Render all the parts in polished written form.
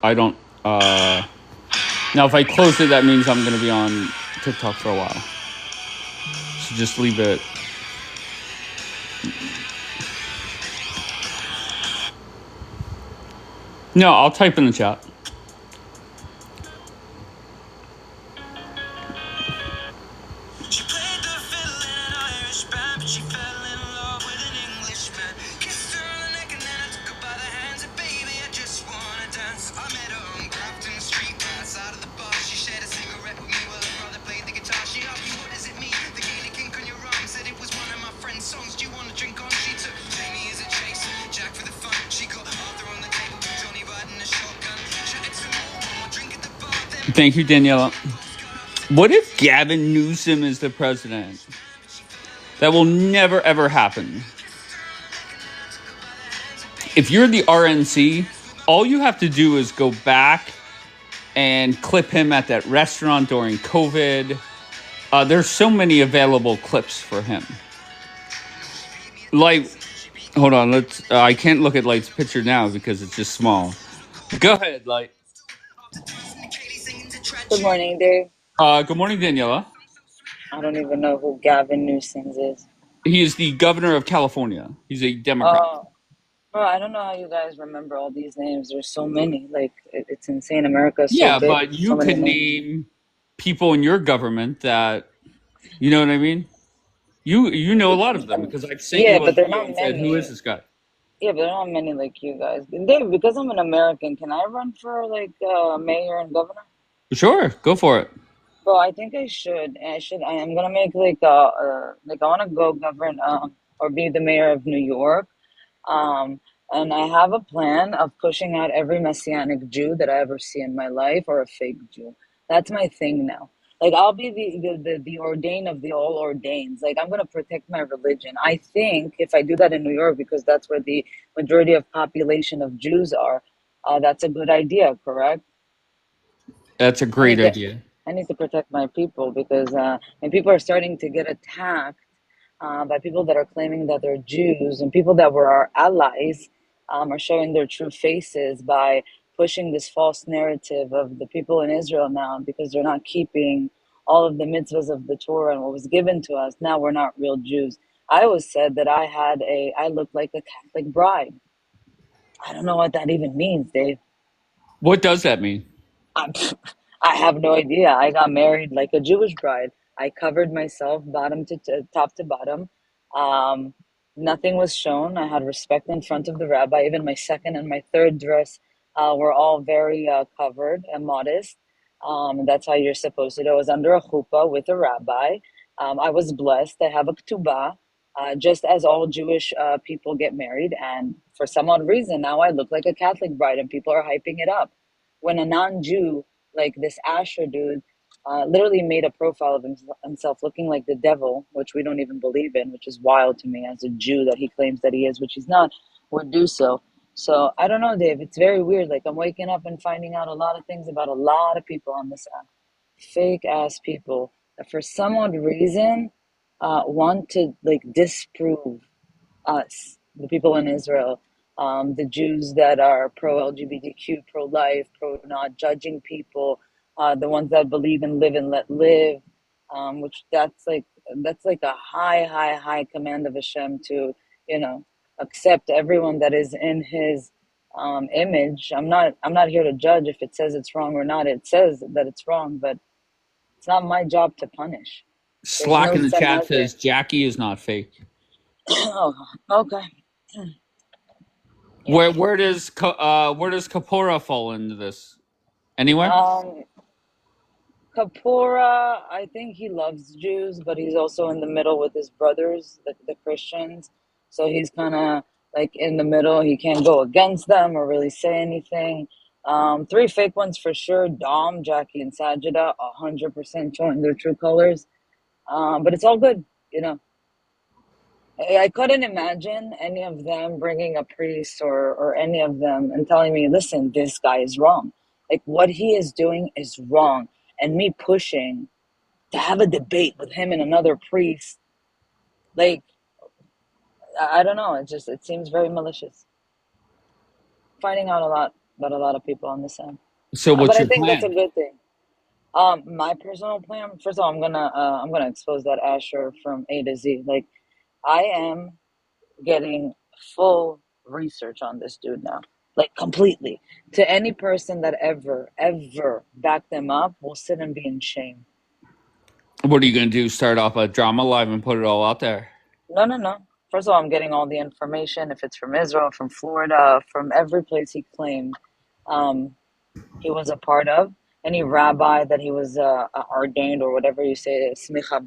I don't. Uh, Now, if I close it, that means I'm gonna be on TikTok for a while. So just leave it. No, I'll type in the chat. She played the fiddle in an Irish band, but she fell in love with an Englishman. Kissed her on the neck and then I took her by the hands. And baby, I just wanna dance. I met her on Grafton Street, outside of the bar. She shared a cigarette with me while her brother played the guitar. She asked me, what does it mean? The Gaelic ink on your arm said it was one of my friend's songs. Do you want to drink on? She took Jamie as a chaser, Jack for the fun. She got Arthur on the table with Johnny riding a shotgun. Chatted some more, one more drink at the bar. Thank you, Daniela. What if Gavin Newsom is the president? That will never ever happen. If you're the RNC, all you have to do is go back and clip him at that restaurant during COVID. There's so many available clips for him. Light, hold on. Let's. I can't look at Light's picture now because it's just small. Go ahead, Light. Good morning, Dave. Good morning, Daniela. I don't even know who Gavin Newsom is. He is the governor of California. He's a Democrat. Oh, bro, I don't know how you guys remember all these names. There's so many. Like, it's insane. America is so Yeah, big. but So you many could names. name people in your government that you know what I mean. You know a lot of them because I've sent Yeah, you a but they're video not and said, "Who is many. this guy?" Yeah, but they're not many like you guys. Dave, because I'm an American, can I run for, like, mayor and governor? Sure, go for it. Bro, I think I should. I'm gonna make, like, I want to go govern, or be the mayor of New York. Um, and I have a plan of pushing out every Messianic Jew that I ever see in my life or a fake Jew. That's my thing now. Like, I'll be the ordained of the all ordained. Like, I'm gonna protect my religion. I think if I do that in New York, because that's where the majority of population of Jews are, that's a good idea, correct? That's a I great need to idea. I need to protect my people because and people are starting to get attacked by people that are claiming that they're Jews, and people that were our allies are showing their true faces by pushing this false narrative of the people in Israel now because they're not keeping all of the mitzvahs of the Torah and what was given to us. Now we're not real Jews. I always said that I looked like a Catholic bride. I don't know what that even means, Dave. What does that mean? I'm, I have no idea. I got married like a Jewish bride. I covered myself bottom to top to bottom. Um, Nothing was shown. I had respect in front of the rabbi. Even my second and my third dress were all very covered and modest. That's how you're supposed to do. I was under a chuppah with a rabbi. I was blessed. I have a ketubah, just as all Jewish people get married. And for some odd reason, now I look like a Catholic bride, and people are hyping it up when a non-Jew like this Asher dude literally made a profile of himself looking like the devil, which we don't even believe in, which is wild to me as a Jew that he claims that he is, which he's not, would do so. So I don't know, Dave. It's very weird. Like I'm waking up and finding out a lot of things about a lot of people on this app, fake ass people that for some odd reason want to like disprove us, the people in Israel, the Jews that are pro LGBTQ, pro life, pro not judging people, the ones that believe in live and let live, which that's like a high command of Hashem to you know accept everyone that is in His image. I'm not here to judge if it says it's wrong or not. It says that it's wrong, but it's not my job to punish. There's Slack no in the chat tzaddik. says Jackie is not fake. Oh, okay. Yeah. Where does Kapora fall into this? Anywhere? Um, Kapora, I think he loves Jews, but he's also in the middle with his brothers, the Christians. So he's kind of like in the middle. He can't go against them or really say anything. Three fake ones for sure. Dom, Jackie, and Sajida, 100% showing their true colors. But it's all good, you know. I couldn't imagine any of them bringing a priest or any of them and telling me, listen, this guy is wrong. Like what he is doing is wrong. And me pushing to have a debate with him and another priest, like, I don't know. It seems very malicious. Finding out a lot. but a lot of people on this end. So what's But I your think that's a plan? good thing. My personal plan. First of all, I'm gonna expose that Asher from A to Z. Like, I am getting full research on this dude now, like completely. To any person that ever backed them up will sit and be in shame. What are you going to do? Start off a drama live and put it all out there? No, no, no. First of all, I'm getting all the information. If it's from Israel, from Florida, from every place he claimed um, he was a part of, any rabbi that he was ordained or whatever you say, smicha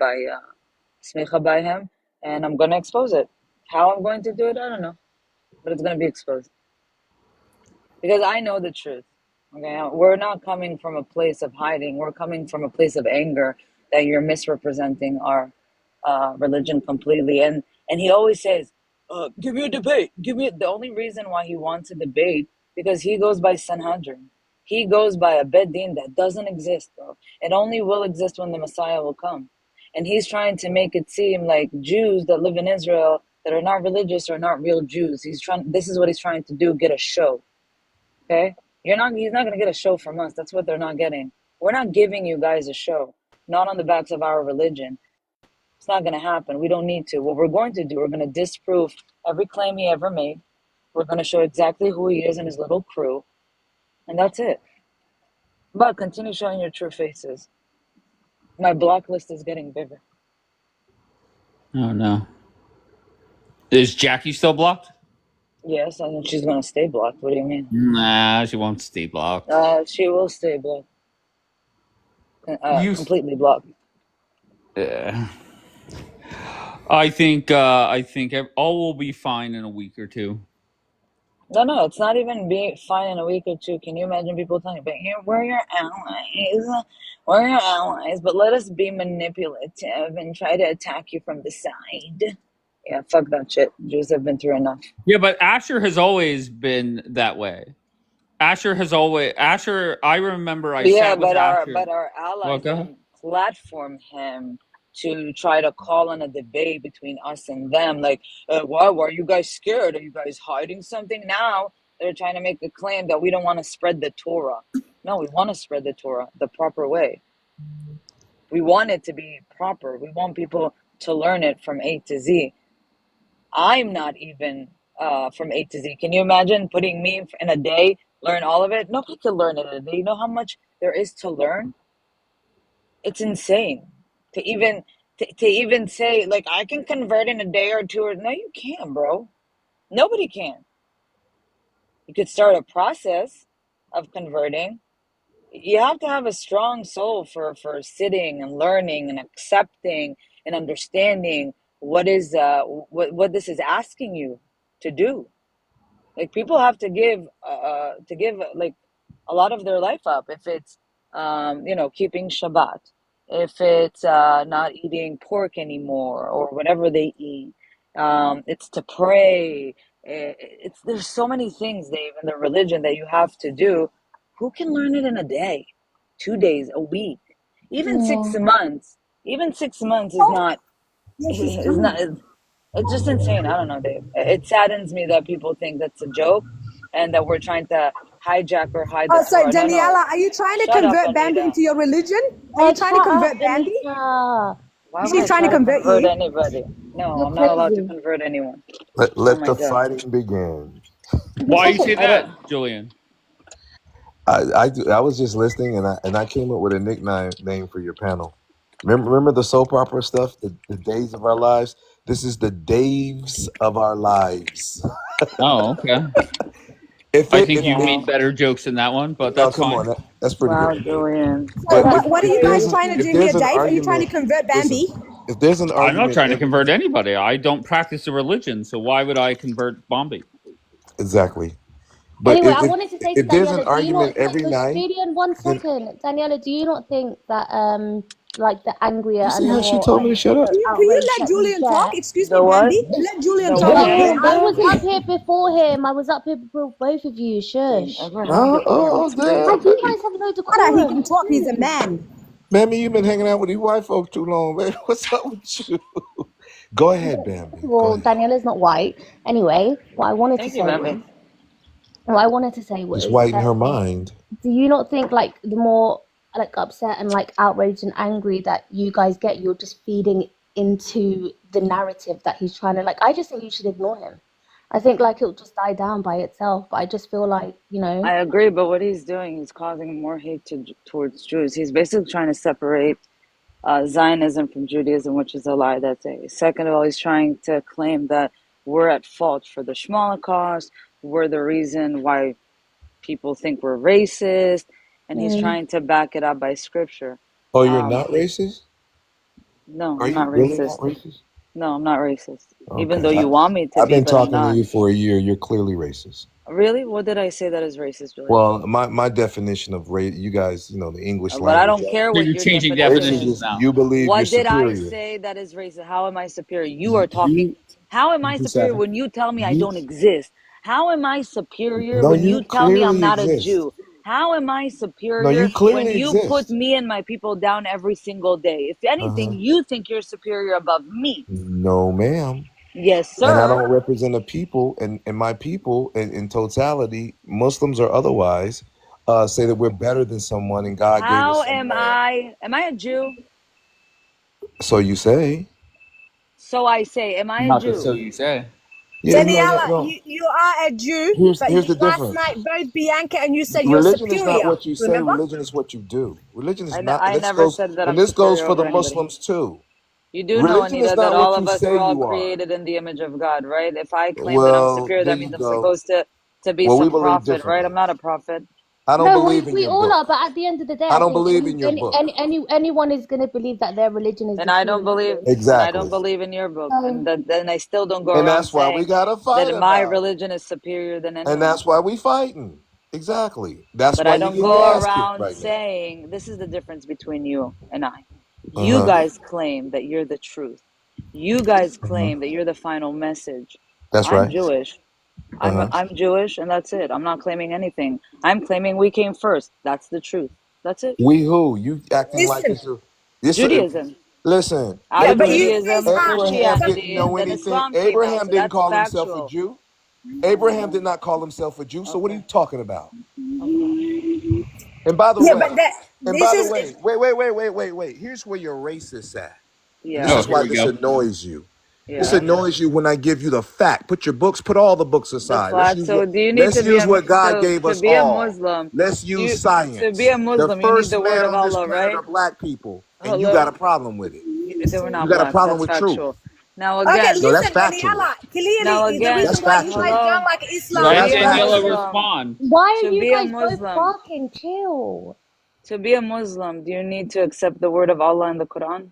by him, and I'm going to expose it. How I'm going to do it, I don't know, but it's going to be exposed because I know the truth. Okay, we're not coming from a place of hiding. We're coming from a place of anger that you're misrepresenting our religion completely. And he always says, "Give me a debate. Give me." The only reason why he wants a debate because he goes by Sanhedrin. He goes by a Beit Din that doesn't exist, bro. It only will exist when the Messiah will come. And he's trying to make it seem like Jews that live in Israel that are not religious are not real Jews. He's trying. This is what he's trying to do: get a show. Okay, you're not. He's not gonna get a show from us. That's what they're not getting. We're not giving you guys a show. Not on the backs of our religion. It's not going to happen. We don't need to. What we're going to do, we're going to disprove every claim he ever made. We're going to show exactly who he is and his little crew. And that's it. But continue showing your true faces. My block list is getting bigger. Oh no. Is Jackie still blocked? Yes, I think she's going to stay blocked. What do you mean? Nah, she won't stay blocked. She will stay blocked. You. Completely blocked. Uh, I think all will be fine in a week or two. No, no, it's not even being fine in a week or two. Can you imagine people telling you, but here, we're your allies, we're your allies, but let us be manipulative and try to attack you from the side. Yeah, fuck that shit. Jews have been through enough. Yeah, but Asher has always been that way. Asher. I remember I Yeah, sat with but Asher. our Well, allies go ahead. didn't platform him to try to call on a debate between us and them. Like, why are you guys scared? Are you guys hiding something? Now they're trying to make a claim that we don't want to spread the Torah. No, we want to spread the Torah the proper way. We want it to be proper. We want people to learn it from A to Z. I'm not even from A to Z. Can you imagine putting me in a day, learn all of it? Nobody can learn it in a day. You know how much there is to learn? It's insane to even say like I can convert in a day or two. Or no, you can't, bro. Nobody can. You could start a process of converting. You have to have a strong soul for sitting and learning and accepting and understanding what this is asking you to do. Like people have to give like a lot of their life up if it's keeping Shabbat, if it's not eating pork anymore or whatever they eat. It's to pray. It's there's so many things, Dave, in the religion that you have to do. Who can learn it in a day, 2 days, a week, even Yeah. 6 months? Even 6 months is not is not. It's just insane. I don't know, Dave. It saddens me that people think that's a joke and that we're trying to hijack or hide the So, Torah. No, no. Daniela, are you trying to Shut up, convert Bambi Anita. into your religion? Are you trying to Shut up, convert Bambi? Anita. Why would She's I trying to try to convert convert you. anybody? No, You're I'm not allowed to crazy. convert anyone. Oh Let my the God. fighting begin. You're Why such you a say I that, don't. Julian? I was just listening and I came up with a nickname name for your panel. Remember the soap opera stuff, the days of our lives. This is the Daves of our lives. Oh, okay. If I it think if you've if made Wow. better jokes than that one, but oh that's come on, fine. that's pretty Wow, good, Dave. Julian. So, But what are you guys trying to if do here, there's an Dave? Are you trying to argument, convert listen. Bambi? If there's an I'm not argument, trying to convert anybody. I don't practice a religion, so why would I convert Bombi? exactly. But Anyway, I wanted to say to if there's an Daniela, do you argument not think, every just night, Julian, one then second. Daniela, do you not think that like the angrier you see and the how she more told me like to shut up. Can you outraged let that you Julian talk? get Excuse me, The what? Bambi. is Let Julian The talk. what Julian, again, I Dave? was Bambi. up here before him. I was up here before both of you. Do you Shush. ever have decorum? It's crazy. Like, Damn. you guys have no Father, he can decorum. talk. He's a Jeez. man. Bambi, you've been hanging out with these white folks too long, baby. What's up with you? Go ahead, First Bambi. of Go all, ahead. Daniela's not white. Anyway, what I wanted to Thank you, say Bambi. was what I wanted to say Just was, whiten her mind. do you not think like the more like upset and like outraged and angry that you guys get, you're just feeding into the narrative that he's trying to like? I just think you should ignore him. I think like it'll just die down by itself. But I just feel like, you know, I agree, but what he's doing, he's causing more hate towards Jews. He's basically trying to separate Zionism from Judaism, which is a lie. That's A. Second of all, he's trying to claim that we're at fault for the Holocaust. We're the reason why people think we're racist, and he's mm, trying to back it up by scripture. Oh, you're not He, racist? no, Are I'm you not really not racist. racist? No, I'm not racist. Even Okay. though you want me to I've be, been but I'm talking to not. you for a year. You're clearly racist. Really? What did I say that is racist, Julian? Well, my definition of race, you guys, the English But I language. don't care You're what your changing definition Racist is. definitions is now. you believe you're What did I superior. say that is racist? How am I superior? You are talking. You, How am I superior 57. when you tell me I you, don't exist? How am I superior no, when you you tell me I'm clearly not a exist. Jew? How am I No, superior you when clearly you put exist. me and my people down every single day? If anything, Uh-huh. you think you're superior above me. No, ma'am. Yes, And I sir. don't represent a people, and my people in totality, Muslims or otherwise, say that we're better than someone, and God gave us How some am land. I? Am I a Jew? So you say? So I say, am I a Not just Jew? so you say. Yeah, Daniela, no. you are a Jew, but Here's the last difference. night both Bianca and you said you're Religion is not superior. what you say. Remember? Religion is what you do. Religion is not. I never said that I'm This goes superior for the over anybody. Muslims too. You do know, Religion is Anita, that not all what you of us say were all you are. created in the image of God, right? If I claim that I'm Well, superior, there that you means I'm go. supposed to be Well, we some believe prophet, right? I'm differently. not a prophet. I don't no, believe in we your all are. book. But at the end of the day, I I don't think believe in your book. anyone is going to believe that their religion is And the I true don't believe, religion. and I don't Exactly. believe in your book. So, And then I still don't go And around that's why we saying gotta fight that my about it. religion is superior than And anyone. that's why we fighting. Exactly. That's But why I you don't get your go ass kicked around right now. saying, this is the difference between you and I. You Uh-huh. guys claim that you're the truth. You guys Uh-huh. claim that you're the final message. That's I'm right. Jewish. Uh-huh. I'm Jewish, and that's it. I'm not claiming anything. I'm claiming we came first. That's the truth. That's it. We who? You acting like Listen. it's a this Judaism. listen, Out Yeah, of but you Abraham guys Judaism, are didn't Christianity, know and then anything. Islam came out. Abraham So didn't that's call himself a factual. Jew. Abraham did not call himself a Jew. So what are Okay. you talking about? Okay. And by the yeah, way, but that this is wait. Here's where your racist at. And this Yeah. Oh, is here why we this go. annoys you. This Yeah. annoys you when I give you the fact. Put all the books The aside. fact. So do you need Let's to be use what God so gave to us be a all. Muslim? Let's Do use you to be science. a The Muslim? You need first the word man of on this Allah, planet right? are black people, and you got a Hello. problem with it. They were You not got a black. problem That's with truth. factual. Now okay. again. No, that's Listen, factual. Daniela. Now Clearly, the again. reason That's why you factual. guys don't Hello. like To Let Islam That's be a Daniela factual. Muslim. respond. why are To you be a guys both Muslim. barking? Chill. To be a Muslim, do you need to accept the word of Allah in the Quran?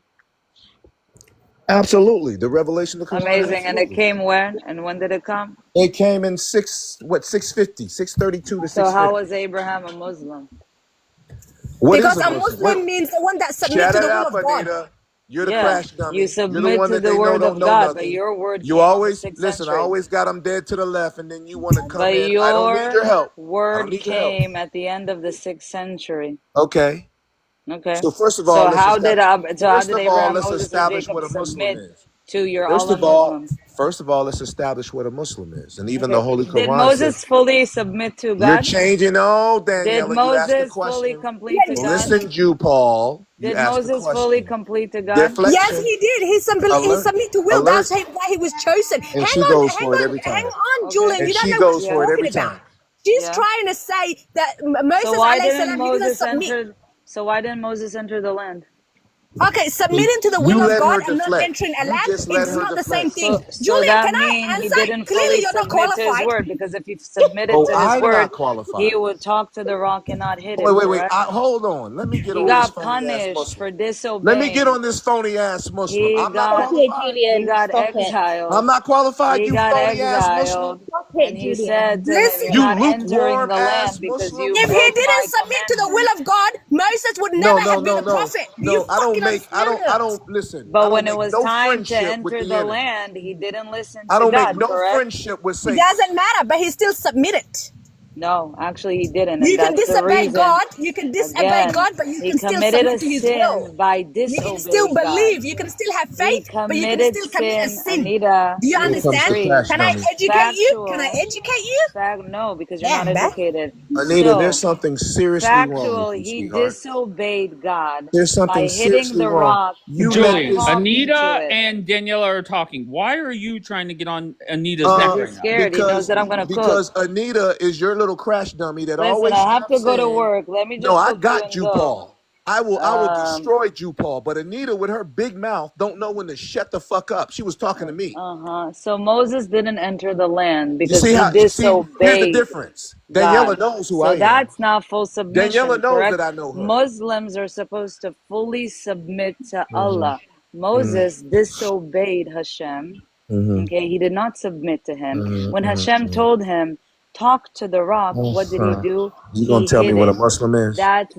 Absolutely. The revelation of the Quran, Amazing. And it absolutely. came when? And when did it come? It came in 632 to So how 650. was Abraham a Muslim? What is because a a Muslim? What? Muslim means the one that submit Shut to it the will up, of God. Anita. You're the Yeah. crash You dummy. You're the submit one to that the they know word don't of know God, but nothing. your word You came in the always 6th listen. I century. always got them dead to the left, and then you want to come But in. I don't need your your help. I don't word need your help. came at the end of the 6th century. Okay. Okay. So first of all, So how did Abraham, let's Moses, and establish Jacob what a Muslim submit is. to your First Allah of all, Muslims? let's establish what a Muslim is. And even the Okay. Holy Did Quran says Moses fully submit to you're God? changing. Oh, Did Daniela, you asked a Moses fully question. complete to God? Listen, Jew Paul, you Did asked a Moses fully question. complete to God? Yes, Deflection, he did. He alert, submit to will. That's alert, why he was chosen. and she goes for it every Hang time. on, Okay. Julian. And You don't she know what goes she's for Yeah. it talking every about. time. She's Yeah. trying to say that So Moses, why alayhi didn't salam, he didn't Moses submit. enter? So why didn't Moses enter the land? Okay, submitting to the You will of let God her and not deflect. entering a You land, just let it's her not the same deflect. thing. So Julian, that can I means he answer? didn't Clearly, fully you're not submit to his qualified. word, because if he submitted Oh, to his I'm word, not he qualified. would talk to the rock and not hit it, Wait. correct? Hold on. Let me get He on this got phony ass punished for Muslim. Let disobeying. me get on this phony ass Muslim. He I'm not got Stop it, qualified. he Julian. got Stop it. I'm exiled. not qualified, He you got phony ass Muslim. exiled. Stop And it, he said Julian. to him, "You're Listen, You not entering lukewarm the ass land because you if Muslim. he broke didn't my submit to the will commandment." of God, Moses would never have been a prophet. Do you No, I don't fucking make, understand I that? don't, listen, I But don't when it make was no time to friendship with enter the the enemy. land, he didn't listen I to don't make God, no correct? friendship with It Satan. doesn't matter, but he still submitted. No, actually, he didn't, You and can that's the disobey reason. God. You can disobey Again, God, but you he can still committed a submit to His will. sin by You can still disobeying God. believe. You can still have He faith, but you can committed still commit a sin, sin. Anita. Do you When it comes to understand? Disagree. crash Can I dummies. educate you? Can I Factual. educate you? No, because you're not Damn, man. educated. Anita, there's So, something seriously wrong with factual, you, he sweetheart. disobeyed God There's by something hitting seriously the wrong. rock You and let not Julian, this talking to Anita it. and Daniela are talking. Why are you trying to get on Anita's neck He's right now? scared. He knows because that I'm going to cook. Anita is your little crash dummy that Listen, always I have to stops go to saying, work. Let me "No, just I cook you got and you, go. Paul. I will Um, destroy you, Paul." But Anita, with her big mouth, don't know when to shut the fuck up. She was talking to me. So Moses didn't enter the land You because see he how? See, here's the disobeyed difference. Daniela God. knows who So I am. that's not full Daniela submission, knows that correct? I know her. Muslims are supposed to fully submit to hmm Allah. Moses disobeyed Hashem. hmm Okay, he did not submit to him. hmm When Hashem hmm told him, talk to the rock, what did he do? You gonna He tell me hit what a it. Muslim is? That's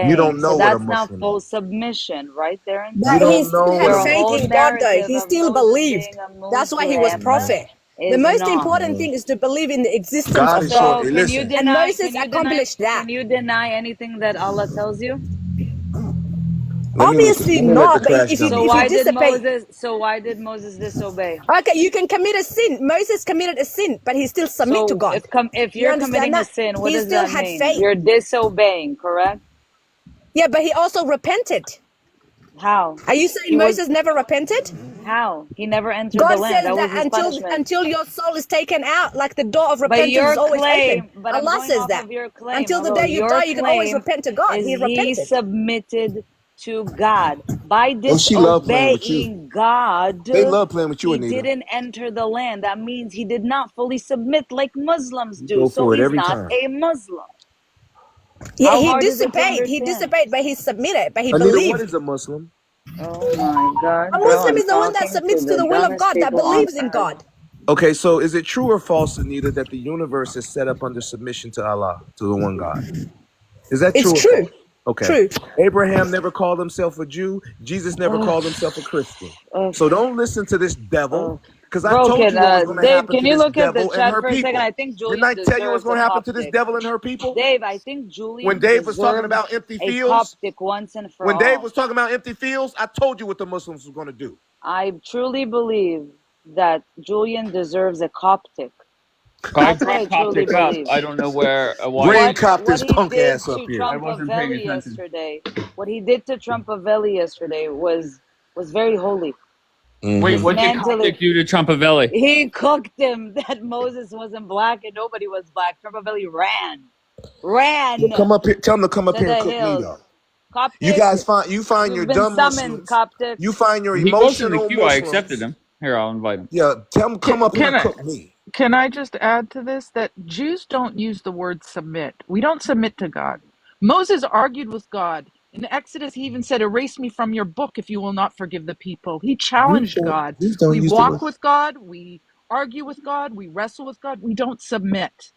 You disobeying. don't So know what a that's not Muslim full is. submission, right there in You But he don't text. still know had what a Your faith whole in Muslim is. God, though. narrative He of still Moses believed. being a That's why he was Muslim prophet. The is most not. important thing is to believe in the existence God of is showing. God. So Hey, can you listen. And deny? Moses accomplished that. Can you deny anything that Allah tells you? Obviously Let me let the not, but crash So dummies if you why talk. did disobey, Moses disobey? okay, you can commit a sin. Moses committed a sin, but he still submit to So God. if You you're understand committing a that? sin, what He does still that had mean? faith. You're disobeying, correct? Yeah, but he also repented. How? Are you He saying was Moses never repented? how? He never entered the God land. says That was that his punishment. until your soul is taken out, like the door of But repentance is your always open. claim, but I'm Allah going says off that. of your claim. Until the Hello, day you your die, you can always claim repent to God. is He he repented. submitted to God. By Oh, she love playing with you. disobeying God, They love playing with you, he Anita. didn't enter the land. That means he did not fully submit like Muslims You do. go So for it he's every not time. a Muslim. Yeah, How he hard is it to disobeyed. He understand? disobeyed, but he submitted, but he Anita, what believed. is a Muslim? Oh my A God, bro, Muslim I'm is the one that talking to submits to the the will of dumbest God, that people on believes in earth. God. Okay, so is it true or false, Anita, that the universe is set up under submission to Allah, to the one God? Is that It's true or true. false? Okay. True. Abraham never called himself a Jew. Jesus never Ugh, called himself a Christian. ugh, So don't listen to this devil, ugh. because I Bro, told you what was going to Dave, happen can to you this look at the devil and chat her for a second? people. I think Didn't I Julian tell you what's deserves a going to happen to this Coptic. devil and her people? Dave, I think When Julian Dave was talking deserves about empty a fields, Coptic once and for when Dave all. was talking about empty fields, I told you what the Muslims was going to do. I truly believe that Julian deserves a Coptic. I That's what I brought truly Coptic up. believe. I don't know why Bring you. cop What this he punk did ass up to here. I wasn't paying Trumpavelli attention. yesterday, what he did to Trumpavelli yesterday was very holy. Wait, what did Dismantling. Coptic do to Trumpavelli? He cooked him that Moses wasn't black and nobody was black. Trumpavelli Well, ran come up here. Tell them to come up to here and the cook me hills. though. You Coptic, guys find your you've been dumb summoned, Muslims. Coptic. You find your He was in the emotional queue. I accepted Muslims. him. Here, I'll invite him. Yeah, tell them Can, come up here can and I cook me. can I just add to this that Jews don't use the word submit. We don't submit to God. Moses argued with God. In Exodus, he even said, "Erase me from your book if you will not forgive the people." He challenged God. Jews don't We use the word. walk with God, we argue with God, we wrestle with God. We don't submit.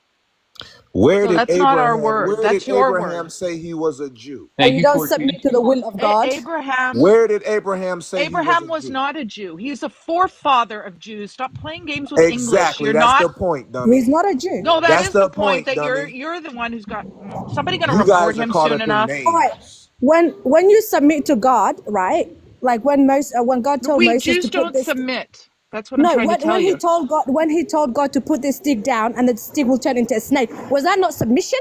So that's not our word. Where did That's your Abraham word. say he was a Jew? And Thank you you, don't 14. submit to the will of God. Abraham Where did Abraham say he was Abraham a was Jew? not a Jew. He's a forefather of Jews. Stop playing games with English. Exactly. You're That's not. the point, dummy. He's not a Jew. No, that That's is the the point point, that dummy. you're the one who's got somebody going to You report guys are him caught soon up in enough. All right. names. When you submit to God, right? Like when God told We Moses to Jews put don't this. submit. That's what I'm No, trying to tell you. when he told God to put this stick down and the stick will turn into a snake, was that not submission?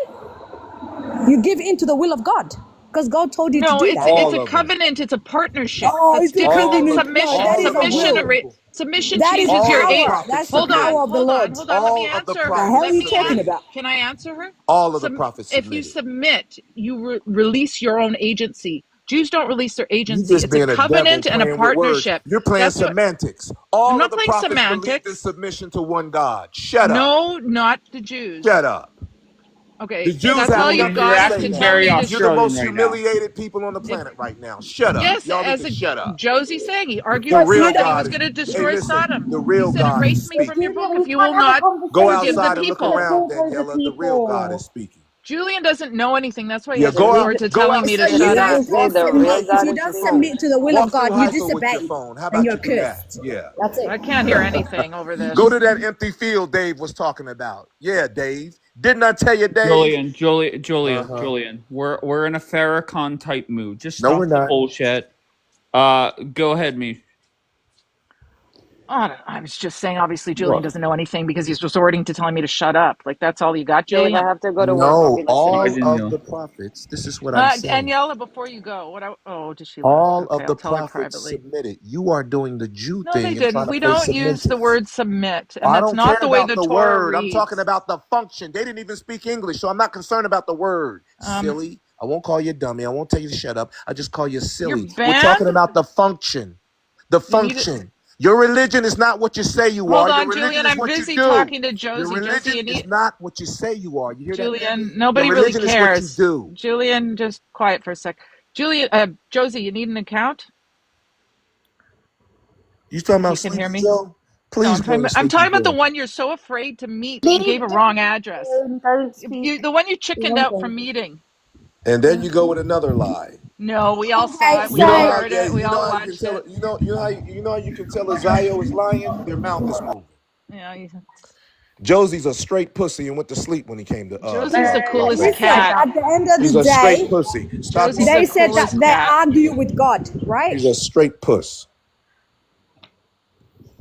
You give in to the will of God because God told you to No, do it's that. it's All a of them. covenant. It's a partnership. Oh, That's it's a different than All of covenant. No, submission. that is all a of the Submission will. people. submission That is changes All your of the age. power. prophets That's the Hold on, submitted. power of the hold on, Lord. hold on. Let me All of the answer The her. hell prophets are Let you me talking submitted. about? Can I answer her? All of the prophets If you submitted. submit, you release your own agency. Jews don't release their You agency. just It's a being a devil covenant and a playing with words. partnership. You're playing That's what semantics. I'm All of not the playing prophets believed in semantics. submission to one God. Shut up. No, not the Shut Jews. up. The Okay, Jews that's all haven't you got Julian, you're nothing to got is say to acting tell now. very me to. You're the Australian most right now. humiliated people on the If planet right now. Shut up. yes, Y'all need as to a shut up. Josie's saying, he argued The with real God that he God was is, going to hey, destroy listen, Sodom. the He real said, God is "Erase me But from your speaking. book Julian, if we you can't will have a not Go forgive the conversation. outside and You look people." can't around, talk over Daniela. The real God is people. speaking. Julian doesn't know anything. That's why he Yeah, has to Julian, resort to go telling me So to upstairs you shut and up. You don't say the real if God you is don't speaking. submit to the will of walk through God, you Heisel with your disobey, phone. How and about you're you do that? cursed. Yeah. That's it. I can't hear anything over Go this. to that empty field Dave was talking about. Yeah, Dave. Didn't I tell you, Dave? Uh-huh. Julian. We're in a Farrakhan type mood. Just No, we're stop the not. bullshit. Go ahead, me. I was just saying, obviously, Julian What? doesn't know anything because he's resorting to telling me to shut up. Like, that's all you got, Dave, I Julian? have to go to work. I'll No, be listening. Hi, all of Danielle. the prophets, this is what I'm saying. Daniela, before you go, oh, did she left? All Okay, of I'll the tell her prophets privately. submitted. You are doing the Jew No, they thing and trying didn't. to We play don't use the submissive. word submit, and I that's don't care not the way about the the Torah word. I'm talking reads. about the function. They didn't even speak English, so I'm not concerned about the word. Um, Silly. I won't call you dummy. I won't tell you to shut up. I just call you you're silly. We're talking banned. about the function. The You need it. function. Your religion is not what you say you Hold are. Your on, religion Julian. is I'm what you busy do. talking to Your Josie. Josie, religion you is need not what you say you are. You hear that, Julian. Mandy? Your Nobody really religion is what you cares. do. Julian, just quiet for a sec. Julian, Josie, you need an account. You talking You about can hear Sleepy me. Joe? No, Please bring I'm Sleepy talking about the Joe. one you're so afraid to meet that you Leave gave a wrong David address. alone. Don't speak The one you to chickened him, out from David. meeting. And there you go with another lie. No, we all Okay, saw it. We You know all so how? heard Yeah, it. We you know all how you can watched tell it. it. You know how you can tell a Zio is lying. Their mouth is moving. Yeah, Josie's a straight pussy and went to sleep when he came to Josie's the drop coolest off listen, cat. Kyle. at the end of He's the a straight day, pussy. Stop Josie's the they talking said that coolest crazy. they cat. argue with God, right? He's a straight puss.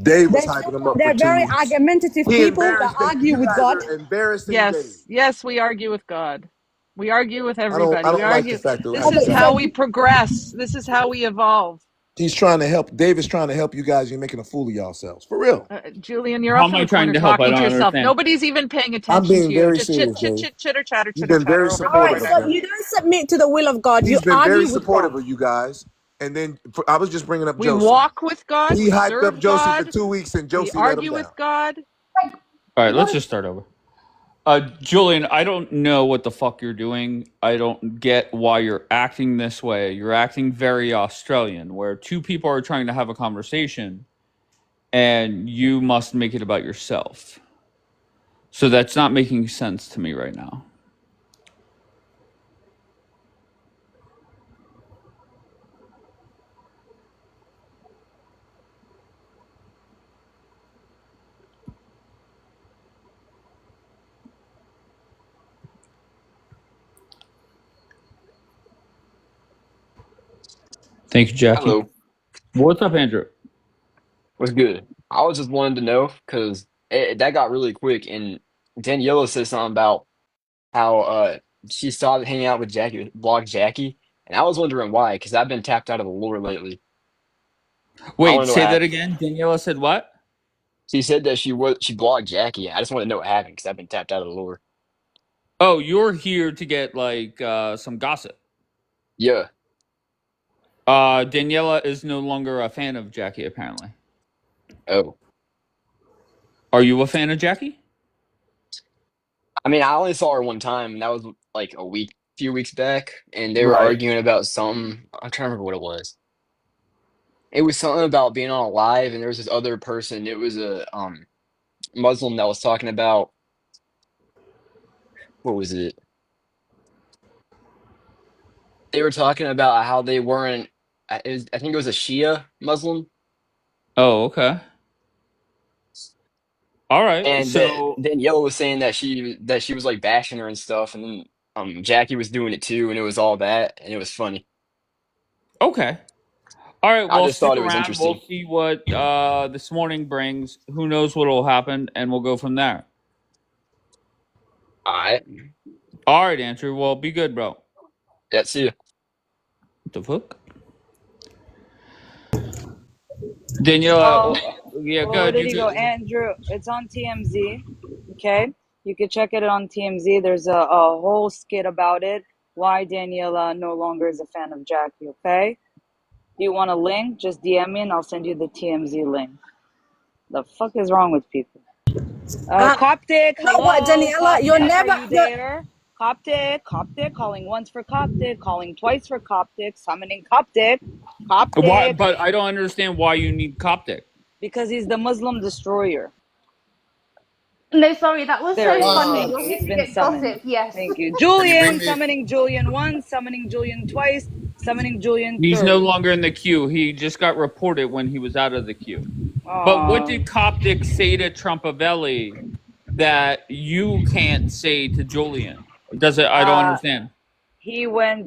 Dave They was said hyping him that up for they're 2 very weeks. argumentative He people that embarrassed Dave. argue You with guys God. are embarrassing Dave. Yes, we argue with God. We argue with I everybody. We don't like the argue. fact This that is Okay, that how so we progress. This is how we evolve. he's trying to help. Dave is trying to help you guys. You're making a fool of yourselves. For real. Julian, you're How off am in I the trying corner to help? I talking to don't yourself. understand. Nobody's even paying I'm attention to being you. very Just chit, serious, chit, Dave. chit, chitter, chatter, You've chitter, been very chatter over all there, right, supportive so of whatever. him. you don't submit to the will of God, you He's been very argue with God. supportive of you guys. And then I was just bringing up We Josie. walk with God. He We hyped up serve Josie for God. 2 weeks, and We Josie let him argue down. with God. All right, let's What? just start over. Julian, I don't know what the fuck you're doing. I don't get why you're acting this way. You're acting very Australian, where two people are trying to have a conversation and you must make it about yourself. So that's not making sense to me right now. Thank you, Jackie. Hello, What's up, Andrew? what's good? I was just wanting to know because that got really quick, and Daniela said something about how she stopped hanging out with Jackie, blocked Jackie, and I was wondering why because I've been tapped out of the lore lately. I want Wait, to know what say that happened. again. Daniela said what? She said that she blocked Jackie. I just want to know what happened because I've been tapped out of the lore. Oh, you're here to get like some gossip. Yeah. Daniela is no longer a fan of Jackie, apparently. Oh, Are you a fan of Jackie? I mean, I only saw her one time, and that was like few weeks back, and they were Right. arguing about something. I'm trying to remember what it was. It was something about being on a live, and there was this other person. It was a Muslim that was talking about what was it? They were talking about how they weren't. I think it was a Shia Muslim, Oh, okay. All right. and that So, Daniela was saying that she was like bashing her and stuff, and then Jackie was doing it too, and it was all that, and it was funny. okay. All right. I Well, just stick thought it was around. We'll interesting. see what this morning brings. Who knows what will happen, and we'll go from there. All right, All right, Andrew. Well, be good, bro. that's it. What the fuck? Daniela, Oh, yeah, well, where good. did You he go? could. Andrew, it's on TMZ. Okay. You could check it on TMZ. There's a whole skit about it. Why Daniela no longer is a fan of Jackie. Okay. Do you want a link? Just DM me and I'll send you the TMZ link. The fuck is wrong with people? Uh, Coptic, you know what, hello, Daniela? You're Coptic, are never, you there? Coptic, calling once for Coptic, calling twice for Coptic, summoning Coptic, Why? Coptic, But I don't understand why you need Coptic. because he's the Muslim destroyer. No, sorry, that was There so he is. funny. Thank You're you. here He's to been get summoned. gossip, yes. Thank you. Can you bring Julian, me? summoning Julian once, summoning Julian twice, summoning Julian He's no third. longer in the queue. He just got reported when he was out of the queue. But what Oh, did Coptic say to Trumpavelli that you can't say to Julian? Does it? I don't Uh, understand.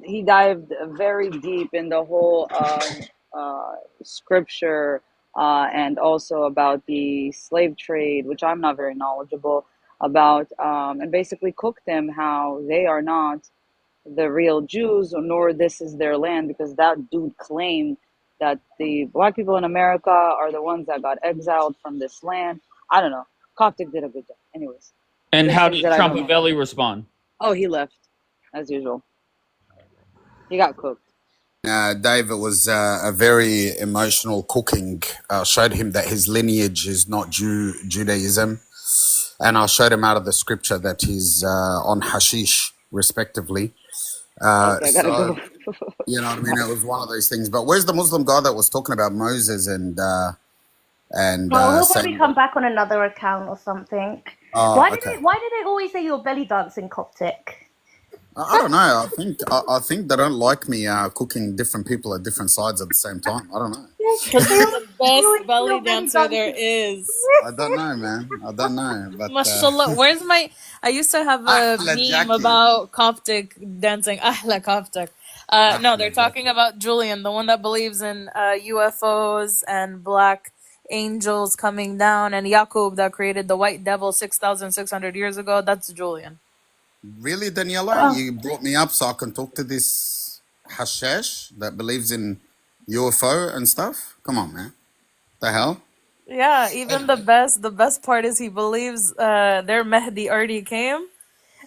he dived very deep in the whole scripture, and also about the slave trade, which I'm not very knowledgeable about, and basically cooked them how they are not the real Jews, nor this is their land, because that dude claimed that the black people in America are the ones that got exiled from this land. I don't know. Coptic did a good job. Anyways, And just how things did that I don't know. Trumpavelli respond? Oh, he left as usual. He got cooked. David was a very emotional cooking. I showed him that his lineage is not Judaism. And I showed him out of the scripture that he's on hashish, respectively. Okay, I gotta So, go. you know what I mean? It was one of those things. But where's the Muslim guy that was talking about Moses and Well, he'll probably saying, come back on another account or something. oh, okay. Why do they always say you're belly dancing Coptic? I don't know. I think they don't like me cooking different people at different sides at the same time. I don't know. Because They he's always, the they best always say belly you're belly dancer there dancing. is. I don't know, man. I don't know. But Mashallah. Where's my? I used to have a Ahla meme Jackie. about Coptic dancing. Ahla Coptic. No, they're talking about Julian, the one that believes in UFOs and black angels coming down, and Yaqub that created the white devil 6,600 years ago. That's Julian. Really, Daniela? You brought me up so I can talk to this hashash that believes in UFO and stuff? Come on, man. The hell? Yeah, even the best part is he believes their Mahdi already came,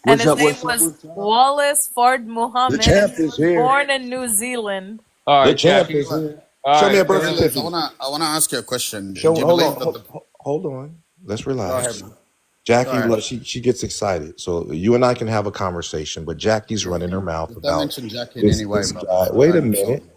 and What's his up? name What's up? was What's up? Wallace Fard The Muhammad, and champ he is was here. born in New Zealand. All The right, champ Jackie. is here. All Show me a right, birth Gorillas, certificate. I wanna ask you a question. Show. Do you Hold believe on. that the Hold on. Let's Go ahead, relax. man. Go Jackie, ahead. look, she gets excited. So you and I can have a conversation, but Jackie's running her mouth Don't about mention Jackie in this any way, this brother. guy. So Wait a don't insult minute. me.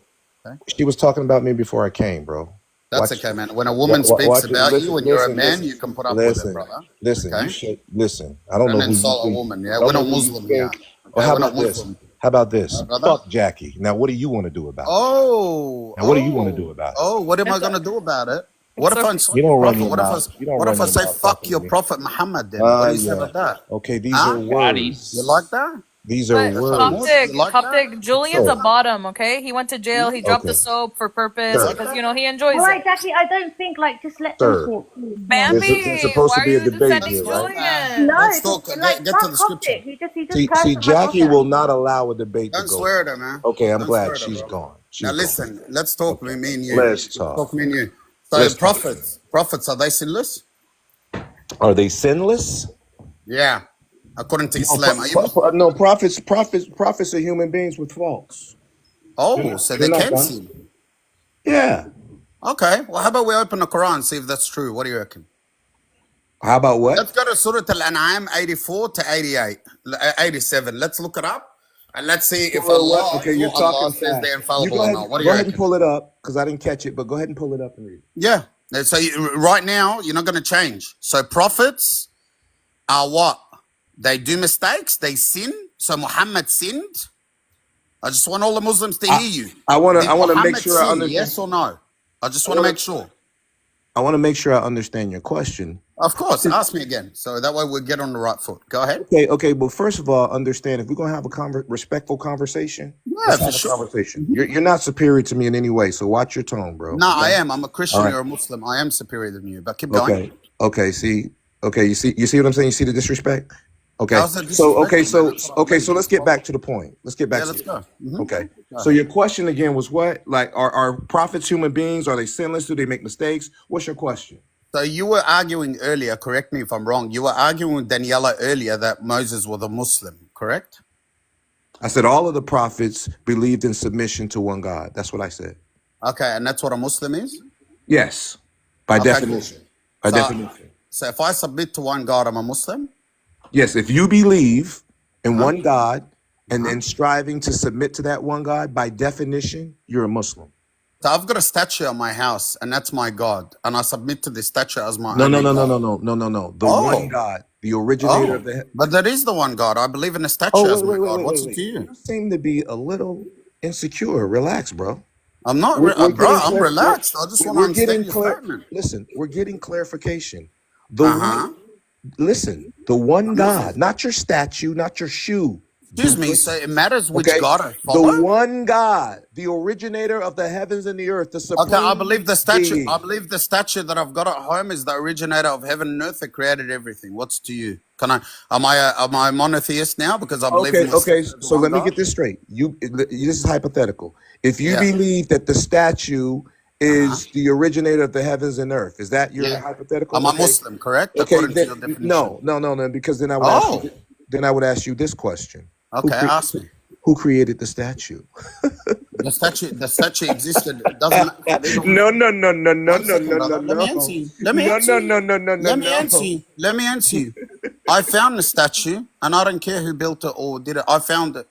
Okay? She was talking about me before I came, bro. That's Watch. okay, man. When a woman speaks Watch it. about Listen. you and you're a Listen. man, you Listen. can put up with it, Listen. brother. Listen. You Okay? should listen. I don't Don't know who you insult a think. woman, I yeah? don't We're know not who you Muslim here. think. Or Okay? how We're not about this? Muslim. How about this? Brother? Fuck Jackie. Now, what do you want to do about it? Oh, Now, what do you want to do about it? oh, what am I It's gonna a, do about it? What it's if I a, insult You your don't run prophet? your What if I mouth. You don't what run if I your say mouth fuck talking your to me. prophet Muhammad then? What do you say Yeah. about that? Okay, these Huh? are Daddy. You words. like that? These are but That's a words. mod. You like that? Coptic, Julian's a Sir. bottom, okay? He went to jail, he dropped the Okay. soap for purpose You Sir. like because, that? you know, he enjoys All right, it. Jackie, I don't think, just let them Sir. talk, please. There's, Bambi, there's supposed why to are be a you debate defending here, Let's right? talk, man. Julian? No, Let's because, talk. like, Get to fuck the scripture. Coptic. He just cursed See, my Jackie prophet. will not allow a debate to Don't go. swear at her, man. Okay, I'm Don't swear glad at her, she's bro. gone. Now She's gone. listen. Let's talk. Okay. Me and you. Let's Let's talk. talk. Me and you. So Let's talk. prophets are they sinless? Are they sinless? Yeah. According to No, Islam, are you Muslim? no, prophets are human beings with faults. Oh, so You're they not can done. sin. Yeah. Okay. Well, how about we open the Quran and see if that's true? What do you reckon? How about what? Let's go to Surah Al-An'am 84 to 88, 87. Let's look it up and let's see if Allah, Okay, you're your Allah talking says fast. they're You infallible go or ahead. not. What do Go you ahead and reckon? pull it up because I didn't catch it. But go ahead and pull it up and read it. Yeah. So right now, you're not going to change. So prophets are what? They do mistakes. They sin. So Muhammad sinned. I just want all the Muslims to hear you. I want Did to make Muhammad sure I sin? understand. Yes or no? I just want to make sure. I want to make sure I understand your question. Of course. Ask me again. So that way we get on the right foot. Go ahead. Okay. But first of all, understand if we're gonna have a respectful conversation, Yeah, let's for have a sure. conversation. You're not superior to me in any way, so watch your tone, bro. No, I Okay? am. I'm a Christian. All right. You're a Muslim. I am superior than you. But keep going. Okay. Okay. You see what I'm saying? You see the disrespect? Okay. How's that So disrespectful, man? so let's get back to the point. Let's get back Yeah, to let's it. go. Mhm. Okay. Go. So your question again was what? Like, are prophets human beings? Are they sinless? Do they make mistakes? What's your question? So you were arguing earlier, correct me if I'm wrong, you were arguing with Daniela earlier that Moses was a Muslim, correct? I said all of the prophets believed in submission to one God. That's what I said. Okay, and that's what a Muslim is? Yes, by Okay, cool. definition. By So, definition. so if I submit to one God, I'm a Muslim? Yes, if you believe in Huh? one God and striving to submit to that one God, by definition, you're a Muslim. So I've got a statue on my house, and that's my God, and I submit to this statue as my No. only God. No. The one Oh, God, the originator oh, of the. but that is the one God. I believe in a statue Oh, as my God. What's it wait. to you? You seem to be a little insecure. Relax, bro. I'm not, We're bro. getting I'm relaxed. I just want to we're understand getting your clear. statement. Listen, we're getting clarification. The Uh huh. Listen, the one God, not your statue, not your shoe. Excuse me. So Doofus. it matters which Okay, God I the follow. one God, the originator of the heavens and the earth, the Okay, I supreme believe the statue. being. I believe the statue that I've got at home is the originator of heaven and earth that created everything. What's to you? Can I? Am I a monotheist now because I believe in the Okay. statue of the So one let me God? get this straight. This is hypothetical. If you Yeah. believe that the statue is the originator of the heavens and earth, is that your Yeah. hypothetical? Am I Okay. Muslim? Correct, Okay. according to your definition. No. Because then I would ask you. Oh, Then I would ask you this question: okay. Ask me. Who created the statue? The statue existed. It doesn't. No. One second, brother. Let me answer you. Let me answer you. No. Let me answer you. Let me answer you. I found the statue, and I don't care who built it or did it. I found it.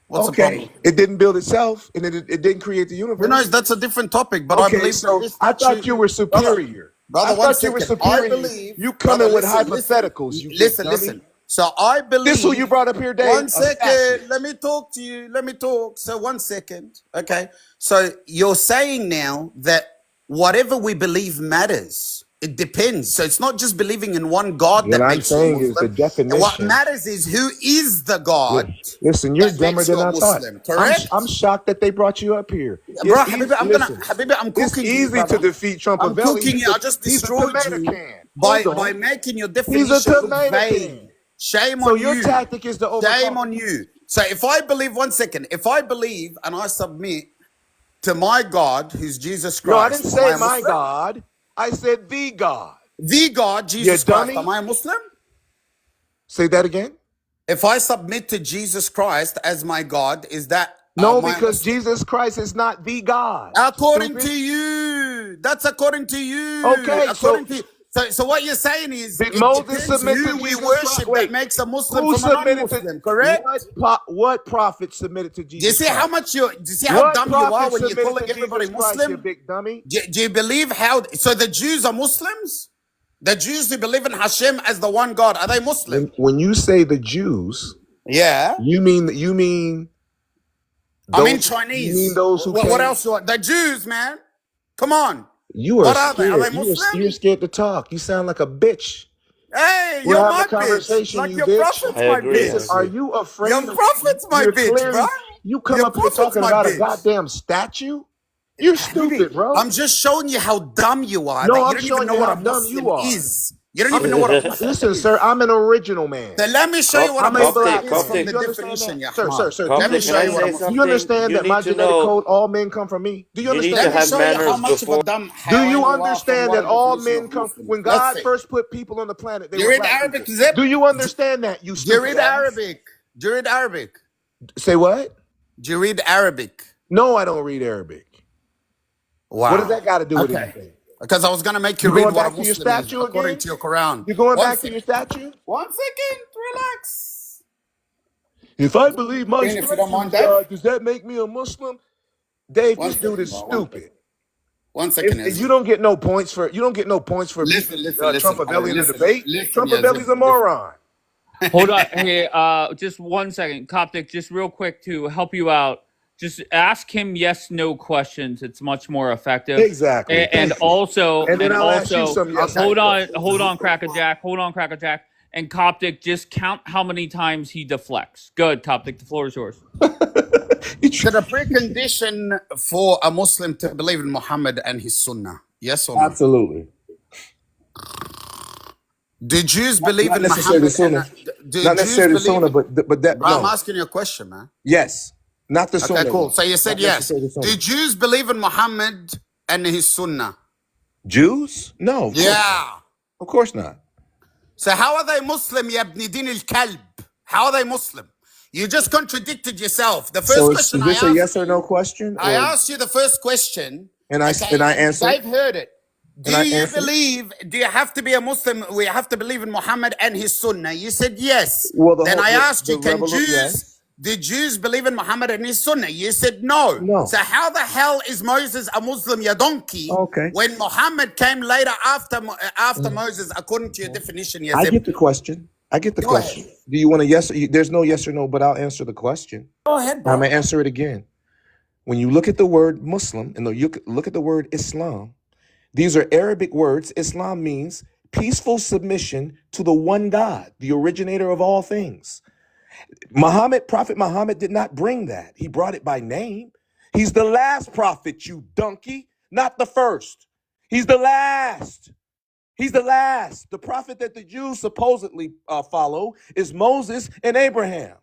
What's the problem? Okay. It didn't build itself, and it didn't create the Who universe. knows? That's a different topic. But I Okay, believe so that this I thought statue, you were superior. brother. I One thought you were second. superior. I believe. You coming with listen, hypotheticals. You big listen, dummy. listen. So I believe. This who you brought up here, Dave? One A second. statue. Let me talk to you. Let me talk. So 1 second. Okay. So you're saying now that whatever we believe matters. It depends. So it's not just believing in one God What that I'm makes you saying is the Muslim. What definition. matters is who is the God Listen, you're that dumber makes you than a I thought. Muslim. Correct? I'm shocked that they brought you up here. Bro, It's easy, Habibi, I'm it's cooking you, easy to brother. defeat I'm Trumpavelli. cooking you. I just He's a destroyed tomato you can. by Hold on. making your He's a definition look tomato vague. can. Shame So on your you. tactic is to Shame overtalk. on you. So if I believe, 1 second, if I believe and I submit to my God, who's Jesus No, I Christ, didn't am I say a my Muslim? God. I said the God. The God, You Jesus Christ, dummy. am I a Muslim? Say that again. If I submit to Jesus Christ as my God, is that, No, am I a because Muslim? Jesus Christ is not the God. According Stupid. to you. That's according to you. Okay, According to you. So what you're saying is did it Moses depends submit to who we Jesus Christ? worship that Wait, makes a Muslim who from a submitted to non-Muslim, correct? what prophet submitted to Do you Jesus see how Christ? much do you see how What dumb you are prophet when you're submitted calling to everybody Jesus Christ, you Muslim? big dummy? Do you believe how so the Jews are Muslims? The Jews who believe in Hashem as the one God, are they Muslim? When you say the Jews, Yeah. you mean I mean those Chinese. those who What came. else you want? The Jews, man. Come on. You are What are they? Are scared. they Muslim? You're scared to talk. You sound like a bitch. Hey, We're you're having my a conversation, bitch. Like you your bitch. prophet's I my agree. I Listen, bitch. are agree. you afraid Your of? prophet's my You're bitch, clearly. bro. You come Your up here prophet's talking my about a bitch. goddamn statue. You're stupid, Habibi, bro. I'm just showing you how dumb you are. No, That you I'm don't even showing know you what how a dumb Muslim you are. is. You don't even know what a Muslim Listen, is. sir, I'm an original man. So let me show you what a I'm a Muslim black is man. from Do the you understand definition, that? ya Sir, Hamal. do Let you me Coptic, can show I you understand what a say that? Muslim Do you something? understand You that my need to genetic know. code, all men come from me? Do you You need understand to Let me that? have show you how manners much of a before. dumb Do hayawan you you are from understand what that a all definition men of come Muslim. when Let's God see. first put people on the planet, they Do you were read black Arabic, people? Zip? Do you understand that, you Do you stupid read ass? Arabic? Do you read Arabic? Say what? Do you read Arabic? No, I don't read Arabic. What does Wow. that got to do with Okay. anything? Because I was going to make you You read going what a back to your Muslim is statue according again? to your Quran. You going 1 back to your second. statue? 1 second. Relax. If I believe my If you don't statue mind, is Dave. God, does that make me a Muslim? Dave, 1 this dude second, is bro. 1 second. stupid. 1 second, Yazid. You don't get no points for Listen, beating listen. Trumpavelli in the Listen, debate. listen, Trumpavelli's Yazid. a moron. Hold on. Hey, just 1 second. Coptic, just real quick to help you out. Just ask him yes, no questions. It's much more effective. Exactly. And Thank you. also, And then I'll ask you some yes. hold on, Cracker Jack. Hold on, Cracker Jack. And Coptic, just count how many times he deflects. Good, Coptic. The floor is yours. So the precondition for a Muslim to believe in Muhammad and his Sunnah, yes or no? Absolutely. Do Jews believe Not in necessarily Muhammad? Sunnah. Do Not Jews necessarily believe Sunnah, in... but that Bro, I'm no. asking you a question, man. Yes. Not the Sunnah. Okay, cool. So you said Not yes. necessarily Sunnah. Do Jews believe in Muhammad and his Sunnah? Jews? No. Of course not. Yeah. Of course not. So how are they Muslim, ya ibn din al-kalb? How are they Muslim? You just contradicted yourself. The first So question is this I a asked yes or you, no question? I Or, asked you the first question. and I answered. They've heard it. Do And I you answered. do you have to be a Muslim? We have to believe in Muhammad and his Sunnah. You said yes. Well, Then I asked you, can yes. did Jews believe in Muhammad and his Sunnah? You said no. No. So how the hell is Moses a Muslim, ya donkey? Okay. When Muhammad came later after Moses, according to your definition, I get the question. Go question. ahead. Do you want a yes? There's no yes or no, but I'll answer the question. Go ahead, I'm bro. going to answer it again. When you look at the word Muslim and you look at the word Islam, these are Arabic words. Islam means peaceful submission to the one God, the originator of all things. Prophet Muhammad did not bring that. He brought it by name. He's the last prophet, you donkey, not the first. He's the last. He's the last. The prophet that the Jews supposedly follow is Moses and Abraham.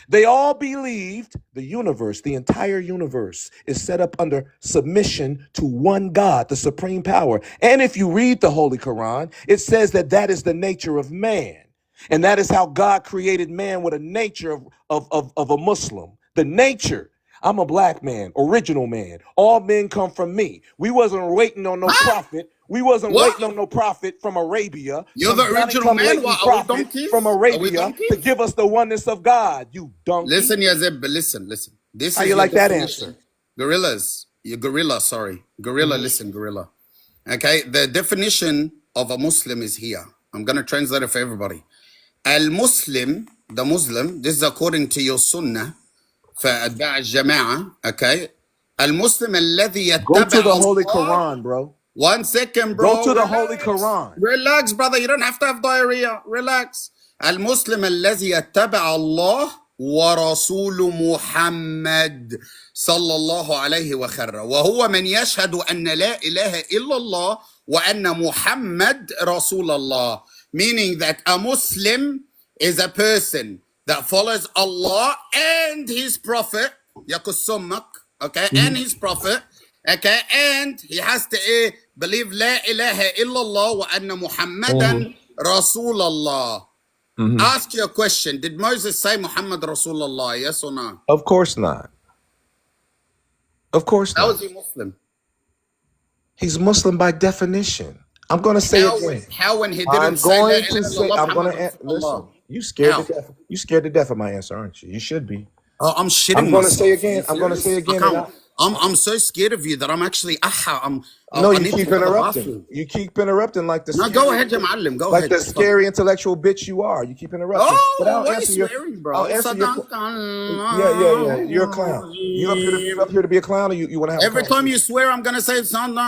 They all believed the universe, the entire universe, is set up under submission to one God, the supreme power. And if you read the Holy Quran, it says that that is the nature of man. And that is how God created man, with a nature of a Muslim. The nature. I'm a black man, original man. All men come from me. We wasn't waiting on no prophet. We wasn't What? waiting on no prophet from Arabia. You're Some the original come man. waiting What, are we prophet donkeys? from Are we Arabia to donkeys? give us the oneness of God. You donkey. Listen, Yazib, listen. This How is you your like that definition. answer? Gorilla, listen, gorilla. Okay, the definition of a Muslim is here. I'm going to translate it for everybody. Al-Muslim, the Muslim, this is according to your Sunnah, فأتباع الجماعة, okay? المسلم الذي Go to يتبع the Holy الله. Quran, bro. 1 second, Go bro. to the Relax. Holy Quran. Relax, brother. You don't have to have diarrhea. Relax. المسلم الذي يتبع الله ورسول محمد صلى الله عليه وخره وهو من يشهد أن لا إله إلا الله وأن محمد رسول الله. Meaning that a Muslim is a person that follows Allah and his prophet, يقصمك, okay, and his prophet, okay, and he has to believe لا إله إلا الله وأن محمدا رسول الله. Ask you a question. Did Moses say Muhammad Rasulullah? Yes or no? Of course not. Of course How not. is he Muslim? He's Muslim by definition. I'm going to say it again. How when he I'm didn't say La going ilaha to say. illallah I'm going Muhammad to Rasulullah? listen. You scared How? to death. You scared to death of my answer, aren't you? You should be. Oh, I'm shitting I'm going to myself. say Are again. you I'm going to serious? say I again. can't. I'm so scared of you that I'm actually No, I you need to keep go to the interrupting. bathroom. You keep interrupting like the No, scary, go ahead, Ya Muallim. Go like ahead. the It's fine. scary intellectual bitch you are. You keep interrupting. But Oh, I'll why are you answer your. swearing, bro? I'll answer your. Yeah. You're a clown. You up here to be a clown, or you want to have Every a time conversation? you swear, I'm gonna say something.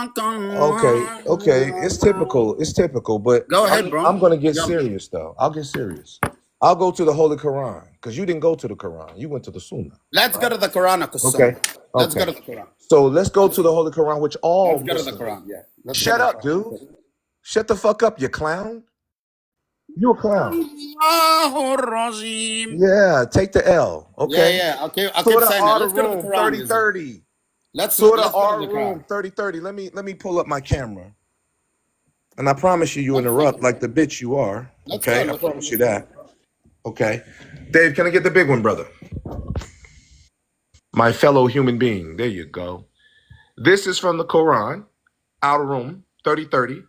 Okay. It's typical. But Go ahead, bro. I'm gonna get Jump. serious though. I'll get serious. I'll go to the Holy Quran because you didn't go to the Quran. You went to the Sunnah. Let's go to the Quran. Okay. Let's go to Okay. the Quran. So let's go to the Holy Quran, which all Let's go to the Muslims. Quran. Yeah. Let's go Shut to the up, Quran. dude. Shut the fuck up, you clown. You a clown. Allahu Rajim. Yeah, take the L. Okay. Yeah. Okay. I keep Surah saying that. R Let's go to the room Quran. 3030. Let's Surah go R to the room Quran. 3030. Let me pull up my camera. And I promise you interrupt like the bitch you are. Let's Okay. go. I promise you that. Okay. Dave, can I get the big one, brother? My fellow human being. There you go. This is from the Quran, Outer Room 3030.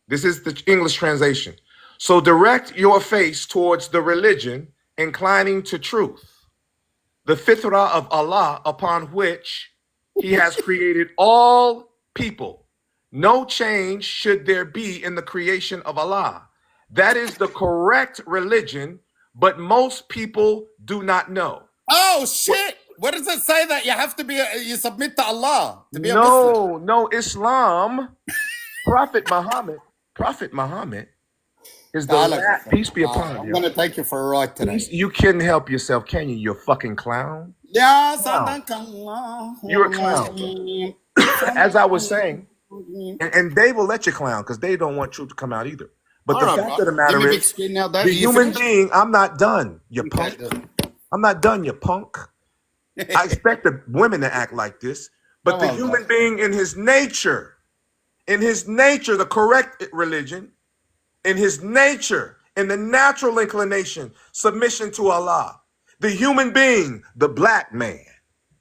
This is the English translation. So direct your face towards the religion, inclining to truth, the fitrah of Allah upon which He has created all people. No change should there be in the creation of Allah. That is the correct religion, but most people do not know. Oh shit! Where does it say that you have to be? You submit to Allah to be a Muslim? No, Islam. Prophet Muhammad is the last. Peace be upon I'm you. gonna take you for a ride today. You couldn't help yourself, can you? You fucking clown. Yeah, You're a clown. As I was saying, and they will let you clown because they don't want truth to come out either. But the fact of the matter is, the human being, I'm not done, you punk. I'm not done, you punk. I expect the women to act like this, but the human being in his nature, the correct religion, in his nature, in the natural inclination, submission to Allah. The human being, the black man,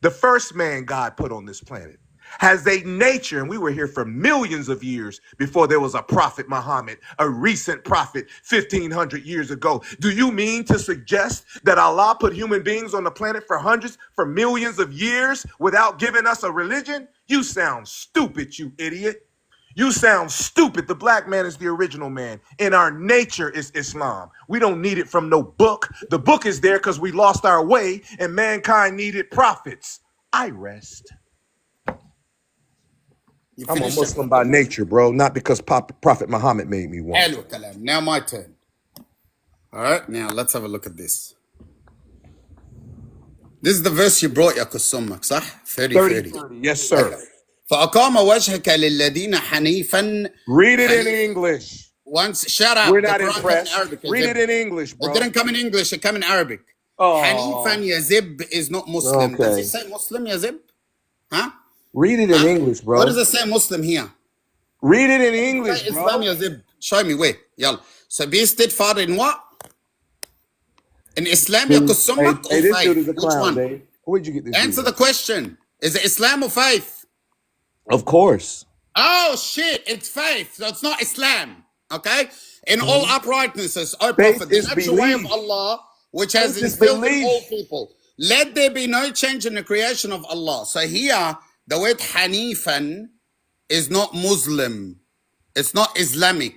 the first man God put on this planet, has a nature, and we were here for millions of years before there was a prophet Muhammad, a recent prophet 1,500 years ago. Do you mean to suggest that Allah put human beings on the planet for millions of years without giving us a religion? You sound stupid, you idiot. You sound stupid. The black man is the original man. In our nature is Islam. We don't need it from no book. The book is there because we lost our way and mankind needed prophets. I rest. You I'm a finished Muslim by nature, bro, not because Prophet Muhammad made me one. حلو الكلام. Now my turn. All right, now let's have a look at this. This is the verse you brought يا كسمك صح؟ 30. 30. Yes, sir. فأقام وجهك للذين حنيفا. Read it in English. Once, shut up. We're not impressed. Read it in English, bro. It didn't come in English, it came in Arabic. Oh. Hanifan Yazib is not Muslim. Okay. Does it say Muslim Yazib? Huh? Read it in English, bro. What does it say Muslim here? Read it in English, bro. Islam Yazib. Show me, wait. Yalla. So be far in what? In Islam, Yakusummak or this faith? dude is a Which clown, one? Dave. Where'd you get this? Answer the question. Is it Islam or faith? Of course. Oh shit, it's faith. So it's not Islam. Okay? In all uprightnesses, O Faith Prophet, the is natural way of belief. Allah, which has Faith is instilled in belief. all people. Let there be no change in the creation of Allah. So here, the word Hanifan is not Muslim. It's not Islamic.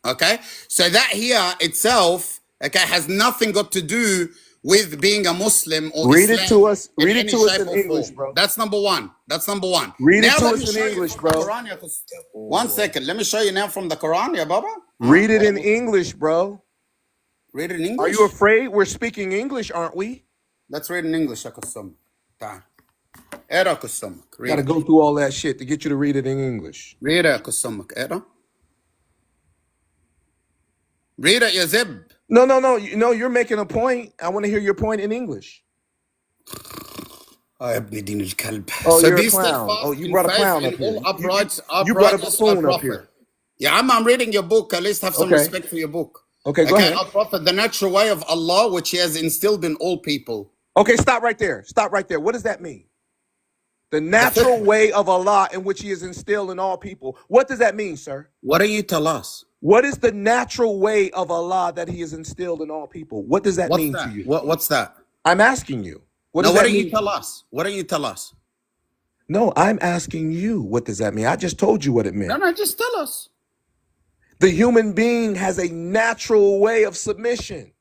Okay? So that here itself, okay, has nothing got to do with being a Muslim or Read Islam it to us. in Read it any to us shape in or English, form. bro. That's number one. That's number one. Read it Now to let us me in show you English, from the bro. Quran, ya Kus- One second. Let me show you now from the Quran, ya Baba. Read it in English, bro. Read it in Are English. you afraid? We're speaking English, aren't we? Let's read in English, ya Kusum. تعال. اقرا كسمك. Got to go through all that shit to get you to read it in English. Read it كسمك. اقرا. Read it يا زب. No. You're making a point. I want to hear your point in English. يا ابن دين الكلب. Oh, So you're be a clown. steadfast Oh, you in brought a faith clown in up here. all upright, You brought a uprightness, buffoon O up here. Prophet. Yeah, I'm reading your book. At least have some Okay. respect for your book. Okay, go ahead. O Prophet, the natural way of Allah, which He has instilled in all people. Okay, stop right there. Stop right there. What does that mean? The natural way of Allah in which He is instilled in all people. What does that mean, sir? What do you tell us? What is the natural way of Allah that He has instilled in all people? What does that What's mean that? to you? What's that? I'm asking you. What No, does what that do mean? you tell us? What do you tell us? No, I'm asking you. What does that mean? I just told you what it meant. No, just tell us. The human being has a natural way of submission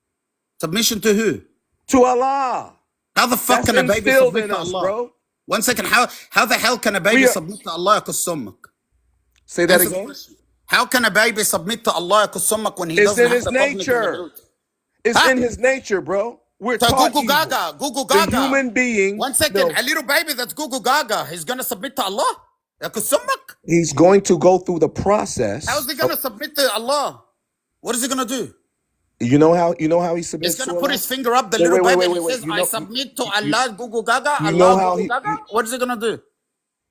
Submission to who? to Allah. How the fuck That's can a baby instilled submit in to us, Allah? bro. 1 second. How the hell can a baby We are- submit to Allah يكسمك? Say that Answer the again. question. How can a baby submit to Allah يكسمك when he It's doesn't in have his the cognitive nature. ability? It's Huh? in His nature, bro. We're So taught Google evil. Gaga, Google The Gaga. human being. 1 second. No, A little baby that's Google Gaga, he's gonna submit to Allah? يكسمك? he's going to go through the process. How is he gonna submit to Allah? What is he gonna do? You know how he He's submits to gonna put Allah? his finger up the Wait, little wait, baby wait, and wait, he says, wait. I submit to Allah, Google Gaga, you know how Allah, he- Google Gaga? What is he gonna do?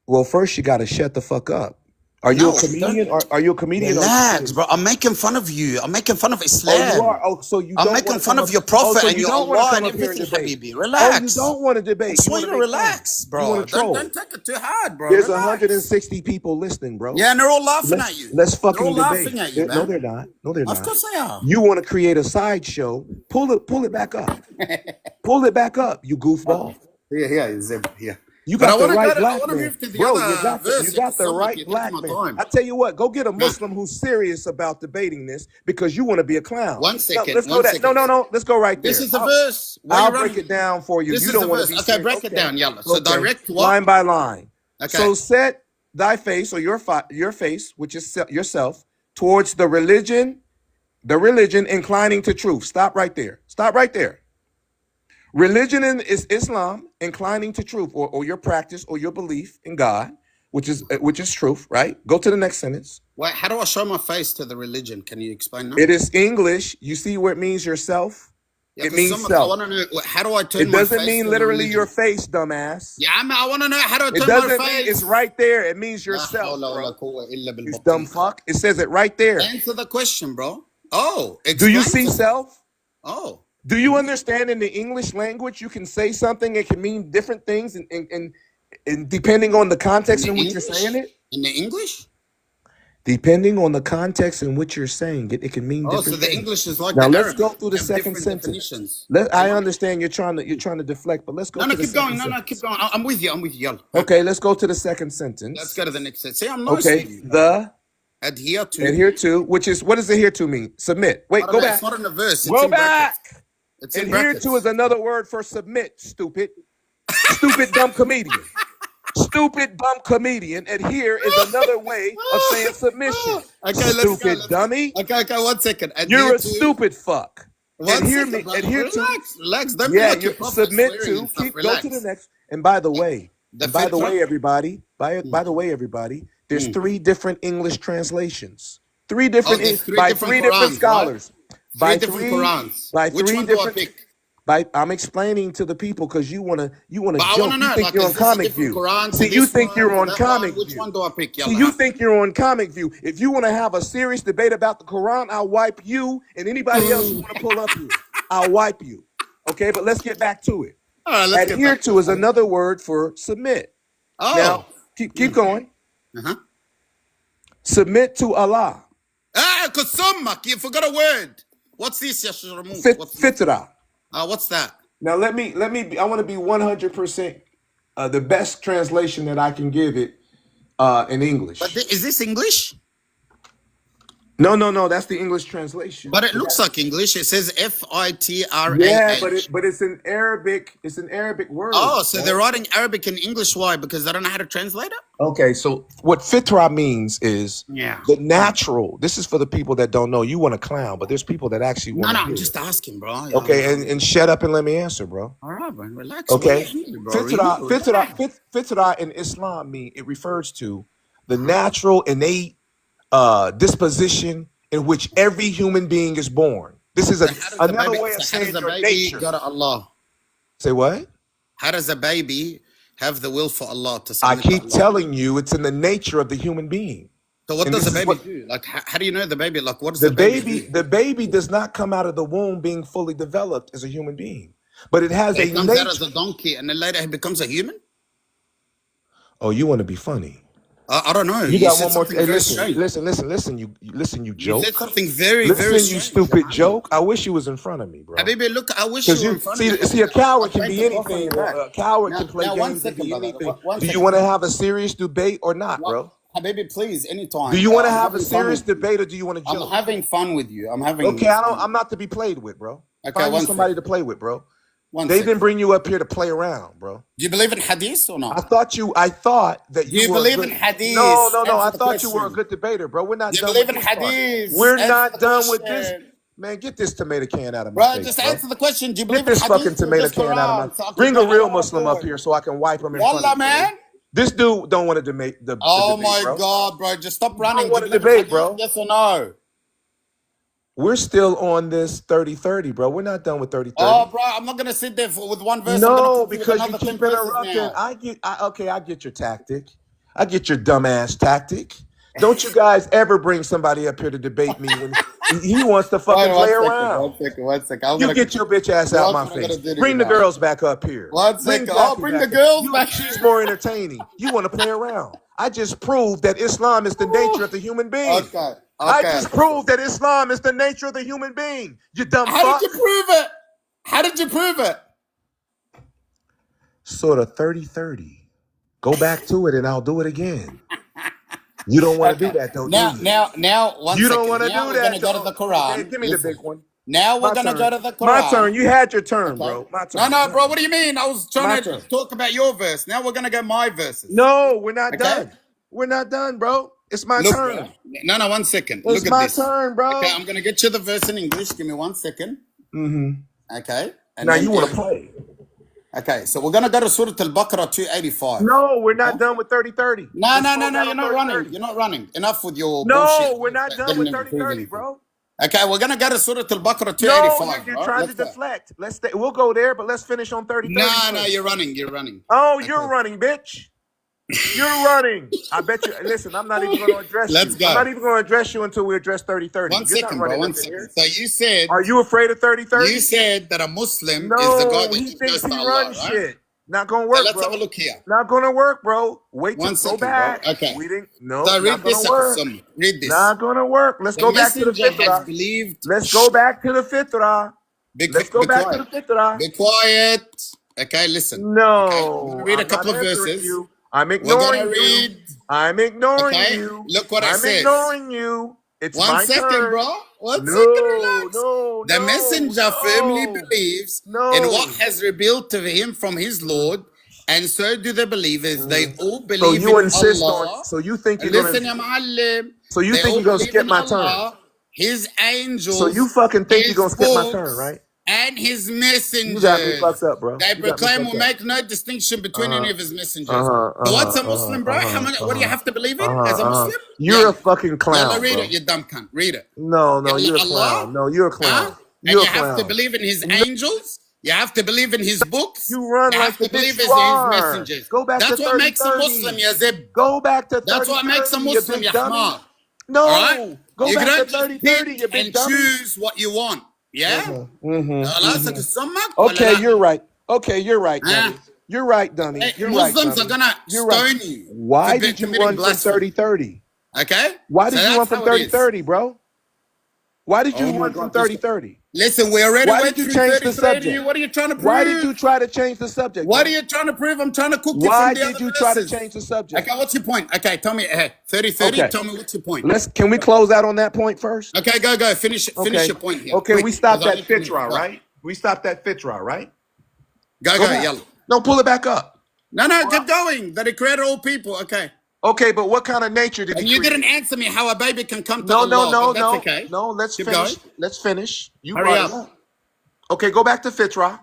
Well, first you got to shut the fuck up. Are you No, a comedian? Are you a comedian? Relax, bro. I'm making fun of you. I'm making fun of Islam. Oh, you are. Oh, so you I'm don't making wanna fun come of up- your prophet so and you your don't wanna Allah come and up here and everything, debate. Habibi. Relax. Oh, you don't want to debate. I want wanna to make fun. relax, You bro. wanna troll. Don't take it too hard, bro. There's Relax. 160 people listening, bro. Yeah, and they're all laughing at you. Let's They're fucking all debate. laughing at you, No, man. they're not. No, they're not. Of course they are. You want to create a sideshow? Pull it back up. Pull it back up, you goofball. Yeah, Zeb, yeah. You But I got the wanna right go to- I black wanna man, move to the bro. other You got verse. the It's so right much- black it's my man. time. I tell you what, go get a Muslim who's serious about debating this because you want to be a clown. One second, Let's go one that. second. No. Let's go right there. This is a verse. Why I'll you break running? it down for you. This You is don't a want verse. to be Okay, serious. break it down, yalla. So direct what? line by line. Okay. So set thy face or your face, which is yourself, towards the religion inclining to truth. Stop right there. Stop right there. Religion is Islam inclining to truth, or your practice or your belief in God, which is truth, right? Go to the next sentence. Wait, how do I show my face to the religion? Can you explain that? It is English. You see where it means yourself? Yeah, It 'cause means some- I self. want to know how do I turn It my doesn't face mean to the literally religion? your face, dumbass. Yeah, I want to know how do I It turn doesn't my mean face. it's right there. It means La yourself, hawla wa la bro. quwwa illa You billah. dumb fuck. It says it right there. Answer the question, bro. Oh, Do you explain see to- self? Oh, Do you understand in the English language you can say something, it can mean different things and depending on the context in which you're saying it? In the English? Depending on the context in which you're saying it, it can mean Oh, different so the things. English is like Now the let's Arabic. go through the They have second different sentence. definitions. I understand you're trying to deflect, but let's go No, to the keep going. second No, sentence. keep going. I'm with you. Yalla. Okay, let's go to the second sentence. Let's go to the next sentence. See, I'm nice Okay, with you. the Adhere to. adhere to, which is, what does adhere to mean? Submit. Wait, go back. It's not in a verse. It's Go in brackets. back. It's in Adhere brackets. to is another word for submit, stupid. Stupid, dumb comedian. stupid, dumb comedian. And here is another way of saying submission. Okay, let's go. Stupid dummy. Okay, 1 second. You're a stupid fuck. Adhere Relax. to. Relax. Don't Yeah, be like you your prophet submit swearing to. and stuff. Go Relax. to the next. And by the way, everybody, there's Mm. 3 different English translations. 3 different there's 3 by different 3 different Qurans, scholars. right? By 3 different 3 Qurans. by Which 3 one do I different pick? I'm explaining to the people because you wanna But I joke. want to You know, think like, you're is on this a Comic different View. Quran to See, you this think one, you're to on that Comic one? Which View. one do I pick? See, Yalla. you think you're on Comic View. If you want to have a serious debate about the Quran, I'll wipe you and anybody else you want to pull up here. I'll wipe you. Okay, but let's get back to it. All right, let's get Adhere back to is another word for submit. Now, Oh. keep going. Uh-huh. Submit to Allah. Kusummak, you forgot a word. What's this, ya Sharamoon? Fitra. What's that? Now let me I want to be 100% the best translation that I can give it in English. But is this English? No, that's the English translation. But it looks like English. It says F-I-T-R-A-H. Yeah, but it's an Arabic. It's an Arabic word. Oh, so right? they're writing Arabic and English. Why? Because they don't know how to translate it? Okay, so what fitra means is the natural. This is for the people that don't know. You want to clown, but there's people that actually want to I'm just asking, bro. Okay, and shut up and let me answer, bro. All right, bro. Relax. Okay, Bro. fitra in Islam it refers to the natural, innate disposition in which every human being is born. This is another way of saying your nature. Go to Allah. Say what? How does a baby have the will for Allah to I submit to keep Allah? telling you, it's in the nature of the human being. So what And does the this is baby what- do? Like, how do you know the baby? Like, what does The the baby baby, the baby does not come out of the womb being fully developed as a human being, but it has do? He a comes out as nature. a donkey and then later he becomes a human? Oh, you want to be funny? I don't know. You got said one more. something Hey, very listen. You You joke. said something very, very Listen, you strange. stupid joke. I wish you was in front of me, bro. Habibi, look, I wish you Because were you in front of me. see, a coward can I'll be take it off on anything. your back. A coward can play Now, 1 games and second, be brother. anything. One Do you second. want to have a serious debate or not, bro? Habibi, please, anytime. Do you want to I'm have a having fun serious with you. debate or do you want to I'm joke? having fun with you. I'm having Okay, fun. I'm not to be played with, bro. Okay, Find you one somebody second. to play with, bro. One They second. didn't bring you up here to play around, bro. Do you believe in hadith or I not? thought that Do you were a believe good- in hadith? No. Answer I the thought you were a question. good debater, bro. We're not Do you done believe with in this part. hadith? We're Answer not the done with this. question. Man, get this tomato can out of my Bro, face, just bro. answer the question. Do you Get believe in this fucking hadith or tomato just can out of Quran? So I my. can Bring go a real halal Muslim up boy. here so I can wipe him in front Wallah, of you. man. This dude don't want to debate the Oh debate, my bro. God, bro. Just stop You running. don't want Do to you believe in debate, bro. hadith? Yes or no? We're still on this 30-30, bro. We're not done with 30-30. Oh, bro, I'm not going to sit there with one verse. I'm No, going to with because you another 10 keep verses interrupting. now. I get your tactic. I get your dumbass tactic. Don't you guys ever bring somebody up here to debate me when he wants to fucking play around? One second. You get your bitch ass out my face. Bring the girls back up here. One second. Bring the Jackie girls back. back. She's more entertaining. You want to play around. I just proved that Islam is the nature of the human being. Okay. I just proved that Islam is the nature of the human being. You dumb How fuck. did you prove it? How did you prove it? Sort of 30-30. Go back to it and I'll do it again. You don't want to do that, though, do you? Now, one You second. don't want to Now do we're that, going to go to though. the Quran. Okay, give me Listen. the big one. Now we're My going to turn. go to the Quran. My turn. You had your turn, Okay. bro. My turn. No, bro. What do you mean? I was My trying to turn. talk about your verse. Now we're going to go my verses. No, we're not Okay. done. We're not done, bro. It's my Look, turn. bro. No, 1 second. It's Look my at this. turn, bro. Okay, I'm going to get you the verse in English. Give me 1 second. Mm-hmm. Okay. And Now then you want to play. Okay, so we're going to go to Surah Al-Baqarah 285. No, we're not done with 30-30. No, Let's no, go no, no, down you're not 30-30. running. You're not running. Enough with your No, bullshit. we're not done with 30-30, bro. Okay, we're going to go to Surah Al-Baqarah 285. No, you're right? trying Let's to go. deflect. We'll go there, but let's finish on 30-30. No, first. you're running. You're running. Oh, you're running, bitch. You're running. I bet you. Listen, I'm not even going to address Let's you. go. I'm not even going to address you until we address 30-30. 1 second, bro. 1 second. So you said... Are you afraid of 30-30? You said that a Muslim No, is the guy that he just thinks goes to he Allah, runs right? shit. Not gonna work, So let's bro. have a look here. Not gonna work, bro. Wait till 1 go second, back. bro. Okay. We didn't. No, So not read this, gonna work. Akusum. Read this. Not gonna work. Let's The go back to the messenger has fitrah. believed... Let's go back to the fitrah. Let's go back to the fitrah. Be quiet. Okay, listen. No, Okay, we're gonna read a I'm couple not of answering verses. you. I'm We're ignoring gonna you. read... I'm ignoring Okay, you. look what it I'm says. ignoring you. It's 1 my second, turn. bro. 1 No, second, relax. no, The no, messenger no, firmly believes no. in what has revealed to him from his Lord, and so do the believers. They all So believe you in insist on. Allah. So you think you're Listen, gonna. ya Muallim. So you They think all you're gonna believe skip in my turn? Allah, His So angels, you fucking think you're His gonna skip my turn, books, right? and His You got me messengers. fucked up, bro. They You got me proclaim fucked will up. make no distinction between any of His messengers. Uh-huh, So what's a uh-huh, Muslim, bro? uh-huh, What do you have to believe in as a uh-huh. Muslim? You're a Yalla. fucking Yalla, clown, read bro. it, you dumb cunt. Read it. No, Yalla, you're a Allah, clown. No, you're a clown. and You're you a have to clown. believe in His No, angels. You have to believe in His books. you run You like have the to believe bitch you in His are. messengers. Go back to That's what makes a 30-30. Muslim, Yazib. Go back to 30-30, That's what makes a you Muslim, big ya dummy. Ahmad. All right? No, go You back to don't just 30-30, pick you big and dummy. choose what you want. Yeah? Okay, you're right. Okay, you're right, Huh? dummy. You're right, dummy. You're right, Muslims are dummy. gonna You're right. stone you Why for did you committing run from blasphemy. 30-30? Okay? Why So did you run that's from how it is. 30-30, bro? Why did you Oh my run from God. 30-30? Listen, we already Why went did you through change the 30-30. subject? What are you trying to prove? Why did you try to change the subject, What bro? are you trying to prove? I'm trying to cook you Why from the did other you try to verses. change the subject? Okay, what's your point? Okay, tell me. 30-30, Okay. tell me what's your point. Can we close out on that point first? Okay, go. Finish Okay. your point here. Okay, Quick, we stopped 'cause I at need to leave. Fitra, Go. right? We stopped at Fitra, right? Go, back. yalla. No, pull it back up. No, keep going. That He created all people. Okay. Okay, but what kind of nature did And he you create? didn't answer me how a baby can come to No, Allah, but that's okay. no. Let's Keep finish. going. Let's finish. You Hurry brought it up. up. Okay, go back to Fitra.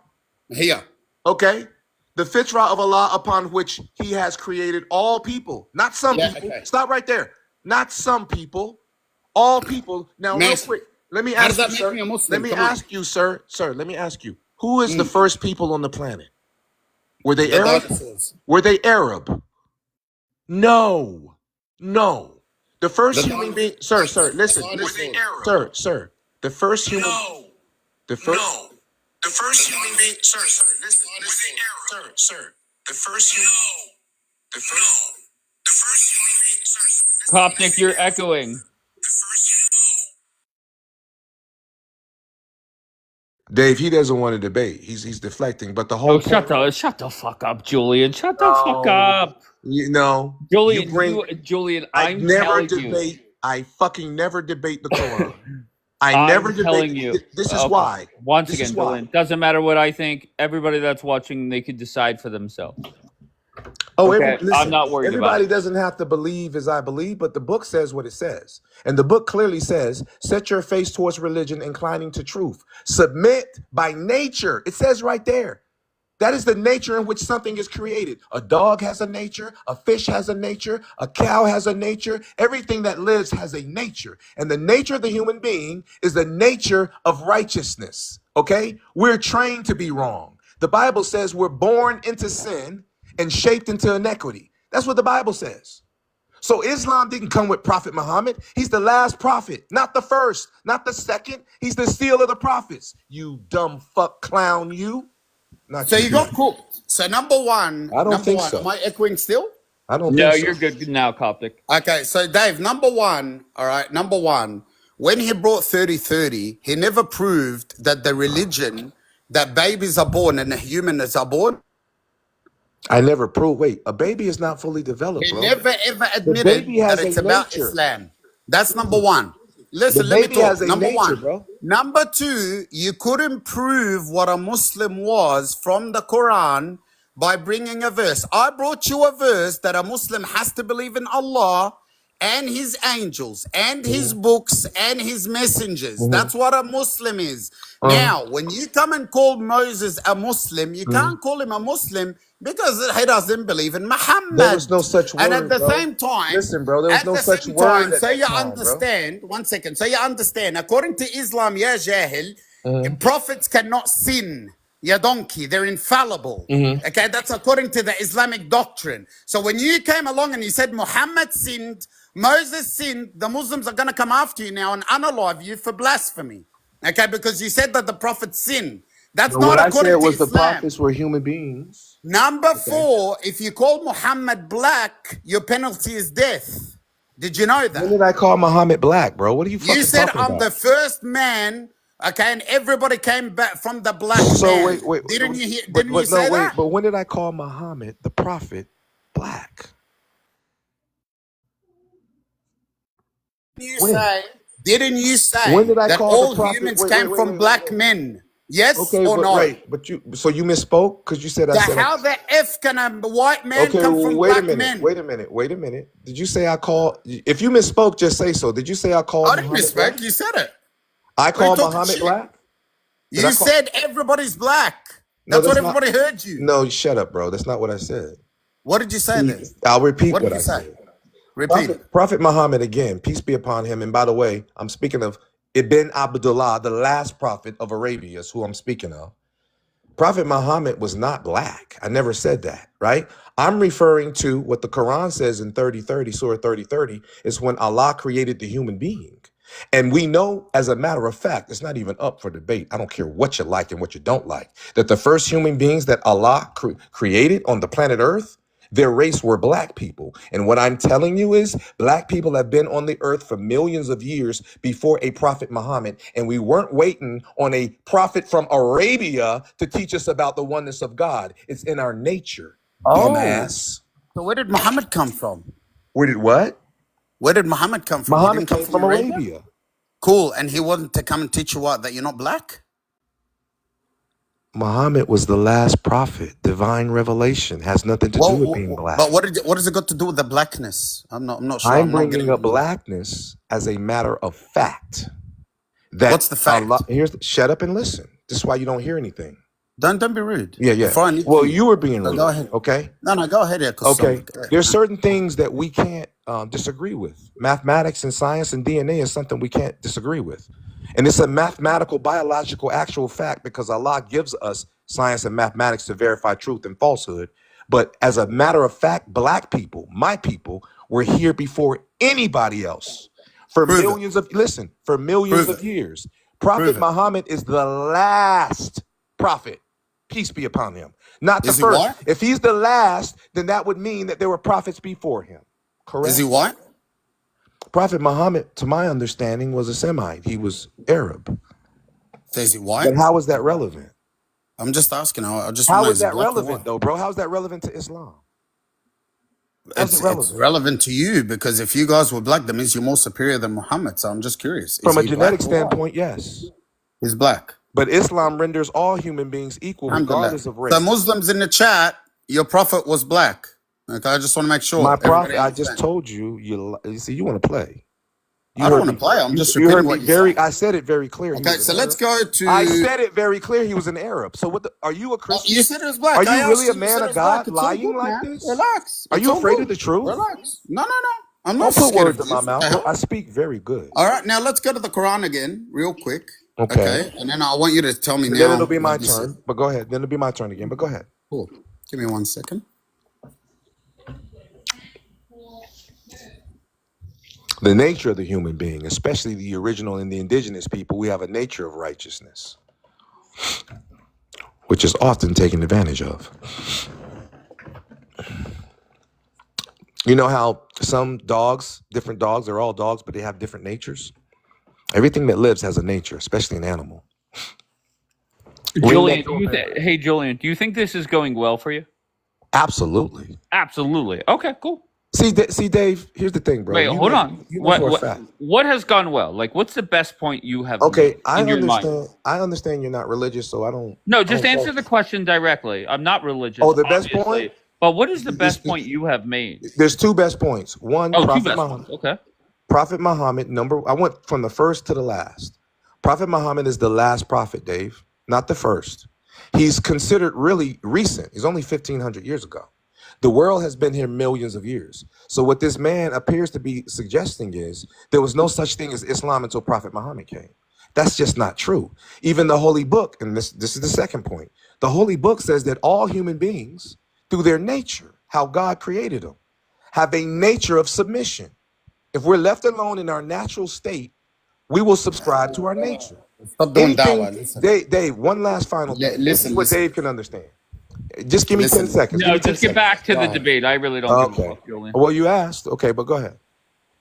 Here. Okay, the Fitra of Allah upon which He has created all people, not some Yeah, people. okay. Stop right there. Not some people, all people. Now, real Master. quick, let me How ask does you, that make sir. me a Muslim? Let me Come on. ask you, sir. Let me ask you. Who is the first people on the planet? Were they The Arab? dinosaurs. Were they Arab? No. The first The human being, sir, listen, dinosaurs. sir. The first human, the first, the first human being, sir, listen, sir. The first human, the first human being, sir. Coptic, you're echoing. Dave, he doesn't want to debate. He's deflecting. But the whole Oh, point, shut the fuck up, Julian. Shut the fuck up. you know, Julian, Julian, I I'm never telling debate. you. I fucking never debate the Quran. I'm never telling debate. you. This is Okay. why. Once This again, is why. Julian, doesn't matter what I think. Everybody that's watching, they could decide for themselves. Oh, Okay, listen, I'm not worried about everybody it. doesn't have to believe as I believe, but the book says what it says. And the book clearly says, set your face towards religion, inclining to truth. Submit by nature. It says right there. That is the nature in which something is created. A dog has a nature. A fish has a nature. A cow has a nature. Everything that lives has a nature. And the nature of the human being is the nature of righteousness. Okay? We're trained to be wrong. The Bible says we're born into sin and shaped into iniquity. That's what the Bible says. So Islam didn't come with Prophet Muhammad. He's the last prophet, not the first, not the second. He's the seal of the prophets. You dumb fuck clown, you. Not So you. you got cooked. So number one. I don't think so. Am I echoing still? I don't No, think so. you're good now, Coptic. Okay, so Dave, number one, all right, number one, when he brought 30-30, he never proved that the religion that babies are born and humans are born. I never proved. Wait, a baby is not fully developed, He bro. never ever The admitted baby has that it's a about nature. Islam. That's number one. Listen, The let me baby talk. has a Number nature, one. bro. Number two, you couldn't prove what a Muslim was from the Quran by bringing a verse. I brought you a verse that a Muslim has to believe in Allah and His angels and His books and His messengers. That's what a Muslim is. Now, when you come and call Moses a Muslim, you can't call him a Muslim because he doesn't believe in Muhammad. There was no such And at word, the bro. same time, Listen, bro, there was at no the such same word time, at so that you time, bro. understand, one second, so you understand, according to Islam, ya jahil, prophets cannot sin. Ya donkey, they're infallible. Okay, that's according to the Islamic doctrine. So when you came along and you said Muhammad sinned, Moses sinned, the Muslims are going to come after you now and unalive you for blasphemy. Okay, because you said that the prophet sinned. That's But not what I according said to was the Islam. prophets were human beings. Number four, if you call Muhammad black, your penalty is death. Did you know When that? did I call Muhammad black, bro? What are you fucking You said talking I'm about? the first man, okay, and everybody came back from the black So man. wait. Didn't you hear? But, Didn't but you say no, wait. that? But when did I call Muhammad, the prophet, black? You When? say? Didn't you When say did I that call all the prophet? humans Wait, came from black men? Yes Okay, or but no? right, but you misspoke because you said I said. How the F can a white man Okay, come from wait a black minute. men? Wait a minute. Wait a minute. Did you say I called? If you misspoke, just say so. Did you say I called I didn't Muhammad black? misspeak. You said it. I Why are you called talking Muhammad shit? black? Did You I call? said everybody's black. No, That's what that's not. everybody heard you. No, shut up, bro. That's not what I said. What did you say then? I'll repeat What what did I you say? said. Repeat it. Prophet Muhammad, again, peace be upon him. And by the way, I'm speaking of Ibn Abdullah, the last prophet of Arabia, is who I'm speaking of. Prophet Muhammad was not black. I never said that, right? I'm referring to what the Quran says in 30:30, Surah 30:30, is when Allah created the human being. And we know, as a matter of fact, it's not even up for debate. I don't care what you like and what you don't like, that the first human beings that Allah created on the planet Earth, their race were black people. And what I'm telling you is black people have been on the earth for millions of years before a prophet Muhammad. And we weren't waiting on a prophet from Arabia to teach us about the oneness of God. It's in our nature, dumbass. So where did Muhammad come from? Where did what? Where did Muhammad come from? Muhammad He didn't come came from Arabia. Cool. And he wasn't to come and teach you what? That you're not black? Muhammad was the last prophet. Divine revelation has nothing to do with being black. But what does it got to do with the blackness? I'm not sure. I'm bringing up blackness as a matter of fact. What's the fact? Shut up and listen. This is why you don't hear anything. Don't be rude. Yeah. Well, you were being rude. Go ahead. Okay. No, go ahead here. Okay. There's certain things that we can't disagree with. Mathematics and science and DNA is something we can't disagree with. And it's a mathematical, biological, actual fact because Allah gives us science and mathematics to verify truth and falsehood. But as a matter of fact, black people, my people, were here before anybody else for millions of years. Prophet Muhammad is the last prophet. Peace be upon him. Not the first. What? If he's the last, then that would mean that there were prophets before him. Correct? Is he what? Prophet Muhammad, to my understanding, was a Semite. He was Arab. So is he white? But how is that relevant? I'm just asking. I just how is that relevant, though, bro? How is that relevant to Islam? It's relevant to you because if you guys were black, that means you're more superior than Muhammad. So I'm just curious. From a genetic standpoint, yes. He's black. But Islam renders all human beings equal regardless of race. The Muslims in the chat, your prophet was black. Okay, I just want to make sure. My prophet, I just told you. You see, you want to play. I don't want to play. I'm just repeating what you said. I said it very clear. Okay, so let's go to. I said it very clear. He was an Arab. So what? Are you a Christian? You said it was black. Are you really a man of God lying like this? Relax. Are you afraid of the truth? Relax. No. I'm not Don't put scared words in my mouth. I speak very good. All right, now let's go to the Quran again, real quick. Okay. And then I want you to tell me now. Then it'll be my turn. But go ahead. Then it'll be my turn again. But go ahead. Cool. Give me 1 second. The nature of the human being, especially the original and the indigenous people, we have a nature of righteousness, which is often taken advantage of. You know how some dogs, different dogs, they're all dogs, but they have different natures? Everything that lives has a nature, especially an animal. Julian, hey, Julian, do you think this is going well for you? Absolutely. Absolutely. Okay, cool. See, Dave, here's the thing, bro. Wait, hold on. What has gone well? Like, what's the best point you have made in your mind? I understand you're not religious, so I don't... No, just answer the question directly. I'm not religious, the best point? But what is the best point you have made? There's two best points. One, Prophet Muhammad. Okay. Prophet Muhammad, I went from the first to the last. Prophet Muhammad is the last prophet, Dave, not the first. He's considered really recent. He's only 1,500 years ago. The world has been here millions of years. So what this man appears to be suggesting is there was no such thing as Islam until Prophet Muhammad came. That's just not true. Even the Holy Book, and this is the second point, the Holy Book says that all human beings, through their nature, how God created them, have a nature of submission. If we're left alone in our natural state, we will subscribe to our nature. Stop doing that one. Dave, one last final thing. Listen, what Dave can understand. Just give me 10 seconds. No, just get back to the debate. I really don't give a fuck, Julian. Well, you asked. Okay, but go ahead.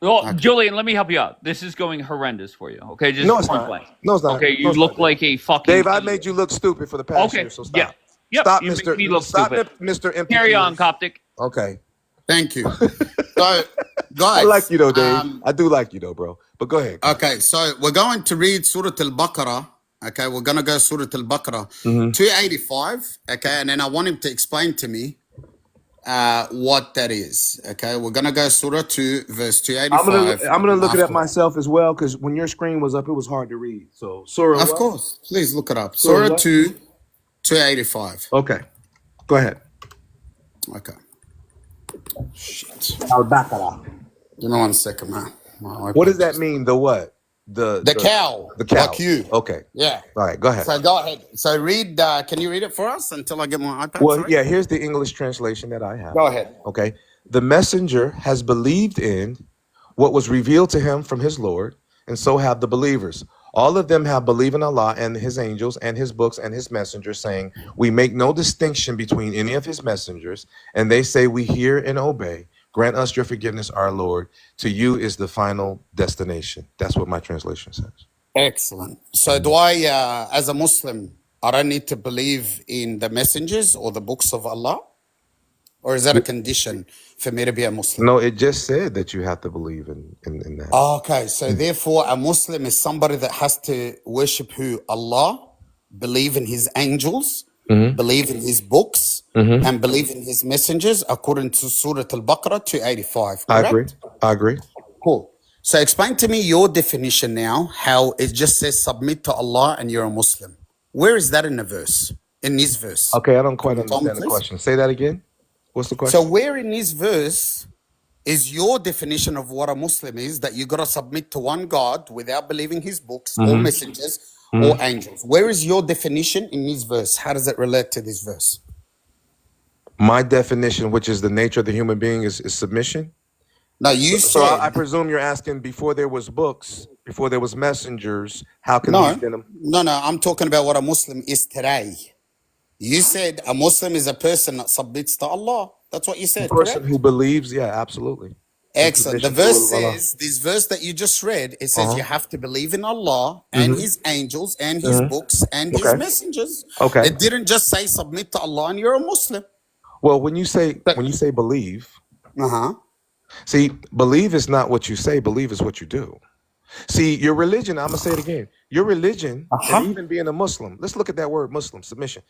Well, Julian, let me help you out. This is going horrendous for you. Okay, just no, it's not. No, it's not. Okay, you look like a fucking Dave, I made you look stupid for the past year, so stop. Yeah. Yep. Stop, you Mr. Make me look stop, stupid. Mr. Empty. Carry on, Coptic. Okay. Thank you. So, guys, I like you though, Dave. I do like you though, bro. But go ahead. Okay, so we're going to read Surah Al-Baqarah, Okay, we're gonna go Surah Al-Baqarah, Mm-hmm. 285. Okay, and then I want him to explain to me what that is. Okay, we're gonna go Surah 2, verse 285. I'm gonna look it up myself as well, because when your screen was up, it was hard to read. So Surah Of what? course, please look it up. Surah Surah what? 2, 285. Okay, go ahead. Okay. Shit. Al-Baqarah. Give me 1 second, man. What does that mean? The what? The cow. The cow. Like you. Okay. Yeah. All right, go ahead. So go ahead. So read. Can you read it for us until I get my iPad? Well, sorry? yeah, here's the English translation that I have. Go ahead. Okay. The messenger has believed in what was revealed to him from his Lord, and so have the believers. All of them have believed in Allah and his angels and his books and his messengers, saying, we make no distinction between any of his messengers, and they say, we hear and obey. Grant us your forgiveness, our Lord. To you is the final destination. That's what my translation says. Excellent. So do I, as a Muslim, I don't need to believe in the messengers or the books of Allah? Or is that a condition for me to be a Muslim? No, it just said that you have to believe in that. Okay, so therefore a Muslim is somebody that has to worship who? Allah, believe in his angels, believe in his books, and believe in his messengers according to Surah Al-Baqarah 285, correct? I agree. Cool. So explain to me your definition now, how it just says submit to Allah and you're a Muslim. Where is that in the verse? In this verse? Okay, I don't quite understand the question. Say that again. What's the question? So where in this verse is your definition of what a Muslim is, that you got to submit to one God without believing his books or messengers or angels? Where is your definition in this verse? How does it relate to this verse? My definition, which is the nature of the human being, is submission. No, you So said... I presume you're asking, before there was books, before there was messengers, how can No, these been? no, I'm talking about what a Muslim is today. You said a Muslim is a person that submits to Allah. That's what you said, A person correct? who believes, yeah, absolutely. Excellent. The submission to verse Allah. says, this verse that you just read, it says you have to believe in Allah and his angels and his books and his messengers. Okay. It didn't just say submit to Allah and you're a Muslim. Well, when you say believe, see, believe is not what you say. Believe is what you do. See, your religion, I'm going to say it again. Your religion, and even being a Muslim, let's look at that word Muslim, submission.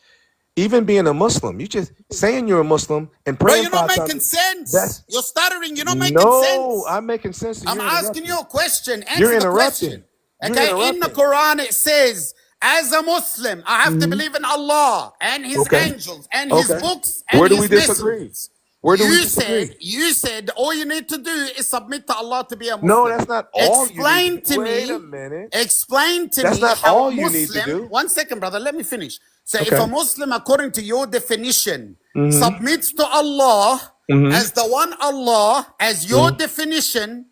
Even being a Muslim, you just saying you're a Muslim and praying. But you're not making sense. You're stuttering. You're not making sense. No, I'm making sense. I'm asking you a question. Answer You're the interrupting. question. Okay, in the Quran it says, as a Muslim, I have to believe in Allah and his angels and his books and Where do his we disagree? messengers. Where do we disagree? You said all you need to do is submit to Allah to be a Muslim. No, that's not all Explain you need to do. to Wait me. a minute. Explain to That's me not how all a you need to Muslim. do. 1 second, brother. Let me finish. So if Okay. a Muslim, according to your definition, submits to Allah as the one Allah, as your definition,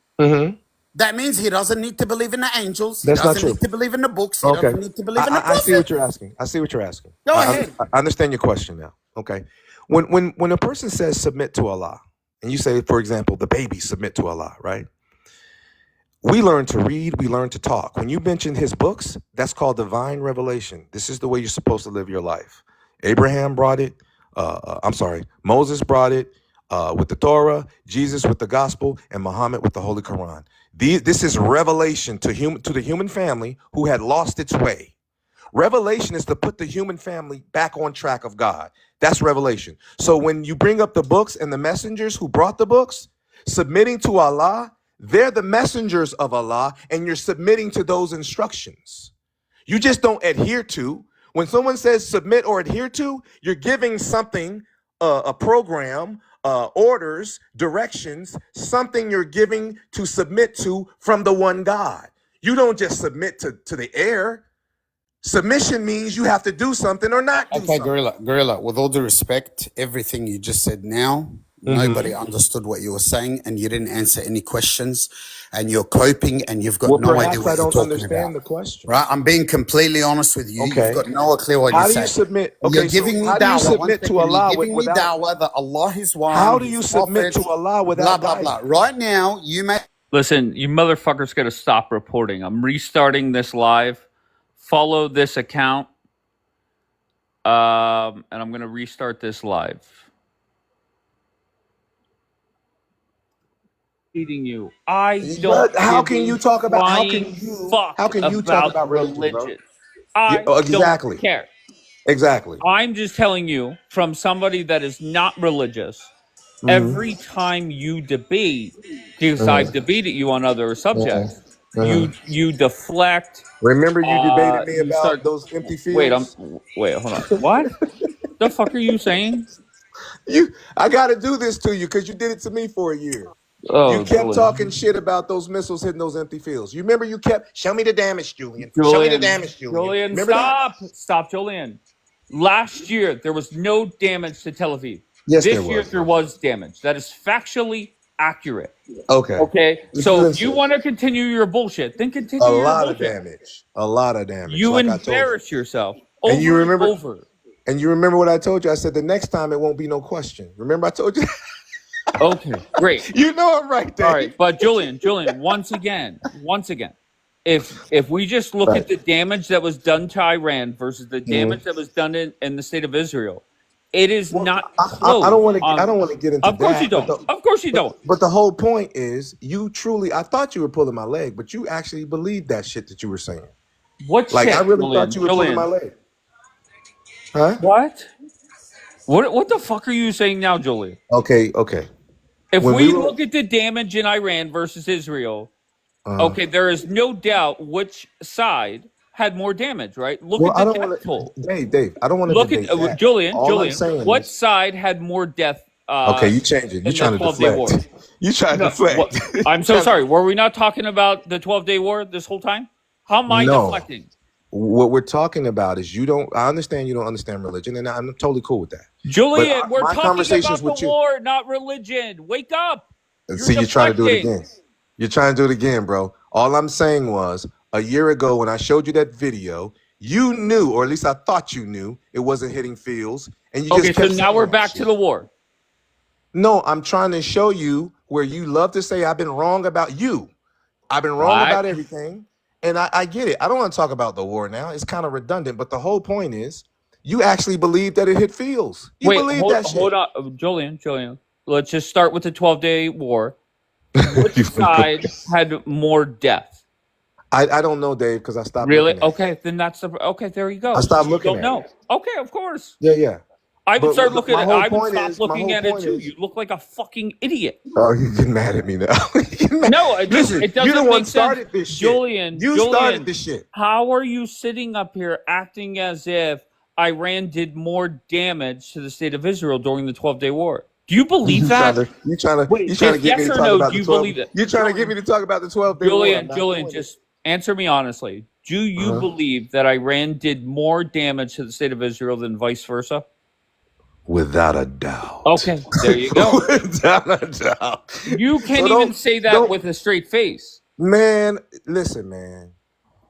that means he doesn't need to believe in the angels. That's he not doesn't true. need to believe in the books. He doesn't need to believe in the I prophets. see what you're asking. I see what you're asking. Go ahead. I understand your question now. Okay. When a person says submit to Allah, and you say, for example, the baby submit to Allah, right? We learn to read, we learn to talk. When you mention his books, that's called divine revelation. This is the way you're supposed to live your life. Abraham brought it. Moses brought it with the Torah, Jesus with the gospel, and Muhammad with the Holy Quran. This is revelation to the human family who had lost its way. Revelation is to put the human family back on track of God. That's revelation. So when you bring up the books and the messengers who brought the books, submitting to Allah, they're the messengers of Allah, and you're submitting to those instructions. You just don't adhere to. When someone says submit or adhere to, you're giving something, a program, orders, directions, something you're giving to submit to from the one God. You don't just submit to the air. Submission means you have to do something or not do something. Gorilla, with all due respect, everything you just said now, nobody understood what you were saying, and you didn't answer any questions, and you're coping, and you've got no idea what you're talking about. The question. Right? I'm being completely honest with you. Okay. You've got no clue what How you're do saying. you submit? Okay, You're giving me how do you dawah. submit to Allah You're giving me without? dawah that Allah is one. How do you his submit prophets, to Allah blah, without blah, blah. Right now, you may... Listen, you motherfuckers got to stop reporting. I'm restarting this live. Follow this account. And I'm going to restart this live. Feeding you. I don't. How can you talk about? How can you talk about religion, religion? bro? I exactly. don't care. Exactly. I'm just telling you from somebody that is not religious. Every time you debate, because I've debated you on other subjects, you deflect. Remember you debated me You about start. those empty Wait, fields? hold on. What the fuck are you saying? I got to do this to you because you did it to me for a year. You Oh, kept Julian. talking shit about those missiles hitting those empty fields. You remember you kept, show me the damage, Julian. Show me the Julian, damage, Julian. Julian, Remember that? stop, Julian. Last year there was no damage to Tel Aviv. Yes, this there was. year there was damage. That is factually accurate. Okay. Okay. So if you Listen. want to continue your bullshit, then continue A your lot bullshit. of damage. A lot of damage. You like I told embarrass yourself And over you remember- and over. And you remember what I told you? I said the next time it won't be no question. Remember I told you? Okay, great. You know I'm right there. All right, but Julian, once again, if we just look Right. at the damage that was done to Iran versus the damage that was done in the state of Israel, it is not close. I don't want to get into that. Of course you don't. Of course you don't. But the whole point is, you truly, I thought you were pulling my leg, but you actually believed that shit that you were saying. What Like, shit, I really Julian? thought you were pulling my leg. Huh? What? What the fuck are you saying now, Julian? Okay. If When we we were- look at the damage in Iran versus Israel, okay, there is no doubt which side had more damage, right? Look Well, I at don't the want death toll. to, Dave, I don't want to Look debate at that. Julian. All I'm saying What is- side had more death? Okay, you change it. in You're the trying to 12-day war? deflect. You trying to deflect. I'm so sorry. Were we not talking about the 12-day war this whole time? How am I No. deflecting? What we're talking about is I understand you don't understand religion, and I'm totally cool with that. Julian, But we're my talking conversations about with the you- war, not religion. Wake up. See, you're trying to do it deflecting. again. You're trying to do it again, bro. All I'm saying was, a year ago when I showed you that video, you knew, or at least I thought you knew, it wasn't hitting fields, and you Okay, just so kept now saying we're that back shit. to the war. No, I'm trying to show you where you love to say I've been wrong about you. I've been wrong Right. about everything, and I get it. I don't want to talk about the war now. It's kind of redundant, but the whole point is, you actually believe that it hit fields. You Wait, believe that shit. hold on. Julian. Let's just start with the 12-day war. Which side had more death? I don't know, Dave, because I stopped. Really? looking at it. Okay, then that's the okay. There you go. I stopped You looking don't at know. it. Okay, of course. Yeah. I would But start my looking at. whole I would point stop is- my looking whole at it point too. is- You look like a fucking idiot. Oh, you get mad at me now. You get mad. No, it Listen, it doesn't you the make one sense. started this shit. Julian, You started this shit. How are you sitting up here acting as if Iran did more damage to the state of Israel during the 12-day war? Do you believe that? You trying to Wait, get me yes to or talk no, about do the you 12? believe it? You trying to get me to talk about the 12-day war? I'm not Julian, doing just answer me honestly. Do you believe that Iran did more damage to the state of Israel than vice versa? it. Without a doubt. Okay, there you go. Without a doubt. You can't So even say that don't- with a straight face. Man, listen, man.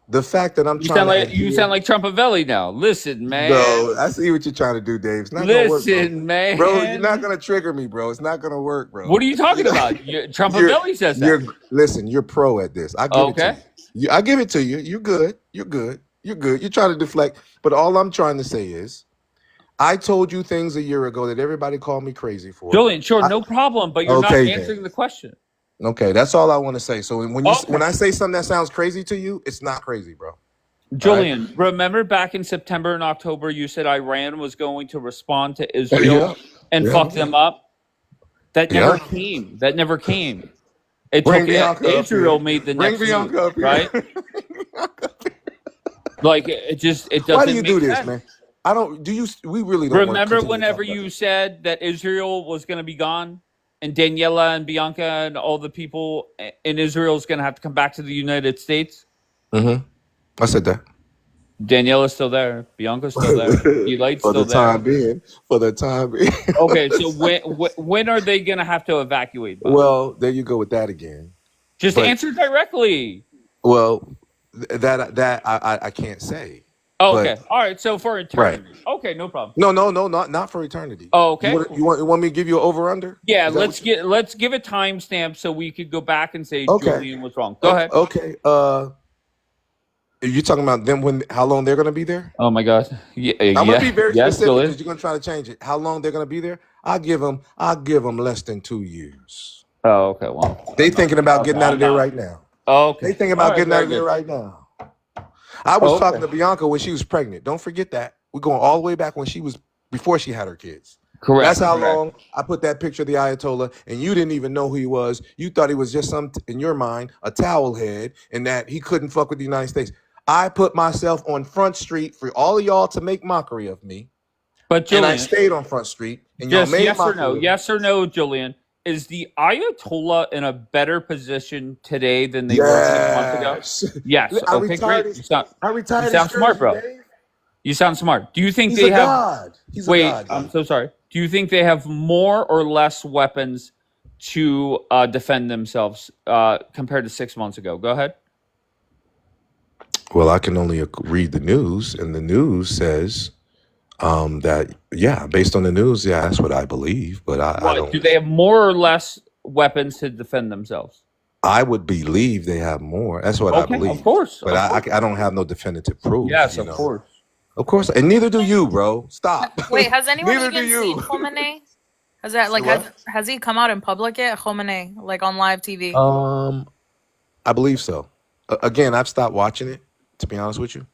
The fact that I'm You trying sound like Trumpavelli now. Listen, man. No, I see what you're trying to do, Dave. It's not gonna work, Listen, man. bro. You're not gonna trigger me, bro. It's not gonna work, bro. What are you talking about? Trumpavelli says that. Listen, you're pro at this. I give it Okay. to you. I give it to you. You're good. You're good. You're trying to deflect. But all I'm trying to say is, I told you things a year ago that everybody called me crazy for. Julian, sure, no problem, but you're not Okay, then. answering the question. Okay, that's all I want to say. So when Okay. I say something that sounds crazy to you, it's not crazy, bro. Julian, remember back in September and October, you said Iran was going to respond to Israel and fuck them up? That never came. That never came. It Bring took Bianca up Israel here. made the Bring next Bianca move, up here. right? Like it doesn't. Why do you make do this, sense. man? I don't. Do you? We really don't. Remember want to whenever you said that Israel was going to be gone, and Daniela and Bianca and all the people in Israel is going to have to come back to the United States? Mm-hmm. I said that. Daniela's still there. Bianca's still there. Elight's For still the time there. being. For the time being. Okay, so when are they going to have to evacuate? Bob? Well, there you go with that again. Just but- answer directly. Well, that I can't say. Oh, But- okay. All right. So for eternity. Okay, no problem. No, not for eternity. Oh, okay. You want me to give you an over under? Yeah, let's give a timestamp so we could go back and say Okay. Julian was wrong. Go ahead. Okay. Are you talking about them how long they're gonna be there? Oh my God. Yeah, I'm gonna be very yes, specific Julian. because you're gonna try to change it. How long they're gonna be there? I'll give them less than 2 years. Oh, okay. Well, They thinking about getting out of there right now. okay. They thinking All about right, getting out of very there good. right now. I was Oh, talking okay. to Bianca when she was pregnant. Don't forget that. We're going all the way back when before she had her kids. Correct. That's how long I put that picture of the Ayatollah, and you didn't even know who he was. You thought he was just in your mind, a towel head, and that he couldn't fuck with the United States. I put myself on Front Street for all of y'all to make mockery of me, But and I Julian, stayed on Front Street, and y'all just made yes or mockery no? of me. Yes or no, Julian? Is the Ayatollah in a better position today than they were 6 months ago? Yes. Yes. I Okay, retired great. his, You I retired sound his smart, jersey, bro. Dave. You sound smart. Do you think He's they a have? god. He's a Wait, god. I'm so sorry. Do you think they have more or less weapons to defend themselves compared to 6 months ago? Go ahead. Well, I can only read the news, and the news says that, yeah, based on the news, yeah, that's what I believe. But I don't. Do they have more or less weapons to defend themselves? I would believe they have more. That's what I Okay, believe. of course. But I don't have no definitive proof. Yes, you of know. course. Of course, and neither do you, bro. Stop. Wait, has anyone Neither do even you. seen Khomeini? Has that like Say what? has he come out in public yet? Khomeini, like on live TV? I believe so. Again, I've stopped watching it. To be honest with you,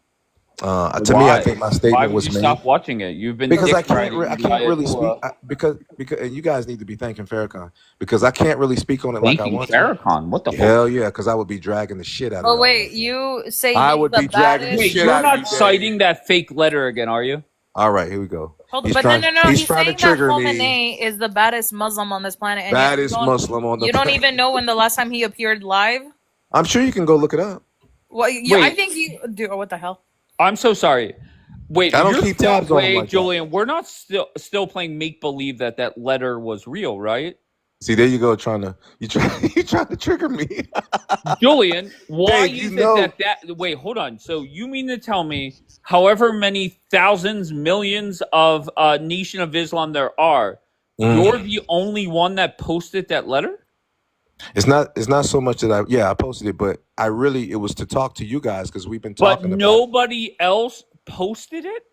to me, Why? I think my Why statement would was you made. stop watching it? You've been Because I dick can't, riding I the can't really speak Ayatollah. because and you guys need to be thanking Farrakhan because I can't really speak on it like I Thanking want to. Farrakhan. What the fuck? Hell yeah, because I would be dragging the shit out of Oh y'all. wait, you say I he's would the be dragging the baddest? Wait, shit you're out of you, not Dave. citing that fake letter again, are you? All right, here we go. Hold on, He's but trying. no, He's he's trying to saying that trigger me. Khomeini is the baddest Muslim on this planet, and yet Baddest Muslim on the you don't planet. even know when the last time he appeared live. I'm sure you can go look it up. Well, I Wait. think you do. Oh, what the hell? I'm so sorry. Wait, I don't you're keep still, tabs on him wait, like that. Julian, we're not still playing make believe that letter was real, right? See, there you go, you trying to trigger me. Julian, why Dave, you is know- it that wait, hold on. So you mean to tell me however many thousands, millions of Nation of Islam there are, you're the only one that posted that letter? It's not so much that I posted it, but it was to talk to you guys because we've been But talking about it. nobody else posted it?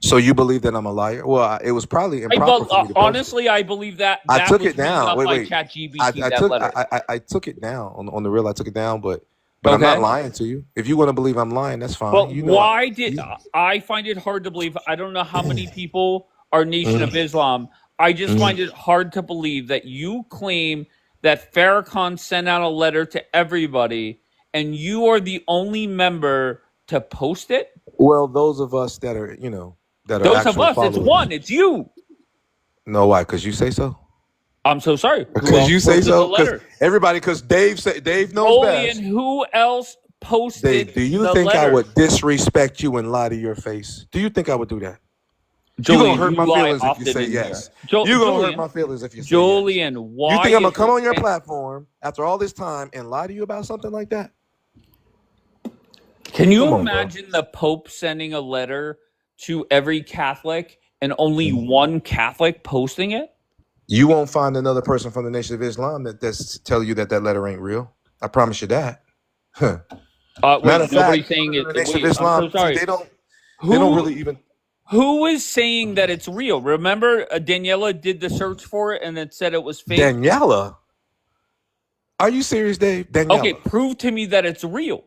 So you believe that I'm a liar? Well, it was probably improper for me to post honestly, I believe that I took was it down. made up Wait. by ChatGPT, I that took letter. I took it down on the real. I took it down, but I'm not Okay. lying to you. If you want to believe I'm lying, that's fine. But You know, why did I find it hard to believe? I don't know how many people are Nation of Islam. I just find it hard to believe that you claim that Farrakhan sent out a letter to everybody, and you are the only member to post it. Well, those of us that are, that are Those of actual us, it's followers. one. It's you. No, why? Because you say so. I'm so sorry. Who Because else you say posted so. the letter? Because Dave knows best. Julian, who else posted Dave, do you the think letter? I would disrespect you and lie to your face? Do you think I would do that? Julian, You're gonna hurt you my lie feelings if you often say in yes. here. You're gonna Julian, hurt my feelings if you say yes. Julian, why? You think I'm gonna is come on your it- platform after all this time and lie to you about something like that? Can you Come on, bro. imagine the Pope sending a letter to every Catholic and only one Catholic posting it? You won't find another person from the Nation of Islam that's tell you that letter ain't real. I promise you that. Huh. Wait, Matter of nobody's fact, saying it. the Nation Wait, of Islam, I'm so sorry. they don't really even. Who is saying that it's real? Remember, Daniela did the search for it and it said it was fake. Daniela, are you serious, Dave? Daniela. Okay, prove to me that it's real.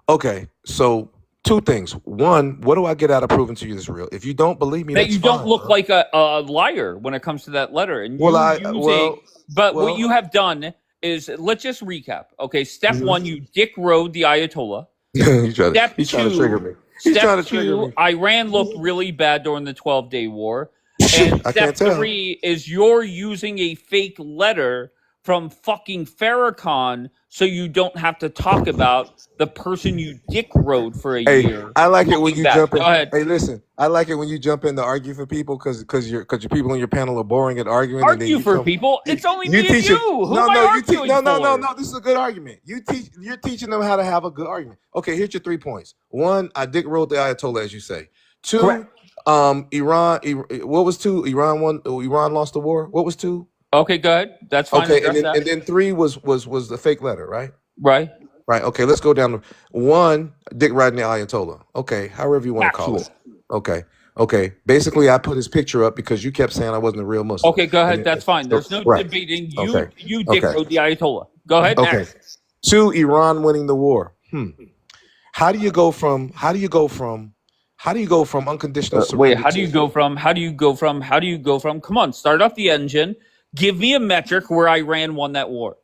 Okay, so two things. One, what do I get out of proving to you this is real? If you don't believe me, That that's you don't fine, look bro. like a liar when it comes to that letter. And Well, but well- what you have done is, let's just recap. Okay, step Mhm. one, you dick rode the Ayatollah. He's trying Step to two, trigger me. He's Step trying to trigger two, me. Iran looked really bad during the 12-day war. And I step can't tell. three is you're using a fake letter from fucking Farrakhan so you don't have to talk about the person you dick rode for a Hey, year. I like it when looking you back. jump in. Go ahead. Hey, listen, I like it when you jump in to argue for people because your people on your panel are boring at arguing. and then Argue you for come- people. It's only me and teach you. it- Who no, am I no, you arguing no, for? no. This is a good argument. You're teaching them how to have a good argument. Okay, here's your 3 points. One, I dick rode the Ayatollah, as you say. Two, Correct. Iran. What was two? Iran won. Iran lost the war. What was two? Okay, go ahead. That's fine. Okay, Address that. and then three was the fake letter, right? Right. Right. Okay, let's go down to one. Dick riding the Ayatollah. Okay, however you want to call it. Okay. Basically, I put his picture up because you kept saying I wasn't a real Muslim. Okay, go ahead. And- That's fine. There's no Right. debating. Okay. You dick Okay. rode the Ayatollah. Go ahead. Okay. Next. Two, Iran winning the war. How do you go from unconditional Wait, surrender how do you go from? Come on, start off the engine. Give me a metric where Iran won that war.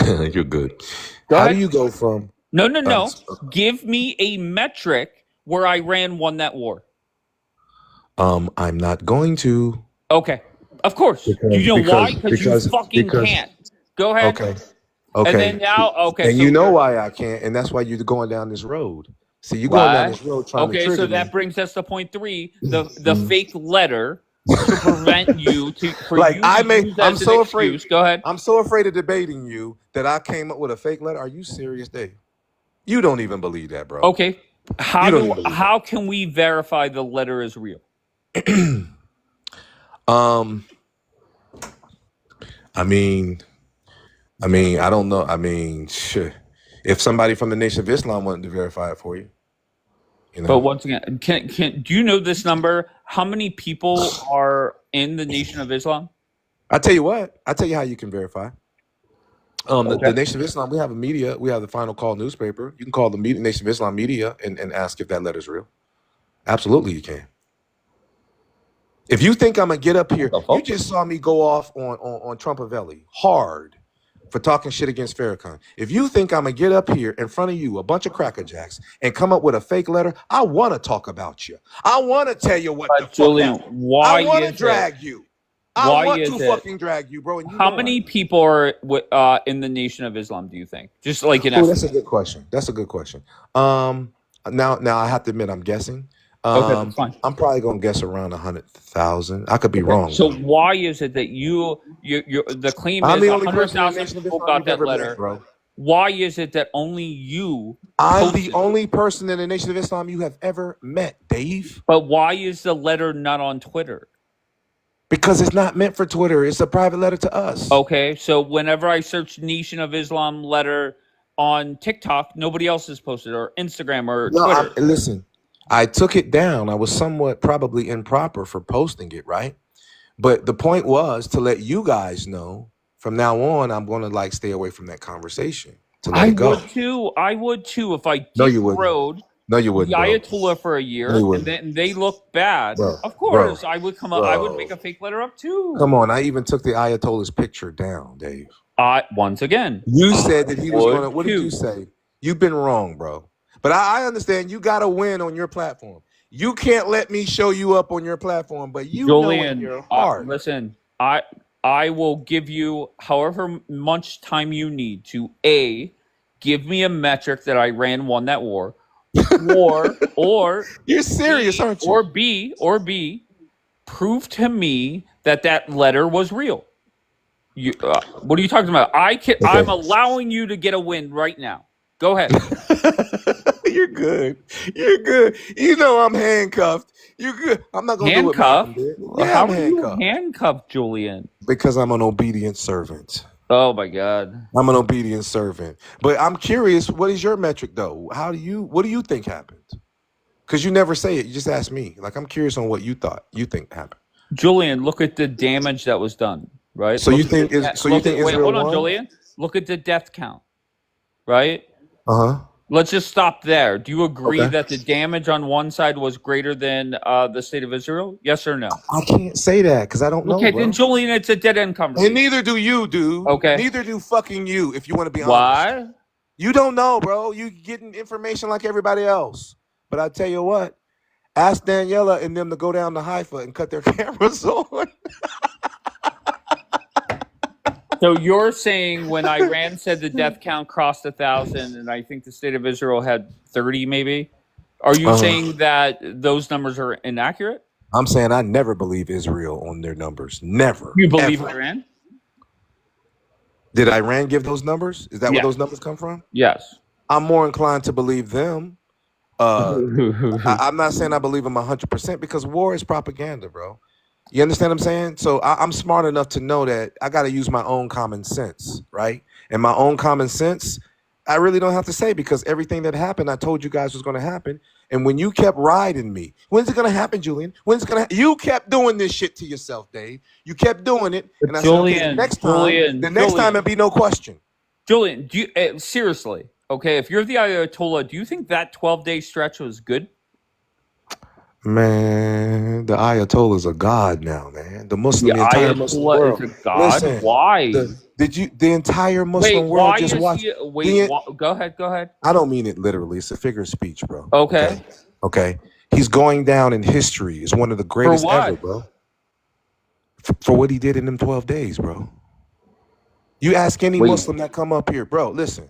You're good. Go How ahead. do you go from No. Give me a metric where Iran won that war. I'm not going to. Okay. Of course. You know why? Because you fucking can't. Go ahead. Okay. And then now, okay. And so you know why I can't, and that's why you're going down this road. See, you're going down this road trying to trigger so that brings us to point 3, the fake letter to prevent you I'm so afraid. Excuse. Go ahead. I'm so afraid of debating you that I came up with a fake letter. Are you serious, Dave? You don't even believe that, bro. Okay. How can we verify the letter is real? I mean, I don't know. I mean, shit. If somebody from the Nation of Islam wanted to verify it for you, you know. But once again, do you know this number? How many people are in the Nation of Islam? I tell you what. I tell you how you can verify. The Nation of Islam. We have a media. We have the Final Call newspaper. You can call the Nation of Islam media and ask if that letter's real. Absolutely, you can. If you think I'm gonna get up here, you just saw me go off on Trumpavelli hard for talking shit against Farrakhan. If you think I'm gonna get up here in front of you, a bunch of crackerjacks, and come up with a fake letter, I want to talk about you. I want to tell you what the fuck happened. I want to drag you. I want to fucking drag you, bro. And how many people are in the Nation of Islam? Do you think? Just like an that's a good question. That's a good question. Now I have to admit I'm guessing. Okay, that's fine. I'm probably gonna guess around 100,000. I could be wrong. So why is it that the claim is 100,000 people got that letter? Bro. Why is it that only you? I'm the only person in the Nation of Islam you have ever met, Dave. But why is the letter not on Twitter? Because it's not meant for Twitter. It's a private letter to us. Okay, so whenever I search Nation of Islam letter on TikTok, nobody else has posted, or Instagram or Twitter. Listen. I took it down. I was somewhat probably improper for posting it, right? But the point was to let you guys know from now on, I'm going to stay away from that conversation. To let it go. I would too if I rode the Ayatollah for a year and then they look bad. Of course, I would come up. I would make a fake letter up too. Come on, I even took the Ayatollah's picture down, Dave. Once again, you said that he was going to. What did you say? You've been wrong, bro. But I understand you got to win on your platform. You can't let me show you up on your platform, but you know in your heart. Listen, I will give you however much time you need to A, give me a metric that Iran won that war, or you're serious, aren't you? Or B, prove to me that letter was real. What are you talking about? I'm allowing you to get a win right now. Go ahead. You're good. You're good. You know I'm handcuffed. You're good. I'm not going to do what Malcolm did. Yeah, how are you handcuffed, Julian? Because I'm an obedient servant. Oh my God. I'm an obedient servant. But I'm curious, what is your metric though? What do you think happened? Because you never say it. You just ask me. I'm curious on what you think happened. Julian, look at the damage that was done, right? So you think Israel hold on, won? Julian. Look at the death count, right? Uh-huh. Let's just stop there. Do you agree that the damage on one side was greater than the state of Israel? Yes or no? I can't say that because I don't know. Okay, then Julian, it's a dead end conversation. And neither do you, dude. Okay. Neither do fucking you, if you want to be honest. Why? You don't know, bro. You getting information like everybody else. But I tell you what, ask Daniela and them to go down to Haifa and cut their cameras on. So you're saying when Iran said the death count crossed 1,000, and I think the state of Israel had 30, maybe? Are you saying that those numbers are inaccurate? I'm saying I never believe Israel on their numbers. Never. You believe Iran? Did Iran give those numbers? Is that where those numbers come from? Yes. I'm more inclined to believe them. I'm not saying I believe them 100% because war is propaganda, bro. You understand what I'm saying? So I'm smart enough to know that I got to use my own common sense, right? And my own common sense, I really don't have to say because everything that happened, I told you guys was going to happen. And when you kept riding me, when's it going to happen, Julian? When's it going to? You kept doing this shit to yourself, Dave. You kept doing it, and I said, okay, the next time it'd be no question. Julian, do you seriously? Okay, if you're the Ayatollah, do you think that 12-day stretch was good? Man, the Ayatollah is a god now, man. The entire Muslim Ayatollah is world. a god? Listen, Why? the entire Muslim Wait, world why just is watched? he? Wait, go ahead. I don't mean it literally. It's a figure of speech, bro. Okay. Okay. He's going down in history as one of the greatest ever, bro. For what he did in them 12 days, bro. You ask any Muslim that come up here, bro. Listen.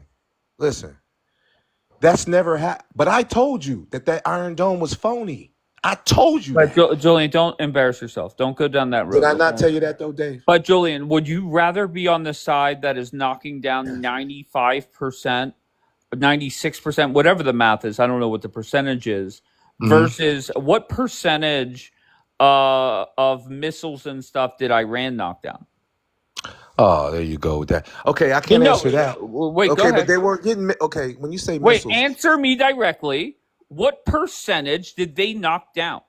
That's never happened. But I told you that Iron Dome was phony. I told you that. Julian, don't embarrass yourself. Don't go down that road. Did I not tell you that though, Dave? But Julian, would you rather be on the side that is knocking down 95%, 96%, whatever the math is, I don't know what the percentage is, versus what percentage of missiles and stuff did Iran knock down? Oh, there you go with that. Okay, I can't answer that. Wait, okay, go ahead. But they weren't getting. Okay, when you say missiles, answer me directly. What percentage did they knock down?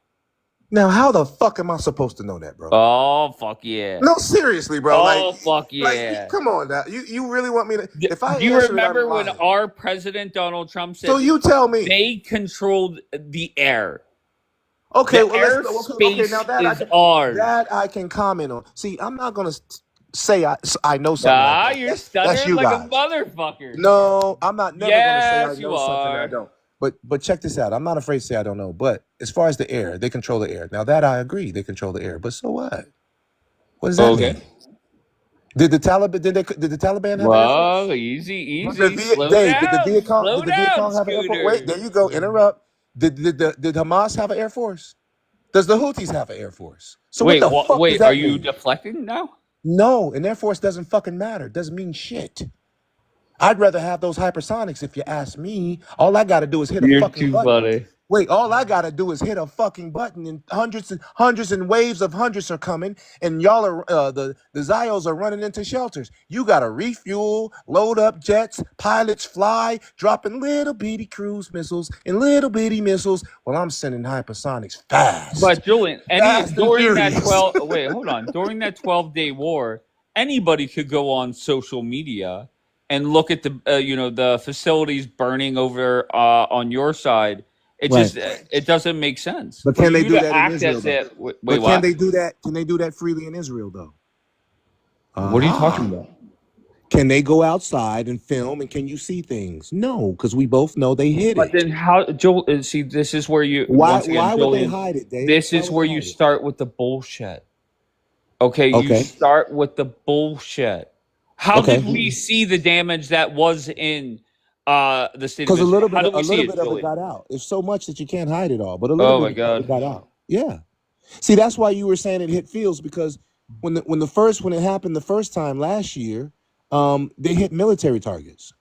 Now, how the fuck am I supposed to know that, bro? Oh, fuck yeah. No, seriously, bro. Oh, fuck yeah. Come on now. You really want me to? Do you remember when our president, Donald Trump, said, so you tell me, they controlled the air? Okay, the airspace now that is ours. That I can comment on. See, I'm not going to say I know something like that. You're stuttering like a motherfucker. No, I'm not never going to say I know you something are. I don't. But check this out. I'm not afraid to say I don't know. But as far as the air, they control the air. Now that I agree, they control the air. But so what? What does that mean? Did the Taliban? Did the Taliban have an air force? Easy. Did the Vietcong have an air force? Wait, there you go. Interrupt. Did Hamas have an air force? Does the Houthis have an air force? So what the fuck does that are you mean? deflecting now? No, an air force doesn't fucking matter. Doesn't mean shit. I'd rather have those hypersonics if you ask me. All I got to do is hit a fucking button. Funny. Wait, all I got to do is hit a fucking button and hundreds and waves of hundreds are coming and y'all are, the Zios are running into shelters. You got to refuel, load up jets, pilots fly, dropping little bitty cruise missiles and little bitty missiles while I'm sending hypersonics fast. But Julian, during that 12-day war, anybody could go on social media and look at the facilities burning over on your side. It doesn't make sense. But can they do that in Israel? Can they do that? Can they do that freely in Israel though? What are you talking about? Can they go outside and film and can you see things? No, because we both know they hid it. But then how, Joel? See, this is where you. Why Julian, would they hide it, Dave? This is where you start with the bullshit. Okay, you start with the bullshit. How did we see the damage that was in the state? Because a little bit of it got out. It's so much that you can't hide it all. But a little bit of it got out. Yeah. See, that's why you were saying it hit fields, because when it happened the first time last year, they hit military targets.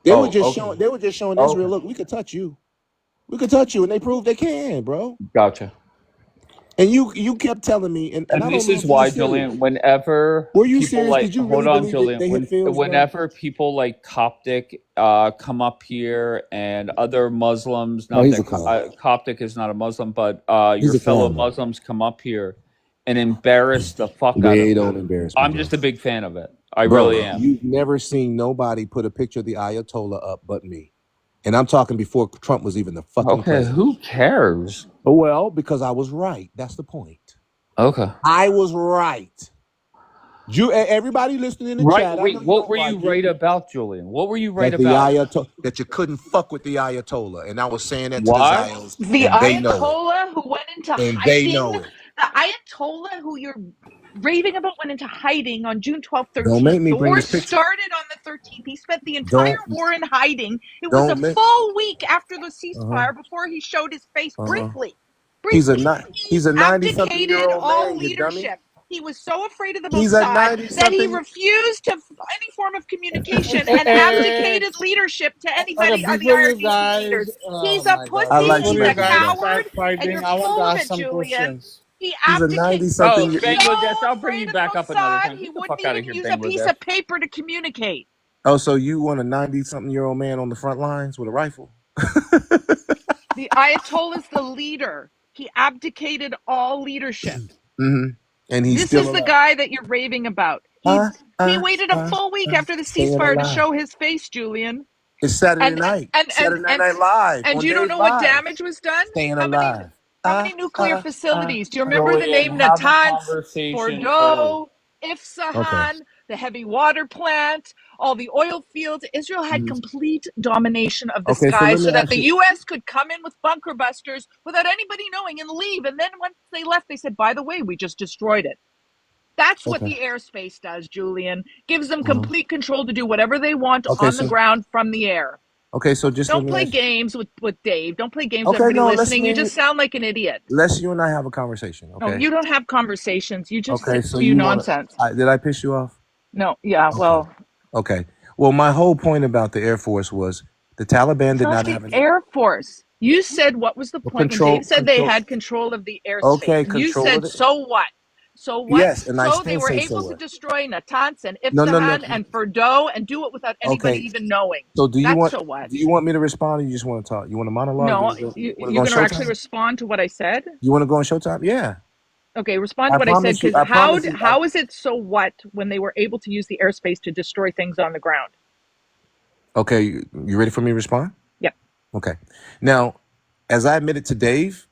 They were just showing Israel, look, we could touch you. We could touch you, and they proved they can, bro. Gotcha. And you kept telling me, and I this is why, Julian, whenever were you serious? Did you really hold on, believe Julian, they hit fields, whenever people like Coptic come up here and other Muslims, Coptic is not a Muslim, but your fellow Muslims come up here and embarrass the fuck out of them. They don't embarrass me. I'm just a big fan of it. I really am. You've never seen nobody put a picture of the Ayatollah up but me. And I'm talking before Trump was even the fucking president. Who cares? Well, because I was right. That's the point. Okay. I was right. Everybody listening in the chat. Wait, what were you right about, Julian? What were you right about? That you couldn't fuck with the Ayatollah. And I was saying that to What? the Zions. The Ayatollah who went into hiding. They know it. The Ayatollah who you're raving about went into hiding on June 12th, 13th. Don't make me the bring war this picture. started on the 13th. He spent the entire war in hiding. It was a full week after the ceasefire before he showed his face briefly. He's a 90-something-year-old all man, leadership. He was so afraid of the Mossad that he refused to any form of communication and abdicated leadership to anybody on the IRGC leaders. He's a pussy, he's a coward, and you're full of it, Julian. He abdicated. Bangladesh, I'll bring you back up another time. He wouldn't even use a piece of paper to communicate. Oh, so you want a 90-something-year-old man on the front lines with a rifle? The Ayatollah's the leader. He abdicated all leadership. Mm-hmm. And this is the guy that you're raving about. He waited a full week after the ceasefire to show his face, Julian. It's Saturday And night. and and Saturday and Night Live and on you don't Dave know what Live. damage was done? Staying How many alive. how many nuclear facilities? Do you remember the Julian, name have a Natanz, conversation first. Fordow, Okay. Ifsahan, the heavy water plant, all the oil fields? Israel had Mhm. complete domination of the Okay, so sky let me so that ask the you. US could come in with bunker busters without anybody knowing and leave. And then once they left, they said, by the way, we just destroyed it. That's what Okay. the airspace does, Julian. Gives them Mhm. complete control to do whatever they want Okay, on the so ground from the air. just let Don't me play ask you. games with Dave. Don't play games with Okay, everybody no, listening. You just sound like an idiot. let's you and I have a conversation. No, Okay. you don't have conversations. You just Okay, so spew you want nonsense. to? Did I piss you off? No, yeah, Okay. well, Okay. Well, my whole point about the Air Force was the Taliban it's did not not the have any Air Force. You said what was the point when Dave said they control. had control of the airspace? Okay, And you control of said, it. so what? So what? Yes, and I So they still were say so able to what. destroy Natanz and No, no, no. Ifsahan and Fordow and do it without anybody Okay. even knowing. So do you That's want so what? me to respond, or you just want to talk? You want a monologue? No, You want to go you're on going to actually Showtime? respond to what I said? You want to go on Showtime? Yeah. Okay, respond to I what I said, promise you. because I promise you. how is it so what when they were able to use the airspace to destroy things on the ground? Okay, you ready for me to respond? Yeah. Okay. Now, as I admitted to Dave,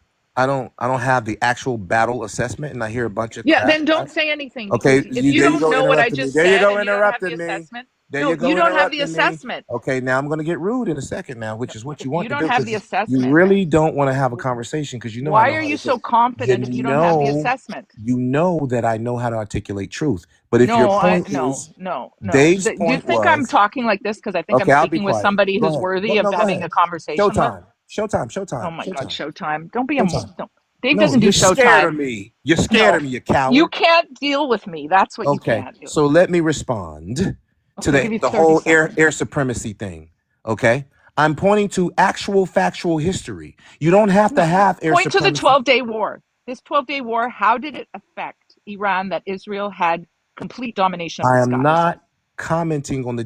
I don't have the actual battle assessment, and I hear a bunch of Yeah, crap. then don't say anything, Okay, because if you there you don't go know what I interrupting me. just There you said go and you don't have the interrupting me. assessment, There no, you you go don't have the interrupting me. assessment. Okay, now I'm going to get rude in a second now, which is what you You want to don't do have the because you assessment. really don't want to have a conversation because you know I Why know are how you to do. so confident if you don't have the know assessment? you know that I know how to articulate truth. But if your No, point no, is no, no. Dave's Do you point think I'm was talking like this because I think I'm okay, I'll be speaking with quiet. somebody Go who's ahead. worthy No, of no, go having a ahead. conversation with? Showtime. Showtime. Oh Showtime. my God, Showtime. Showtime. Don't be a Showtime. don't. Dave No, doesn't do you're scared of Showtime. me. You're scared No. of me, you You coward. can't deal with me. That's what you Okay, can't do. so let me respond to Okay, I'll give you the 30 whole seconds. air supremacy thing. Okay, I'm pointing to actual factual history. You don't have to No. have air Point to the supremacy. 12-day war. This 12-day war, how did it affect Iran that Israel had complete domination of I the am skies? not commenting on the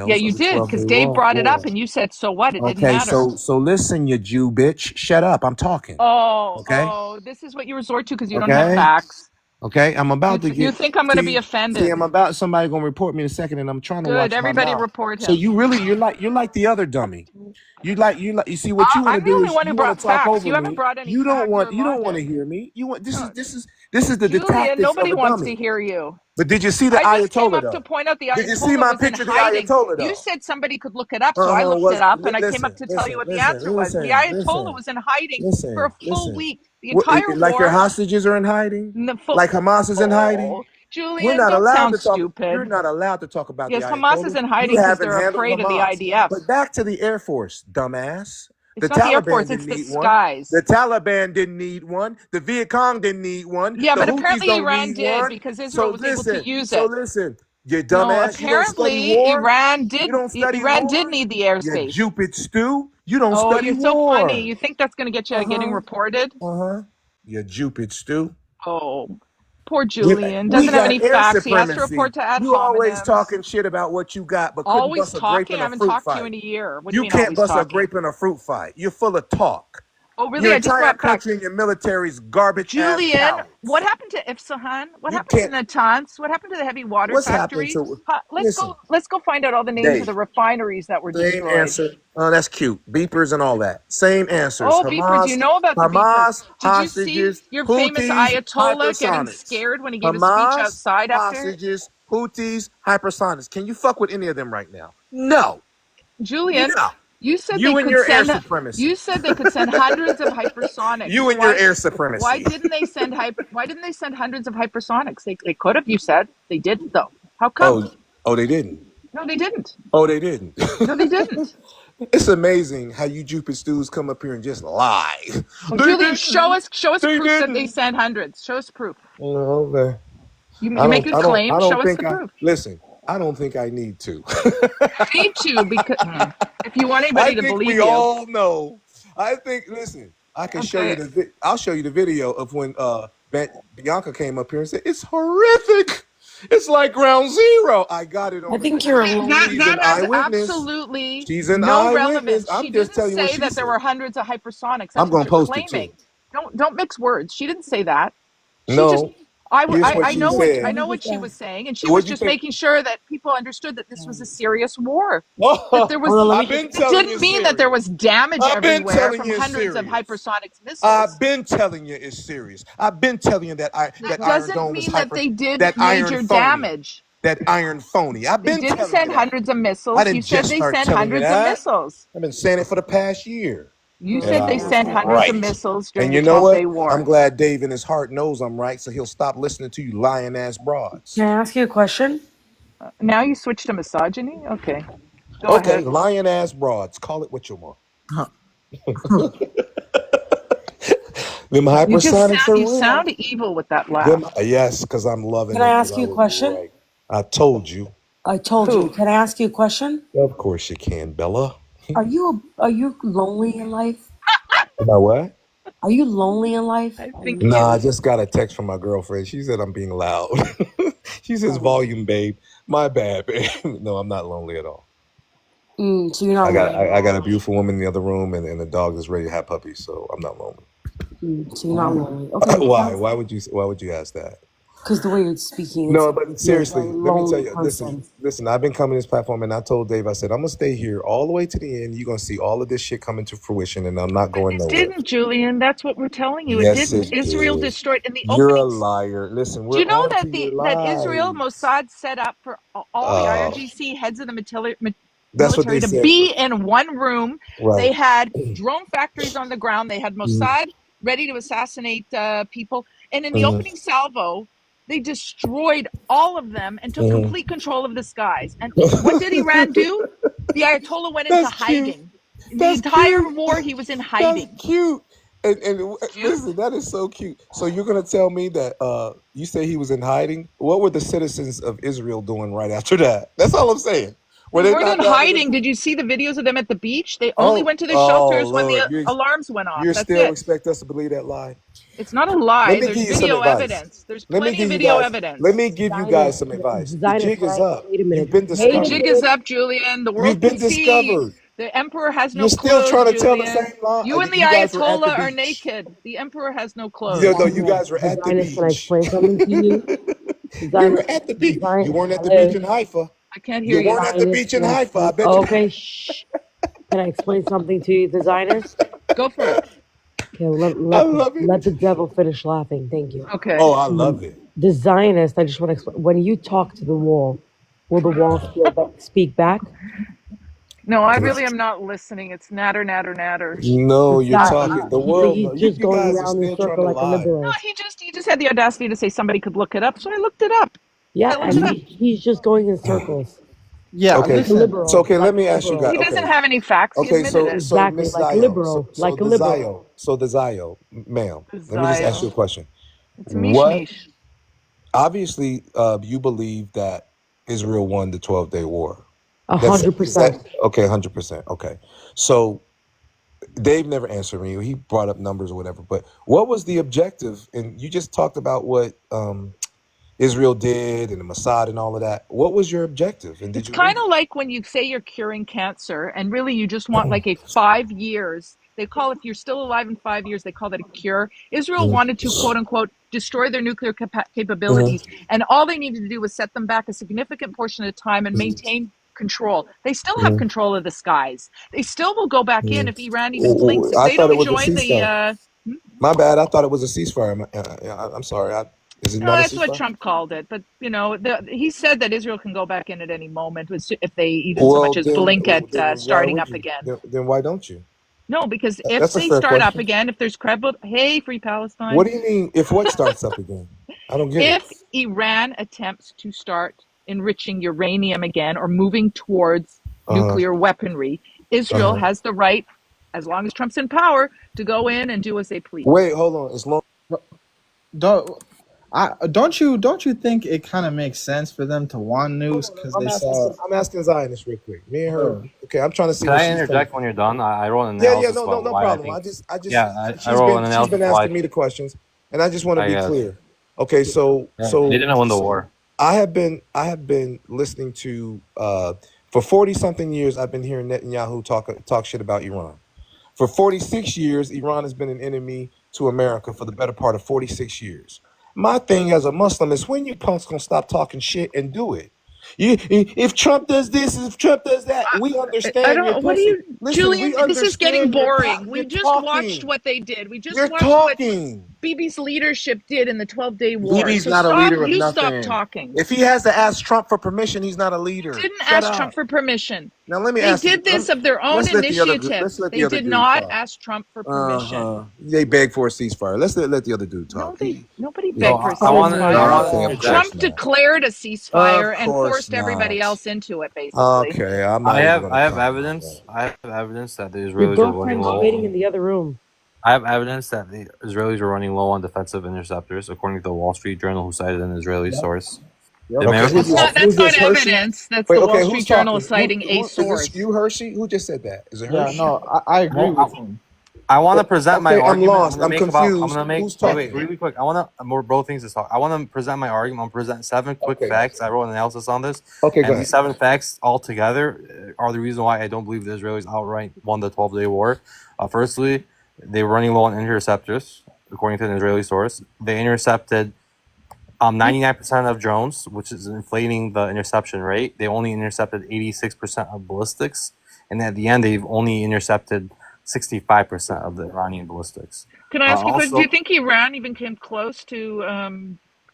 Yeah, details you of the did, 12-day because Dave brought it up war. and you said, so what? It didn't Okay, matter. so listen, you Jew bitch. Shut up. I'm talking. Okay, This is what you resort to because you don't have okay. facts. Okay, I'm about to You get. think I'm going to be See, offended. I'm about somebody gonna report me in a second, and I'm trying to Good, watch my everybody mouth. report So him. you're like the other dummy. You see what you want I'm to the do only is one who you want brought to talk facts. over You haven't me. brought any facts or You don't want to logic. hear me. You want No, this is the Julian, tactics of nobody a wants to dummy. hear you. But did you see the I just came Ayatollah up to though? point out the Did you see Ayatollah my was in picture of the hiding. Ayatollah You though? said somebody could look it up, so I looked it up and I came up to tell you what the answer was. The Ayatollah was in hiding for a full week. The What, entire like your war, hostages are in hiding? the Like Hamas is in hiding? oh, We're Julian, not don't allowed sound to talk. You're stupid. not allowed to talk about the Yes, Hamas is Ayatollah. in You hiding because haven't they're handled afraid of the Hamas. IDF. But back to the Air Force, dumbass. The It's not the Air Taliban Force, it's didn't the need one. The skies. Taliban didn't need one. The Viet Cong didn't need one. Yeah, The but Houthis apparently don't Iran need did one. because So Israel was able to listen. use So it. listen. You No, dumbass. You don't study apparently war. Iran You did. don't study Iran did war. need the You airspace. Jupit stew. You don't Oh, study you're so funny. war. You think that's going to get you Uh getting huh. reported? Uh huh. You Jupit stew. Oh, poor We, Julian. we Doesn't have any got air facts. He has to supremacy. report to ad You always hominems. talking shit about what you got, but couldn't Always bust a grape talking. in I a haven't fruit talked to you fight. in a year. What do you You mean can't always bust a talking? grape in a fruit fight. You're full of talk. Oh, really? Your I just entire brought facts. country and your military's garbage ass Julian, what cowards. happened to Ifsahan? What You happened to can't. Natanz? What happened to the heavy water What's happened factories? to? Let's Listen, go. Let's go find out all the names of Dave. the refineries that were Same destroyed. answer. Oh, that's cute. Beepers and all that. Same answers. Oh, beepers! You know about the beepers? Hamas Did you see hostages, your famous Houthis, Ayatollah getting hypersonics. scared when he gave a speech Hamas outside after? hostages, Houthis, hypersonics. Can you fuck with any of them right now? No. Julian, No. you said they You and could your air send. supremacy. You said they could send hundreds of hypersonics. You So and your why? air Why supremacy. didn't they send Why didn't they send hundreds of hypersonics? They could have. You said they didn't though. How come? Oh, they didn't. No, they didn't. Oh, they didn't. No, they didn't. It's amazing how you Jupiter stews come up here and just lie. Oh, They Julian, didn't. show us They proof that they didn't. sent hundreds. Show us proof. Oh, okay. You make a claim. I Show don't us the think I proof. listen. I don't think I need to. You need to because if you want I anybody to think believe we you. all know. I think. Listen, I can show you Okay. I'll show you the video of when Bianca came up here and said it's horrific. It's like ground zero. I got it on. I think you're alone. She's an That has eyewitness. absolutely She's an no eyewitness. relevance. She I'm just didn't telling you what say she that there said. were hundreds of hypersonics. I'm That's what gonna you're post it too. claiming. Don't mix words. She didn't say that. She just No, Here's what I she know said. what she was saying, and she was What do you just think? making sure that people understood that this was a serious war. That Oh, there Hold was. on, let me I've just. been It telling you didn't it's mean that there serious. was damage I've been everywhere telling from you it's hundreds of serious. hypersonic I've missiles. been telling you it's serious. I've been telling you that It that Iron doesn't Dome is mean that they did that iron major phony, damage. that iron phony. I've They been didn't telling you send that. hundreds of I missiles. You didn't said just they start sent telling you hundreds of that. missiles. I've been saying it for the past year. You And said I they was sent hundreds of right. missiles during And the you know 12-day what? war. I'm glad Dave in his heart knows I'm right, so he'll stop listening to you lying ass broads. Can I ask you a question? Now you switch to misogyny? Okay. Go Okay, ahead. lying ass broads. Call it what you want. Them hypersonics are You real. sound evil with that laugh. Them, yes, because I'm loving Can I it because ask I you a was question? right. I told you. I told you. Who? Can I ask you a question? Of course you can, Bella. Are you lonely in life? About what? Are you lonely in life? I Are think you? he Nah, I is. just got a text from my girlfriend. She said I'm being loud. She says, Oh. volume, babe. My bad, babe. No, I'm not lonely at all. So you're not lonely. I got a beautiful woman in the other room and the dog is ready to have puppies, so I'm not lonely. So you're not lonely. Okay. Why? Why would you ask that? Because the way you're speaking, No, it but feels seriously, like a let me tell lonely you. person. Listen. I've been coming to this platform, and I told Dave, I said, I'm gonna stay here all the way to the end. You're gonna see all of this shit coming to fruition, and I'm not going It nowhere. didn't, Julian. That's what we're telling you. It Yes, didn't. it Israel did. destroyed in the You're a opening. liar. Listen, Do we're you know on that to your that Israel lies. Mossad set up for all the Oh, IRGC heads of the that's what they military to said. be in one room? Right. They had drone factories on the ground. They had Mhm. Mossad ready to assassinate people. And in the Mhm. opening salvo, they destroyed all of them and took Mhm. complete control of the skies. And what did Iran do? The Ayatollah went into That's cute. hiding. In the That's entire cute. war, he was in That's hiding. cute. And Cute. listen, that is so cute. So you're gonna tell me that you say he was in hiding? What were the citizens of Israel doing right after that? That's all I'm saying. Were They they weren't not in down in the? hiding. Did you see the videos of them at the beach? They only Oh, went to their oh shelters when Lord, the alarms went off. you That's still it. expect us to believe that lie? It's not a Let lie. me There's give you some video advice. evidence. There's Let me plenty of give you video guys. Let evidence. me give you guys Zionist, some advice. The Zionist, jig is up. wait a minute. You've been The Wait a jig discovered. is minute. up, Julian. The You've world been can see. discovered. The emperor has You're no still clothes, trying to tell the Julian. same lie. You and the You guys were at the Ayatollah are beach. naked. The emperor has no No, clothes. you Zionist, guys were the at the Zionist, can I beach. explain something to you? The You were Zionist, at the the beach. You Zion, weren't at the beach hello, in Haifa. I can't hear You you. weren't at the Zionist, beach in can I Haifa. I explain? bet Oh, you. okay, shh. Can I explain something to you, the Zionist? Go for it. Okay, well, I love it. let the devil finish laughing. Thank you. Okay. Oh, I love it. The Zionist, I just want to explain. When you talk to the wall, will the wall speak back? No, I really am not listening. It's natter, natter, natter. No, you're Exactly. talking. The world. He's No, just you going guys are around in a still trying circle to like a lie. No, liberal. he just had the audacity to say somebody could look it up. So I looked it up. Yeah, I looked it and up. he's just going in circles. Okay. Like a So liberal. okay, let Like a me ask you guys. liberal. He doesn't Okay. have any facts. He Okay. admitted it. So Exactly, Miss like a Zio. liberal. So Like a the liberal. Zio. So the Zio, ma'am. Let me just ask you Zio. a question. It's a mish What? mish. Obviously, you believe that Israel won the 12-day war. Is 100%. that okay? 100%. Okay. So Dave never answered me. He brought up numbers or whatever. But what was the objective? And you just talked about what Israel did and the Mossad and all of that. What was your objective? And did It's you reach kind of like when you say you're curing cancer and really you just want like a 5 years. They call, if you're still alive in 5 years, they call that a cure. Israel it? wanted to, quote unquote, destroy their nuclear Mhm, capabilities. And all they needed to do was set them back a significant portion of the time and mhm, maintain control. They still have mhm, control of the skies. They still will go back in mhm. if Iran even blinks. If I they thought it don't was a join the, ceasefire. My bad. I thought it was a ceasefire. I'm sorry. Is it no, not a that's what ceasefire? Trump called it. But, you know, he said that Israel can go back in at any moment if they even so much Well, as blink at then why starting would up you? again. Then why don't you? No, because if That's a they fair start up question. again, if there's credible, hey, free What Palestine. do you mean if what starts up again? I don't get it. If Iran attempts to start enriching uranium again or moving towards Uh nuclear weaponry, Israel huh. has the right, as long as Trump's in power, to go in and do as they please. Wait, hold on. As long hold on, I'm asking Zionist real quick. Me and her. Okay, I'm trying to see Can what I she's telling. interject when you're done? I wrote an Yeah, analysis about no why I problem. think. I just, Yeah, I wrote an she's analysis been why asking me the questions, and I just want to I be guess. clear. Okay, They didn't win the war. I have been listening to for 40 something years. I've been hearing Netanyahu talk shit about Iran. For 46 years, Iran has been an enemy to America for the better part of 46 years. My thing as a Muslim is when you punks gonna stop talking shit and do it. If Trump does this, if Trump does that, we I understand your don't. What do pussy. you, Listen, we Julian? This is getting understand boring. you're We just watched talking. what they did. We just You're watched what talking. Bibi's leadership did in the 12-day war. Bibi's So not a stop. leader of You stop nothing. talking. If he has to ask Trump for permission, he's not a leader. Didn't Shut ask up. Trump for permission. Now let me They ask. did this of their own initiative. Let's let They the other did dude not talk. ask Trump for permission. They begged for a ceasefire. Let's let the other dude talk. Nobody Yeah. begged for a I want ceasefire. to. Trump declared a ceasefire and course forced everybody not. else into it, basically. Okay, I'm not I even have gonna comment on evidence. that. I have evidence that the Your Israelis are running girlfriend's low. waiting in the other room. I have evidence that the Israelis are running low on defensive interceptors, according to the Wall Street Journal, who cited an Israeli source. The Okay, American That's not evidence. That's the Wall Street who's Journal talking? citing a Is this source. you, Hershey? Who just said that? Is it Yeah, Hershey? no, I agree with him. I want to present my Okay, I'm argument. lost. I'm confused. Who's talking? Really quick. I want to more both things to talk. I want to present my argument. I'm present 7 quick facts. I wrote an analysis on this. Okay, go and ahead. these 7 facts all together are the reason why I don't believe the Israelis outright won the 12-day war. Firstly, they were running low on interceptors, according to an Israeli source. They intercepted 99% of drones, which is inflating the interception rate. They only intercepted 86% of ballistics, and at the end, they've only intercepted 65% of the Iranian ballistics. Can I ask you a question? Also, Do you think Iran even came close to,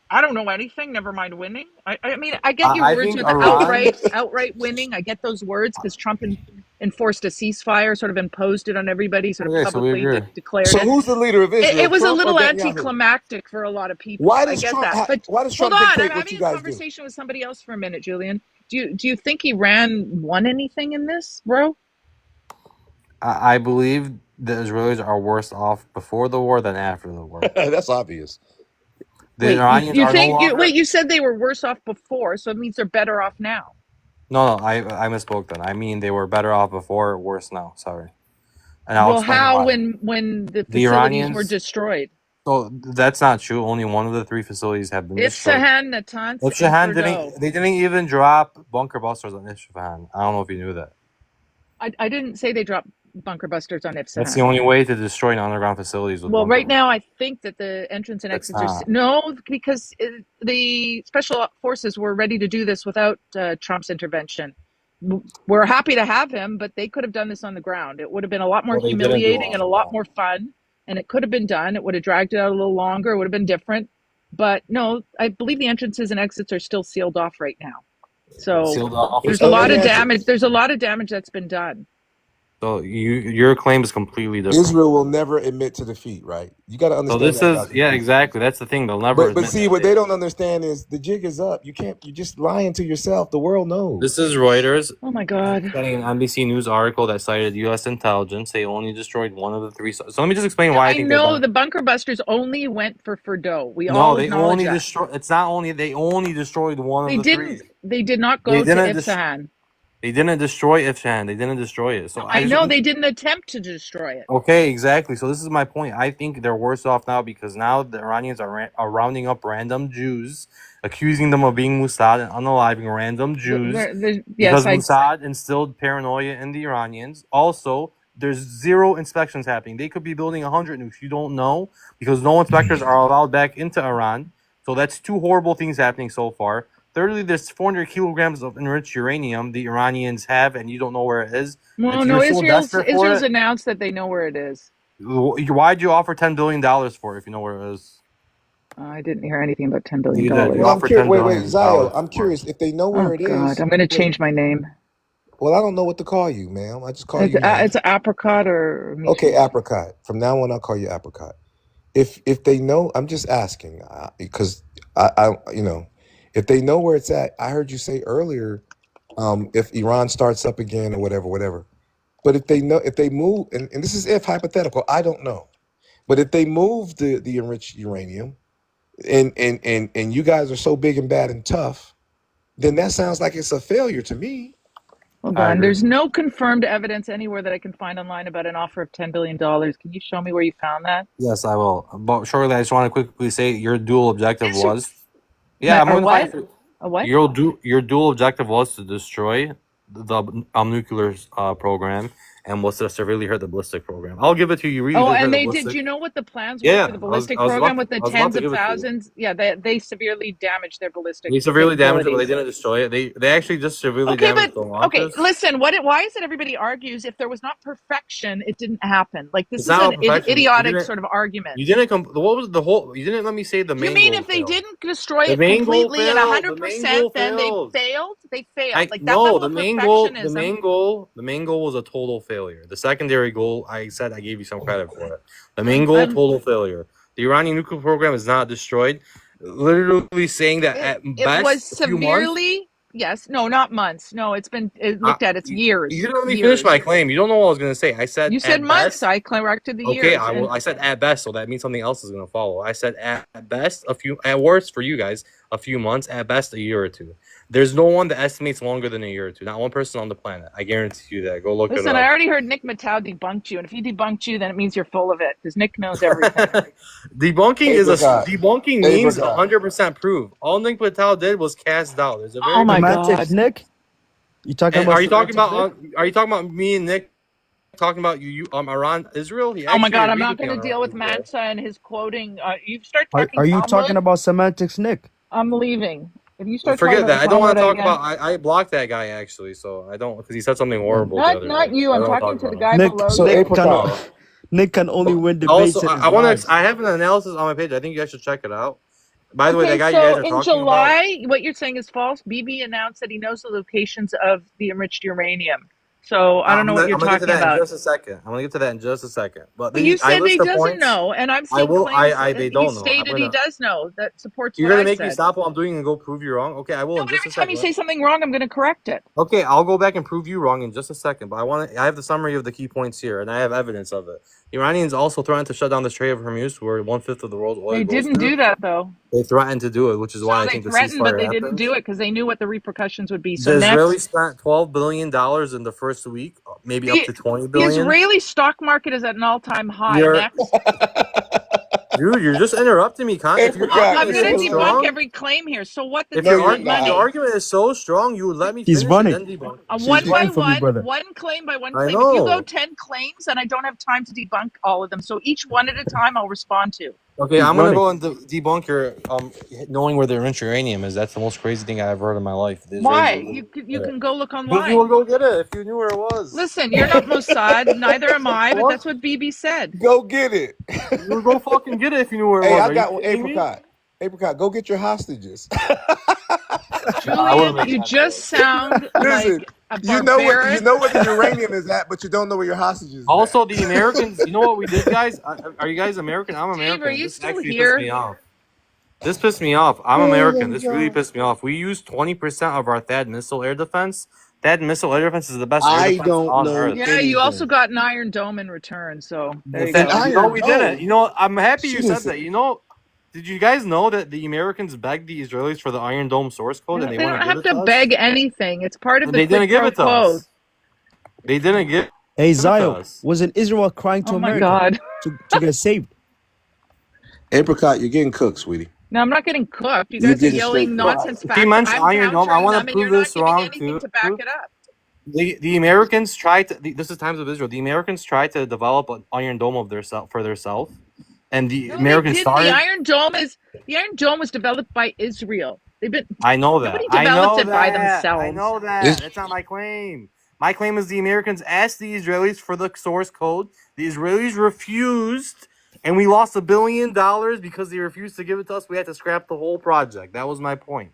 I don't know anything, never mind winning? I mean, I get your I words think with Iran. outright winning. I get those words because Trump enforced a ceasefire, sort of imposed it on everybody, sort of Okay, so we publicly agree. declared So it. who's the leader of Israel? It was Trump a little or Netanyahu? anticlimactic for a lot of people. Why I does get Trump? that. But Why does Trump hold on, dictate I'm what you having a guys do? conversation with somebody else for a minute, Julian. Do you think Iran won anything in this, bro? I believe the Israelis are worse off before the war than after the war. That's obvious. The Iranians are no longer. You said they were worse off before, so it means they're better off now. No, I misspoke then. I mean they were better off before, worse now. Sorry. And I'll Well, explain how why. when the The facilities Iranians were destroyed? So that's not true. Only one of the 3 facilities have been destroyed. Isfahan, Natanz, and Isfahan Fordo. they didn't even drop bunker busters on Isfahan. I don't know if you knew that. I didn't say they dropped bunker busters on Isfahan. That's the only way to destroy an underground facilities. With Well, right now I think that the entrance and That's exits are not. no, because the special forces were ready to do this without Trump's intervention. We're happy to have him, but they could have done this on the ground. It would have been a lot more Well, they didn't do it humiliating on and the a lot ground. more fun, and it could have been done. It would have dragged it out a little longer. It would have been different. But no, I believe the entrances and exits are still sealed off right now. So Sealed off. there's a lot of damage. There's a lot of damage that's been done. So your claim is completely different. Israel will never admit to defeat, right? You got to So understand. this that, is Dr. exactly. That's the thing. They'll never. But see, what they don't understand is the jig is up. You're just lying to yourself. The world knows. This is Reuters. Oh my God. Citing an NBC News article that cited U.S. intelligence. They only destroyed one of the 3. So let me just explain why I think know the bunker busters only went for Fordo. they only destroyed. It's not only they only destroyed one of the 3. They did not go to Isfahan. They didn't destroy Isfahan. They didn't destroy it. So I know they didn't attempt to destroy it. Okay, exactly. So this is my point. I think they're worse off now because now the Iranians are rounding up random Jews, accusing them of being Mossad and unaliving random Jews because Mossad instilled paranoia in the Iranians. Also, there's 0 inspections happening. They could be building 100 nukes. You don't know because no inspectors are allowed back into Iran. So that's 2 horrible things happening so far. Thirdly, there's 400 kilograms of enriched uranium the Iranians have, and you don't know where it is. Well, no, Israel's announced that they know where it is. Why'd you offer $10 billion for it if you know where it is? I didn't hear anything about $10 billion. Wait, Zio, I'm curious if they know where it is. God, I'm going to change my name. Well, I don't know what to call you, ma'am. I just call you. It's Apricot or okay, Apricot. From now on, I'll call you Apricot. If they know, I'm just asking because I if they know where it's at. I heard you say earlier, if Iran starts up again or whatever. But if they know, if they move, and this is if hypothetical, I don't know. But if they move the enriched uranium, and you guys are so big and bad and tough, then that sounds like it's a failure to me. Hold on. There's no confirmed evidence anywhere that I can find online about an offer of $10 billion. Can you show me where you found that? Yes, I will. But shortly, I just want to quickly say your dual objective was. Yeah, I'm going to a what? Your dual objective was to destroy the nuclear program and was to severely hurt the ballistic program. I'll give it to you. Really Oh, did hurt and the they ballistic. did. You know what the plans were for the ballistic program with the tens of thousands? Yeah, they severely damaged their ballistic. They severely damaged it, but they didn't destroy it. They actually just severely damaged the launches. Okay, listen. Why is it everybody argues if there was not perfection, it didn't happen? Like this is an idiotic sort of argument. You didn't. What was the whole? You didn't let me say the main. You mean if they didn't destroy it completely and 100%, then they failed? They failed. Like that level of perfectionism. The main goal was a total failure. The secondary goal, I said I gave you some credit for it. The main goal, total failure. The Iranian nuclear program is not destroyed. Literally saying that at best, it was severely. Yes, no, not months. No, it's been looked at. It's years. You didn't let me finish my claim. You don't know what I was going to say. I said you said months. I corrected the years. Okay, I said at best, so that means something else is going to follow. I said at best at worst for you guys, a few months. At best, a year or two. There's no one that estimates longer than a year or two. Not one person on the planet. I guarantee you that. Go look it up. Listen, I already heard Nick Matau debunked you, and if he debunked you, then it means you're full of it because Nick knows everything. Debunking means 100% proof. All Nick Matau did was cast doubt. There's a very God, Nick. You talking about? Are you talking about me and Nick? Talking about Iran, Israel? Oh my God, I'm not going to deal with Mansa and his quoting. You start talking. Are you talking about semantics, Nick? I'm leaving. If you start forget that. I don't want to talk about. I blocked that guy actually, so I don't because he said something horrible. Not you. I'm talking to the guy Nick, below. So Nick can only win debates. Also, I have an analysis on my page. I think you guys should check it out. By the way, that guy you guys are talking about. In July, what you're saying is false. Bibi announced that he knows the locations of the enriched uranium. So I don't know what you're talking about. I'm going to get to that in just a second. But you said he doesn't know, and I'm saying they don't know. He stated he does know. That supports you're what I said. You're going to make me stop what I'm doing and go prove you wrong? Okay, I will in just a second. Every time you say something wrong, I'm going to correct it. Okay, I'll go back and prove you wrong in just a second. But I have the summary of the key points here, and I have evidence of it. The Iranians also threatened to shut down the Strait of Hormuz, where 1/5 of the world's oil. They didn't do that though. They threatened to do it, which is why I think the ceasefire happened. But they didn't do it because they knew what the repercussions would be. So the Israelis spent $12 billion in the first week, maybe up to $20 billion. The Israeli stock market is at an all-time high. Dude, you're just interrupting me, Con. I'm going to debunk every claim here. So what? If your argument is so strong, you would let me finish. He's running. And then debunk. One by one, one claim by one claim. If you go 10 claims, and I don't have time to debunk all of them, so each one at a time, I'll respond to. Okay, I'm going to go and debunk your knowing where the enriched uranium is. That's the most crazy thing I've heard in my life. Why? You can go look online. You will go get it if you knew where it was. Listen, you're not Mossad, neither am I, but that's what Bibi said. Go get it. You go fucking get it if you knew where it was. I got one. Apricot, go get your hostages. Julian, you just sound like a you know where the uranium is at, but you don't know where your hostages are. Also, the Americans, you know what we did, guys? Are you guys American? I'm American. Dave, are you still here? This pissed me off. I'm American. This really pissed me off. We use 20% of our THAAD missile air defense. THAAD missile air defense is the best air defense on Earth. Yeah, you also got an Iron Dome in return, so there you go. No, we didn't. You know, I'm happy you said that. You know, did you guys know that the Americans begged the Israelis for the Iron Dome source code? They don't have to beg anything. It's part of the They didn't give it to us. They didn't give Hey, Zio, wasn't Israel crying to America to get saved? Apricot, you're getting cooked, sweetie. No, I'm not getting cooked. You guys are yelling nonsense facts. He mentioned Iron Dome. I want to prove this wrong, too. To back it up. The Americans tried to... This is Times of Israel. The Americans tried to develop an Iron Dome of for themselves. And the Americans started... The Iron Dome was developed by Israel. I know that. Nobody developed it by themselves. I know that. That's not my claim. My claim is the Americans asked the Israelis for the source code. The Israelis refused, and we lost $1 billion because they refused to give it to us. We had to scrap the whole project. That was my point.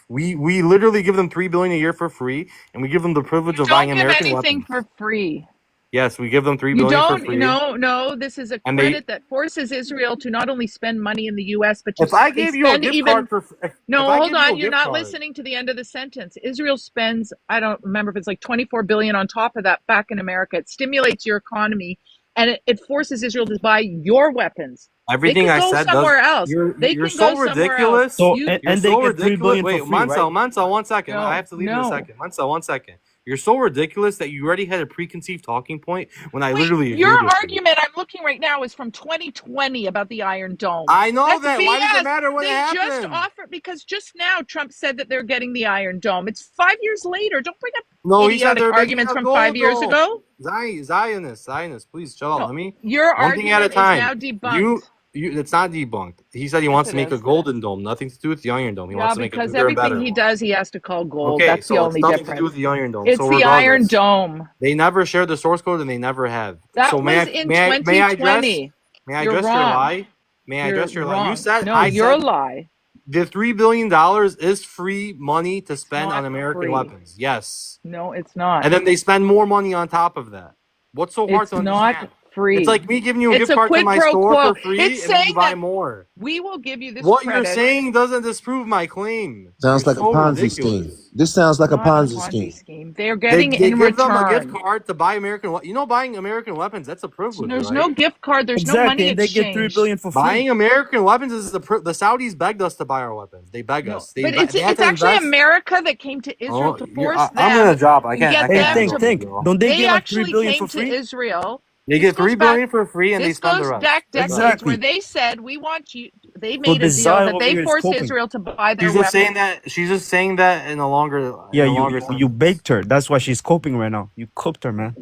We literally give them $3 billion a year for free, and we give them the privilege of buying American weapons. Don't give anything for free. Yes, we give them $3 billion for free. No. This is a credit that forces Israel to not only spend money in the U.S., but if I gave you a gift card for hold on, you're not listening to the end of the sentence. Israel spends, I don't remember if it's like $24 billion on top of that back in America. It stimulates your economy, and it forces Israel to buy your weapons. Everything I said somewhere else. You're so ridiculous. And they get $3 billion for free, Mansell, 1 second. I have to leave in a second. Mansell, 1 second. You're so ridiculous that you already had a preconceived talking point when I literally your agreed with argument I'm looking right now is from 2020 about the Iron Dome. I know That's that. BS. Why does it matter what they happened? Just offered because just now Trump said that they're getting the Iron Dome. It's 5 years later. Don't bring up idiotic arguments from 5 years ago. Zionist, please shut up. No, Let me. Your one thing at a time. is now debunked. It's not debunked. He said he wants to make a golden dome. Nothing to do with the Iron Dome. He wants to make because it bigger and better. everything he does, he has to call gold. Okay, That's so the only it's nothing difference. to do with the Iron Dome. It's so the Iron Dome. They never shared the source code, and they never have. That so was in 2020. May I address your lie? May I address your lie? You said your lie. The $3 billion is free money to spend on American weapons. Yes. No, it's not. And then they spend more money on top of that. What's so hard to understand? It's not free. It's like me giving you a gift card to my store for free, and then you buy more. We will give you this. What you're saying doesn't disprove my claim. Sounds like a Ponzi scheme. This sounds like a Ponzi scheme. They're getting in return. Give them a gift card to buy American. Buying American weapons, that's a privilege. There's no gift card. There's no money exchange. They get $3 billion for free. Buying American weapons is the Saudis begged us to buy our weapons. They beg us. But it's actually America that came to Israel to force them. I'm gonna drop. I can't. Think. Don't they get like $3 billion for free? free? Israel. They get $3 billion for free, and they spend the rest. This goes back decades where they said, we want you. They made a deal that they forced Israel to buy their weapons. She's just saying that in a longer. You baked her. That's why she's coping right now. You cooked her, man.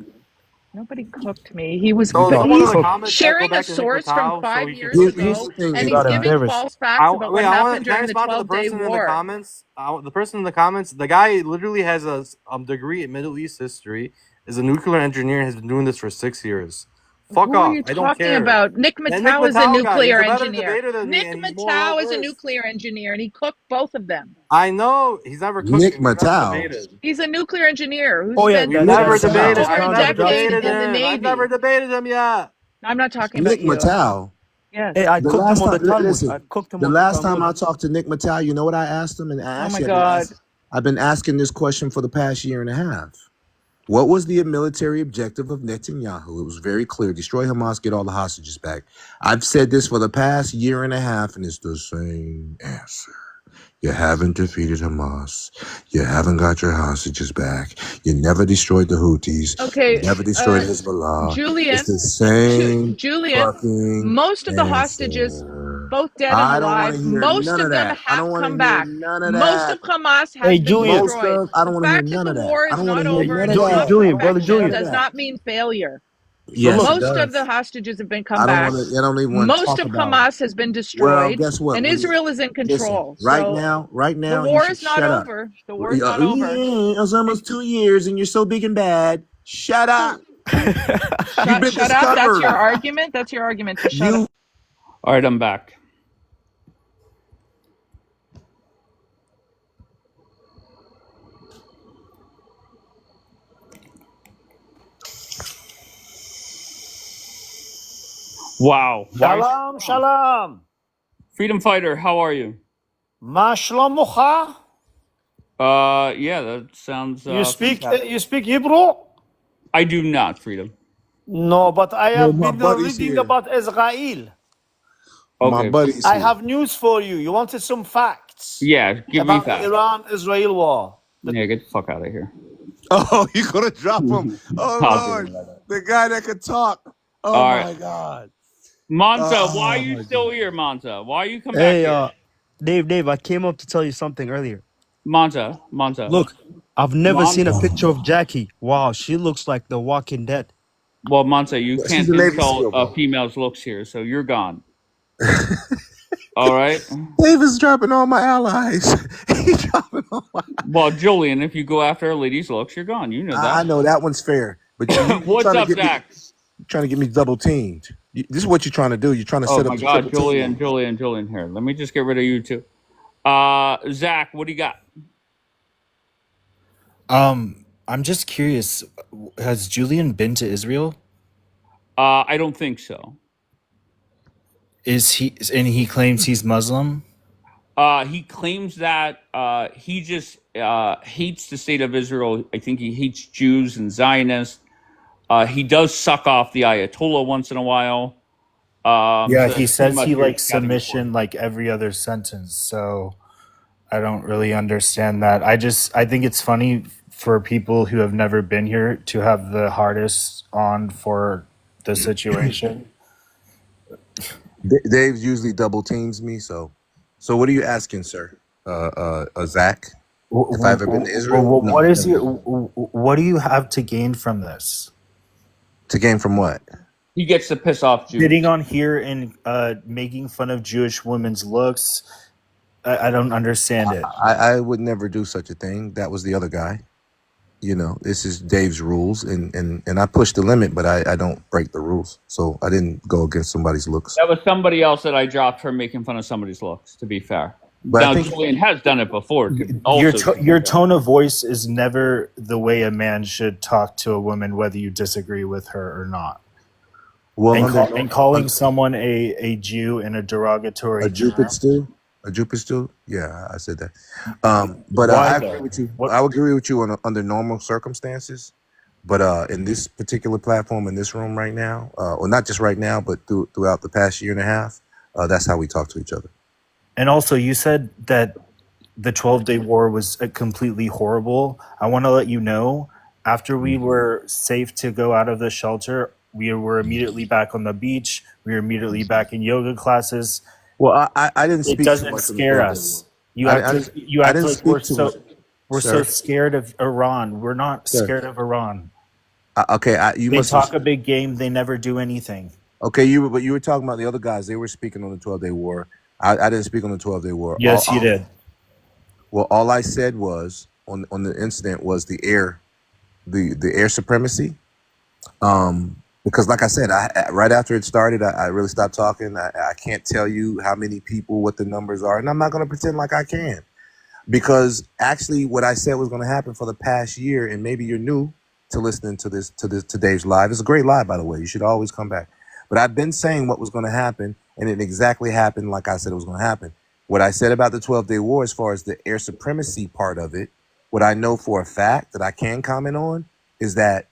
Nobody cooked me. He was sharing a source from 5 years ago, and he's giving false facts about what happened during the 12-day war. The person in the comments, the guy literally has a degree in Middle East history, is a nuclear engineer, and has been doing this for 6 years. Fuck off. I don't care. About? Nick Matau is a nuclear engineer. Nick Matau is a nuclear engineer, and he cooked both of them. I know. He's never cooked. Nick Matau. He's a nuclear engineer who's we've never debated over a decade in the Navy. I've never debated him yet. I'm not talking Nick about Matau. Yes. Hey, I cooked him on the Talmud. The last time I talked to Nick Matau, you know what I asked him? And I've been asking this question for the past year and a half. What was the military objective of Netanyahu? It was very clear. Destroy Hamas, get all the hostages back. I've said this for the past year and a half, and it's the same answer. You haven't defeated Hamas. You haven't got your hostages back. You never destroyed the Houthis. Okay. You never destroyed Hezbollah. Julian. It's the same most of the hostages, both dead and alive, most of them have come back. Most of Hamas has been destroyed. I don't want to hear none of that. War is not over. Brother Julian. Does not mean failure. Yes, most of the hostages have been come back. Most of Hamas has been destroyed. Well, guess what? And Israel is in control. Listen, right now, the war is not over. The war is not over. It's almost 2 years, and you're so big and bad. Shut up. Shut up. That's your argument. That's your argument. To shut up. All right, I'm back. Wow. Shalom. Freedom Fighter, how are you? Ma shlomocha? Yeah, that sounds. You speak Hebrew? I do not, Freedom. No, but I have been reading about Israel. Okay. My buddies. I have news for you. You wanted some facts? Yeah, give me facts. Iran-Israel war. Yeah, get the fuck out of here. Oh, you're gonna drop him? Oh Lord, the guy that could talk. Oh my God. Monta, why are you still here, Monta? Why are you coming back here? Dave, I came up to tell you something earlier. Monta. Look, I've never seen a picture of Jackie. Wow, she looks like the Walking Dead. Well, Monta, you can't insult a female's looks here, so you're gone. All right? Dave is dropping all my allies. He's dropping all my allies. Well, Julian, if you go after a lady's looks, you're gone. You know that. I know that one's fair. But what's up, Zach? Trying to get me double teamed. This is what you're trying to do. You're trying to set up. Oh my God, Julian. Here, let me just get rid of you two. Zach, what do you got? I'm just curious. Has Julian been to Israel? I don't think so. Is he? And he claims he's Muslim. He claims that he just hates the state of Israel. I think he hates Jews and Zionists. He does suck off the Ayatollah once in a while. Yeah, he says he likes submission like every other sentence. So I don't really understand that. I think it's funny for people who have never been here to have the hardest on for the situation. Dave usually double teams me, so what are you asking, sir? Zach, if I've ever been to Israel? No, what do you have to gain from this? To gain from what? He gets to piss off Jews. Sitting on here and making fun of Jewish women's looks. I don't understand it. I would never do such a thing. That was the other guy. You know, this is Dave's rules, and I push the limit, but I don't break the rules. So I didn't go against somebody's looks. That was somebody else that I dropped for making fun of somebody's looks, to be fair. But now, Julian has done it before. Your tone of voice is never the way a man should talk to a woman, whether you disagree with her or not. Well, and calling someone a Jew in a derogatory a Jupiter stew? Yeah, I said that. But I agree with you. I would agree with you under normal circumstances. But in this particular platform, in this room right now, or not just right now, but throughout the past year and a half, that's how we talk to each other. And also, you said that the 12-day war was completely horrible. I want to let you know, after we were safe to go out of the shelter, we were immediately back on the beach. We were immediately back in yoga classes. Well, I didn't speak. It doesn't scare us. You act like we're so scared of Iran. We're not scared of Iran. They talk a big game. They never do anything. Okay, you were talking about the other guys. They were speaking on the 12-day war. I didn't speak on the 12-day war. Yes, you did. Well, all I said was on the incident was the air supremacy. Because like I said, right after it started, I really stopped talking. I can't tell you how many people, what the numbers are, and I'm not going to pretend like I can. Because actually what I said was going to happen for the past year, and maybe you're new to listening to Dave's live. It's a great live, by the way. You should always come back. But I've been saying what was going to happen, and it exactly happened like I said it was going to happen. What I said about the 12-day war, as far as the air supremacy part of it, what I know for a fact that I can comment on is that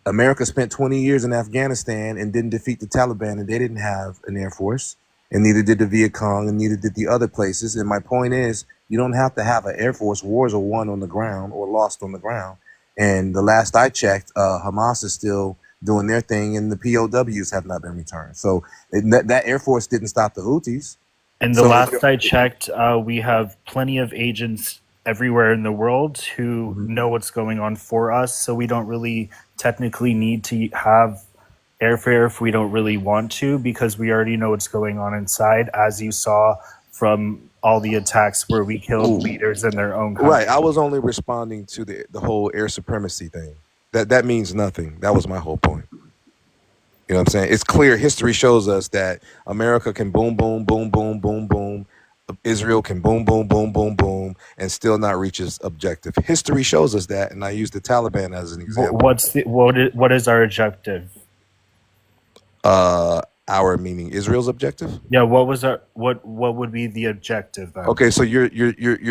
America spent 20 years in Afghanistan and didn't defeat the Taliban, and they didn't have an air force, and neither did the Viet Cong, and neither did the other places. And my point is, you don't have to have an air force. Wars are won on the ground or lost on the ground. And the last I checked, Hamas is still doing their thing, and the POWs have not been returned. So that air force didn't stop the Houthis. And the last I checked, we have plenty of agents everywhere in the world who know what's going on for us. So we don't really technically need to have airfare if we don't really want to, because we already know what's going on inside, as you saw from all the attacks where we killed leaders in their own country. Right. I was only responding to the whole air supremacy thing. That means nothing. That was my whole point. You know what I'm saying? It's clear. History shows us that America can boom, boom, boom, boom, boom, boom. Israel can boom, boom, boom, boom, boom, and still not reach its objective. History shows us that, and I use the Taliban as an example. What is our objective? Our meaning Israel's objective? Yeah. What would be the objective then? Okay, so you're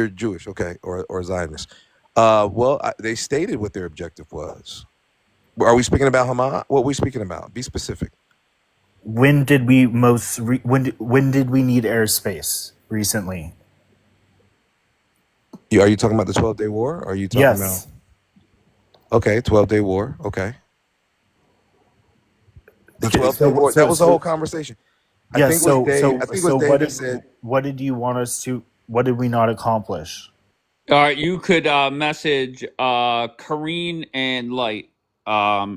Jewish, okay, or Zionist. They stated what their objective was. Are we speaking about Hamas? What are we speaking about? Be specific. When did we when did we need airspace recently? Are you talking about the 12-day war? Or are you talking about? Okay, 12-day war. Okay. The 12-day war. That was the whole conversation. What did you want us to? What did we not accomplish? All right, you could message Kareen and Light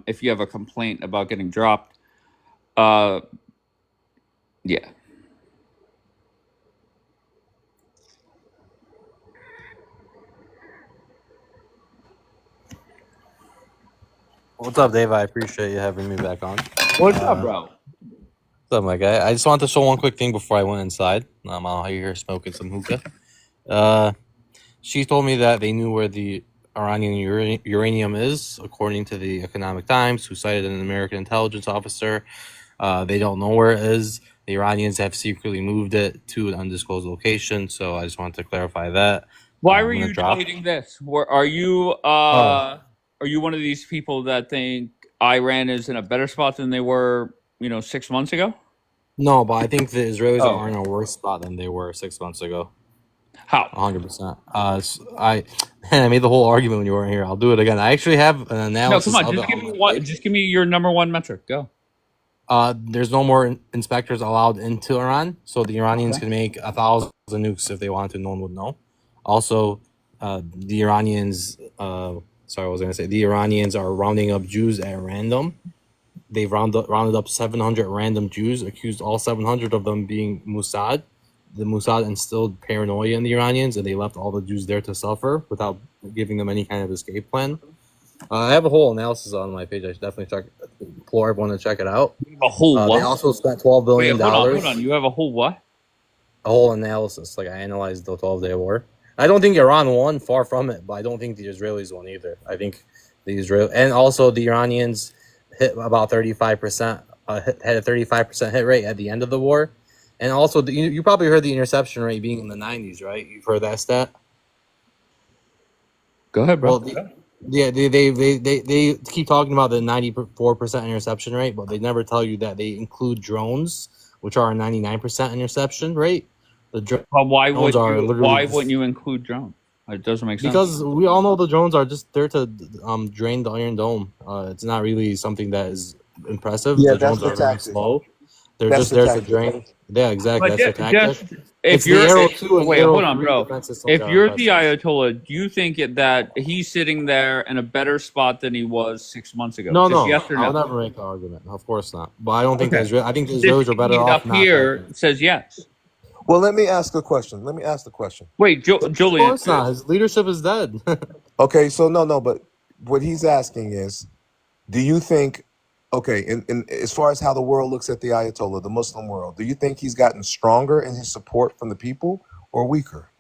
if you have a complaint about getting dropped. Yeah. What's up, Dave? I appreciate you having me back on. What's up, bro? What's up, my guy? I just wanted to show one quick thing before I went inside. I'm out here smoking some hookah. She told me that they knew where the Iranian uranium is, according to the Economic Times, who cited an American intelligence officer. They don't know where it is. The Iranians have secretly moved it to an undisclosed location, so I just wanted to clarify that. Why were you tweeting this? Are you one of these people that think Iran is in a better spot than they were, 6 months ago? No, but I think the Israelis are in a worse spot than they were 6 months ago. How? 100%. I made the whole argument when you weren't here. I'll do it again. I actually have an No, come analysis on. of Just it give on me my one. page. Just give me your number one metric. Go. There's no more inspectors allowed into Iran, so the Iranians Okay. can make 1,000 nukes if they wanted to. No one would know. Also, the Iranians. Sorry, I was gonna say the Iranians are rounding up Jews at random. They've rounded up 700 random Jews, accused all 700 of them being Mossad. The Mossad instilled paranoia in the Iranians, and they left all the Jews there to suffer without giving them any kind of escape plan. I have a whole analysis on my page. I should definitely implore everyone to check it out. A whole what? They also spent $12 billion. Wait, hold on. You have a whole what? A whole analysis. Like, I analyzed the 12-day war. I don't think Iran won, far from it, but I don't think the Israelis won either. I think the and also the Iranians hit about 35%, had a 35% hit rate at the end of the war. And also, you probably heard the interception rate being in the 90s, right? You've heard that stat? Go ahead, bro. Well, they keep talking about the 94% interception rate, but they never tell you that they include drones, which are a 99% interception rate. Why wouldn't you include drones? It doesn't make sense. Because we all know the drones are just there to drain the Iron Dome. It's not really something that is impressive. Yeah, the drones are very slow. They're just there to drain. Yeah, exactly. That's the tactic. Hold on, bro. If you're the Ayatollah, do you think that he's sitting there in a better spot than he was 6 months ago? No. Yes or no? I'll never make an argument. Of course not. But I don't think I think the Israelis are better off. Up here says yes. Well, let me ask a question. Wait, Julian. Of course not. His leadership is dead. Okay, so no, but what he's asking is, do you think, okay, in as far as how the world looks at the Ayatollah, the Muslim world, do you think he's gotten stronger in his support from the people or weaker?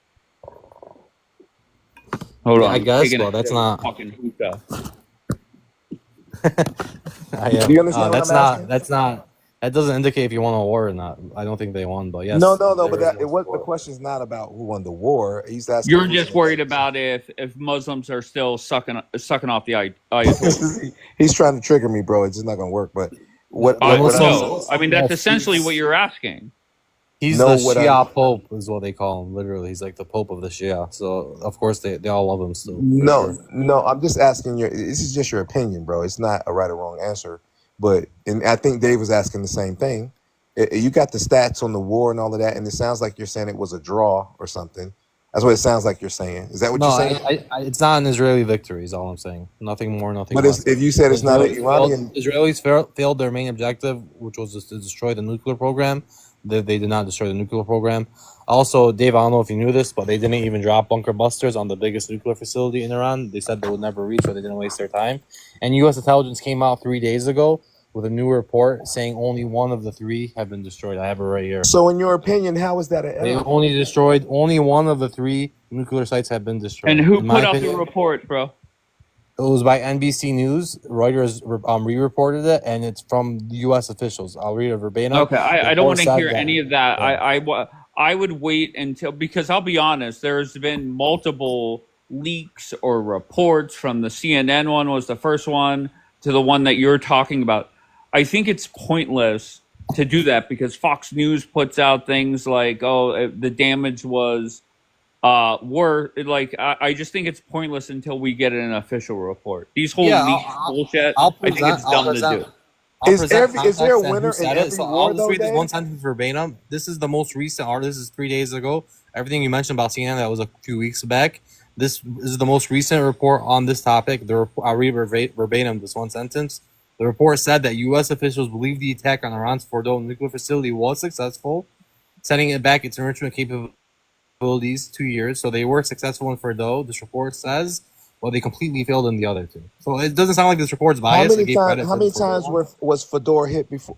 Hold on. I guess. Well, that's not. Fucking hookah. Do you understand what I'm asking? That's not. That doesn't indicate if you won a war or not. I don't think they won, but yes. No, but the question's not about who won the war. He's asking. You're just worried about if Muslims are still sucking off the Ayatollah. He's trying to trigger me, bro. It's just not gonna work. But I mean, that's essentially what you're asking. He's the Shia Pope, is what they call him. Literally, he's like the Pope of the Shia. So of course they all love him still. No. I'm just asking this is just your opinion, bro. It's not a right or wrong answer. But and I think Dave was asking the same thing. You got the stats on the war and all of that, and it sounds like you're saying it was a draw or something. That's what it sounds like you're saying. Is that what you're saying? It's not an Israeli victory, is all I'm saying. Nothing more, nothing less. But if you said it's not an Iranian... Israelis failed their main objective, which was to destroy the nuclear program. They did not destroy the nuclear program. Also, Dave, I don't know if you knew this, but they didn't even drop bunker busters on the biggest nuclear facility in Iran. They said they would never reach, so they didn't waste their time. And U.S. intelligence came out 3 days ago with a new report saying only one of the 3 have been destroyed. I have it right here. So in your opinion, how is that an error? They only one of the 3 nuclear sites have been destroyed. And who put out the report, bro? It was by NBC News. Reuters re-reported it, and it's from U.S. officials. I'll read it verbatim. Okay, I don't want to hear any of that. Yeah. I would wait until, because I'll be honest, there's been multiple leaks or reports from the CNN one was the first one to the one that you're talking about. I think it's pointless to do that because Fox News puts out things like, oh, the damage was I just think it's pointless until we get an official report. These whole leak bullshit, I think it's dumb to do. Is there a winner in every war, I'll just read this one sentence verbatim. This is the most recent article. This is 3 days ago. Everything you mentioned about CNN, that was a few weeks back. This is the most recent report on this topic. I'll read verbatim this one sentence. The report said that U.S. officials believe the attack on Iran's Fordow nuclear facility was successful, setting it back its enrichment capabilities 2 years. So they were successful in Fordow, this report says, well, they completely failed in the other 2. So it doesn't sound like this report's biased. How many times was Fedor hit before?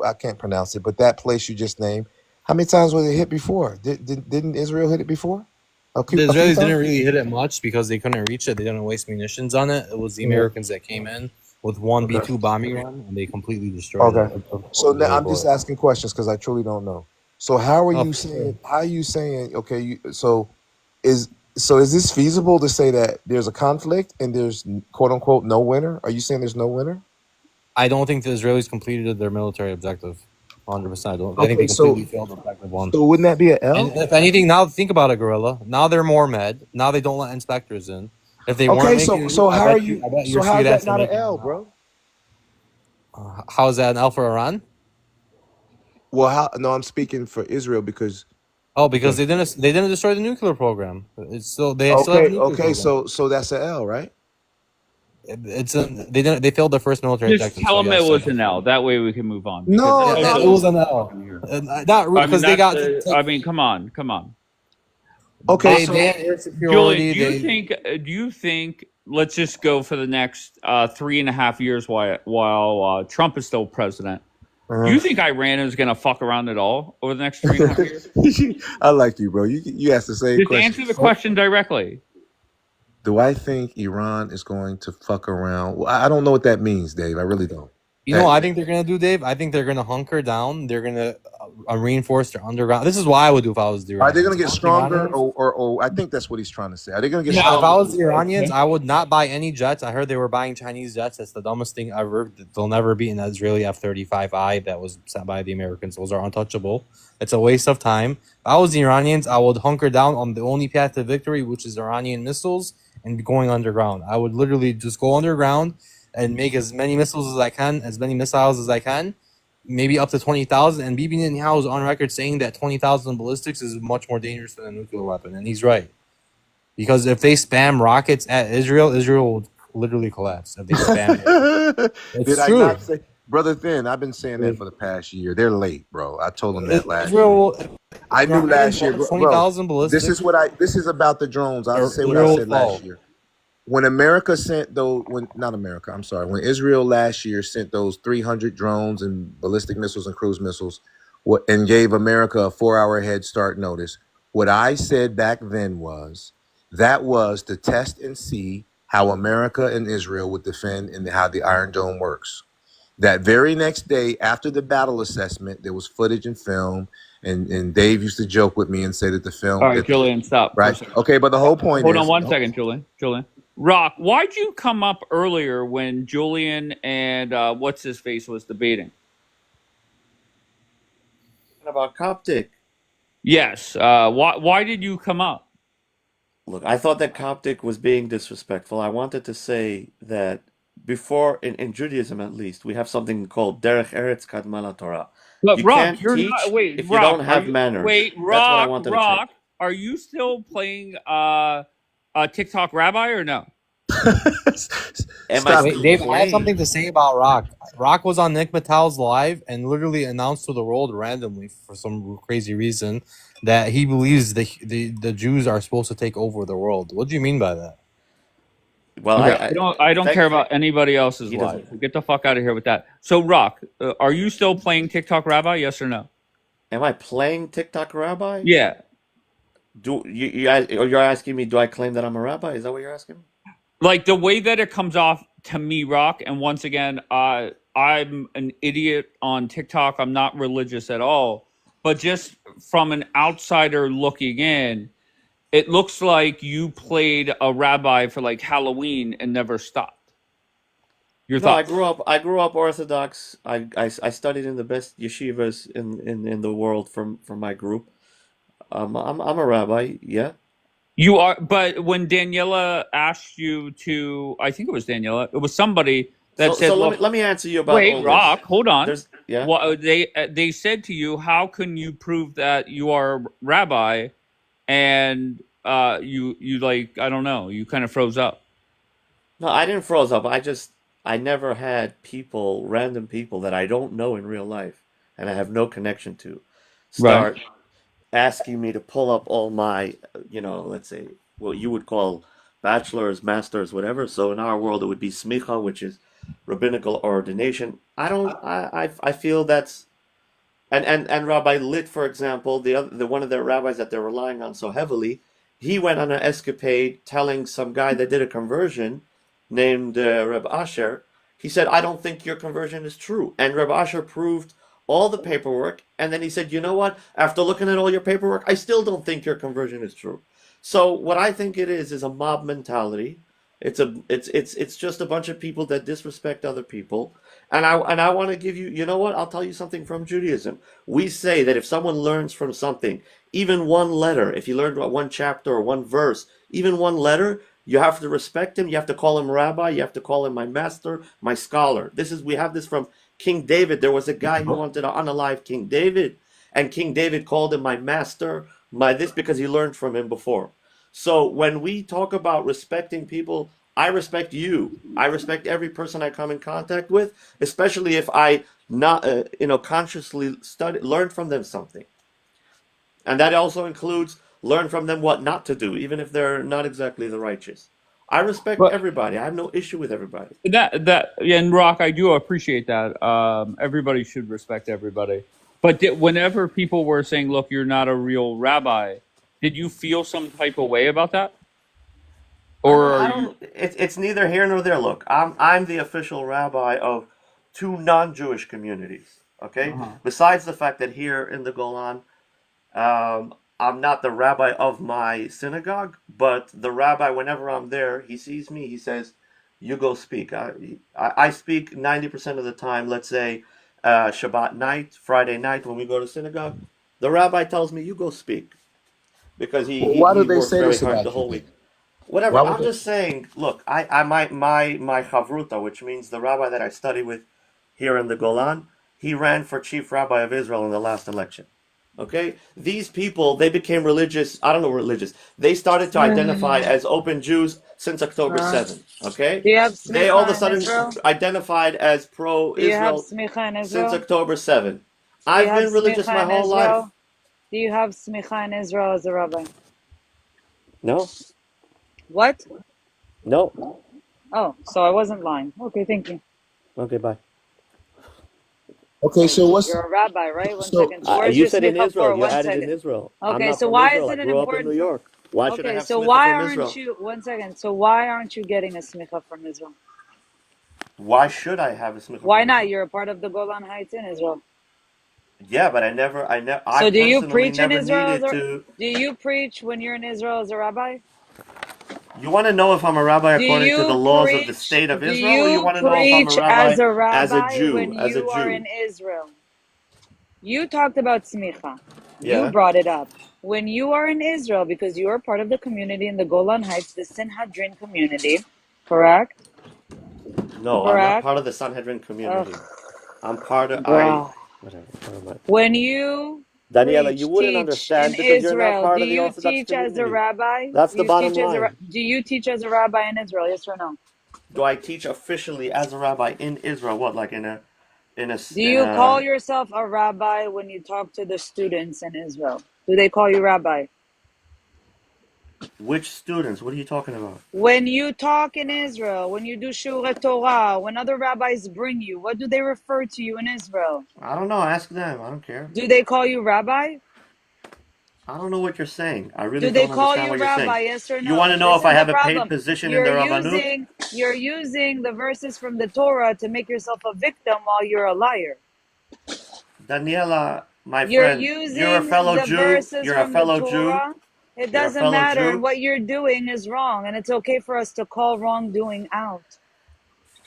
I can't pronounce it, but that place you just named, how many times was it hit before? Didn't Israel hit it before? The Israelis didn't really hit it much because they couldn't reach it. They didn't waste munitions on it. It was the Americans that came in with one B-2 bombing run, and they completely destroyed it. So now I'm just asking questions because I truly don't know. So how are you saying? How are you saying? Okay, so is this feasible to say that there's a conflict and there's quote unquote no winner? Are you saying there's no winner? I don't think the Israelis completed their military objective. 100%. I think Okay, they completely failed the objective one. so wouldn't that be an And L? if anything, now think about it, Gorilla. Now they're more mad. Now they don't let inspectors in. If they weren't Okay, making so it, how are I you? bet So your how's street that ass are not an making it L, now. bro? How is that an L for Iran? Well, how? No, I'm speaking for Israel because. Oh, because they didn't destroy the nuclear program. They still have a nuclear Okay, program. so that's an L, right? They failed their first military Just objective. tell So them it yes, was an L. That way we can move on. Because No, yeah, that's it was an L. Not I mean, because they got. I mean, come on. Okay, They had air Julian, superiority. do you think? Let's just go for the next 3.5 years while Trump is still president. Do you think Iran is going to fuck around at all over the next 3.5 years? I like you, bro. You asked the same Just question. answer the question directly. Do I think Iran is going to fuck around? Well, I don't know what that means, Dave. I really don't. You know what I think they're gonna do, Dave? I think they're gonna hunker down. They're gonna reinforce their underground. This is what I would do if I was the Iranians. Are they going to get stronger, or I think that's what he's trying to say. Are they going to get Yeah, stronger? if I was the Iranians, I would not buy any jets. I heard they were buying Chinese jets. That's the dumbest thing ever. They'll never beat an Israeli F-35I that was sent by the Americans. Those are untouchable. It's a waste of time. If I was the Iranians, I would hunker down on the only path to victory, which is Iranian missiles, and be going underground. I would literally just go underground and make as many missiles as I can, as many missiles as I can, maybe up to 20,000. And Bibi Netanyahu is on record saying that 20,000 ballistics is much more dangerous than a nuclear weapon, and he's right. Because if they spam rockets at Israel, Israel will literally collapse. If they spam it. It's Did true. I not say, Brother Thin? I've been saying that for the past year. They're late, bro. I told them that last Israel, year. I knew last year, bro. 20,000 ballistics. This is about the drones. I'll say what I said last year. When America sent those, when Israel last year sent those 300 drones and ballistic missiles and cruise missiles, and gave America a 4-hour head start notice, what I said back then was that was to test and see how America and Israel would defend and how the Iron Dome works. That very next day, after the battle assessment, there was footage and film, and Dave used to joke with me and say that the film. All right, Julian, stop. Right. Okay, but the whole point Hold is. on one second, Julian. Rock, why'd you come up earlier when Julian and what's his face was debating? About Coptic. Yes. Why did you come up? Look, I thought that Coptic was being disrespectful. I wanted to say that before, in Judaism at least, we have something called Derech Eretz Kadma Torah. But You Rock, can't you're teach not. Wait, if Rock, you don't have manners. Wait, That's what I Rock, wanted to Rock, say. are you still playing TikTok Rabbi or no? Wait, Dave, I have something to say about Rock. Rock was on Nick Mattel's live and literally announced to the world randomly for some crazy reason that he believes the Jews are supposed to take over the world. What do you mean by that? Well, okay. I don't care about anybody else's life. Get the fuck out of here with that. So, Rock, are you still playing TikTok Rabbi? Yes or no? Am I playing TikTok Rabbi? Yeah. You're asking me? Do I claim that I'm a rabbi? Is that what you're asking? Like the way that it comes off to me, Rock. And once again, I'm an idiot on TikTok. I'm not religious at all. But just from an outsider looking in, it looks like you played a rabbi for like Halloween and never stopped. Your thoughts? I grew up Orthodox. I studied in the best yeshivas in the world from my group. I'm a rabbi. Yeah. You are, but when Daniela asked you to, I think it was Daniela. It was somebody that said, let me answer you about wait, all Rock, this. hold on. Yeah. Well, they said to you, how can you prove that you are a rabbi? And you like, I don't know, you kind of froze up. No, I didn't froze up. I never had random people that I don't know in real life and I have no connection to, start asking me to pull up all my, let's say what you would call bachelor's, master's, whatever. So in our world, it would be smicha, which is rabbinical ordination. I feel that's, and Rabbi Litt, for example, the one of the rabbis that they're relying on so heavily, he went on an escapade telling some guy that did a conversion named Reb Asher. He said, I don't think your conversion is true. And Reb Asher proved all the paperwork, and then he said, you know what? After looking at all your paperwork, I still don't think your conversion is true. So what I think it is a mob mentality It's just a bunch of people that disrespect other people. And I want to give you, you know what? I'll tell you something from Judaism. We say that if someone learns from something, even one letter, if you learned one chapter or one verse, even one letter, you have to respect him. You have to call him rabbi. You have to call him my master, my scholar. We have this from King David. There was a guy who wanted to unalive King David, and King David called him my master, my this, because he learned from him before. So when we talk about respecting people, I respect you. I respect every person I come in contact with, especially if I not consciously learn from them something, and that also includes learn from them what not to do, even if they're not exactly the righteous. I respect But everybody. I have no issue with everybody. and Rock, I do appreciate that. Everybody should respect everybody. But whenever people were saying, "Look, you're not a real rabbi," did you feel some type of way about that, or are you? It's neither here nor there. Look, I'm the official rabbi of 2 non-Jewish communities. Okay, besides the fact that here in the Golan, I'm not the rabbi of my synagogue, but the rabbi, whenever I'm there, he sees me, he says, "You go speak." I speak 90% of the time. Let's say Shabbat night, Friday night, when we go to synagogue, the rabbi tells me, "You go speak," because Why do he they works say very this hard the about you whole then? week. Whatever. Why would I'm they? just saying. Look, my chavruta, which means the rabbi that I study with here in the Golan, he ran for chief rabbi of Israel in the last election. Okay, these people, they became religious. I don't know, religious. They started to identify as open Jews since October 7th. Okay, Do you have they all of a smicha in sudden Israel? identified as Do you have pro-Israel smicha in since Israel? October 7th. Do you I've have been religious my smicha in whole life. Israel? Do you have smicha in Israel as a rabbi? No, What? no. Oh, so I wasn't lying. Okay, thank you. Okay, bye. Okay, so what's You're a rabbi, right? One so? second. So where's You your said in smicha Israel. for? You One added in second. Israel. I'm Okay, not so from why Israel. is I it grew up in important New for? York. Why should I Okay, have so smicha why from aren't Israel? you? One second. So why aren't you getting a smicha from Israel? Why should I have a smicha Why from not? Israel? You're a part of the Golan Heights in Israel. Yeah, but I So do you personally preach in never Israel needed to. do you preach when you're in Israel as a rabbi? You want to know if I'm a rabbi Do according to the you laws of the preach? state of Do Israel, or you you want to know if I'm a preach rabbi as a as a rabbi when Jew, as a you are Jew? in Israel? You talked about smicha. You Yeah. brought it up. When you are in Israel, because you are part of the community in the Golan Heights, the Sanhedrin community, correct? No, I'm not Correct? part of the Sanhedrin Ugh, community. I'm part of bro. whatever. Never mind. When you Daniela, you wouldn't teach in understand because you're not Israel, do part of the you Orthodox teach as a community. rabbi? That's the bottom line. Do you teach as a rabbi in Israel? Yes or no? Do I teach officially as a rabbi in Israel? What, like Do in you call a yourself a rabbi when you talk to the students in Israel? Do they call you rabbi? which students? What are you talking about? When you talk in Israel, when you do Shura Torah, when other rabbis bring you, what do they refer to you in Israel? I don't know. Ask them. I don't care. Do they call you rabbi? I don't know what you're saying. I really Do they don't call understand you what you're saying. rabbi? Yes or You want no? to know This if I is the have a paid problem. position in You're the Rabbanut? using the verses from the Torah to make yourself a victim while you're a liar. Daniela, my You're friend, you're a using fellow the Jew. verses You're a from the fellow Jew. Torah. It You're a doesn't fellow matter, and Jew. what you're doing is wrong, and it's okay for us to call wrongdoing out.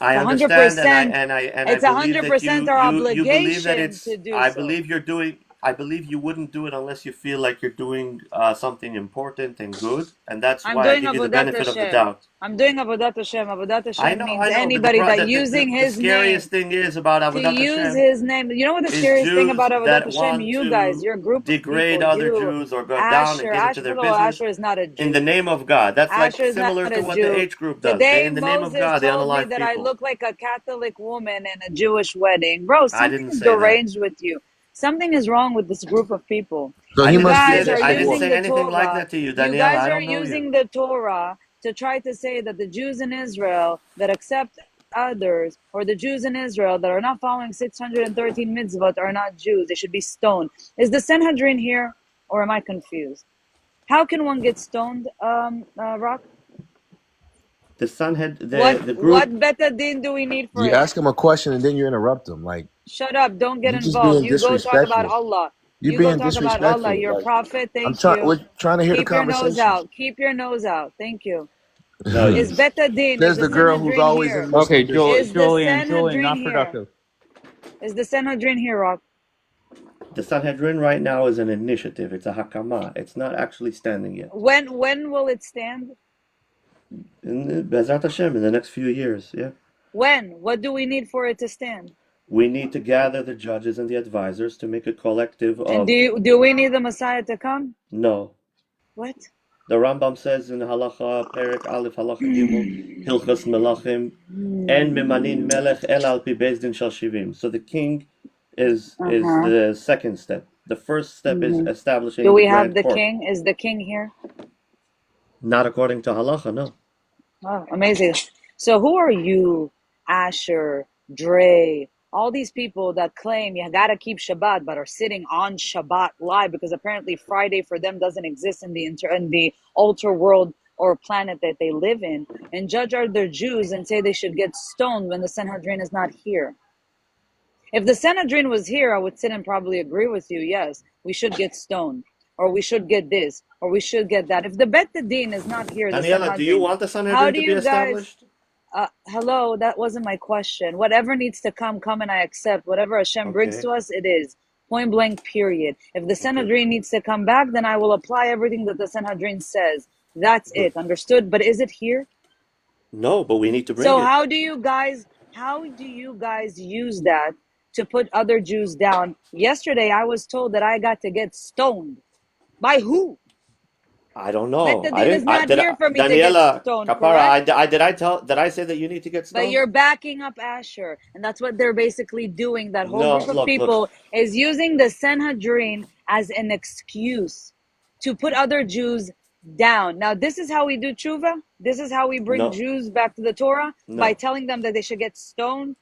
It's I understand, and 100%. I It's believe that 100% our you believe that obligation it's. to do I so. believe you're doing. I believe you wouldn't do it unless you feel like you're doing something important and good, and that's I'm why I doing give you the Avodat benefit of the Hashem. doubt. I'm doing Avodat Hashem. Avodat I Hashem know, means I know. But anybody that using the his scariest name thing is about to Avodat use Hashem his name. You know what the is scariest thing Jews about Avodat that Hashem? want You guys, to your group of degrade people, other you, Jews or go down and Asher. get into Asher, their first of all, business Asher is not a in the Jew. name of God. That's like Asher is not similar to a what the Jew. H group The does. They, day in the name of Moses God, they told me unalive that I people. look like a Catholic woman in a Jewish wedding, bro, I something didn't is say that. deranged with you. Something is wrong with this group of people. So he You must be guys are against I the didn't war. using say the anything like Torah. that to you, You Daniela. guys I are don't know you. using the Torah to try to say that the Jews in Israel that accept others, or the Jews in Israel that are not following 613 mitzvot, are not Jews. They should be stoned. Is the Sanhedrin here, or am I confused? How can one get stoned, Rock? The son had the What group. better din do we need for You it? ask him a question and then you interrupt him. Like Shut up! Don't get you just involved. being You go talk about disrespectful. Allah. You You go being talk about Allah. disrespectful. You're a Like prophet. I'm Thank trying. you. We're trying to hear the Keep your nose conversation. out. Keep your nose out. Thank you. No, Is you. Bet Din, There's is the the girl who's Sanhedrin always here? in Okay, Muslim dishes. Is the Julian, Sanhedrin not here? productive. Is the Sanhedrin here, Rock? The Sanhedrin right now is an initiative. It's a hakama. It's not actually standing yet. When will it stand? In Bezrat Hashem, in the next few years, yeah. When? What do we need for it to stand? We need to gather the judges and the advisors to make a collective of. And do we need the Messiah to come? No. What? The Rambam says in Halacha, Perek Aleph, Halacha Gimel, Hilchos Melachim, En Memanin Melech El Al Pi Beis Din Shel Shivim. So the king is the second step. The first step is establishing Do we the have grand the court. king? Is the king here? Not according to Halacha, no. Oh, amazing. So who are you, Asher, Dre, all these people that claim you gotta keep Shabbat but are sitting on Shabbat live because apparently Friday for them doesn't exist in the alter world or planet that they live in, and judge other Jews and say they should get stoned when the Sanhedrin is not here? If the Sanhedrin was here, I would sit and probably agree with you. Yes, we should get stoned, or we should get this, or we should get that. If the Bet Din is not here, the Daniela, Sanhedrin, do you want the how Sanhedrin do to be you guys? established? Hello, that wasn't my question. Whatever needs to come, and I accept. Whatever Hashem brings to us, it is. Point blank, period. If the Sanhedrin needs to come back, then I will apply everything that the Sanhedrin says. That's it. Understood? But is it here? No, but we need to bring So it. how do you guys use that to put other Jews down? Yesterday, I was told that I got to get stoned. By who? I don't know. Bet Din is not here for me to Daniela, get stoned, Kapara, correct? did I say that you need to get stoned? But you're backing up Asher, and that's what they're basically doing. That whole No, group of look. people is using the Sanhedrin as an excuse to put other Jews down. Now, this is how we do tshuva. This is how we bring No. Jews back to the Torah, No. by telling them that they should get stoned,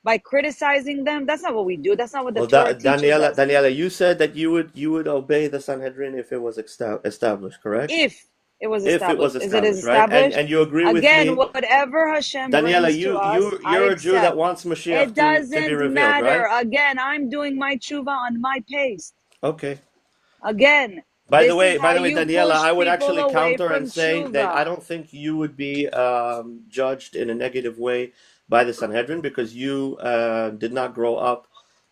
by criticizing them. That's not what we do. That's not what the Well, Torah teaches us. Daniela, you said that you would obey the Sanhedrin if it was established, correct? If it was If it was established, is it established, right? And you agree with Again, me, whatever Hashem Daniela. brings to us, You're a Jew that wants Mashiach It to be doesn't revealed, matter. right? Again, I'm doing my tshuva on my pace. Okay. Again, By the this way, is how you Daniela, push I would people actually away counter from and say that tshuva. I don't think you would be judged in a negative way by the Sanhedrin because you did not grow up.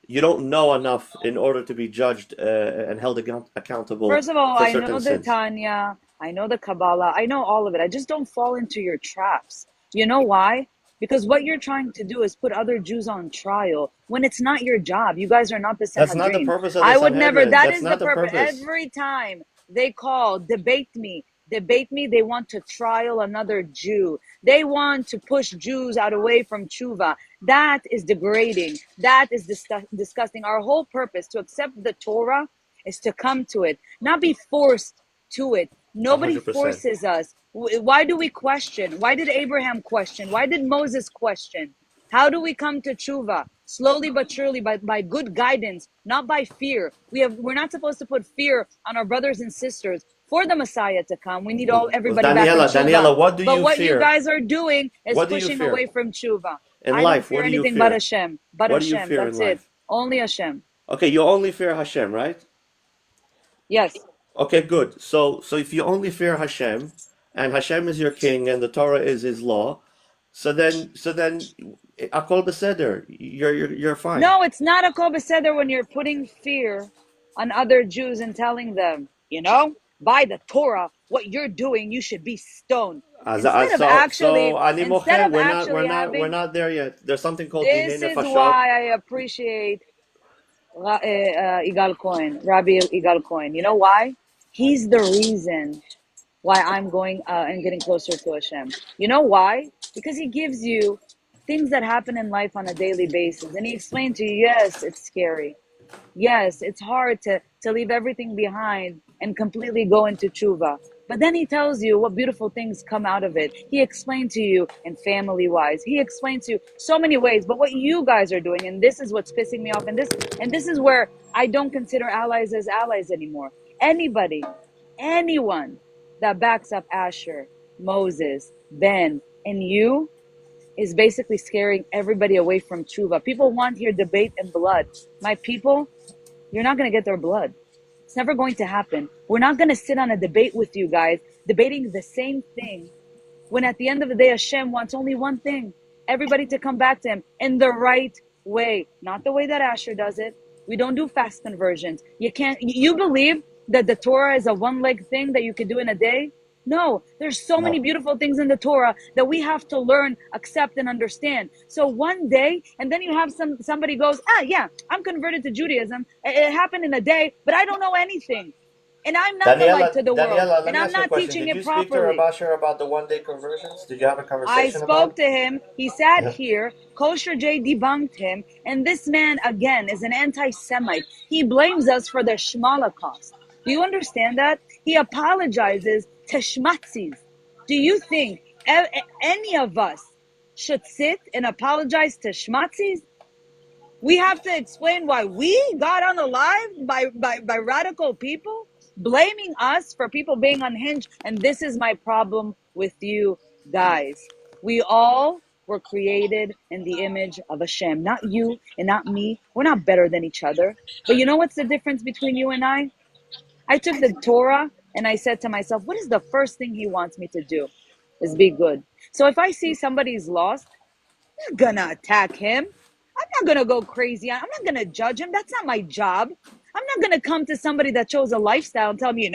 You don't know enough in order to be judged and held accountable First of all, for I know certain the sins. Tanya, I know the Kabbalah, I know all of it. I just don't fall into your traps. You know why? Because what you're trying to do is put other Jews on trial when it's not your job. You guys are not the That's not the Sanhedrin. purpose of the I would never, Sanhedrin. that That's is the not the purpose. purpose. Every time they call, debate me, they want to trial another Jew. They want to push Jews out away from tshuva. That is degrading. That is disgusting. Our whole purpose to accept the Torah is to come to it, not be forced to it. Nobody 100%. forces us. Why do we question? Why did Abraham question? Why did Moses question? How do we come to tshuva? Slowly but surely, by good guidance, not by fear. We're not supposed to put fear on our brothers and sisters for the Messiah to come. We need everybody back in tshuva. Daniela, what do But you what fear? you guys are doing is What do you pushing fear? away from tshuva. In I life, don't fear what do you anything fear? but Hashem. But What do you Hashem, fear that's in it. life? Only Hashem. Okay, you only fear Hashem, right? Yes. Okay, good. So if you only fear Hashem, and Hashem is your king, and the Torah is His law, so then, Akol Beseder, you're fine. No, it's not a kol beseder when you're putting fear on other Jews and telling them, by the Torah, what you're doing, you should be stoned. Instead of actually we're not there yet. There's something called Dinei this is Nefashot. why I appreciate Igal Cohen, Rabbi Igal Cohen. You know why? He's the reason why I'm going and getting closer to Hashem. You know why? Because he gives you things that happen in life on a daily basis. And he explained to you, yes, it's scary. Yes, it's hard to leave everything behind and completely go into tshuva. But then he tells you what beautiful things come out of it. He explained to you in family-wise. He explains to you so many ways. But what you guys are doing, and this is what's pissing me off, and this is where I don't consider allies as allies anymore. Anyone that backs up Asher, Moses, Ben, and you is basically scaring everybody away from tshuva. People want here debate and blood. My people, you're not going to get their blood. It's never going to happen. We're not going to sit on a debate with you guys, debating the same thing when at the end of the day, Hashem wants only one thing, everybody to come back to him in the right way, not the way that Asher does it. We don't do fast conversions. You believe that the Torah is a one-leg thing that you could do in a day? No, there's so many beautiful things in the Torah that we have to learn, accept, and understand. So one day, and then you have somebody goes, yeah, I'm converted to Judaism. It happened in a day, but I don't know anything. And I'm not the light to the world. Daniela, let And me I'm ask you a not question. teaching Did you it speak to properly. Rabasher about the one-day conversions? Did you have a I conversation about spoke it? to him. He sat Yeah. here. Kosher J debunked him. And this man, again, is an anti-Semite. He blames us for the Shmalacost. Do you understand that? He apologizes to Shmatzis. Do you think any of us should sit and apologize to Shmatzis? We have to explain why we got unalived by radical people, blaming us for people being unhinged. And this is my problem with you guys. We all were created in the image of Hashem, not you and not me. We're not better than each other. But you know what's the difference between you and I? I took the Torah and I said to myself, what is the first thing he wants me to do? Is be good. So if I see somebody's lost, I'm not gonna attack him. I'm not gonna go crazy. I'm not gonna judge him. That's not my job. I'm not gonna come to somebody that chose a lifestyle and tell me,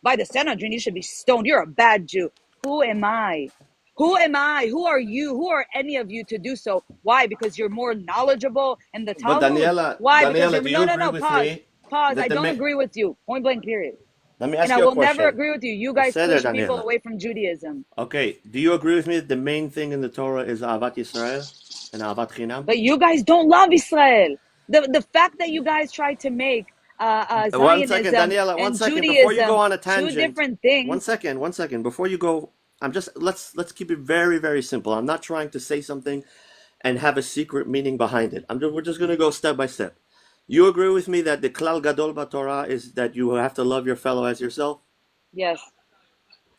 by the Sanhedrin, you should be stoned. You're a bad Jew. Who am I? Who am I? Who are you? Who are any of you to do so? Why? Because you're more knowledgeable in the But Talmud? Why? Because Daniela, you're do you agree no. with Pause. me Pause. I that don't agree with you. Point blank. Period. let me And ask I you a will never question. agree with you. You guys Say there, push people Daniela. away from Judaism. Okay, do you agree with me that the main thing in the Torah is Ahavat Yisrael and Ahavat Chinam? But you guys don't love Israel. The fact that you guys try to make 1 second, Zionism Daniela. 1 and second before you go Judaism on a two tangent. different things. 1 second. Before you go, let's keep it very, very simple. I'm not trying to say something and have a secret meaning behind it. We're just going to go step by step. You agree with me that the Klal Gadol Torah is that you have to love your fellow as yourself? Yes.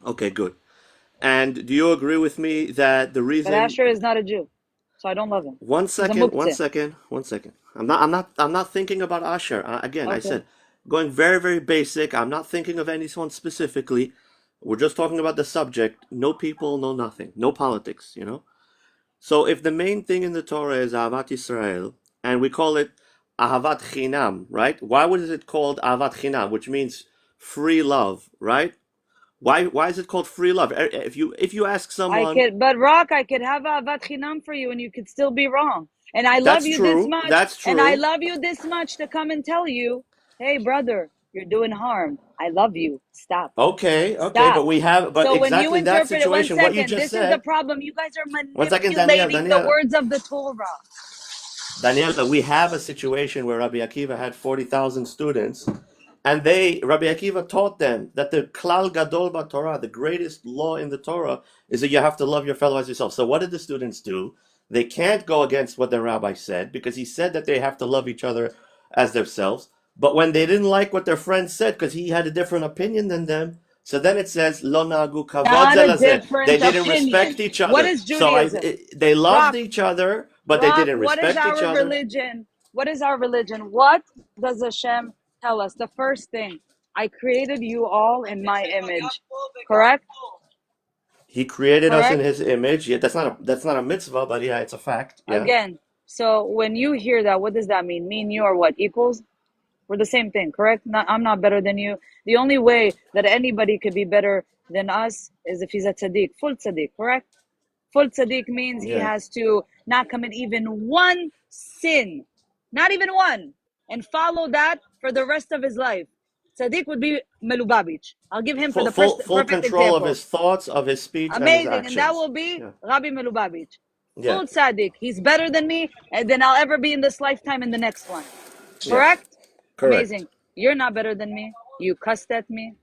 Okay, good. And do you agree with me that the But reason? Asher is not a Jew, so I don't love him. 1 He's a second. 1 muktzeh. second. 1 second. I'm not thinking about Asher. Again, I Okay. said going very, very basic. I'm not thinking of anyone specifically. We're just talking about the subject. No people, no nothing, no politics. So if the main thing in the Torah is Ahavat Yisrael, and we call it Ahavat Chinam, right? Why was it called Ahavat Chinam, which means free love, right? Why is it called free love? If you ask someone, I could have Ahavat Chinam for you, and you could still be wrong. And I love that's you this true. much, That's and I true. love you this much to come and tell you, hey, brother, you're doing harm. I love you. Stop. Okay, Stop. but So when you exactly that interpret it, one situation, what you second, just this is the said. problem. You guys are 1 second, manipulating the Daniela. words of the Torah. Daniela, we have a situation where Rabbi Akiva had 40,000 students, and Rabbi Akiva taught them that the Klal Gadol Torah, the greatest law in the Torah, is that you have to love your fellow as yourself. So what did the students do? They can't go against what the rabbi said, because he said that they have to love each other as themselves. But when they didn't like what their friend said, because he had a different opinion than them, so then it says, Lo nagu kavod Not ze a lazeh. different They didn't opinion. respect each other. What is Judaism? They loved Rock, each other, but they didn't what is respect each our other. religion? What is our religion? What does Hashem tell us? The first thing, I created you all in my image. Correct? He created us in Correct? his image. Yeah, that's not a mitzvah, but yeah, it's a fact. Yeah. Again, so when you hear that, what does that mean? Me and you are what? Equals? We're the same thing, correct? I'm not better than you. The only way that anybody could be better than us is if he's a tzaddik, full tzaddik, correct? Full tzaddik means he Yeah. has to not commit even one sin, not even one, and follow that for the rest of his life. Tzaddik would be Melubavitch. I'll give him for the Full perfect control example. of his thoughts, of his speech, and his Amazing, actions. and that will be Yeah. Rabbi Melubavitch. Yeah. Full tzaddik. He's better than me, and than I'll ever be in this lifetime and the next one. Correct? Yes. Correct. Amazing. You're not better than me. You cussed at me.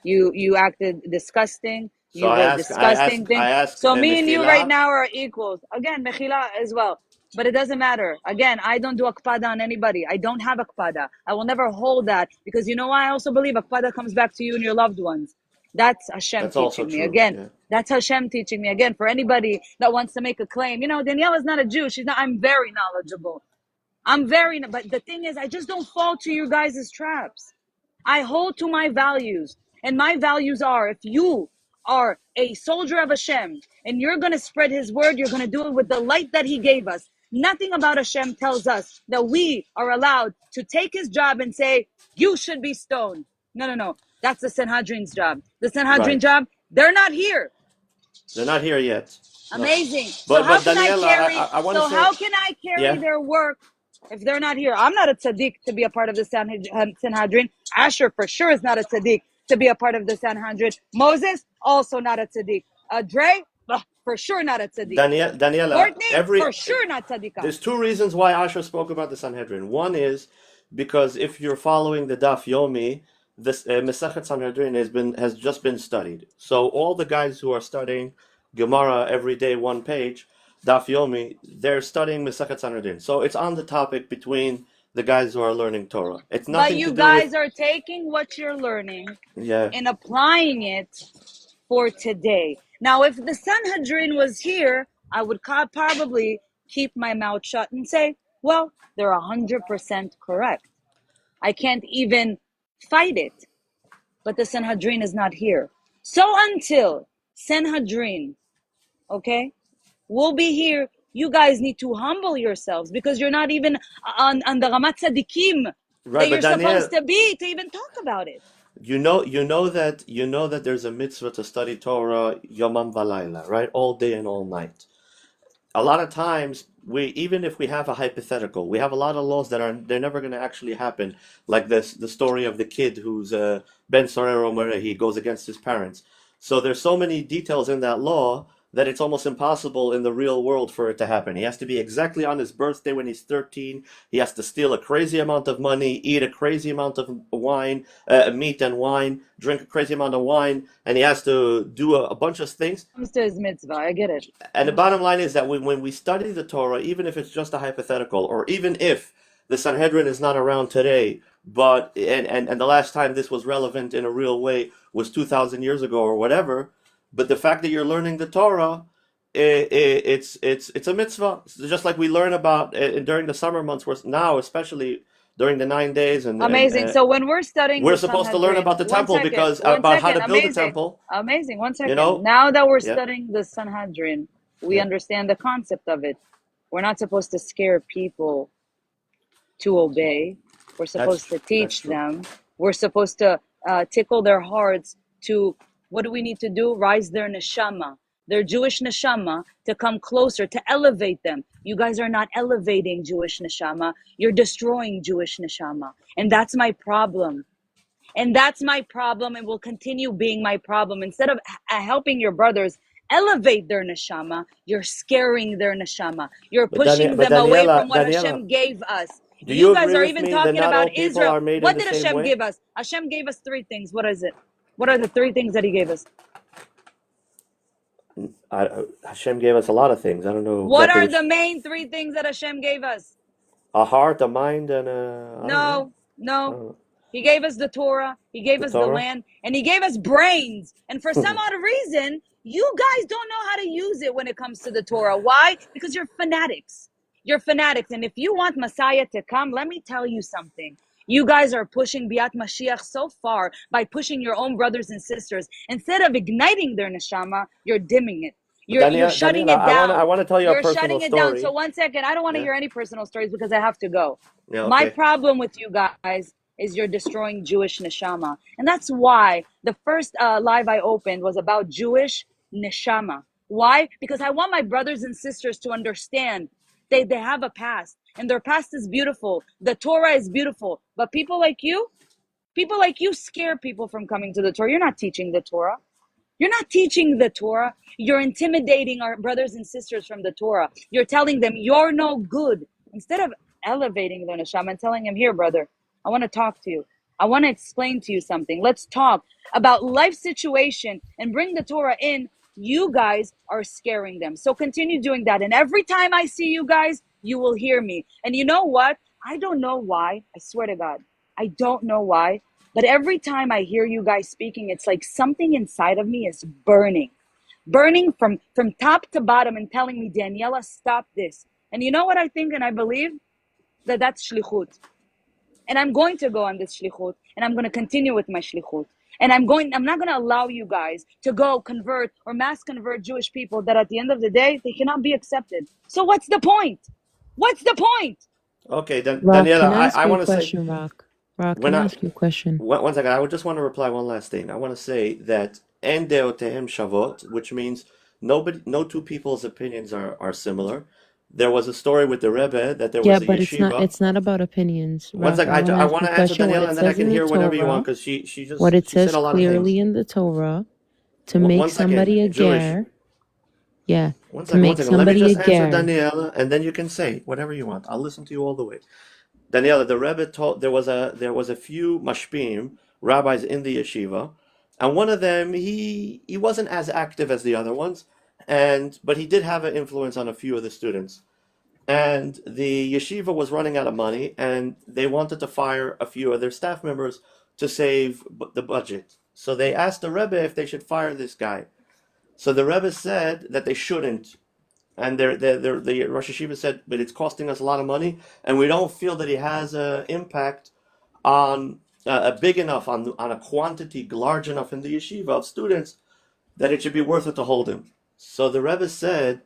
You acted disgusting. So You wrote disgusting things. So me and you right now are equals. Again, mechila as well. But it doesn't matter. Again, I don't do akpada on anybody. I don't have akpada. I will never hold that, because you know why? I also believe akpada comes back to you and your loved ones. That's Hashem That's also teaching me. true. Again, Yeah. that's Hashem teaching me. Again, for anybody that wants to make a claim, Danielle is not a Jew. She's not. I'm very knowledgeable. But the thing is, I just don't fall to you guys' traps. I hold to my values. And my values are, if you are a soldier of Hashem and you're going to spread his word, you're going to do it with the light that he gave us. Nothing about Hashem tells us that we are allowed to take his job and say, you should be stoned. No. That's the Sanhedrin's job. The Sanhedrin job, they're not here. They're not here yet. Amazing. No. So how can Daniela, I carry? How can I carry their work if they're not here? I'm not a tzaddik to be a part of the Sanhedrin. Asher for sure is not a tzaddik to be a part of the Sanhedrin. Moses also not a tzaddik. Dre for sure not a tzaddik. Daniela, Courtney for sure not tzaddikah. There's two reasons why Asher spoke about the Sanhedrin. One is because if you're following the Daf Yomi, this Masechet Sanhedrin has just been studied. So all the guys who are studying Gemara every day, one page, Daf Yomi, they're studying Masechet Sanhedrin. So it's on the topic between the guys who are learning Torah. It's nothing. But you guys are taking what you're learning and applying it for today. Now, if the Sanhedrin was here, I would probably keep my mouth shut and say, well, they're 100% correct. I can't even fight it. But the Sanhedrin is not here. So until Sanhedrin, okay, will be here, you guys need to humble yourselves because you're not even on the Ramat Tzadikim that you're supposed to be to even talk about it. You know that there's a mitzvah to study Torah Yomam Valayla, right? All day and all night. A lot of times, even if we have a hypothetical, we have a lot of laws they're never going to actually happen. Like the story of the kid who's Ben Sorero Mere, he goes against his parents. So there's so many details in that law that it's almost impossible in the real world for it to happen. He has to be exactly on his birthday when he's 13. He has to steal a crazy amount of money, eat a crazy amount of wine, meat and wine, drink a crazy amount of wine, and he has to do a bunch of things. Comes to his mitzvah, I get it. And the bottom line is that when we study the Torah, even if it's just a hypothetical, or even if the Sanhedrin is not around today, but and the last time this was relevant in a real way was 2,000 years ago or whatever, but the fact that you're learning the Torah, it's a mitzvah. It's just like we learn about during the summer months, now especially during the 9 days. Amazing. So when we're studying, we're supposed to learn about the temple about how to build the temple. Amazing. 1 second. Now that we're studying the Sanhedrin, we understand the concept of it. We're not supposed to scare people to obey. We're supposed to teach them. We're supposed to tickle their hearts to, what do we need to do? Rise their neshama, their Jewish neshama, to come closer, to elevate them. You guys are not elevating Jewish neshama. You're destroying Jewish neshama. And that's my problem. And that's my problem and will continue being my problem. Instead of helping your brothers elevate their neshama, you're scaring their neshama. You're pushing them away from what Hashem gave us. You guys are even talking about Israel. What did Hashem give us? Hashem gave us 3 things. What is it? What are the 3 things that he gave us? Hashem gave us a lot of things. I don't know. What are the main 3 things that Hashem gave us? A heart, a mind, and a... No. He gave us the Torah. He gave us the land. And he gave us brains. And for some odd reason, you guys don't know how to use it when it comes to the Torah. Why? Because you're fanatics. You're fanatics. And if you want Messiah to come, let me tell you something. You guys are pushing Biat Mashiach so far by pushing your own brothers and sisters. Instead of igniting their neshama, you're dimming it. You're shutting it down. I want to tell you a personal story. You're shutting it down. So 1 second, I don't want to hear any personal stories because I have to go. Yeah, okay. My problem with you guys is you're destroying Jewish neshama. And that's why the first live I opened was about Jewish neshama. Why? Because I want my brothers and sisters to understand they have a past. And their past is beautiful. The Torah is beautiful. But people like you scare people from coming to the Torah. You're not teaching the Torah. You're not teaching the Torah. You're intimidating our brothers and sisters from the Torah. You're telling them you're no good. Instead of elevating the neshama and telling him, here, brother, I want to talk to you. I want to explain to you something. Let's talk about life situation and bring the Torah in. You guys are scaring them. So continue doing that. And every time I see you guys, you will hear me. And you know what? I don't know why. I swear to God. I don't know why. But every time I hear you guys speaking, it's like something inside of me is burning. Burning from top to bottom and telling me, Daniela, stop this. And you know what I think and I believe? That's shlichut. And I'm going to go on this shlichut. And I'm going to continue with my shlichut. And I'm not going to allow you guys to go convert or mass convert Jewish people that at the end of the day, they cannot be accepted. So what's the point? What's the point? Okay, then Rock, Daniela, can I ask I you a want to say question, Rock? Rock, when can I I ask you a question? one second, I would just want to reply one last thing. I want to say that en deotehem shavot, which means no two people's opinions are similar. There was a story with the Rebbe that there Yeah, was a but yeshiva. it's not about opinions. One Rock, second, I I want want to to ask you a answer question. What Daniela, it and then I says can in the hear whatever you want Torah, because she what it she said says a lot of things. clearly in the Torah, to One, make one somebody a second, Jewish. ger, yeah, One to second, one make second. Let me somebody a just answer ger. Daniela, and then you can say whatever you want. I'll listen to you all the way. Daniela, the Rebbe told there was a few mashpim rabbis in the yeshiva, and one of them he wasn't as active as the other ones, but he did have an influence on a few of the students. And the yeshiva was running out of money, and they wanted to fire a few of their staff members to save the budget. So they asked the Rebbe if they should fire this guy. So the Rebbe said that they shouldn't. And the Rosh Hashiva said, but it's costing us a lot of money, and we don't feel that he has an impact on a big enough, on a quantity large enough in the yeshiva of students that it should be worth it to hold him. So the Rebbe said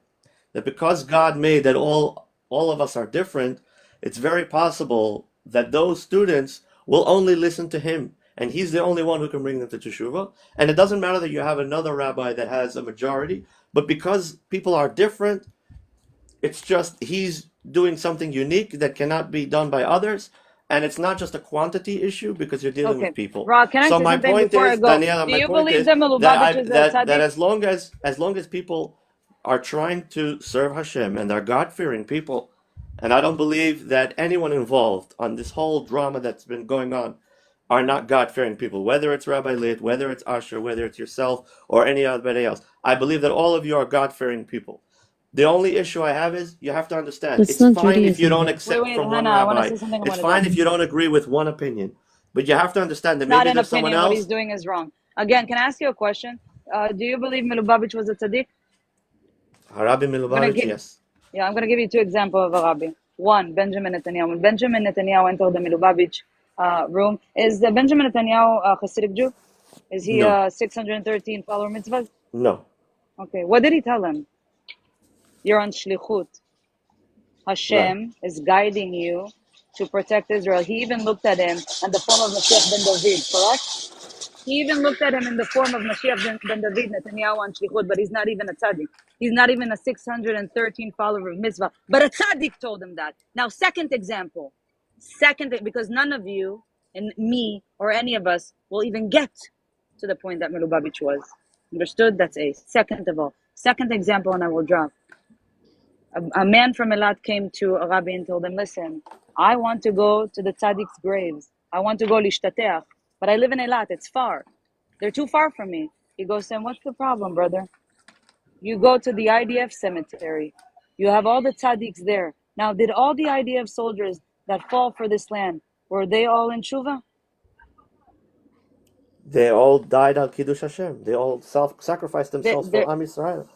that because God made that all of us are different, it's very possible that those students will only listen to him, and he's the only one who can bring them to teshuva. And it doesn't matter that you have another rabbi that has a majority, but because people are different, it's just he's doing something unique that cannot be done by others. And it's not just a quantity issue because you're dealing with people. Rob, can I So say my something point before I is, go? Daniela, Do my you point believe is that that Milubavitch is a tzaddik? as long as people are trying to serve Hashem and they're God-fearing people, and I don't believe that anyone involved on this whole drama that's been going on are not God-fearing people, whether it's Rabbi Lit, whether it's Asher, whether it's yourself, or anybody else. I believe that all of you are God-fearing people. The only issue I have is you have to understand, That's it's not fine if you Judaism. don't accept Wait, from one Hannah, I want to rabbi. say something It's about fine Islam. if you don't agree with one opinion. But you have to understand that It's not maybe an there's someone opinion. What he's else. doing is wrong. Again, can I ask you a question? Do you believe Milubavitch was a tzaddik? Rabbi I'm Milubavitch, yes. I'm gonna give you two examples of a rabbi. One, Benjamin Netanyahu. When Benjamin Netanyahu entered the Milubavitch room, is Benjamin Netanyahu a Hasidic Jew? Is he No. 613 follower mitzvahs? No. Okay, what did he tell him? You're on shlichut. Hashem is guiding you to protect Israel. He even looked at him in the form of Mashiach ben David, correct? He even looked at him in the form of Mashiach ben David, Netanyahu on shlichut, but he's not even a tzaddik. He's not even a 613 follower of mitzvah, but a tzaddik told him that. Now, second example. Because none of you and me or any of us will even get to the point that Milubavitch was. Understood? That's a second of all. Second example, and I will drop. A man from Eilat came to a rabbi and told him, listen, I want to go to the tzaddik's graves. I want to go lishtateach, but I live in Eilat. It's far. They're too far from me. He goes to him, what's the problem, brother? You go to the IDF cemetery. You have all the tzaddiks there. Now, did all the IDF soldiers that fall for this land, were they all in tshuva? They all died al Kiddush Hashem. They all sacrificed themselves for Am Yisrael.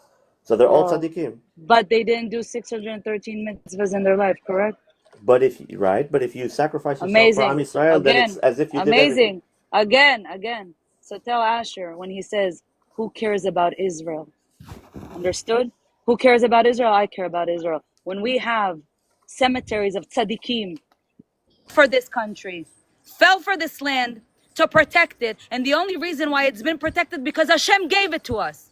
So they're all tzaddikim. But they didn't do 613 mitzvahs in their life, correct? But if you sacrifice yourself for Am Yisrael, then it's as if you did everything. Again. So tell Asher when he says, who cares about Israel? Understood? Who cares about Israel? I care about Israel. When we have cemeteries of tzaddikim for this country, fell for this land to protect it, and the only reason why it's been protected because Hashem gave it to us.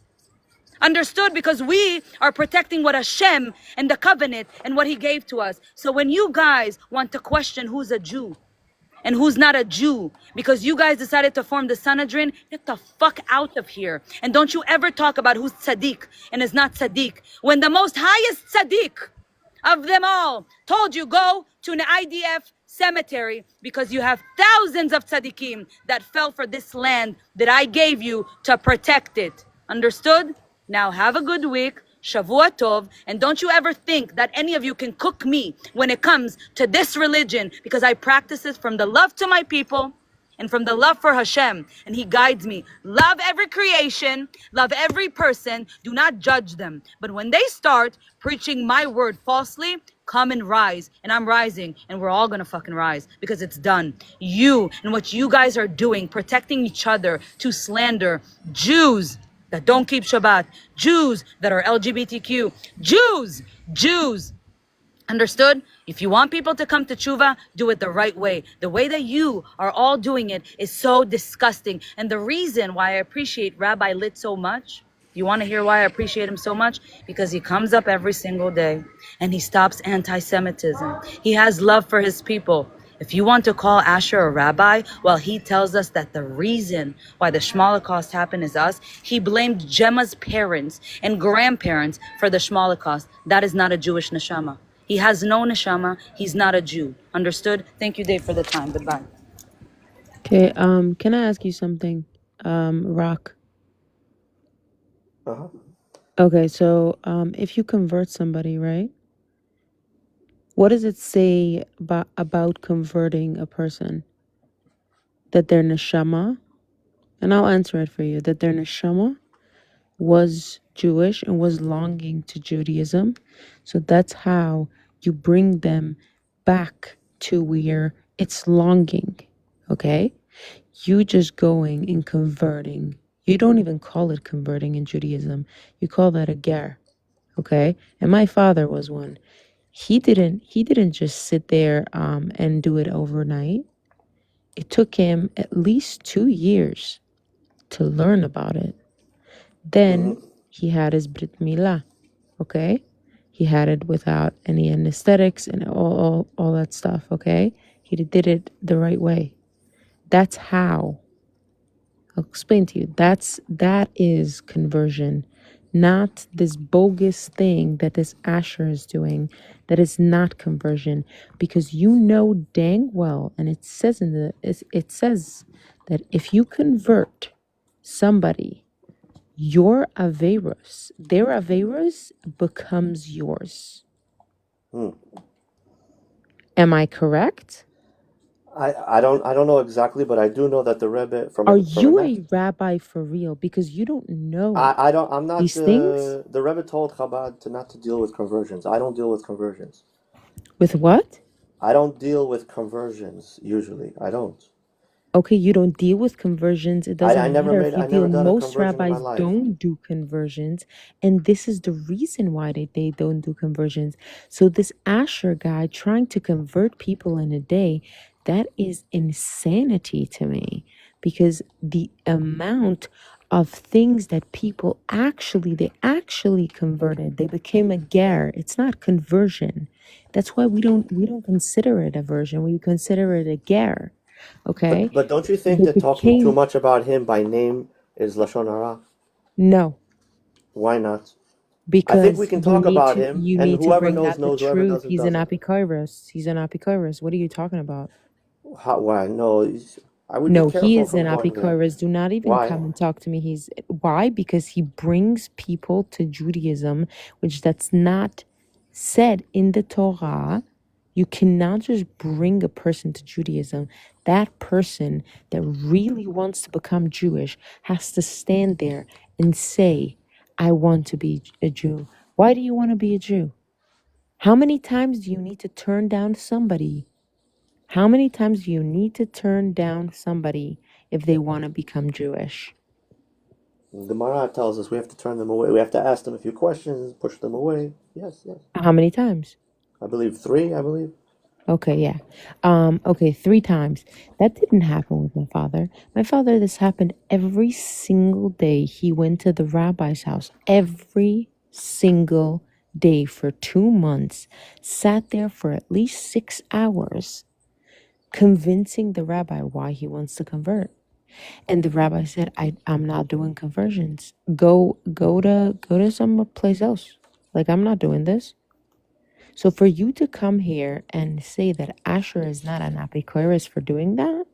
Understood? Because we are protecting what Hashem and the covenant and what he gave to us. So when you guys want to question who's a Jew and who's not a Jew, because you guys decided to form the Sanhedrin, get the fuck out of here. And don't you ever talk about who's tzaddik and is not tzaddik. When the most highest tzaddik of them all told you go to an IDF cemetery because you have thousands of tzaddikim that fell for this land that I gave you to protect it. Understood? Now have a good week, Shavua Tov, and don't you ever think that any of you can cook me when it comes to this religion, because I practice it from the love to my people and from the love for Hashem, and he guides me. Love every creation, love every person, do not judge them. But when they start preaching my word falsely, come and rise, and I'm rising, and we're all gonna fucking rise because it's done. You and what you guys are doing, protecting each other to slander Jews that don't keep Shabbat, Jews that are LGBTQ, Jews. Understood? If you want people to come to tshuva, do it the right way. The way that you are all doing it is so disgusting. And the reason why I appreciate Rabbi Lit so much, you want to hear why I appreciate him so much? Because he comes up every single day and he stops anti-Semitism. He has love for his people. If you want to call Asher a rabbi, well, he tells us that the reason why the Shmolocaust happened is us. He blamed Gemma's parents and grandparents for the Shmolocaust. That is not a Jewish neshama. He has no neshama. He's not a Jew. Understood? Thank you, Dave, for the time. Goodbye. Okay, can I ask you something? Rock. Uh-huh. Okay, so if you convert somebody, right? What does it say about converting a person? That their neshama, and I'll answer it for you, that their neshama was Jewish and was longing to Judaism. So that's how you bring them back to where it's longing, okay? You just going and converting. You don't even call it converting in Judaism. You call that a ger, okay? And my father was one. He didn't just sit there and do it overnight. It took him at least 2 years to learn about it. Then he had his Brit Milah, okay? He had it without any anesthetics and all that stuff, okay? He did it the right way. That's how. I'll explain to you. That is conversion, not this bogus thing that this Asher is doing. That is not conversion, because you know dang well, and it says it says that if you convert somebody, your Averos, their Averos becomes yours. Am I correct? I don't know exactly, but I do know that the Rebbe Are you a rabbi for real? Because you don't know I'm not these things. the Rebbe told Chabad not to deal with conversions. I don't deal with conversions. With what? I don't deal with conversions usually. I don't. Okay, you don't deal with conversions. It doesn't matter if you I deal. never done a Most conversion in my rabbis life. don't do conversions, and this is the reason why they don't do conversions. So this Asher guy trying to convert people in a day, that is insanity to me, because the amount of things that people they actually converted, they became a ger. It's not conversion. That's why we don't consider it a version. We consider it a ger. Okay? But don't you think They that talking too became much about him by name is Lashon Hara? no, Why not? I think we because can talk about him, you and need to whoever bring knows out the knows, whoever truth. doesn't He's an doesn't. apikoros. He's an apikoros. What are you talking about? Why? No, I would be No, he careful is an from going there. apikoros. Do not even Why? come and talk to me. Why? Because he brings people to Judaism, which that's not said in the Torah. You cannot just bring a person to Judaism. That person that really wants to become Jewish has to stand there and say, I want to be a Jew. Why do you want to be a Jew? How many times do you need to turn down somebody? How many times do you need to turn down somebody if they want to become Jewish? The Gemara tells us we have to turn them away. We have to ask them a few questions, push them away. Yes. How many times? I believe 3. I believe. Okay, yeah. Okay, 3 times. That didn't happen with my father. My father, this happened every single day. He went to the rabbi's house every single day for 2 months, sat there for at least 6 hours, convincing the rabbi why he wants to convert. And the rabbi said, I'm not doing conversions. Go to some place else. Like, I'm not doing this. So for you to come here and say that Asher is not an apikoros for doing that,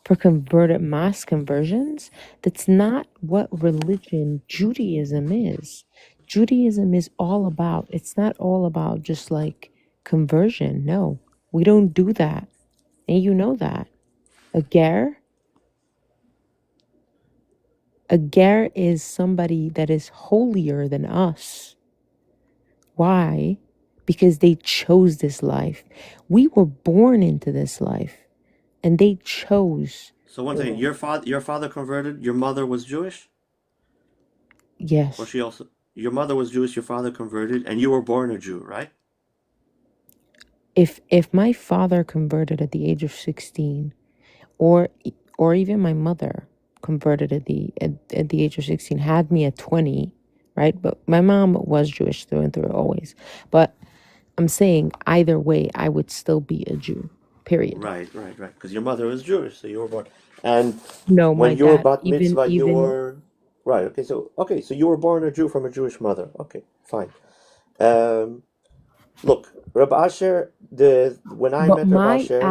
for converted mass conversions, that's not what religion, Judaism is. Judaism is all about, it's not all about just like conversion. No, we don't do that. And you know that. A ger is somebody that is holier than us. Why? because they chose this life. We were born into this life, and they chose. So one thing, your father converted. Your mother was Jewish, or Yes. she also. Your mother was Jewish. Your father converted, and you were born a Jew, right? If my father converted at the age of 16, or even my mother converted at the age of 16, had me at 20, right? But my mom was Jewish through and through always. But I'm saying either way, I would still be a Jew. Period. Right. Because your mother was Jewish, so you were born. And No, my when you were dad, bat mitzvah, you even were right. Okay, so you were born a Jew from a Jewish mother. Okay, fine. Look, Reb Asher, when I but met Reb Asher,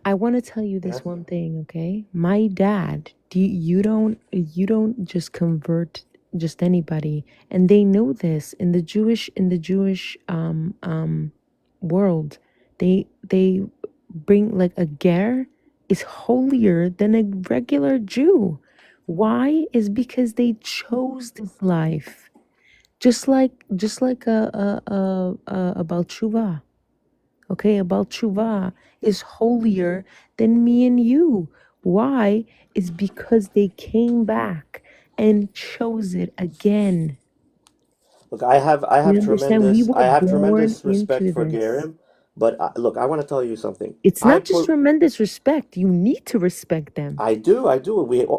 I wanna tell you this one thing, okay? My dad, you don't just convert just anybody, and they know this in the Jewish world. They bring, like, a ger is holier than a regular Jew. Why? Is because they chose this life. Just like a Baal Tshuva. Okay, a Baal Tshuva is holier than me and you. Why? Is because they came back and chose it again. look, I have You understand? We were born tremendous respect into for this. Gerim, but look, I want to tell you something. It's not just tremendous respect. You need to respect them. I do.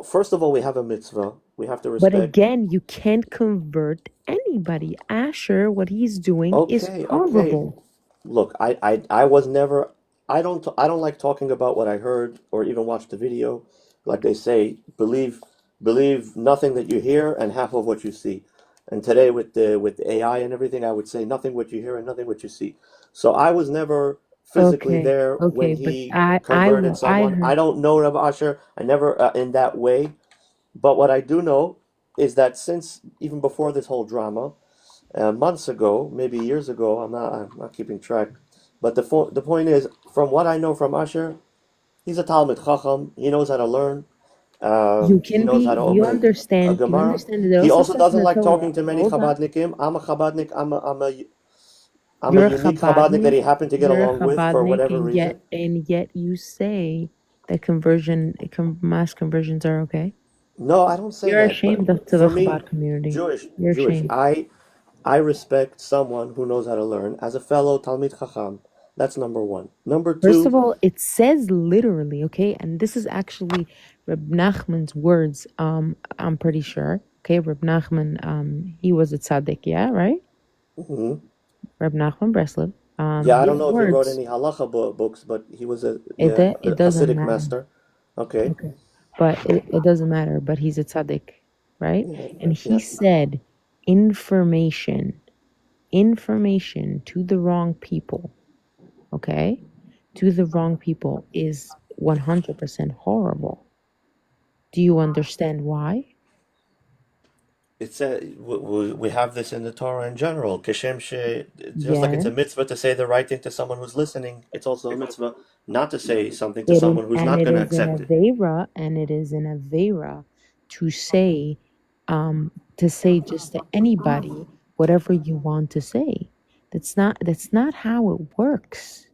First of all, we have a mitzvah. We have to But respect. again, you can't convert anybody. Asher, what he's doing is Okay. horrible. Look, I was never. I don't like talking about what I heard or even watch the video. Like they say, believe nothing that you hear and half of what you see. And today with the AI and everything, I would say nothing what you hear and nothing what you see. So I was never physically Okay, there when but he I converted someone. I heard. don't know Rabbi Asher. I never in that way. But what I do know is that since even before this whole drama, months ago, maybe years ago, I'm not keeping track. But the point is, from what I know from Asher, he's a Talmud Chacham. He knows how to learn. You He can knows how be. to You open a understand. You Gemara. understand that it He also also says in doesn't the like Torah. talking to many Hold on. Chabadnikim. I'm a Chabadnik. I'm a You're a unique Chabadnik that he Chabadnik. happened to get You're a along with for Chabadnik, whatever reason. and yet you say that mass conversions are okay. No, I don't say You're that. But ashamed of to the for me, Chabad community. Jewish, You're ashamed. I respect someone who knows how to learn as a fellow Talmid Chacham. That's number one. Number First of two, all, it says literally, okay, and this is actually Reb Nachman's words. I'm pretty sure. Okay, Reb Nachman. He was a tzaddik, yeah, right? mhm. Reb Nachman Breslov. Yeah, I don't His know if he wrote words. any halacha books, but he was a It doesn't Hasidic matter. master. Okay. Okay. But it doesn't matter. But he's a tzaddik, right? Yeah, And he yeah. said information to the wrong people, okay? To the wrong people is 100% horrible. Do you understand why? It's we have this in the Torah in general. Kishem just like it's a Yes. mitzvah to say the right thing to someone who's listening, it's also a mitzvah not to say something to someone who's not going to accept it. And it is an avera to say just to anybody whatever you want to say. That's not how it works.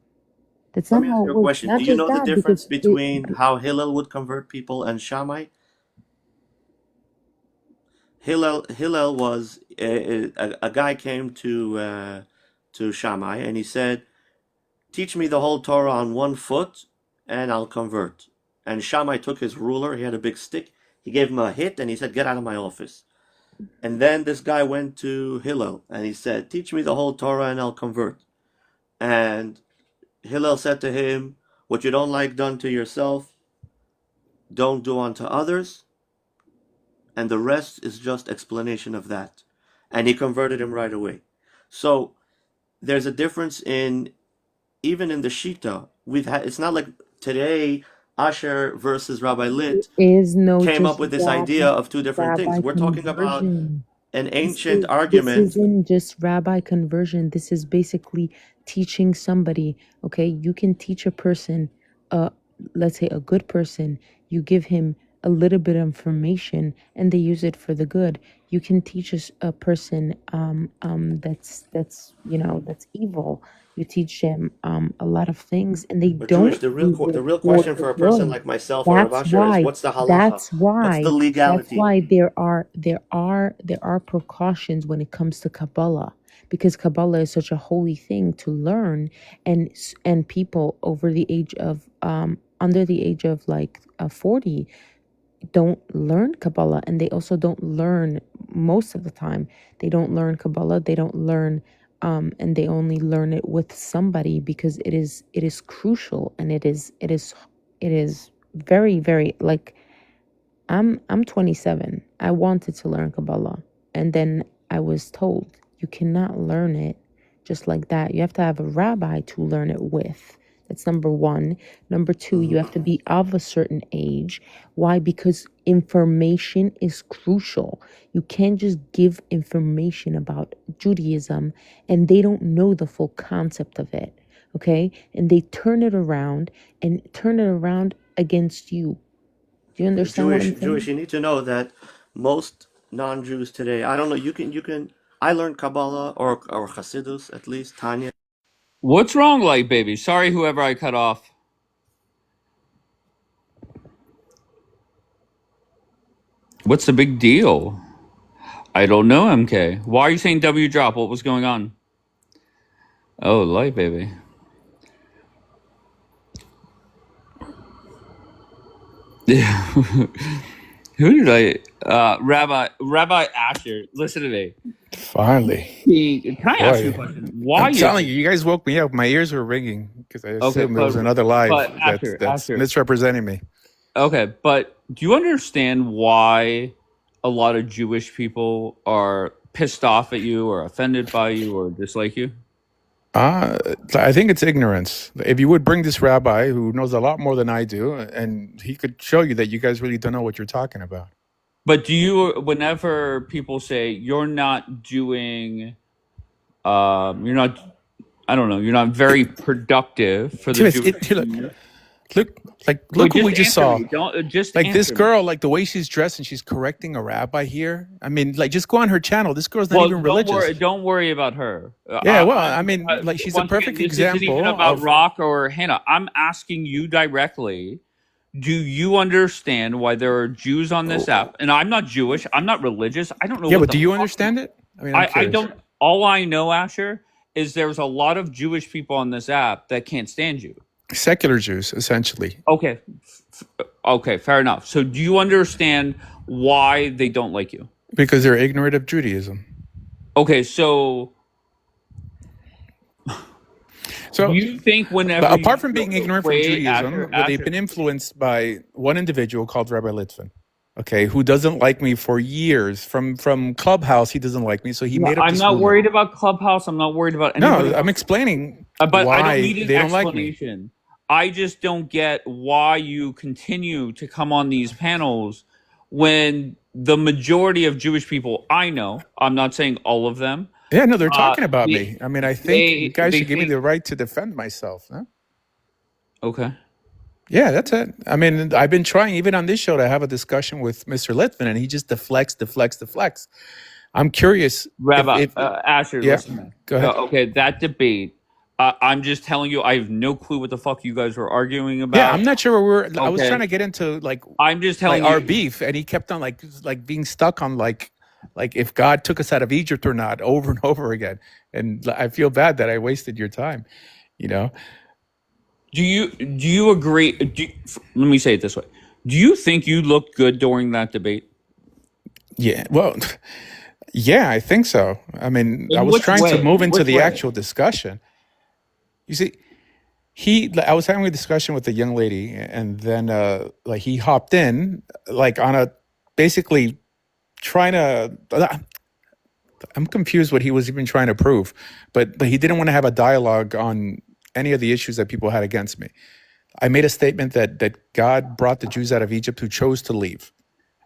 That's Let not me ask how you it a works. question. Not Do you just know the that, difference because between how Hillel would convert people and Shammai? Hillel was a guy came to Shammai and he said, "Teach me the whole Torah on 1 foot, and I'll convert." And Shammai took his ruler. He had a big stick. He gave him a hit, and he said, "Get out of my office." And then this guy went to Hillel, and he said, "Teach me the whole Torah, and I'll convert." And Hillel said to him, "What you don't like done to yourself, don't do unto others." And the rest is just explanation of that. And he converted him right away. So there's a difference even in the Shita. It's not like today Asher versus Rabbi Lit came up with this idea of two different things. rabbi We're talking about conversion. an ancient This argument. isn't just rabbi conversion. This is basically teaching somebody. Okay, you can teach a person, let's say a good person. You give him a little bit of information, and they use it for the good. You can teach a person that's that's evil. You teach them a lot of things, and they But Jewish, don't do the it real for question the for a person good. like myself or That's Ravasher is why. what's the halacha? That's What's the why. That's legality? why there are precautions when it comes to Kabbalah, because Kabbalah is such a holy thing to learn, and people over the age of under the age of 40 don't learn Kabbalah, and they also don't learn most of the time. They don't learn Kabbalah. They don't learn, and they only learn it with somebody, because it is crucial, and it is very, very, like, I'm 27. I wanted to learn Kabbalah, and then I was told you cannot learn it just like that. You have to have a rabbi to learn it with. That's number one. Number two, you have to be of a certain age. Why? Because information is crucial. You can't just give information about Judaism and they don't know the full concept of it. Okay? And they turn it around against you. Do you understand what I'm saying? Jewish, you need to know that most non-Jews today, I don't know, you can I learned Kabbalah or Hasidus, at least Tanya. What's wrong, Light Baby? Sorry, whoever I cut off. What's the big deal? I don't know, MK. Why are you saying W drop? What was going on? Oh, Light Baby. Who did I? Rabbi Asher, listen to me. Finally. Can I ask you a question? Why I'm telling you, you guys woke me up. My ears were ringing because I assumed it was another live that's misrepresenting me. Okay, but do you understand why a lot of Jewish people are pissed off at you or offended by you or dislike you? I think it's ignorance. If you would bring this rabbi who knows a lot more than I do, and he could show you that you guys really don't know what you're talking about. But do you, whenever people say you're not doing, you're not, I don't know, you're not very productive for the Jewish community. Look what we just saw. Just like this girl, like the way she's dressed, and she's correcting a rabbi here. I mean, like, just go on her channel. This girl's not even religious. Don't worry about her. Yeah, well, I mean, like, she's a perfect example. This isn't even about Rock or Hannah. I'm asking you directly. Do you understand why there are Jews on this app? And I'm not Jewish. I'm not religious. I don't know. Yeah, but do you understand it? I mean, I don't. All I know, Asher, is there's a lot of Jewish people on this app that can't stand you. Secular Jews, essentially. Okay, fair enough. So do you understand why they don't like you? Because they're ignorant of Judaism. Okay, so you think whenever apart from being ignorant from Judaism, they've been influenced by one individual called Rabbi Litvin, okay, who doesn't like me for years. From Clubhouse, he doesn't like me, so he made up this I'm not worried about Clubhouse. I'm not worried about anybody. No, I'm explaining but why I don't need an they don't like me. I just don't get why you continue to come on these panels when the majority of Jewish people I know, I'm not saying all of them. Yeah, no, they're talking about me. I mean, I think you guys should give me the right to defend myself. Huh? Okay. Yeah, that's it. I mean, I've been trying, even on this show, to have a discussion with Mr. Litvin, and he just deflects. I'm curious. Rabbi, Asher, listen. Go ahead. Okay, that debate, I'm just telling you, I have no clue what the fuck you guys were arguing about. Yeah, I'm not sure where I was trying to get into, I'm just telling you our beef, and he kept on like being stuck on like if God took us out of Egypt or not, over and over again. And I feel bad that I wasted your time, you know. Do you agree? Let me say it this way. Do you think you looked good during that debate? Yeah, well, yeah, I think so. I mean, I was trying to move into the actual discussion. You see, I was having a discussion with a young lady, and then he hopped in on a basically trying to. I'm confused what he was even trying to prove, but he didn't want to have a dialogue on any of the issues that people had against me. I made a statement that God brought the Jews out of Egypt who chose to leave.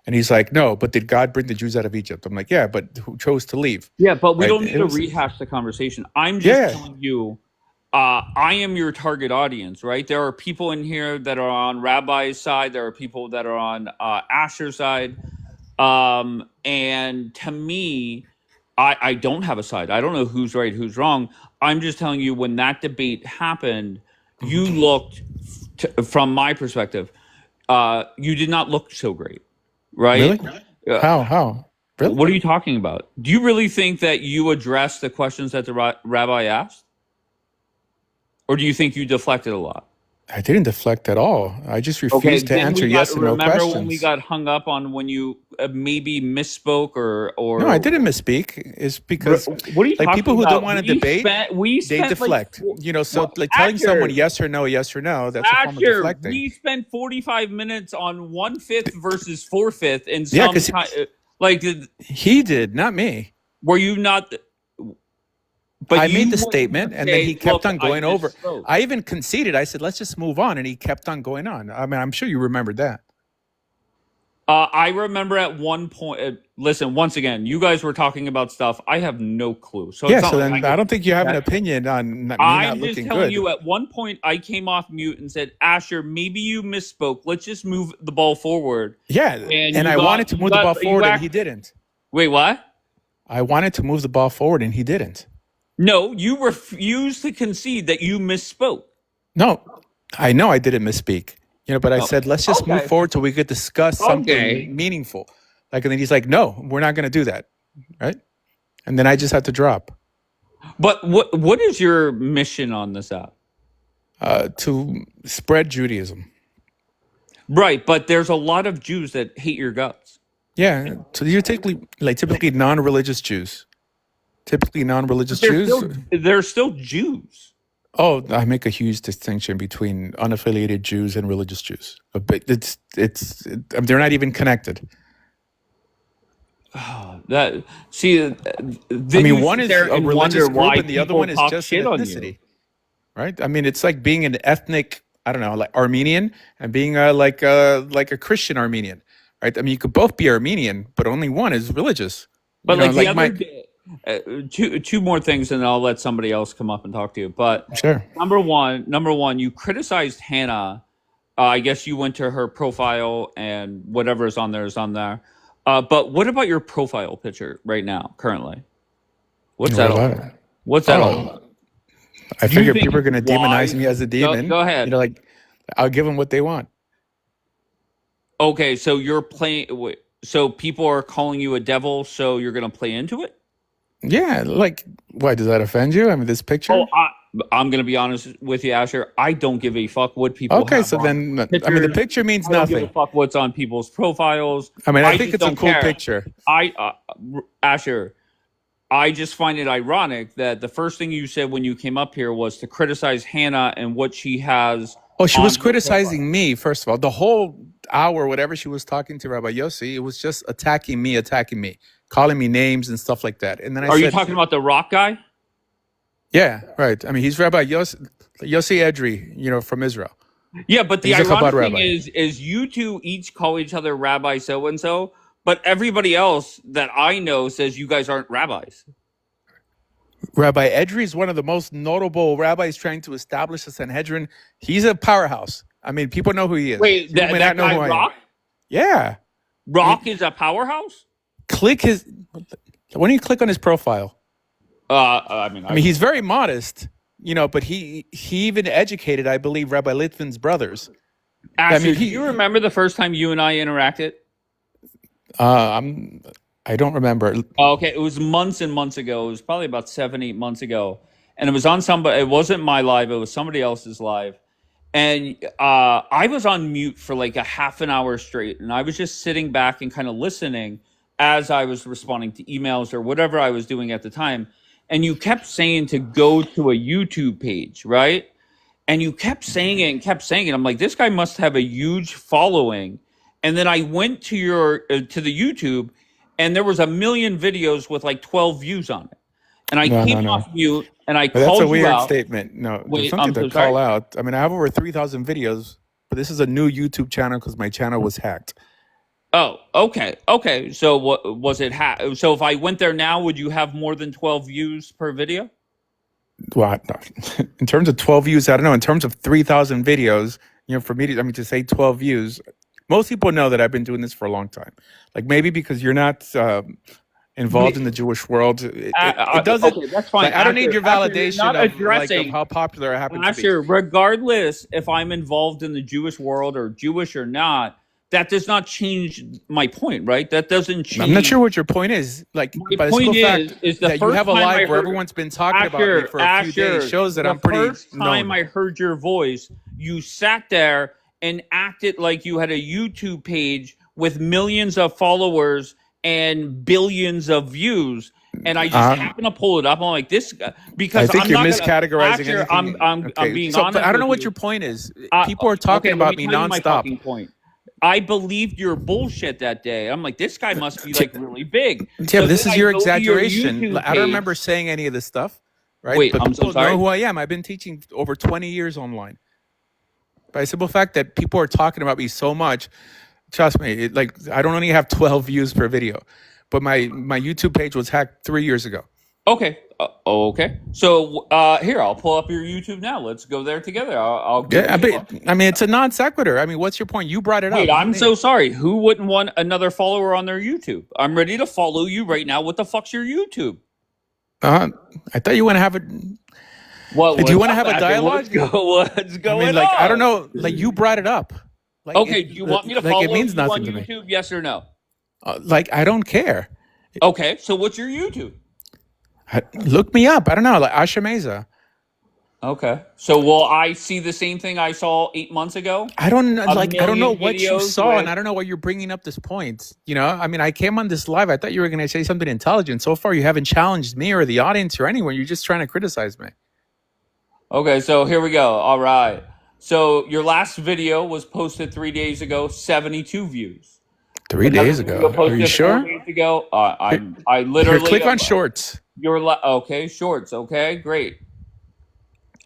And he's like, no, but did God bring the Jews out of Egypt? I'm like, yeah, but who chose to leave? Yeah, but we don't need to rehash the conversation. I'm just telling you, I am your target audience, right? There are people in here that are on Rabbi's side. There are people that are on Asher's side. And And to me, I don't have a side. I don't know who's right, who's wrong. I'm just telling you, when that debate happened, you looked, from my perspective, you did not look so great, right? Really? How? Really? What are you talking about? Do you really think that you addressed the questions that the rabbi asked? Or do you think you deflected a lot? I didn't deflect at all. I just refused to answer yes and no questions. Remember when we got hung up on when you maybe misspoke or? No, I didn't misspeak. It's because what are you like people who about? don't want to debate, they deflect. Like, so like telling someone yes or no, that's a form of deflecting. We spent 45 minutes on 1/5 versus 4/5 in some he did, not me. Were you not? But I made the statement, and then he kept on going over. I even conceded. I said, let's just move on, and he kept on going on. I mean, I'm sure you remembered that. I remember at one point, listen, once again, you guys were talking about stuff. I have no clue. So yeah, so then I don't think you have an opinion on me not looking good. I'm just telling you, at one point, I came off mute and said, Asher, maybe you misspoke. Let's just move the ball forward. Yeah, and I wanted to move the ball forward, and he didn't. Wait, what? I wanted to move the ball forward, and he didn't. No, you refused to concede that you misspoke. No, I know I didn't misspeak. But I said, let's just move forward so we could discuss something meaningful. And then he's like, no, we're not going to do that. Right? And then I just had to drop. But what is your mission on this app? To spread Judaism. Right, but there's a lot of Jews that hate your guts. Yeah, so you're typically non-religious Jews. Typically non-religious Jews. They're still Jews. Oh, I make a huge distinction between unaffiliated Jews and religious Jews. But they're not even connected. Oh, one is a religious group and the other one is just an ethnicity. Right? I mean, it's like being an ethnic, I don't know, like Armenian and being like a Christian Armenian. Right? I mean, you could both be Armenian, but only one is religious. But the other day, two more things, and I'll let somebody else come up and talk to you. But sure. Number one, you criticized Hannah. I guess you went to her profile, and whatever is on there is on there. But what about your profile picture right now, currently? What's that all? What's that all? I figure people are going to demonize me as a demon. Go ahead. I'll give them what they want. Okay, so you're playing. So people are calling you a devil. So you're going to play into it. Yeah, why does that offend you? I mean, this picture. Oh, I'm going to be honest with you, Asher. I don't give a fuck what people. Okay, so then pictures. I mean, the picture means nothing. I don't give a fuck what's on people's profiles. I mean, I think it's a cool picture. Asher, I just find it ironic that the first thing you said when you came up here was to criticize Hannah and what she has. Oh, she was criticizing me. First of all, the whole hour, whatever she was talking to Rabbi Yossi, it was just attacking me. Calling me names and stuff like that. And then Are you talking about the rock guy? Yeah, right. I mean, he's Rabbi Yossi Edry, from Israel. Yeah, but the ironic thing is you two each call each other Rabbi so-and-so, but everybody else that I know says you guys aren't rabbis. Rabbi Edry is one of the most notable rabbis trying to establish a Sanhedrin. He's a powerhouse. I mean, people know who he is. Wait, that guy Rock? Yeah. Rock is a powerhouse? When you click on his profile, I mean, he's very modest, but he even educated, I believe, Rabbi Litvin's brothers. Ashley, do you remember the first time you and I interacted? I don't remember. Okay, it was months and months ago. It was probably about 7-8 months ago, and it was on somebody. It wasn't my live. It was somebody else's live, and I was on mute for like a half an hour straight, and I was just sitting back and kind of listening as I was responding to emails or whatever I was doing at the time. And you kept saying to go to a YouTube page, right? And you kept saying it. I'm like, this guy must have a huge following. And then I went to to the YouTube, and there was 1 million videos with like 12 views on it. And I came off mute, and I called you out. That's a weird statement. No, there's something to call out. I mean, I have over 3,000 videos, but this is a new YouTube channel because my channel was hacked. Oh, okay. So what was it? So if I went there now, would you have more than 12 views per video? Well, in terms of 12 views, I don't know. In terms of 3,000 videos, for me to say 12 views, Most people know that I've been doing this for a long time. Like maybe because you're not involved in the Jewish world, it doesn't. Okay, that's fine. Like, I don't need your validation not of addressing how popular I happen to be. Asher, regardless if I'm involved in the Jewish world or Jewish or not, that does not change my point, right? That doesn't change. I'm not sure what your point is. Like, my by the point simple fact is the that you first have a time I live where heard- everyone's been talking about me for a few days shows that I'm pretty The first time known. I heard your voice, you sat there and acted like you had a YouTube page with millions of followers and billions of views. And I just happened to pull it up. I'm like, this guy, because I think I'm you're not miscategorizing Asher, anything. I'm being so, honest. but I don't know with what you. your point is. People are talking Okay, about let me tell you my nonstop. fucking point. I believed your bullshit that day. I'm like, this guy must be like really big. Yeah, So but this then is I your go to exaggeration. YouTube I don't page. remember saying any of this stuff, right? Wait, but I'm so people sorry. know who I am. I've been teaching over 20 years online. By the simple fact that people are talking about me so much, trust me, I don't only have 12 views per video, but my YouTube page was hacked 3 years ago. Okay. Okay. So here, I'll pull up your YouTube now. Let's go there together. I'll give Yeah, you I mean, it's a non sequitur. I mean, what's your point? You brought it Wait, up. I'm so sorry. Who wouldn't want another follower on their YouTube? I'm ready to follow you right now. What the fuck's your YouTube? I thought you want to have a. What? Do you want to have a dialogue? What's going I mean, like, on? I don't know. Like, you brought it up. Like, Okay, do you want me to follow it means you on nothing to me. YouTube? Yes or no? Like, I don't care. Okay, so what's your YouTube? Look me up. I don't know. Like Asher Meza. Okay. So will I see the same thing I saw 8 months ago? I don't know million what you videos saw, with- and I don't know why you're bringing up this point. You know, I mean, I came on this live. I thought you were going to say something intelligent. So far, you haven't challenged me or the audience or anyone. You're just trying to criticize me. Okay, so here we go. All right. So your last video was posted 3 days ago, 72 views. 3 days ago. Are you sure? 4 days ago. I literally Here, click on shorts. Okay, shorts. Okay, great.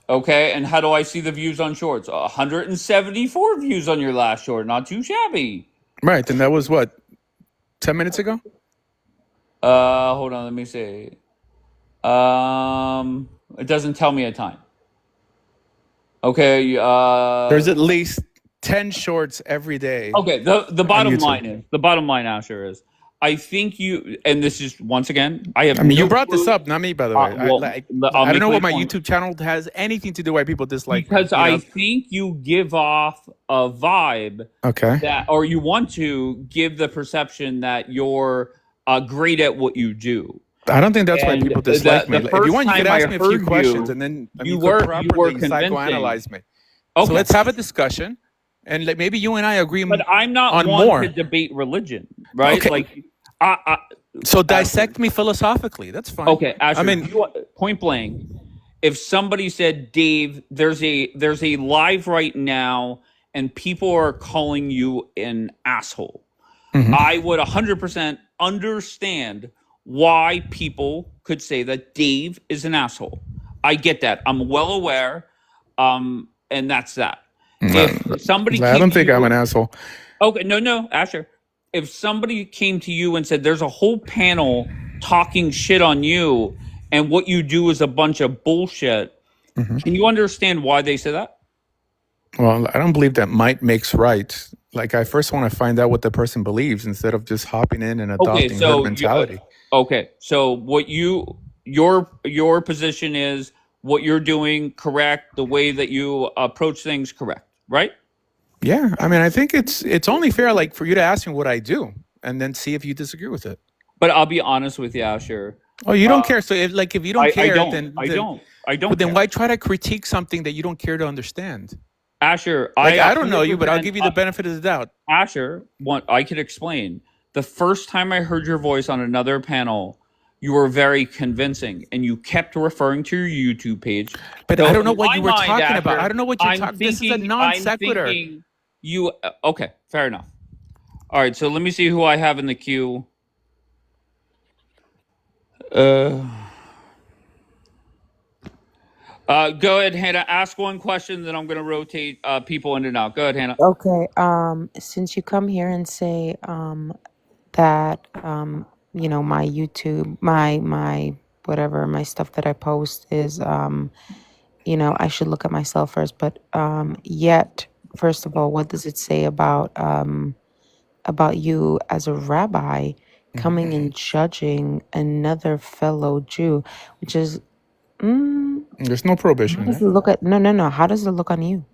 Okay, and how do I see the views on shorts? 174 views on your last short. Not too shabby. Right, and that was what, 10 minutes ago? Hold on, let me see. It doesn't tell me a time. Okay, There's at least 10 shorts every day. Okay, the bottom YouTube. line, Asher, is I think you, and this is once again, I mean, you no brought this clue. up, not me, by the way. Well, I I'll don't make know my what my point. YouTube channel has anything to do why people dislike me, Because you I know? think you give off a vibe Okay. that, or you want to give the perception that you're great at what you do. I don't think that's why And people dislike me. the If you first want, you could time ask I me a few heard questions, you, and then you could were properly convincing. psychoanalyze me. Okay. So let's have a discussion, and maybe you and I agree But I'm not on one more. to debate religion, right? Okay. Like, So dissect me philosophically. That's fine. okay, Asher, I mean, point blank, if somebody said, Dave, there's a live right now and people are calling you an asshole, I would 100% understand why people could say that Dave is an asshole. I get that. I'm well aware, and that's that. If somebody I came don't to think you- I'm an asshole. Okay, no, Asher. If somebody came to you and said, there's a whole panel talking shit on you, and what you do is a bunch of bullshit, can you understand why they say that? Well, I don't believe that might makes right. Like, I first want to find out what the person believes instead of just hopping in and adopting herd mentality. So what your position is, what you're doing correct, the way that you approach things correct, right? Yeah, I mean, I think it's only fair, like, for you to ask me what I do and then see if you disagree with it. But I'll be honest with you, Asher. Oh, you don't care. So if you don't care, then I don't. But then why try to critique something that you don't care to understand? Asher, I don't know you, but I'll give you the benefit of the doubt. Asher, I could explain. The first time I heard your voice on another panel, you were very convincing, and you kept referring to your YouTube page. But So I don't know in what my you were mind, talking Asher, about. I don't know what you're I'm talking. This is a thinking- non I'm sequitur. thinking You okay? Fair enough. All right, so let me see who I have in the queue. Go ahead, Hannah. Ask one question, then I'm going to rotate people in and out. Go ahead, Hannah. Okay. Since you come here and say that you know, my YouTube, my whatever, my stuff that I post is you know, I should look at myself first, but yet first of all, what does it say about you as a rabbi coming and judging another fellow Jew, which is There's no how prohibition in does that. it look at no, how does it look on you?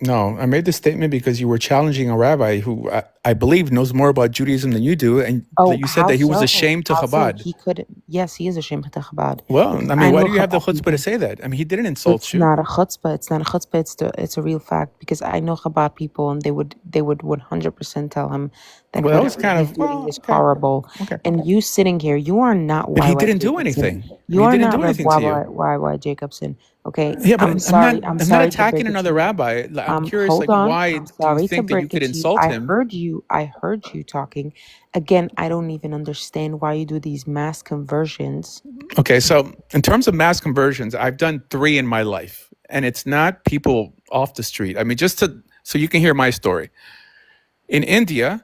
No, I made this statement because you were challenging a rabbi who I believe knows more about Judaism than you do, and Oh, you said that he was ashamed to how so? Chabad. He could, yes, he is ashamed of Chabad. Well, I I mean, why know do you have the Chabad chutzpah to people. say that? I mean, he didn't insult It's you. not a chutzpah. It's not a chutzpah. It's a real fact because I know Chabad people, and they would 100% tell him that Well, that was whatever kind he's of, doing well, is okay, horrible. okay. And you sitting here, you are not But he YY didn't do Jacobson. anything. You He are didn't not do anything to you. YY Jacobson. Okay, Yeah, but I'm sorry. I'm I'm not sorry to attacking break it to another you. rabbi. Like, I'm curious, Hold like, on. why I'm do you sorry to think that you break could it to you. insult him? I heard you talking. Again, I don't even understand why you do these mass conversions. Okay, so in terms of mass conversions, I've done 3 in my life, and it's not people off the street. I mean, so you can hear my story. In India,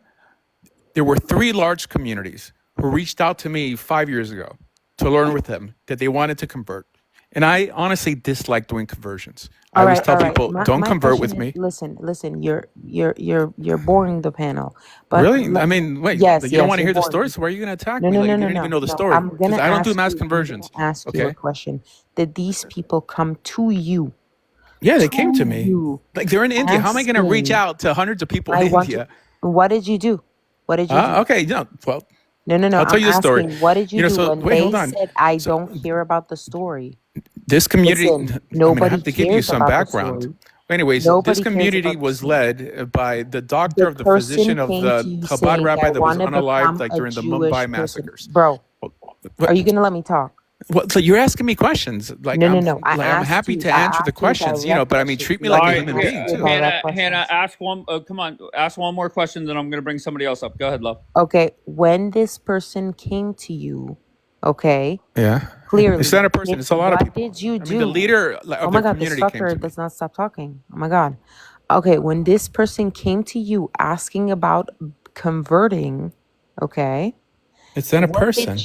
there were 3 large communities who reached out to me 5 years ago to learn with them that they wanted to convert. And I honestly dislike doing conversions. I always tell All right. people, don't My convert question with is, me. listen. You're boring the panel, but Really? I mean, wait, yes, you don't want to you're hear the boring. story, so why are you going to attack No, me? no, Like, no, you no, didn't even no, know the no. story. I'm Because gonna I don't do ask mass you. conversions. A Okay? question. Did these people come to you? Yeah, they came to To me. you, Like, they're in India. How am I going to reach asking. out to hundreds of people in I want you. India? What did you do? What did you do? Okay, no, well, No, no, no. I'll tell I'm you the story. asking. What did you do So when wait, hold they on. said, "I So don't care about the story"? this community, Listen, I nobody have to give you cares some about the background. story. Anyways, this Nobody cares community about the was story. led by the doctor The of the person physician of came to the you Chabad saying, rabbi "I that was want to unalived become like a during the Mumbai Jewish person." massacres. Bro, What, are you gonna let me talk? so you're asking me questions. Like No, no, no. I I'm asked happy you. to I answer the asked you a questions, direct but I mean question. treat me Let All like a me right, human ask being you a too. direct Hannah, question. ask one. Come on, ask one more question, then I'm gonna bring somebody else up. Go ahead, love. Okay, when this person came to you, okay, Yeah. clearly, It's not a person, it's a lot of what people. did you I mean, the do? leader Oh of my their God, this community came fucker to me. does not stop talking. Oh my God. Okay, when this person came to you asking about converting, okay, It's not a person.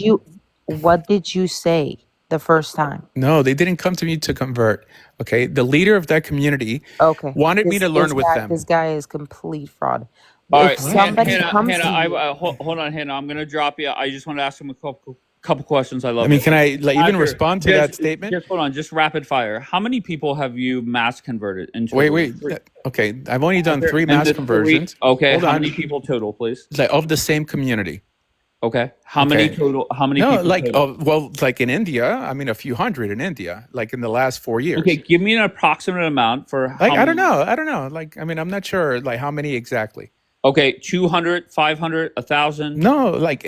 what did you say the first time? No, they didn't come to me to convert. Okay. The leader of that community Okay, wanted me to learn with them. this guy is complete fraud. All If right, somebody comes Hannah, to you, hold on, Hannah. I'm gonna drop you. I just want to ask him a couple questions. I I love mean, you. can I even Asher, respond to that statement? just hold on. Just rapid fire. How many people have you mass converted in Wait, total? wait. Okay. I've only done 3 And mass the 3. conversions. Okay. Hold How on. many people total, please? Like of the same community. Okay. How many Okay. total? How many No, people like, total? well, like in India, I mean, a few hundred in India, like in the last 4 years. Okay. Give me an approximate amount for how Like, I many. don't know. Like, I mean, I'm not sure, like, how many exactly. Okay. 200, 500, 1,000. No, like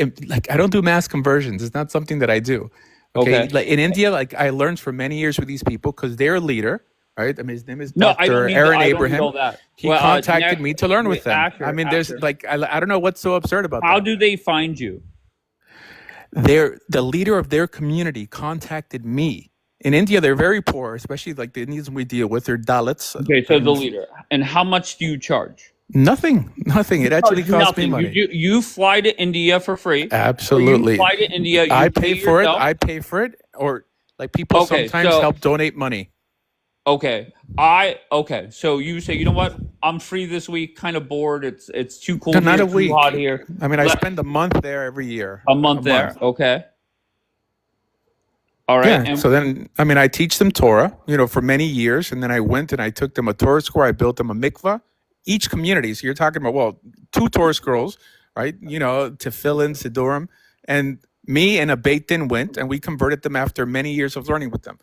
I don't do mass conversions. It's not something that I do. Okay. Like in India, like I learned for many years with these people because their leader, right? I mean, his name is No, I don't Dr. need Aaron I don't need Abraham. all that. He contacted me to learn with them. Asher, I mean, there's Asher. like, I don't know what's so absurd about How that. do they find you? The leader of their community contacted me. In India, they're very poor, especially like the Indians we deal with. They're Dalits. Okay, so the leader. And how much do you charge? Nothing. It actually costs me Nothing. money. You fly to India for free. Absolutely. Or you fly to India. You I pay for it. yourself. I pay for it. Or like people sometimes help donate money. Okay. So you say, you know what? I'm free this week. Kind of bored. It's too cold No, here. not a Too week. hot here. I mean, I spend a month there every year. A month there. Okay. All right. Yeah. And So then, I mean, I teach them Torah, for many years, and then I went and I took them a Torah school. I built them a mikvah. Each community. So you're talking about 2 Torah schools, right? To fill in Sidurim, and me and a Beit Din went and we converted them after many years of learning with them.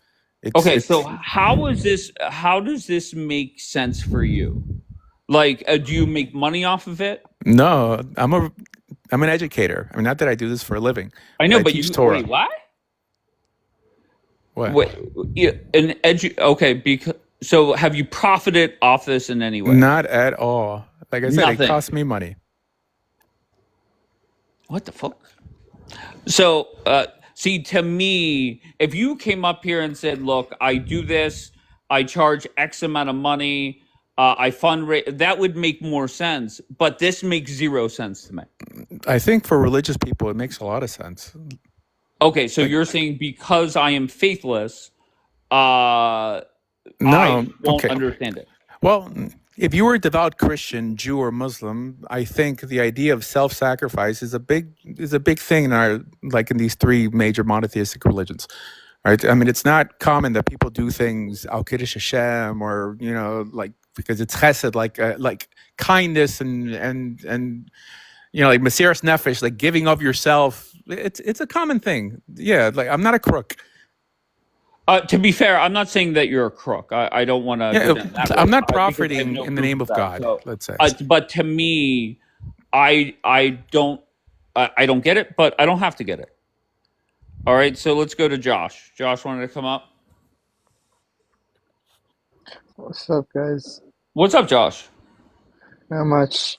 So how does this make sense for you? Like, do you make money off of it? No, I'm an educator. I mean, not that I do this for a living. I know, but teach Torah. Wait, what? What? Okay, because so have you profited off this in any way? Not at all. Like I said, Nothing. It cost me money. What the fuck? So, see, to me, if you came up here and said, "Look, I do this. I charge X amount of money. I fundraise," that would make more sense. But this makes 0 sense to me. I think for religious people, it makes a lot of sense. Okay, so you're saying because I am faithless, No, I won't okay. understand it. Well, if you were a devout Christian, Jew, or Muslim, I think the idea of self-sacrifice is a big thing in our, like in these three major monotheistic religions, right? I mean, it's not common that people do things al kiddush Hashem, or like because it's chesed, like kindness and like Mesiras Nefesh, like giving of yourself. It's a common thing. Yeah, like I'm not a crook. To be fair, I'm not saying that you're a crook. I don't want to. I'm not profiting in the name of God. So, let's say. But to me, I don't get it, but I don't have to get it. All right, so let's go to Josh. Josh wanted to come up. What's up, guys? What's up, Josh? Not much.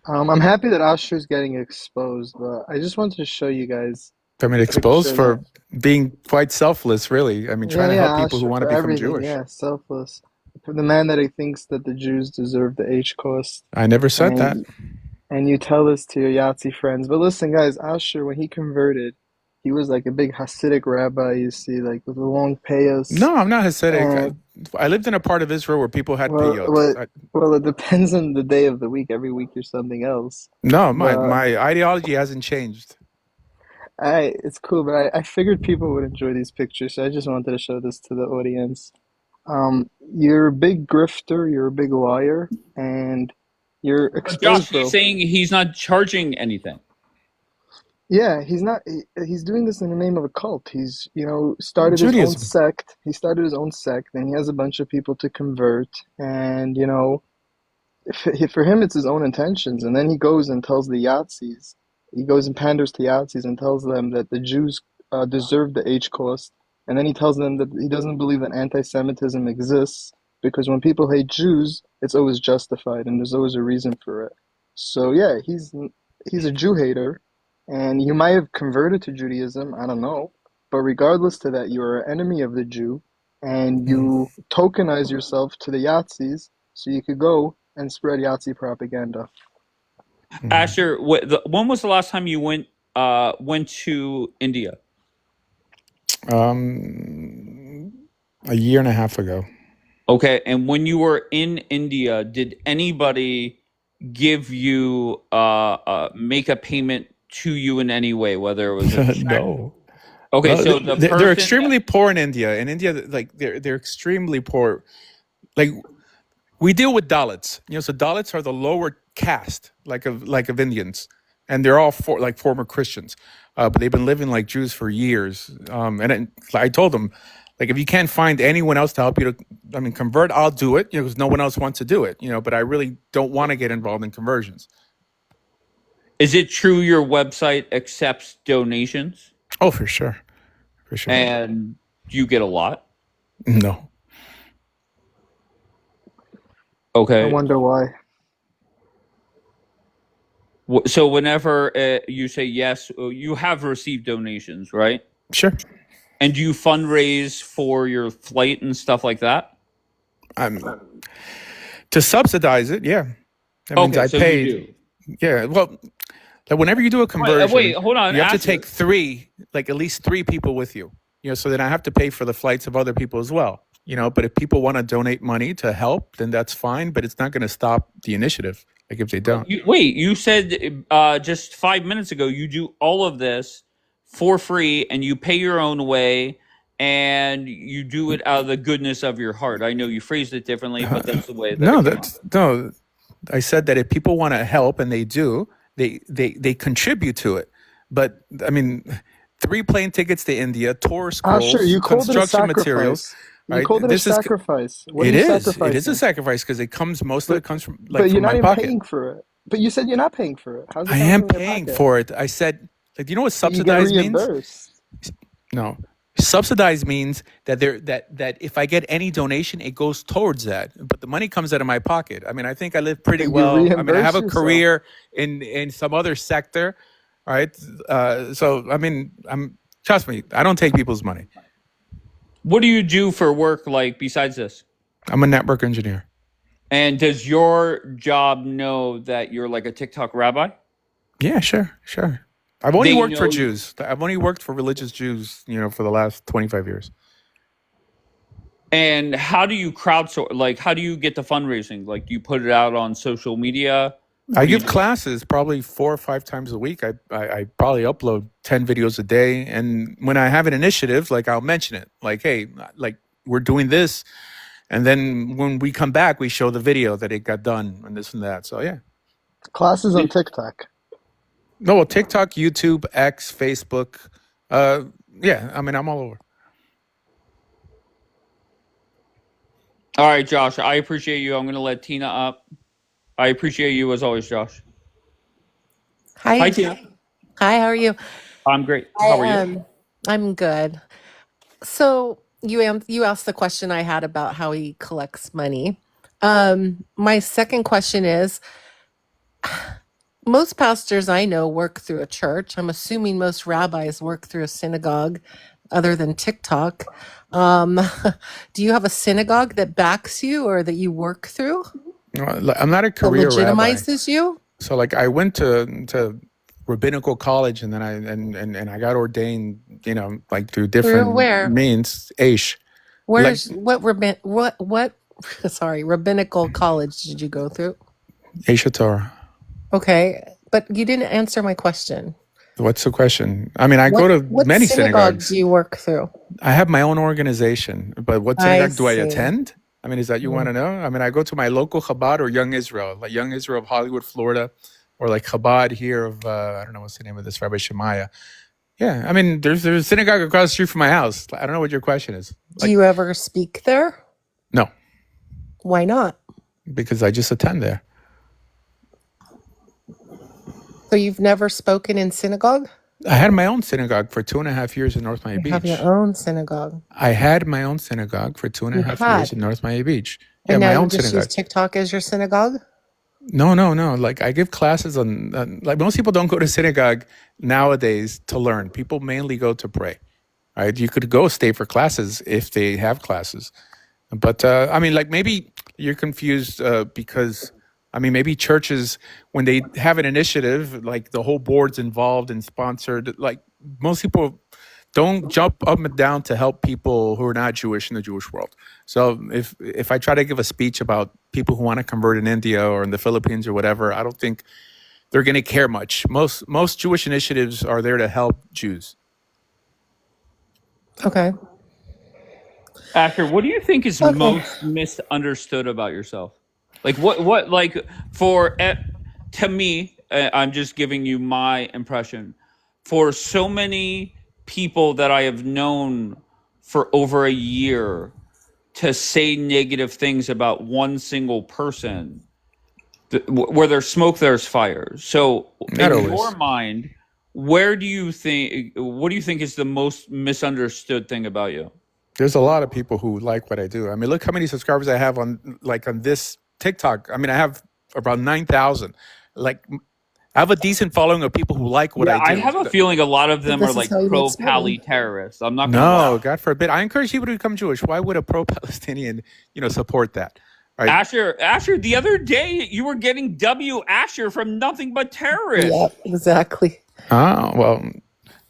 I'm happy that Asher's getting exposed, but I just wanted to show you guys. I mean, exposed for being quite selfless, really. I mean, trying to help people who want to become Jewish. Yeah, selfless. For the man that he thinks that the Jews deserve the H-cost. I never said that. And you tell this to your Yahtzee friends. But listen, guys, Asher, when he converted, he was like a big Hasidic rabbi, you see, like with a long payos. No, I'm not Hasidic. I lived in a part of Israel where people had payot. Well, it depends on the day of the week. Every week you're something else. No, my ideology hasn't changed. It's cool, but I figured people would enjoy these pictures, so I just wanted to show this to the audience. You're a big grifter, you're a big liar, and you're exposed. Josh, he's saying he's not charging anything. Yeah, he's not. He's doing this in the name of a cult. He's, started his own sect. He started his own sect, and he has a bunch of people to convert. And for him, it's his own intentions. And then he goes and tells the Yahtzees. He goes and panders to Yahtzees and tells them that the Jews deserve the H-cost. And then he tells them that he doesn't believe that anti-Semitism exists because when people hate Jews, it's always justified and there's always a reason for it. So yeah, he's a Jew hater. And you might have converted to Judaism, I don't know. But regardless to that, you are an enemy of the Jew, and you tokenize yourself to the Yahtzees so you could go and spread Yahtzee propaganda. Asher, when was the last time you went to India? A year and a half ago. Okay, and when you were in India, did anybody give you make a payment to you in any way, whether it was a check? No. Okay, no, so they're extremely poor in India. In India, like they're extremely poor. Like we deal with Dalits. So Dalits are the lower caste, like of Indians, and they're all former Christians, but they've been living like Jews for years. And I told them, like, if you can't find anyone else to help you to, convert, I'll do it, because no one else wants to do it, but I really don't want to get involved in conversions. Is it true your website accepts donations? Oh, for sure. For sure. And do you get a lot? No. Okay. I wonder why. So whenever you say yes, you have received donations, right? Sure. And do you fundraise for your flight and stuff like that? To subsidize it, yeah. That means I paid. You do. Yeah, well, whenever you do a conversion, wait, hold on. You have to take at least three people with you. So then I have to pay for the flights of other people as well. But if people want to donate money to help, then that's fine. But it's not going to stop the initiative. Like if they don't. You said just 5 minutes ago you do all of this for free and you pay your own way and you do it out of the goodness of your heart. I know you phrased it differently, but that's the way. No. I said that if people want to help, and they do, they contribute to it. But 3 plane tickets to India, tour schools, construction materials. You called it a sacrifice. It is a sacrifice because most of it comes from but you're from not my even pocket. paying for it. But you said you're not paying for it. How's it I am paying for it. I said, do you know what subsidized means? No. Subsidized means that that if I get any donation, it goes towards that. But the money comes out of my pocket. I think I live pretty well. I have a career in some other sector. All right. Trust me, I don't take people's money. What do you do for work, besides this? I'm a network engineer. And does your job know that you're like a TikTok rabbi? Yeah, sure. I've only worked for Jews. I've only worked for religious Jews, for the last 25 years. And how do you crowdsource? Like, how do you get the fundraising? Like, do you put it out on social media? I give classes probably 4 or 5 times a week. I probably upload 10 videos a day. And when I have an initiative, like I'll mention it. Like, hey, like we're doing this. And then when we come back, we show the video that it got done and this and that. So, yeah. Classes on TikTok. No, well, TikTok, YouTube, X, Facebook. Yeah, I mean, I'm all over. All right, Josh, I appreciate you. I'm going to let Tina up. I appreciate you as always, Josh. Hi, Tina. Hi, how are you? I'm great. How are you? I'm good. So you asked the question I had about how he collects money. My second question is, most pastors I know work through a church. I'm assuming most rabbis work through a synagogue other than TikTok. Do you have a synagogue that backs you or that you work through? I'm not a That career rabbi. legitimizes you? So like I went to rabbinical college and then I got ordained, you know, like through different where? means. Aish. Where's what sorry, rabbinical college did you go through? Aisha Torah. Okay, but you didn't answer my question. What's the question? I mean, I go to many synagogue synagogues. do you work through? I have my own organization, but what synagogue do I see. attend? I mean, is that you want to know? I mean, I go to my local Chabad or Young Israel, like Young Israel of Hollywood, Florida, or like Chabad here of, I don't know what's the name of this, Rabbi Shemaiah. Yeah, I mean, there's a synagogue across the street from my house. I don't know what your question is. Do you ever speak there? No, Why not? because I just attend there. So you've never spoken in synagogue? I had my own synagogue for 2.5 years in North Miami You Beach. have your own synagogue. I had my own synagogue for 2.5 years in North Miami Beach. Yeah, And now my you own just synagogue. use TikTok as your synagogue? No. Like I give classes on like most people don't go to synagogue nowadays to learn. People mainly go to pray. Right? You could go stay for classes if they have classes. But I mean, like maybe you're confused because I mean, maybe churches, when they have an initiative, like the whole board's involved and sponsored, like most people don't jump up and down to help people who are not Jewish in the Jewish world. So if I try to give a speech about people who want to convert in India or in the Philippines or whatever, I don't think they're going to care much. Most Jewish initiatives are there to help Jews. Okay. Asher, what do you think is most misunderstood about yourself? Like what like to me, I'm just giving you my impression. For so many people that I have known for over a year to say negative things about one single person, where there's smoke, there's fire. So in your mind, what do you think is the most misunderstood thing about you? There's a lot of people who like what I do. I mean, look how many subscribers I have on this TikTok. I mean, I have about 9,000. Like, I have a decent following of people who like what I do. I have a feeling a lot of them are like pro-Pali terrorists. I'm not gonna lie. God forbid. I encourage people to become Jewish. Why would a pro-Palestinian, support that? Right? Asher, the other day you were getting W Asher from Nothing But Terrorists. Yeah, exactly. Oh, well,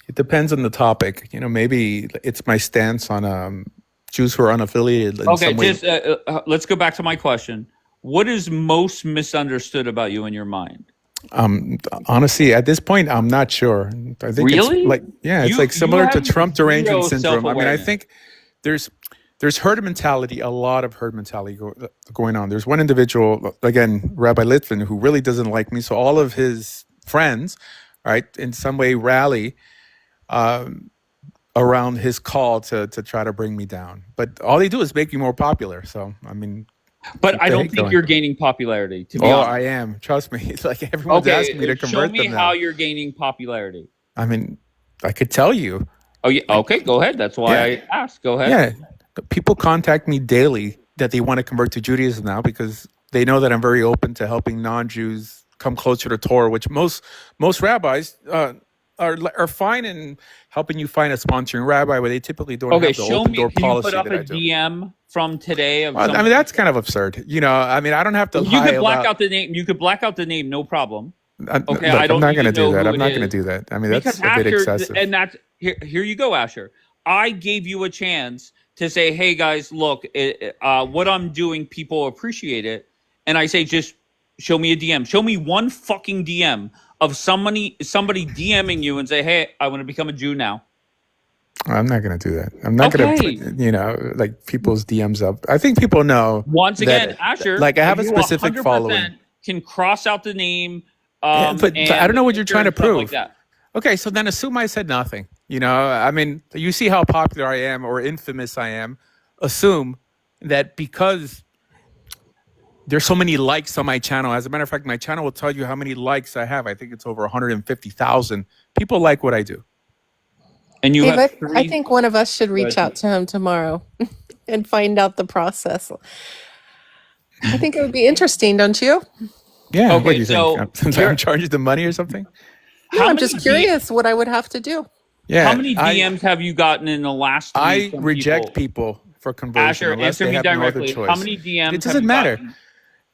it depends on the topic. Maybe it's my stance on Jews who are unaffiliated. Okay, let's go back to my question. What is most misunderstood about you in your mind? Honestly, at this point, I'm not sure. I think really? It's like similar to Trump derangement syndrome. I mean, I think there's herd mentality, a lot of herd mentality going on. There's one individual, again, Rabbi Litvin, who really doesn't like me. So all of his friends, right, in some way rally around his call to try to bring me down. But all they do is make me more popular. So, I mean... But I don't think you're gaining popularity, to be honest. I am. Trust me. It's like everyone's asking me to convert them now. Show me how you're gaining popularity. I mean, I could tell you. Oh, yeah. Okay, go ahead. That's why I asked. Go ahead. Yeah. People contact me daily that they want to convert to Judaism now because they know that I'm very open to helping non-Jews come closer to Torah, which most rabbis are fine in helping you find a sponsoring rabbi where they typically don't have the open door policy that I do. Can you put up a DM from today? I mean, that's kind of absurd. I mean, I don't have to lie. You could black out the name. You could black out the name, no problem. I'm not going to do that. I'm not going to do that. I mean, that's a bit excessive. And that's here you go, Asher. I gave you a chance to say, hey guys, look, what I'm doing, people appreciate it. And I say, just show me a DM. Show me one fucking DM of somebody DMing you and say, hey, I want to become a Jew now. I'm not going to do that. I'm not going to put, you know, like people's DMs up. I think people know. Once again, Asher, like I have a specific following. Can cross out the name. But I don't know what you're trying to prove. Like okay, so then assume I said nothing. You know, I mean, you see how popular I am or infamous I am. Assume that because there's so many likes on my channel. As a matter of fact, my channel will tell you how many likes I have. I think it's over 150,000. People like what I do. And you have I think one of us should reach out to him tomorrow and find out the process. I think it would be interesting, don't you? Yeah. Okay, what do you think? I'm charging the money or something? No, I'm just curious what I would have to do. Yeah. How many DMs have you gotten in the last week? I reject people for conversion. Asher, unless answer they me have directly. No other choice. How many DMs? It doesn't matter.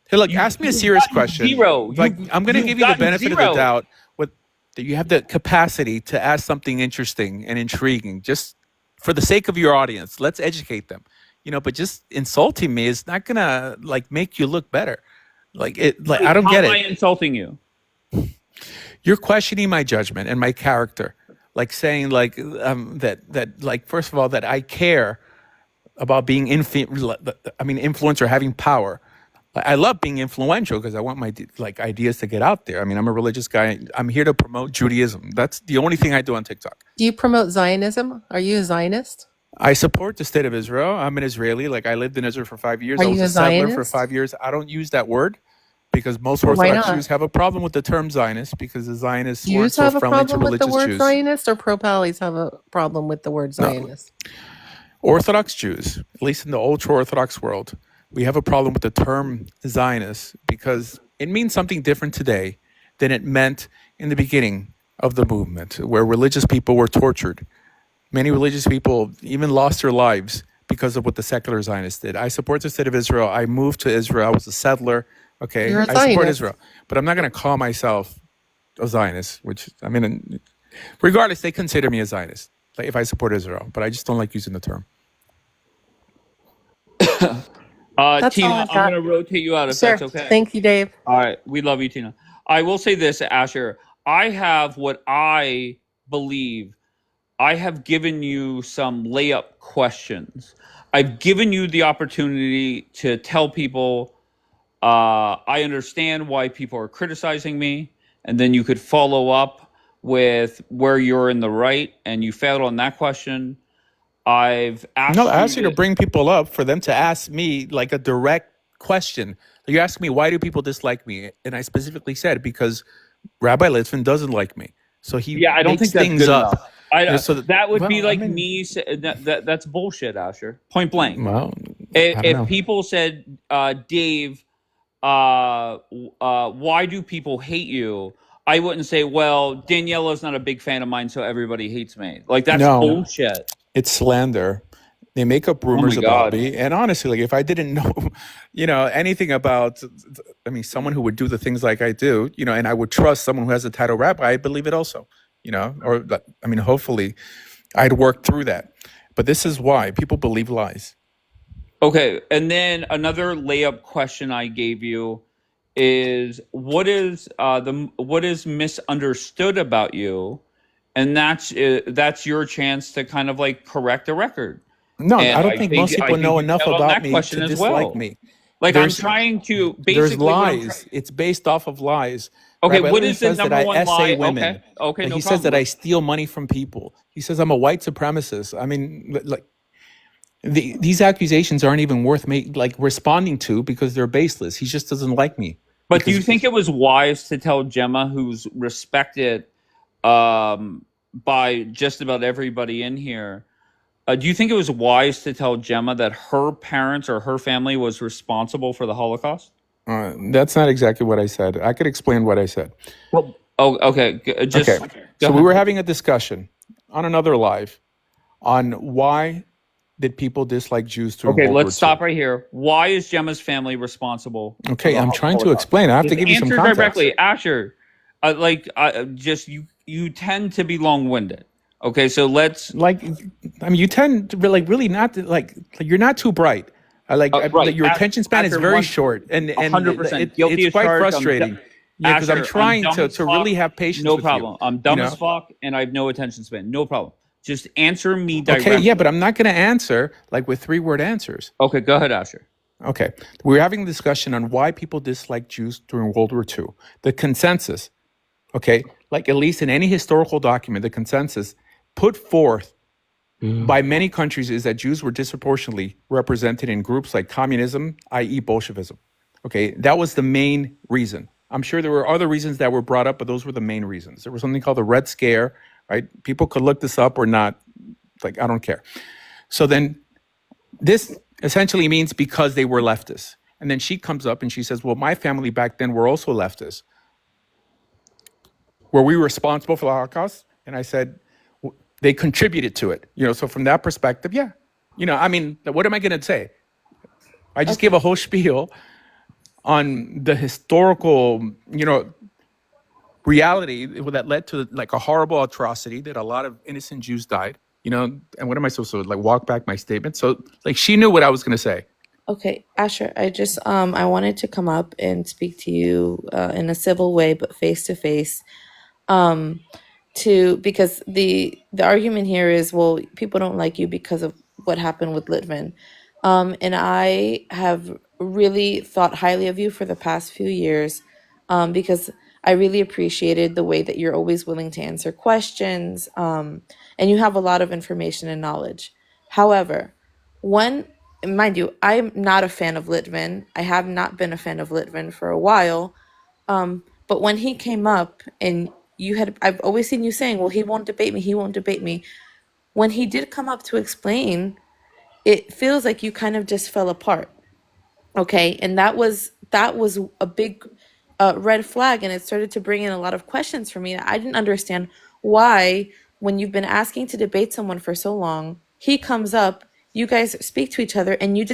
Hey, look, ask me a serious question. Zero. Like, I'm going to give you the benefit of the doubt. That you have the capacity to ask something interesting and intriguing, just for the sake of your audience. Let's educate them, you know. But just insulting me is not gonna like make you look better. Like it, like I don't get it. How am I insulting you? You're questioning my judgment and my character, like saying like that like first of all that I care about being influencer, having power. I love being influential because I want my like ideas to get out there. I mean, I'm a religious guy. I'm here to promote Judaism. That's the only thing I do on TikTok. Do you promote Zionism? Are you a Zionist? I support the state of Israel. I'm an Israeli. Like I lived in Israel for 5 years. I was a settler for 5 years. I don't use that word because most Orthodox Jews have a problem with the term Zionist because the Zionists weren't so friendly to religious Jews. Jews have a problem with the word Zionist, or pro-Pallies have a problem with the word Zionist? No. Orthodox Jews, at least in the ultra-Orthodox world, we have a problem with the term Zionist because it means something different today than it meant in the beginning of the movement, where religious people were tortured. Many religious people even lost their lives because of what the secular Zionists did. I support the state of Israel. I moved to Israel. I was a settler. Okay, You're a I support Israel. But I'm not going to call myself a Zionist, which, I mean, regardless, they consider me a Zionist like, if I support Israel. But I just don't like using the term. Tina, I'm going to rotate you out if that's okay. Thank you, Dave. All right. We love you, Tina. I will say this, Asher. I have what I believe. I have given you some layup questions. I've given you the opportunity to tell people, I understand why people are criticizing me. And then you could follow up with where you're in the right. And you failed on that question. I've asked I asked you to bring people up for them to ask me like a direct question. You asked me, why do people dislike me? And I specifically said, because Rabbi Litvin doesn't like me. So he I don't makes think that's things good up. enough. So that would be like me. That's bullshit, Asher. Point blank. Well, if people said, Dave, why do people hate you? I wouldn't say, well, Daniela's not a big fan of mine, so everybody hates me. Like, that's bullshit. It's slander. They make up rumors about me. And honestly, like if I didn't know, anything about, someone who would do the things like I do, and I would trust someone who has a title rabbi, I believe it also, hopefully I'd work through that. But this is why people believe lies. Okay. And then another layup question I gave you is what is misunderstood about you? And that's your chance to kind of like correct a record. No, I don't think most people know enough about me to dislike me. Like I'm trying to basically. There's lies. It's based off of lies. Okay, Rabbi what is the number one lie? Women. Okay, no he says that I steal money from people. He says I'm a white supremacist. I mean, like these accusations aren't even worth responding to because they're baseless. He just doesn't like me. But do you think it was wise to tell Gemma, who's respected by just about everybody in here, do you think it was wise to tell Gemma that her parents or her family was responsible for the Holocaust? That's not exactly what I said. I could explain what I said. Well, okay. So we were having a discussion on another live on why did people dislike Jews through World War II. Let's stop right here. Why is Gemma's family responsible? Okay, I'm trying to explain. I have to give you some context. Directly, Asher. You tend to be long-winded. Okay, so let's you tend to really not to, you're not too bright. Right. Your attention span is very short, and 100%. it's quite frustrating. Because I'm trying to really have patience. No with problem. You, I'm dumb as fuck, and I have no attention span. No problem. Just answer me directly. Okay, yeah, but I'm not going to answer with 3-word answers. Okay, go ahead, Asher. Okay, we're having a discussion on why people dislike Jews during World War II. The consensus, okay, at least in any historical document, the consensus put forth by many countries is that Jews were disproportionately represented in groups like communism, i.e. Bolshevism. Okay, that was the main reason. I'm sure there were other reasons that were brought up, but those were the main reasons. There was something called the Red Scare, right? People could look this up or not. I don't care. So then this essentially means because they were leftists. And then she comes up and she says, well, my family back then were also leftists. Were we responsible for the Holocaust? And I said, they contributed to it. So from that perspective, yeah. What am I going to say? I just gave a whole spiel on the historical, reality that led to a horrible atrocity that a lot of innocent Jews died, and what am I supposed to walk back my statement? So she knew what I was going to say. Okay, Asher, I just I wanted to come up and speak to you in a civil way, but face to face. Because the argument here is, well, people don't like you because of what happened with Litvin. And I have really thought highly of you for the past few years, because I really appreciated the way that you're always willing to answer questions, and you have a lot of information and knowledge. However, mind you, I'm not a fan of Litvin. I have not been a fan of Litvin for a while. But when he came up and I've always seen you saying, well, he won't debate me. When he did come up to explain, it feels like you kind of just fell apart. Okay. And that was a big red flag. And it started to bring in a lot of questions for me. I didn't understand why, when you've been asking to debate someone for so long, he comes up, you guys speak to each other, and you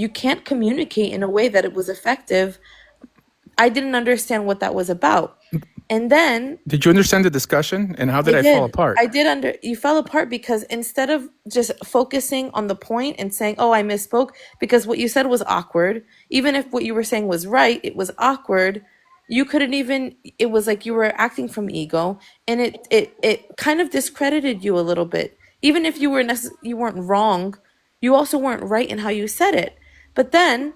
can't communicate in a way that it was effective. I didn't understand what that was about. And then, did you understand the discussion, and how did I fall apart? You fell apart because instead of just focusing on the point and saying, oh, I misspoke, because what you said was awkward. Even if what you were saying was right, it was awkward. You couldn't even, it was like you were acting from ego, and it kind of discredited you a little bit. Even if you weren't wrong, you also weren't right in how you said it. But then,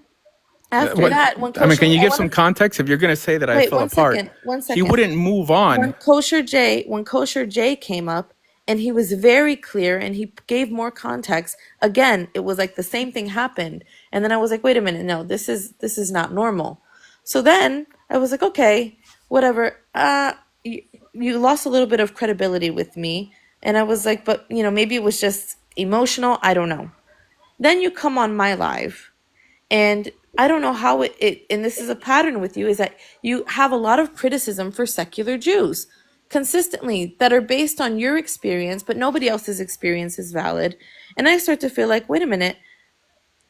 after that, can you give some context if you're going to say that I fell apart? One second. He wouldn't move on. When Kosher J came up, and he was very clear and he gave more context, again, it was like the same thing happened. And then I was like, wait a minute, no, this is not normal. So then I was like, okay, whatever. You lost a little bit of credibility with me. And I was like, but maybe it was just emotional. I don't know. Then you come on my live, and I don't know how and this is a pattern with you, is that you have a lot of criticism for secular Jews consistently that are based on your experience, but nobody else's experience is valid. And I start to feel like, wait a minute,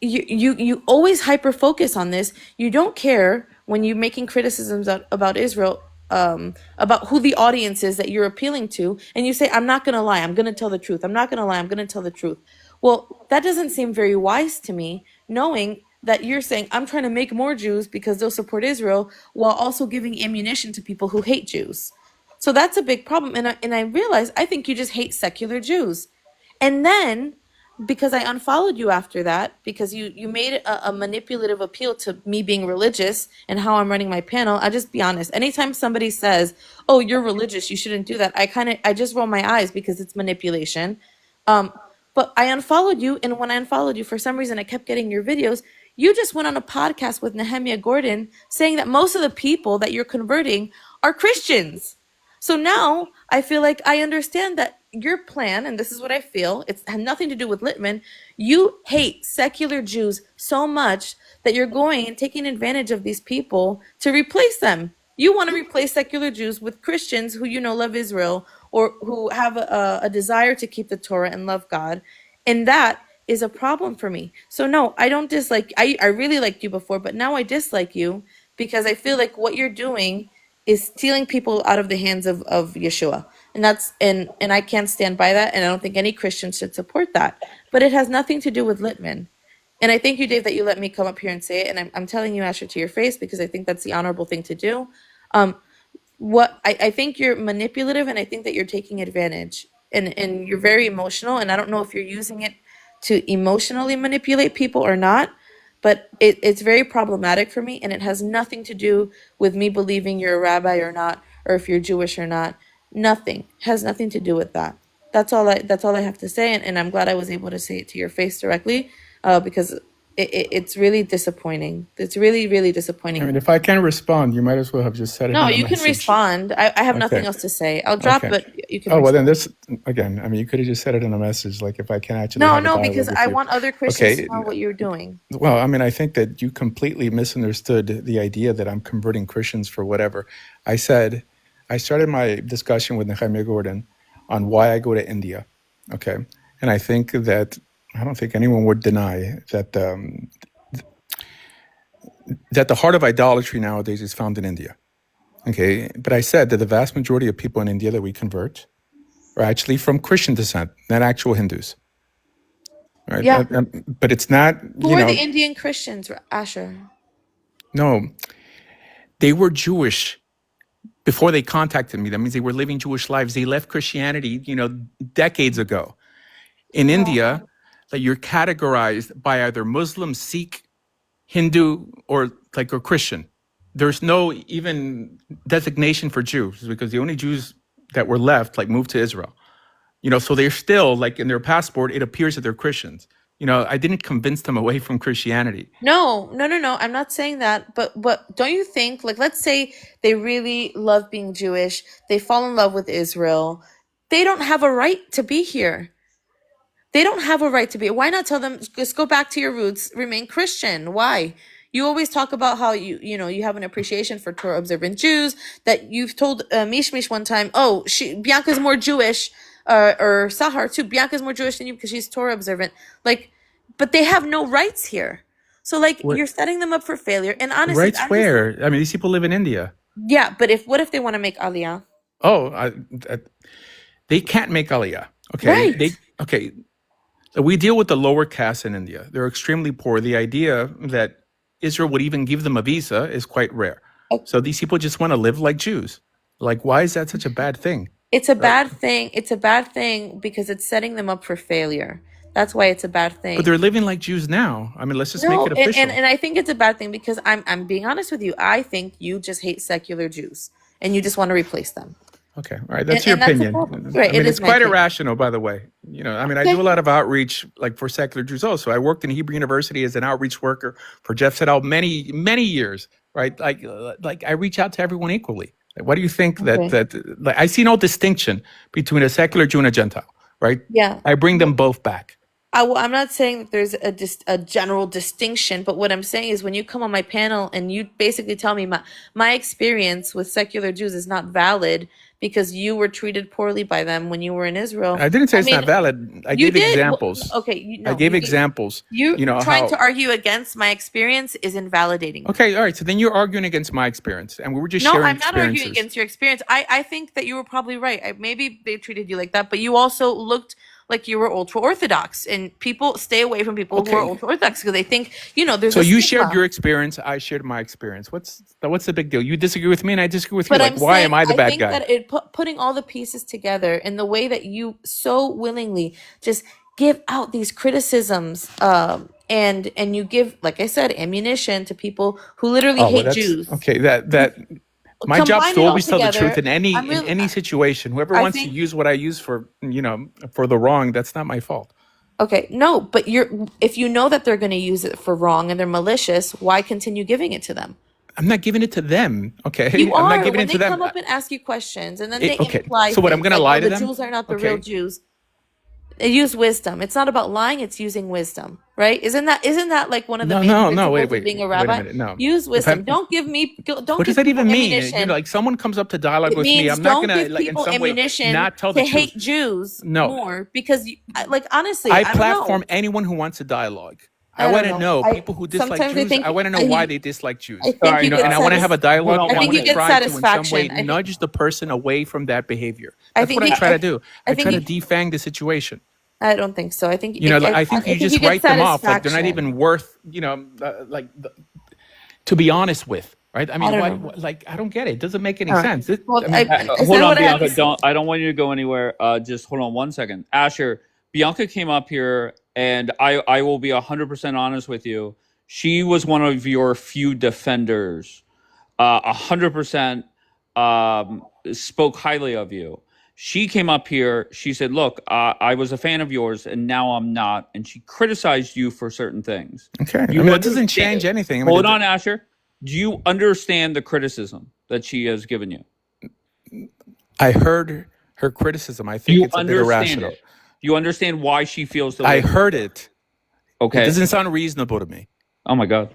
you always hyper focus on this. You don't care when you're making criticisms about Israel, about who the audience is that you're appealing to, and you say, I'm not going to lie, I'm going to tell the truth. I'm not going to lie, I'm going to tell the truth. Well, that doesn't seem very wise to me, knowing that you're saying, I'm trying to make more Jews because they'll support Israel, while also giving ammunition to people who hate Jews. So that's a big problem. And I realized, I think you just hate secular Jews. And then, because I unfollowed you after that, because you made a manipulative appeal to me being religious and how I'm running my panel, I'll just be honest. Anytime somebody says, oh, you're religious, you shouldn't do that, I just roll my eyes because it's manipulation. But I unfollowed you, and when I unfollowed you, for some reason, I kept getting your videos. You just went on a podcast with Nehemiah Gordon saying that most of the people that you're converting are Christians. So now I feel like I understand that your plan, and this is what I feel, it had nothing to do with Litvin. You hate secular Jews so much that you're going and taking advantage of these people to replace them. You want to replace secular Jews with Christians who love Israel, or who have a desire to keep the Torah and love God. And that is a problem for me. So no, I don't dislike, I really liked you before, but now I dislike you because I feel like what you're doing is stealing people out of the hands of Yeshua. And I can't stand by that, and I don't think any Christian should support that. But it has nothing to do with Littman. And I thank you, Dave, that you let me come up here and say it. And I'm telling you, Asher, to your face, because I think that's the honorable thing to do. I think you're manipulative, and I think that you're taking advantage, and you're very emotional, and I don't know if you're using it to emotionally manipulate people or not, but it's very problematic for me, and it has nothing to do with me believing you're a rabbi or not, or if you're Jewish or not. Nothing. Has nothing to do with that. That's all I have to say, and I'm glad I was able to say it to your face directly, because it's really disappointing. It's really, really I disappointing. mean, if I can respond, you might as well have just said it No, in a you can message. respond. I have nothing Okay. else to say. I'll drop, Okay. but you can Oh, well, then respond. this, again, I mean, you could have just said it in a message, like if I can actually No, have a no, dialogue because with I you. want other Christians to Okay. know what you're doing. Well, I mean, I think that you completely misunderstood the idea that I'm converting Christians for whatever. I said, I started my discussion with Nehemiah Gordon on why I go to India. Okay. And I think that, I don't think anyone would deny that that the heart of idolatry nowadays is found in India. Okay. But I said that the vast majority of people in India that we convert are actually from Christian descent, not actual Hindus. Right. Yeah. But it's not, Who you are know, the Indian Christians, Asher? no, they were Jewish before they contacted me. That means they were living Jewish lives. They left Christianity, you know, decades ago. In India, that you're categorized by either Muslim, Sikh, Hindu, or like a Christian. There's no even designation for Jews because the only Jews that were left like moved to Israel. You know, so they're still like in their passport, it appears that they're Christians. You know, I didn't convince them away from Christianity. No. I'm not saying that. But don't you think, like, let's say they really love being Jewish, they fall in love with Israel, they don't have a right to be here. They don't have a right to be. Why not tell them, just go back to your roots, remain Christian? Why? You always talk about how you have an appreciation for Torah observant Jews, that you've told Mishmish one time, oh, Bianca's more Jewish, or Sahar too. Bianca's more Jewish than you because she's Torah observant. Like, but they have no rights here. So like What you're setting them up for failure. And honestly, rights where? I mean, these people live in India. yeah. But what if they want to make Aliyah? Oh, they can't make Aliyah. Okay, Right. okay. We deal with the lower caste in India. They're extremely poor. The idea that Israel would even give them a visa is quite rare. So these people just want to live like Jews. Like, why is that such a bad thing? It's a bad thing. It's a bad thing because it's setting them up for failure. That's why it's a bad thing. But they're living like Jews now. I mean, let's just make it official. And I think it's a bad thing because I'm being honest with you. I think you just hate secular Jews and you just want to replace them. Okay, all right. That's your And that's the opinion. problem. Right, I mean, it is it's my quite opinion. irrational, by the way. You know, I mean, I do a lot of outreach, like for secular Jews. Also, I worked in Hebrew University as an outreach worker for Jeff Sedal many years. Right, like I reach out to everyone equally. What do you think that like, I see no distinction between a secular Jew and a Gentile? Right? Yeah. I bring them both back. I'm not saying that there's a general distinction, but what I'm saying is when you come on my panel and you basically tell me my experience with secular Jews is not valid because you were treated poorly by them when you were in Israel. I didn't say it's not valid. I gave examples. Okay, I gave examples. You know trying how, to argue against my experience is invalidating. Okay, all right. So then you're arguing against my experience, and we were just sharing I'm not experiences. arguing against your experience. I think that you were probably right. Maybe they treated you like that, but you also looked like you were ultra orthodox, and people stay away from people who are ultra orthodox because they think there's. So a you stigma. shared your experience, I shared my experience. What's the big deal? You disagree with me, and I disagree with you. But Like, why am I the bad guy? I think that putting all the pieces together in the way that you so willingly just give out these criticisms, and you give, like I said, ammunition to people who literally hate Jews. Okay, that. My job is to always tell the truth in any situation. Whoever wants to use what I use for for the wrong, that's not my fault. Okay, no, but if you know that they're going to use it for wrong and they're malicious, why continue giving it to them? I'm not giving it to them. Okay, You I'm are not giving when it to they them. come up and ask you questions, and then they Okay, imply. so what? I'm going to lie to them? The Jews are not the real Jews. They use wisdom. It's not about lying. It's using wisdom, right? Isn't that like one of the main principles of being a rabbi? Wait a minute, no. Use wisdom. Don't give me. What does that even mean? Like someone comes up to dialogue with me, I'm not going to like in some way not tell the truth. To truth. hate Jews No. more because, honestly, I don't platform know. anyone who wants a dialogue. I want to don't know know. people who dislike Sometimes I Jews. think I want to know I why think they dislike Jews. I think you get And I want to have a dialogue. I And I think want you to get try to, in some way, satisfaction. nudge the person away from that behavior. I That's think what I you, try to do. I I think try to you, defang the situation. I don't think so. I think I think you just you get write them off like they're not satisfaction. even worth, to be honest with, right? I I mean, don't know. I don't get it. It doesn't make any All right. sense. Well, Hold on, Bianca. I don't want you to go anywhere. Just hold on one second. Asher, Bianca came up here, and I will be 100% honest with you. She was one of your few defenders. 100% spoke highly of you. She came up here. She said, "Look, I was a fan of yours, and now I'm not." And she criticized you for certain things. Okay, that doesn't change anything. Hold on, Asher. Do you understand the criticism that she has given you? I heard her criticism. I think it's a bit irrational. You understand why she feels the way? I heard it. Okay. It doesn't sound reasonable to me. Oh my God.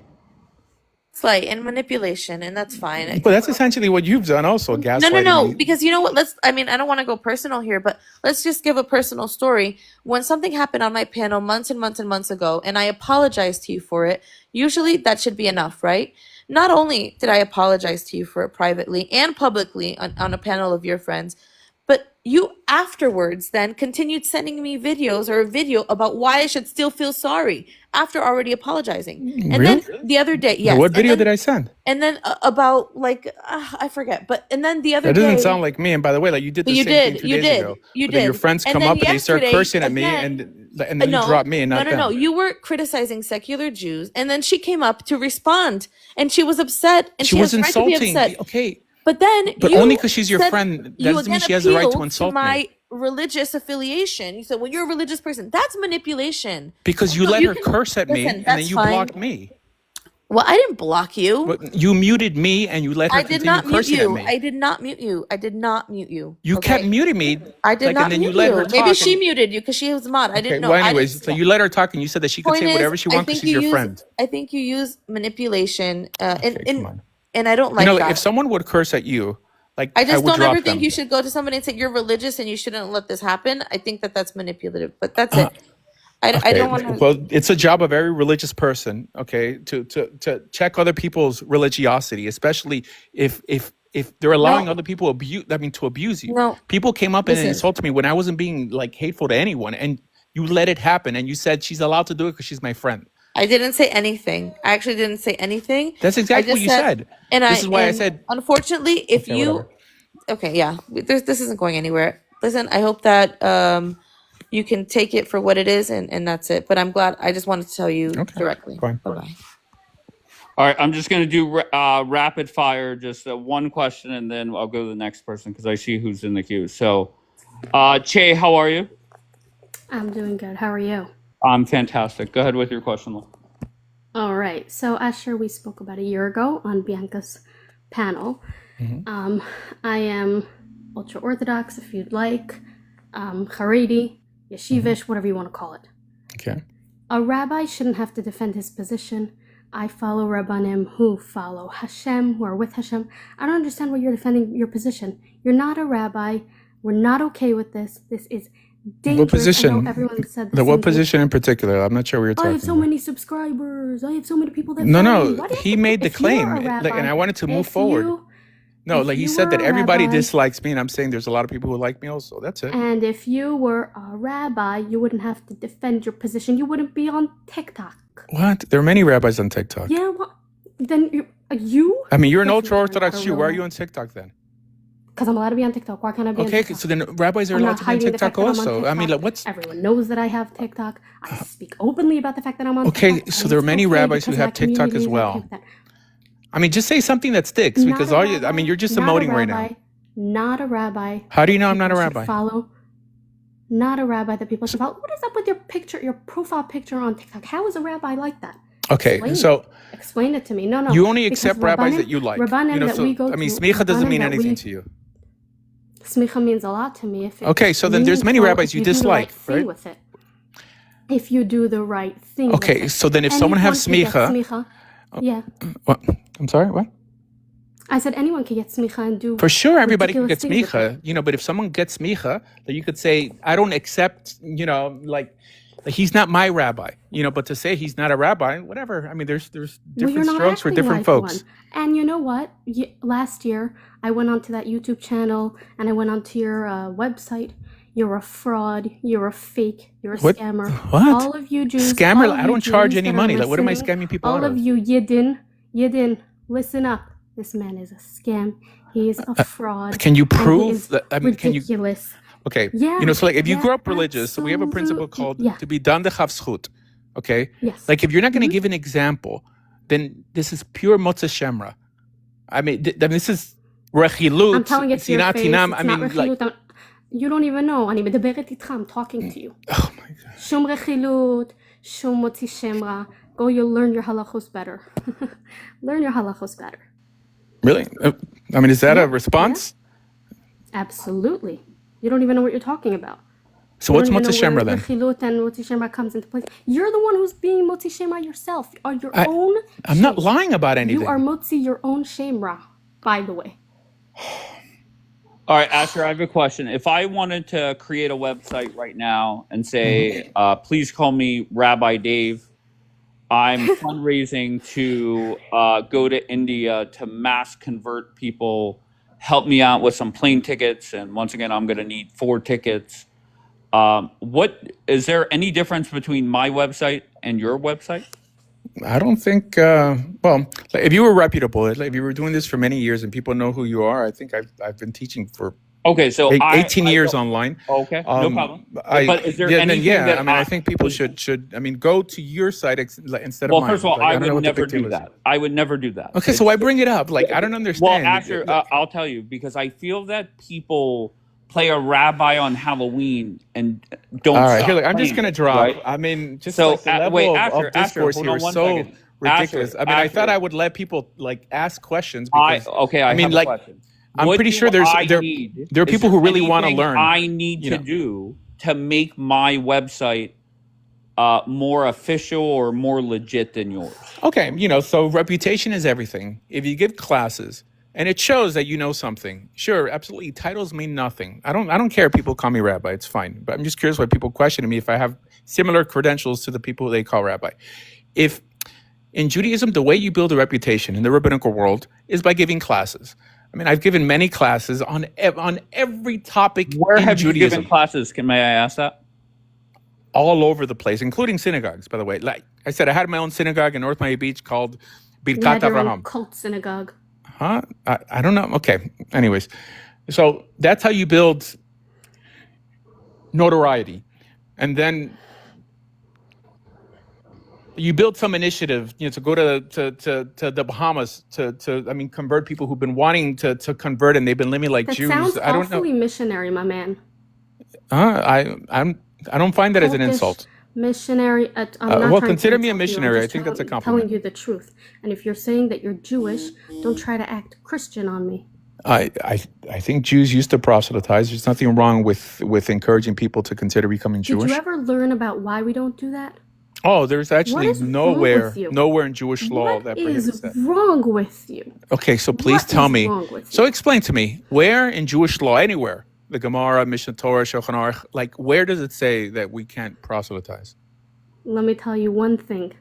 Slight and manipulation, and that's fine. But that's essentially what you've done also, gaslighting No, me. because you know what? I don't want to go personal here, but let's just give a personal story. When something happened on my panel months and months and months ago, and I apologized to you for it, usually that should be enough, right? Not only did I apologize to you for it privately and publicly on a panel of your friends, but you afterwards then continued sending me videos or a video about why I should still feel sorry after already apologizing. And Really? then the other day, yes. What video did I send? And then about I forget, but and then the other That doesn't day, sound like me. And by the way, like you did the same thing 2 days ago. you But then your did. friends And come then up and they start yesterday, cursing at me, again, and then you drop me and not them. no. You were criticizing secular Jews, and then she came up to respond, and she was upset, and She she was has right to be insulting. upset. Okay, But then but you only because she's your said- friend. That you doesn't mean again she has the right to appealed insult my me. religious affiliation. You said, "Well, you're a religious person." That's manipulation. Because you No, let you her can- curse at me, listen, and then that's you fine. blocked me. Well, I didn't block you. But you muted me, and you let her I did continue not mute cursing at you. me. I did not mute you. I did not mute you. You okay? kept muting me. I did like, not and then mute you let her talk. Maybe she and- muted you because she was mod. I Okay, didn't know. well, I anyways, didn't- so you let her talk, and you said that she could Point say is, whatever she I wants because think she's your use- friend. I think you use manipulation, come on. and I don't like that. If someone would curse at you, like I just would don't drop ever think them. you should go to somebody and say you're religious and you shouldn't let this happen. I think that that's manipulative, but that's it. I Okay, don't want to. well, it's a job of every religious person, okay, to check other people's religiosity, especially if they're allowing other people to abuse you. No. People came up and Listen. insulted me when I wasn't being like hateful to anyone, and you let it happen, and you said she's allowed to do it because she's my friend. I didn't say anything. I actually didn't say anything. That's exactly I what just you said. And This is why I said. Unfortunately, if Okay, you, whatever. okay, yeah, this isn't going anywhere. Listen, I hope that you can take it for what it is, and that's it. But I'm glad. I just wanted to tell you directly. Fine. Bye bye. All right, I'm just going to do rapid fire, just one question, and then I'll go to the next person because I see who's in the queue. So, Che, how are you? I'm doing good. How are you? I'm fantastic. Go ahead with your question. All right. So, Asher, we spoke about a year ago on Bianca's panel. I am ultra Orthodox, if you'd like, Haredi, Yeshivish, whatever you want to call it. Okay. A rabbi shouldn't have to defend his position. I follow Rabbanim who follow Hashem, who are with Hashem. I don't understand why you're defending your position. You're not a rabbi. We're not okay with this. This is dangerous. What position? I know everyone said the What same thing. position in particular? I'm not sure what you're I talking have so about. many subscribers. I have so many people that No, follow me. no, Why do you have he to- made the if you're claim, a and rabbi, I wanted to move if forward. you- No, if like he you said that were a everybody rabbi- dislikes me, and I'm saying there's a lot of people who like me also. That's it. And if you were a rabbi, you wouldn't have to defend your position. You wouldn't be on TikTok. What? There are many rabbis on TikTok. Yeah, well, then you? I mean, you're an Definitely ultra-Orthodox not a Jew. Why are real- you on TikTok then? Because I'm allowed to be on TikTok. Why can't I be on Okay, TikTok? so then rabbis are I'm allowed not to be on hiding the TikTok fact that I'm on also. I mean, TikTok. like, what's Everyone knows that I have TikTok. I speak openly about the fact that I'm on okay? TikTok. So and there are it's many okay rabbis who because have my TikTok community as is okay well. with that. I mean, just say something that sticks Not because a all you. I rabbi, mean, you're just not a emoting right rabbi, now. Not a rabbi. How do you know I'm not a People should rabbi? Follow. Not a rabbi that people should follow. What is up with your picture, your profile picture on TikTok? How is a rabbi like that? Okay, Explain so it. Explain it to me. No. you only because accept rabbis Rabbanim- that you like. Rabbanim You know, that so we go I mean, to, smicha doesn't Rabbanim mean that anything we- to you. Smicha means a lot to me. If it's Okay, so then there's many meaningful, rabbis if you do the dislike, right thing right? with it. If you do the right thing. with Okay, it. so then if someone Anyone has can get smicha, yeah. what? I'm sorry, what? I said anyone can get smicha and do. For sure, everybody can ridiculous get things with it. smicha, you know. But if someone gets smicha, then you could say, "I don't accept," you know, like He's not my rabbi, but to say he's not a rabbi, whatever. I mean, there's Well, different you're not strokes for acting different like folks. one. And you know what? Last year, I went onto that YouTube channel and I went onto your website. You're a fraud. You're a fake. You're a What? scammer. What? All of you Jews. Scammer? All of I you don't charge Jews any that are money. Like, what am I listening, scamming people all out of of? you Yidden, listen up. This man is a scam. He is a fraud. Can you And he prove is that? I mean, can you? ridiculous. Okay. Yeah, So like if you yeah, grew up religious, so we have a principle called yeah, to be dan de chavschut. Okay. yes. Like if you're not going to Mhm. give an example, then this is pure motza shemra. I mean, this is rechilut, I'm telling it to your sinat face. hinam. It's I not mean, like, רכילות. You don't even know. אני מדברת איתך. I'm talking to you. oh my god. שום רכילות, שום מוציא שם רע. Go, you'll learn your halachos better. Learn your halachos better. Really? I mean, is that a Yeah, response? absolutely. You don't even know what you're talking about. So You what's don't even motza know where shemra then? rechilut and motzi shemra comes into place. You're the one who's being motzi shemra yourself. On your I, own I'm not shame. lying about anything. You are motzi your own shemra, by the way. All right, Asher, I have a question. If I wanted to create a website right now and say, please call me Rabbi Dave, I'm fundraising to go to India to mass convert people, help me out with some plane tickets, and once again, I'm going to need 4 tickets. What is there any difference between my website and your website? I don't think. Well, like, if you were reputable, like, if you were doing this for many years and people know who you are, I think I've been teaching for Okay, so 18 years online. Okay, no problem. But is there anything that I mean, I think people should. I mean, go to your site instead Well, of mine. first of all, Like, I don't know would what the never big deal do is. that. I would never do that. Okay, so why bring it up? Like, I don't understand. Well, Asher, I'll tell you, because I feel that people play a rabbi on Halloween and don't All right, stop here, look, I'm just playing gonna it, drop. right? I mean, just So, like the level wait, of Asher, discourse hold here on is one so second. ridiculous. Asher, I mean, I thought Asher. I would let people like ask questions I because I mean, have a like, question. I'm What pretty do sure there need? are Is people there who really want to anything learn. I need to do to make my website more official or more legit than yours? Okay, so reputation is everything. If you give classes and it shows that you know something, sure, absolutely. Titles mean nothing. I don't care if people call me rabbi. It's fine. But I'm just curious why people question me if I have similar credentials to the people they call rabbi. If in Judaism, the way you build a reputation in the rabbinical world is by giving classes. I mean, I've given many classes on every topic Where in have you Judaism. given classes? May I ask that? All over the place, including synagogues, by the way. Like I said, I had my own synagogue in North Miami Beach called You Birkat had your own Avraham. cult synagogue. Huh? I don't know. Okay. Anyways, so that's how you build notoriety. And then you build some initiative, to go to the Bahamas to convert people who've been wanting to convert and they've been living like That Jews. sounds I don't know. awfully missionary, my man. I don't find that as an Cultish, insult. missionary. I'm not Well, trying to consider me a insult you. I'm missionary. I just think that's a telling compliment. you the truth. And if you're saying that you're Jewish, don't try to act Christian on me. I think Jews used to proselytize. There's nothing wrong with encouraging people to consider becoming Did Jewish. you ever learn about why we don't do that? Oh, there's actually What is wrong nowhere with you? in Jewish law What that is prohibits that. wrong with you? Okay, so please What tell is me. wrong with So explain to me, where in Jewish law, anywhere, the Gemara, Mishnah Torah, Shulchan Aruch, like where does it say that we can't proselytize? Let me tell you one thing.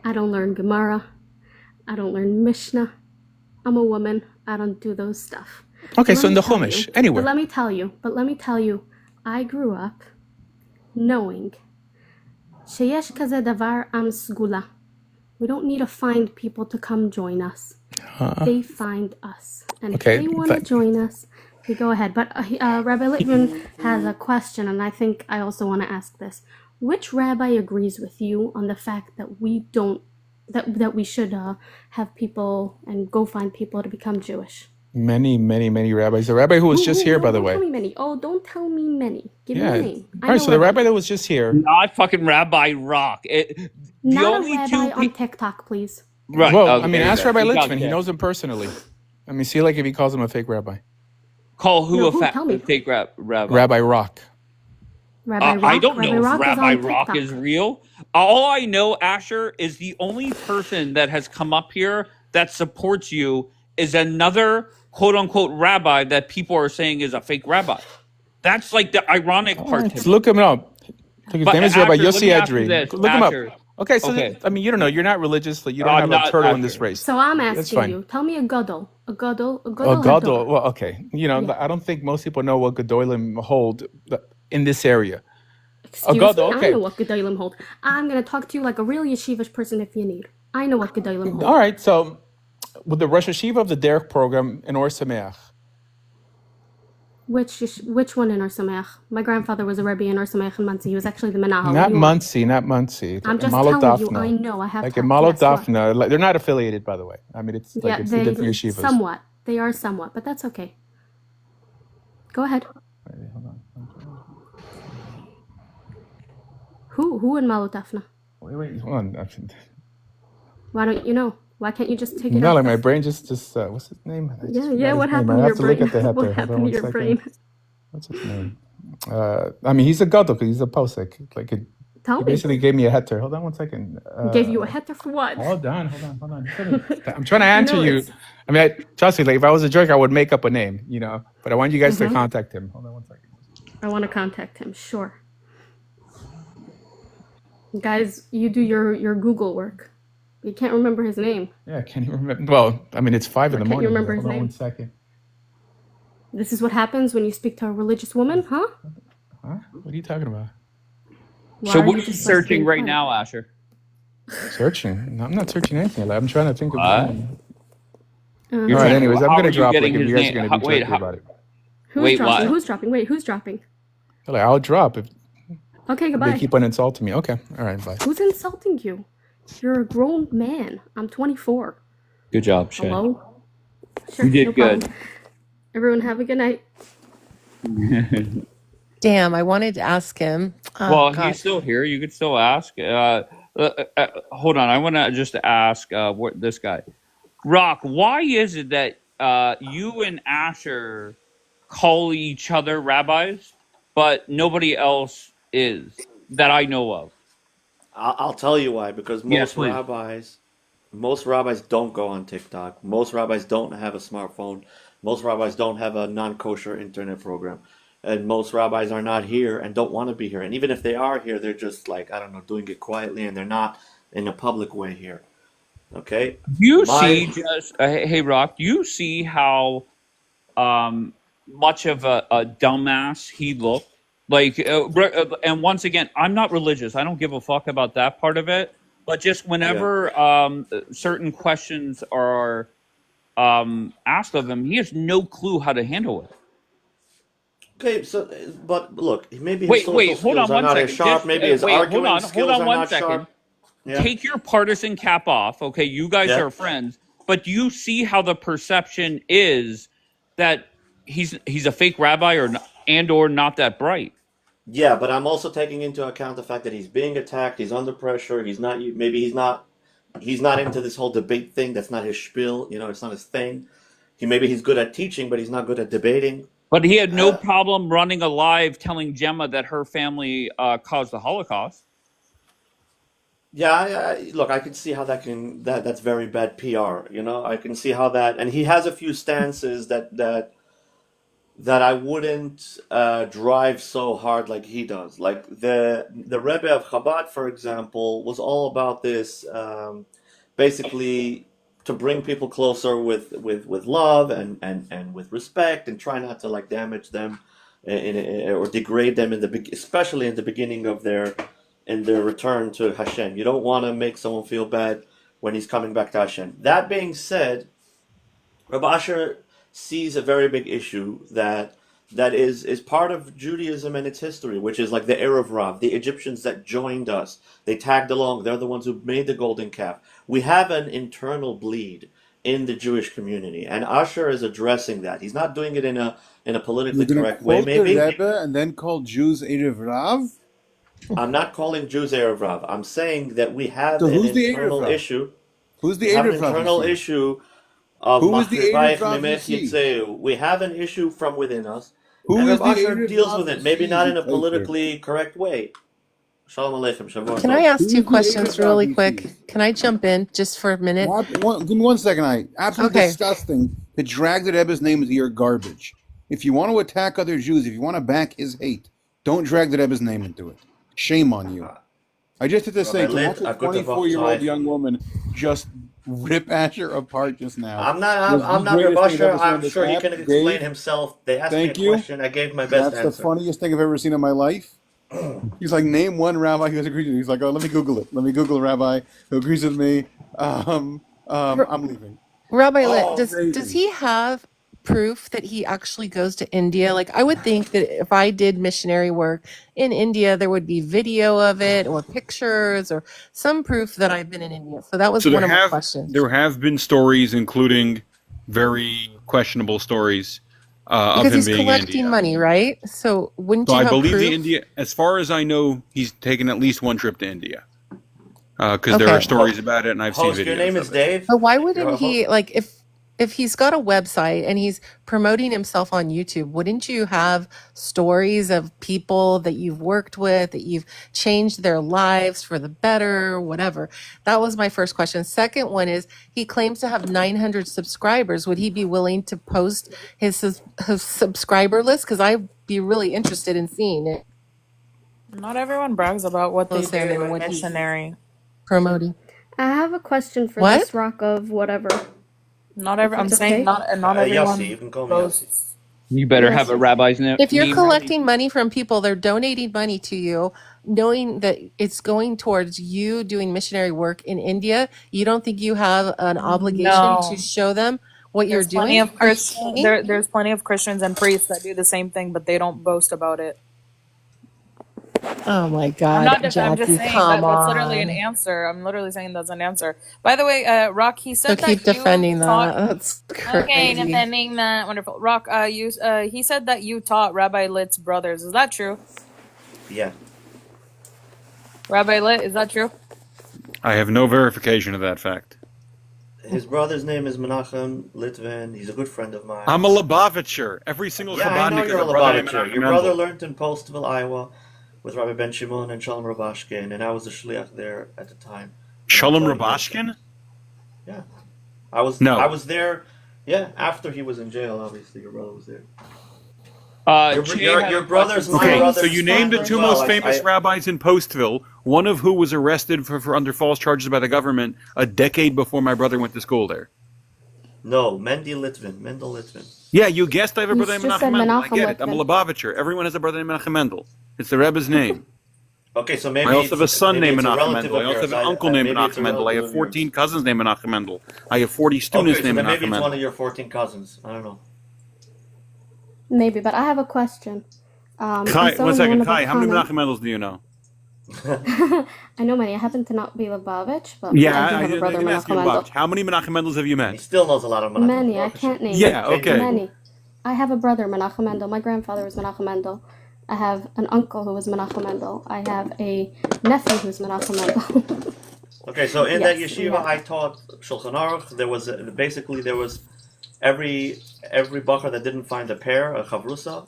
I don't learn Gemara. I don't learn Mishnah. I'm a woman. I don't do those stuff. Okay, But so let in me the tell Chumash, you- anywhere. But let me tell you, I grew up knowing שיש כזה דבר עם סגולה. We don't need to find people to come join us. They find us. And Okay, if they want to but- join us, we go ahead. But Rabbi Litvin has a question, and I think I also want to ask this. Which rabbi agrees with you on the fact that we don't, that we should have people and go find people to become Jewish? Many, many, many rabbis. The rabbi who was just here, by the Don't way. tell me many. Oh, don't tell me many. Give me Yeah. a name. All right, so the rabbi that was just here. Not fucking Rabbi Rock. The Not only a rabbi two on TikTok, please. Right. Well, okay, I mean, ask okay. Rabbi You got Lichman. He that. knows him personally. I mean, see, like if he calls him a fake rabbi. Call who No, a tell me. fake rabbi? Rabbi Rock. Rabbi Rock. I don't know Rabbi if Rock is Rabbi on Rock TikTok. is real. All I know, Asher, is the only person that has come up here that supports you is another quote unquote rabbi that people are saying is a fake rabbi. That's like the ironic part. Let's look him up. His But name is Rabbi Asher, let Yossi me ask you Edrei. this, Look him up. Asher. Okay, so Okay, I mean, you don't know. You're not religious. So you don't I'm have a not turtle in this Asher. race. So I'm That's asking fine. you, tell me a gadol. A gadol Oh, hador. Gadol. Well, okay. You know, Yeah. I don't think most people know what Gedolim hold in this area. Excuse Gadol, me, I okay. know what gedolim hold. I'm gonna talk to you like a real yeshivish person if you need. I know what gedolim hold. All right. So, with the Rosh Hashiva of the Derek program in Or Sameach. Which one in Or Sameach? My grandfather was a Rebbe in Or Sameach in Muncie. He was actually the Menahel. Not Muncie, not Muncie. I'm just Malo telling you, Daphna. I know. I have Like talked. in Malo Guess what? Daphna. Like, they're not affiliated, by the way. I mean, it's like Yeah, it's the they different yeshivas. somewhat. They are somewhat, but that's okay. Go ahead. Wait, hold on. Who in Malutafna? Wait, hold on. Why don't you know? Why can't you just take it No, off? like my brain just what's his name? I just Yeah. forgot What his name. happened I to have your to look brain? at the head What there. Hold on happened to one your second. brain? What's his name? I mean, he's a gadol because he's a posek. Like Tell he me. basically gave me a heter. Hold on one second. Gave you a heter for what? Hold on. I'm trying to answer No, you. it's- I mean, trust me. Like if I was a jerk, I would make up a name, you know. But I want you guys to contact him. Hold on one second. I want to contact him. Sure. Guys, you do your Google work. You can't remember his name. Yeah, can you remember? Well, I mean, it's 5 in the Can't morning. you remember Hold his on name? one second. This is what happens when you speak to a religious woman, huh? Huh? What are you talking about? Why So are what you are you just searching being right quiet? now, Asher? Searching? No, I'm not searching anything. Like, I'm trying to think of What? his name. You're All right. trying- Anyways, I'm how gonna are you drop. Like, getting if his you guys are name? gonna How- be wait, jerky how- about it. Who's Wait, dropping? what? Who's dropping? Wait, who's dropping? Like, I'll drop if Okay, they goodbye. keep on insulting me. Okay. All right. Bye. Who's insulting you? You're a grown man. I'm 24. Good job, Shay. Hello? Sure, You did no good. problem. Everyone have a good night. Damn, I wanted to ask him. Oh, Well, God. he's still here. You could still ask. Hold on. I want to just ask this guy. Rock, why is it that you and Asher call each other rabbis, but nobody else is that I know of? I'll tell you why. Because Yes, please. most rabbis don't go on TikTok. Most rabbis don't have a smartphone. Most rabbis don't have a non-kosher internet program. And most rabbis are not here and don't want to be here. And even if they are here, they're just like, I don't know, doing it quietly and they're not in a public way here. Okay? You see, just hey, Rock. You see how much of a dumbass he looked. Like, and once again, I'm not religious. I don't give a fuck about that part of it. But just whenever certain questions are asked of him, he has no clue how to handle it. Okay, so but look, maybe his social skills are not as sharp. Maybe his arguing skills are not sharp. Yeah. Take your partisan cap off. Okay, you guys Yeah. are friends, but do you see how the perception is that he's a fake rabbi or not that bright? Yeah, but I'm also taking into account the fact that he's being attacked. He's under pressure. He's not into this whole debate thing. That's not his spiel. You know, it's not his thing. He's good at teaching, but he's not good at debating. But he had no problem running a live telling Gemma that her family caused the Holocaust. Yeah, look, I can see how that's very bad PR. You know, I can see how that, and he has a few stances that I wouldn't drive so hard like he does. Like the Rebbe of Chabad, for example, was all about this, basically to bring people closer with love and with respect, and try not to like damage them or degrade them especially in the beginning of their return to Hashem. You don't want to make someone feel bad when he's coming back to Hashem. That being said, Rabbi Asher sees a very big issue that is part of Judaism and its history, which is like the Erev Rav, the Egyptians that joined us. They tagged along. They're the ones who made the golden calf. We have an internal bleed in the Jewish community, and Asher is addressing that. He's not doing it in a politically correct way, maybe. The Rebbe and then call Jews Erev Rav? I'm not calling Jews Erev Rav. I'm saying that we have So an who's the internal Erev Rav? issue. Who's the We have an Erev Rav? internal issue of Who is the Machrivayich Erev Rav Memech you see? Yitzeu. We have an issue from within us. Who And is Rav the Asher Erev deals Rav with you it, maybe see, not in a you poker? politically correct way. Shalom Aleichem. Shavua Can Tov. I ask Who's two the questions Erev Rav really you quick? see? Can I jump in just for a minute? Give me 1 second. Absolutely Okay. disgusting to drag the Rebbe's name into your garbage. If you want to attack other Jews, if you want to back his hate, don't drag the Rebbe's name into it. Shame on you. I just had to say, to watch a Rabbi Lit, 24-year-old young woman just rip Asher apart just now. I'm not Rav Asher. I'm sure he can explain himself. They asked me a question. I gave my best answer. That's the funniest thing I've ever seen in my life. He's like, name one rabbi who has agreed with me. He's like, oh, let me Google it. Let me Google a rabbi who agrees with me. I'm leaving. Rabbi Lit, does he have proof that he actually goes to India? Like, I would think that if I did missionary work in India, there would be video of it or pictures or some proof that I've been in India. So that was one of my questions. There have been stories, including very questionable stories of him being in India. Because he's collecting money, right? So wouldn't you I have believe proof? the India, as far as I know, he's taken at least one trip to India. Because there are stories about it, and I've seen videos. Your name is Dave. But why wouldn't he, like, if he's got a website and he's promoting himself on YouTube, wouldn't you have stories of people that you've worked with, that you've changed their lives for the better, whatever? That was my first question. Second one is, he claims to have 900 subscribers. Would he be willing to post his subscriber list? Because I'd be really interested in seeing it. Not everyone brags about what they do in missionary. Promoting. I have a question for What? this rock of whatever. I'm saying not everyone Yossi, you can call me boasts. You better have a rabbi's name. If you're collecting money from people, they're donating money to you, knowing that it's going towards you doing missionary work in India. You don't think you have an obligation to show them what you're doing? There's plenty of Christians and priests that do the same thing, but they don't boast about it. Oh my God, I'm just Jackie, saying come that's literally an on. answer. I'm literally saying that's an answer. By the way, Rock, he So said that keep defending you that. taught. That's Okay, crazy. defending that. Wonderful. Rock, he said that you taught Rabbi Lit's brothers. Is that true? Yeah. Rabbi Lit, is that true? I have no verification of that fact. His brother's name is Menachem Litvin. He's a good friend of mine. I'm a Lubavitcher. Every single Yeah, I know Chabadnik is you're a a brother named Lubavitcher. Menachem Your brother Mendel. learned in Postville, Iowa, with Rabbi Ben Shimon and Shalom Rabashkin, and I was the shliach there at the time. Shalom Rabashkin? Yeah. I was there, after he was in jail, obviously. Your brother was there. Your brother's my Okay, brother's so you named the father two as well. most famous rabbis in Postville, one of who was arrested for under false charges by the government a decade before my brother went to school there. No, Mendel Litvin. Yeah, you guessed I have a brother named just said Menachem Mendel. I Menachem get it. I'm a Litvin. Lubavitcher. Everyone has a brother named Menachem Mendel. It's the Rebbe's name. Okay, so maybe I also have a son maybe named it's a Menachem relative Mendel. I of also yours. have an uncle named Maybe it's Menachem a Mendel. I relative have of yours. 14 cousins named Menachem Mendel. I have 40 students Okay, so named then maybe Menachem it's Mendel. one of your 14 cousins. I don't know. Maybe, but I have a question. I Kai, saw one in second. one of the Kai, how many comments- Menachem Mendels do you know? I know many. I happen to not be Lubavitch, but Yeah, I do I have a brother didn't ask Menachem you Mendel. about how many Menachem Mendels have you met? He still knows a lot of Menachem. Many. I can't name Yeah, them. okay. Many. I have a brother, Menachem Mendel. My grandfather was Menachem Mendel. I have an uncle who was Menachem Mendel. I have a nephew who's Menachem Mendel. Okay, so in that Yes, yeshiva, yeah. I taught Shulchan Aruch. There was every bacher that didn't find a pair, a chavrusa.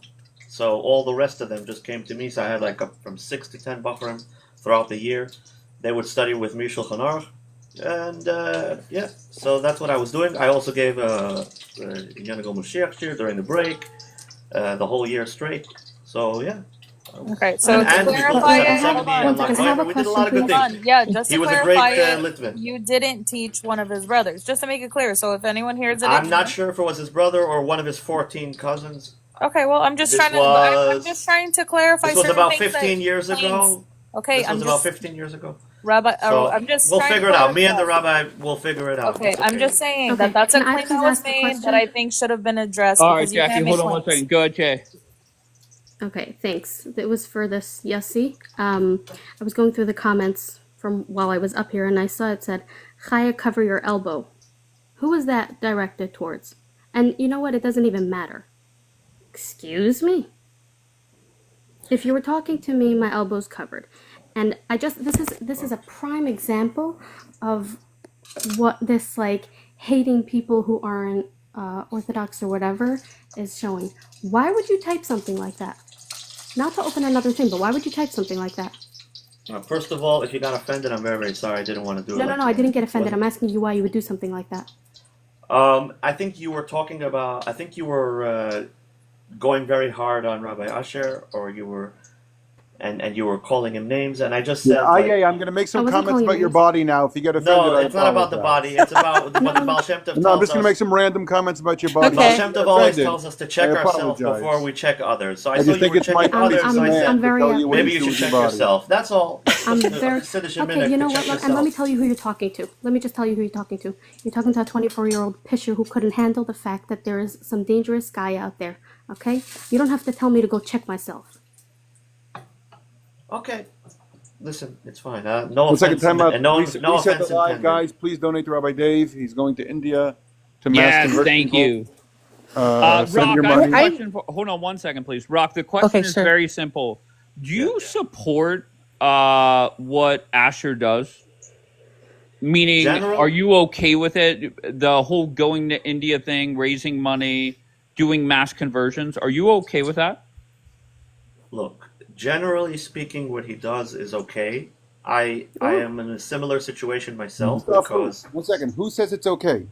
So all the rest of them just came to me. So I had from 6 to 10 bacherim throughout the year. They would study with me Shulchan Aruch, and so that's what I was doing. I also gave Yanago Mashiach shir during the break, the whole year straight. So yeah. Okay, so to and we built clarify it, 770 hold on. and Lag Baimer. We did a lot of good Hold things. on. Yeah, just He to was a clarify great it, Litvin. you didn't teach one of his brothers. Just to make it clear, so if anyone hears it, I'm not sure if it was his brother or one of his 14 cousins. Okay, well, I'm just This trying to. I'm just trying to clarify. This was certain about things that 15 years ago. explains- Okay, This I'm was just about 15 years ago. Rabbi. So I'm just. we'll trying to figure it out. Me and the clarify. rabbi will figure it out. Okay, It's I'm just saying Okay, that that's a can I claim please that was ask a made question? that I think should have been addressed. All right, because you Jackie, can't hold make on one claims. second. Go ahead, Jay. Okay, thanks. It was for this Yossi. I was going through the comments from while I was up here, and I saw it said, "Chaya, cover your elbow." Who was that directed towards? And you know what? It doesn't even matter. Excuse me. If you were talking to me, my elbow's covered, and this is a prime example of what this hating people who aren't Orthodox or whatever is showing. Why would you type something like that? Not to open another thing, but why would you type something like that? First of all, if you got offended, I'm very, very sorry. I didn't want to do it. No, I didn't get offended. I'm asking you why you would do something like that. I think you were talking about. I think you were going very hard on Rabbi Asher, or you were, and you were calling him names, and I just Yeah, said like, I'm going to make I some wasn't comments calling about your names. body now. If you get offended, no, I it's not about the apologize. body. It's about what the Baal Shem Tov No, I'm tells just going to make us. some random comments about your body. Baal If you Shem get Tov always offended, tells us to I check ourselves before apologize. we check others. So I I saw just you think were it's my checking place others, as so a I man said I'm to very tell you what maybe you you do should with your check body. yourself. That's all. I'm Just very consider okay. You know what? check And let me yourself. tell you who you're talking to. Let me just tell you who you're talking to. You're talking to a 24-year-old pisher who couldn't handle the fact that there is some dangerous guy out there. Okay? You don't have to tell me to go check myself. Okay, listen, it's fine. No One second, offense, time out. no Reset the offense live, intended. guys. Please donate to Rabbi Dave. He's going to India to mass Yes, convert thank people. you. Send Rock, your I have a money. question. Hold on one second, please. Rock, the question Okay, is sure. very simple. Do you support what Asher does? Meaning, are General, you okay with it? The whole going to India thing, raising money, doing mass conversions. Are you okay with that? look, generally speaking, what he does is okay. I am in a similar situation myself Stuff who? because 1 second. Who says it's okay?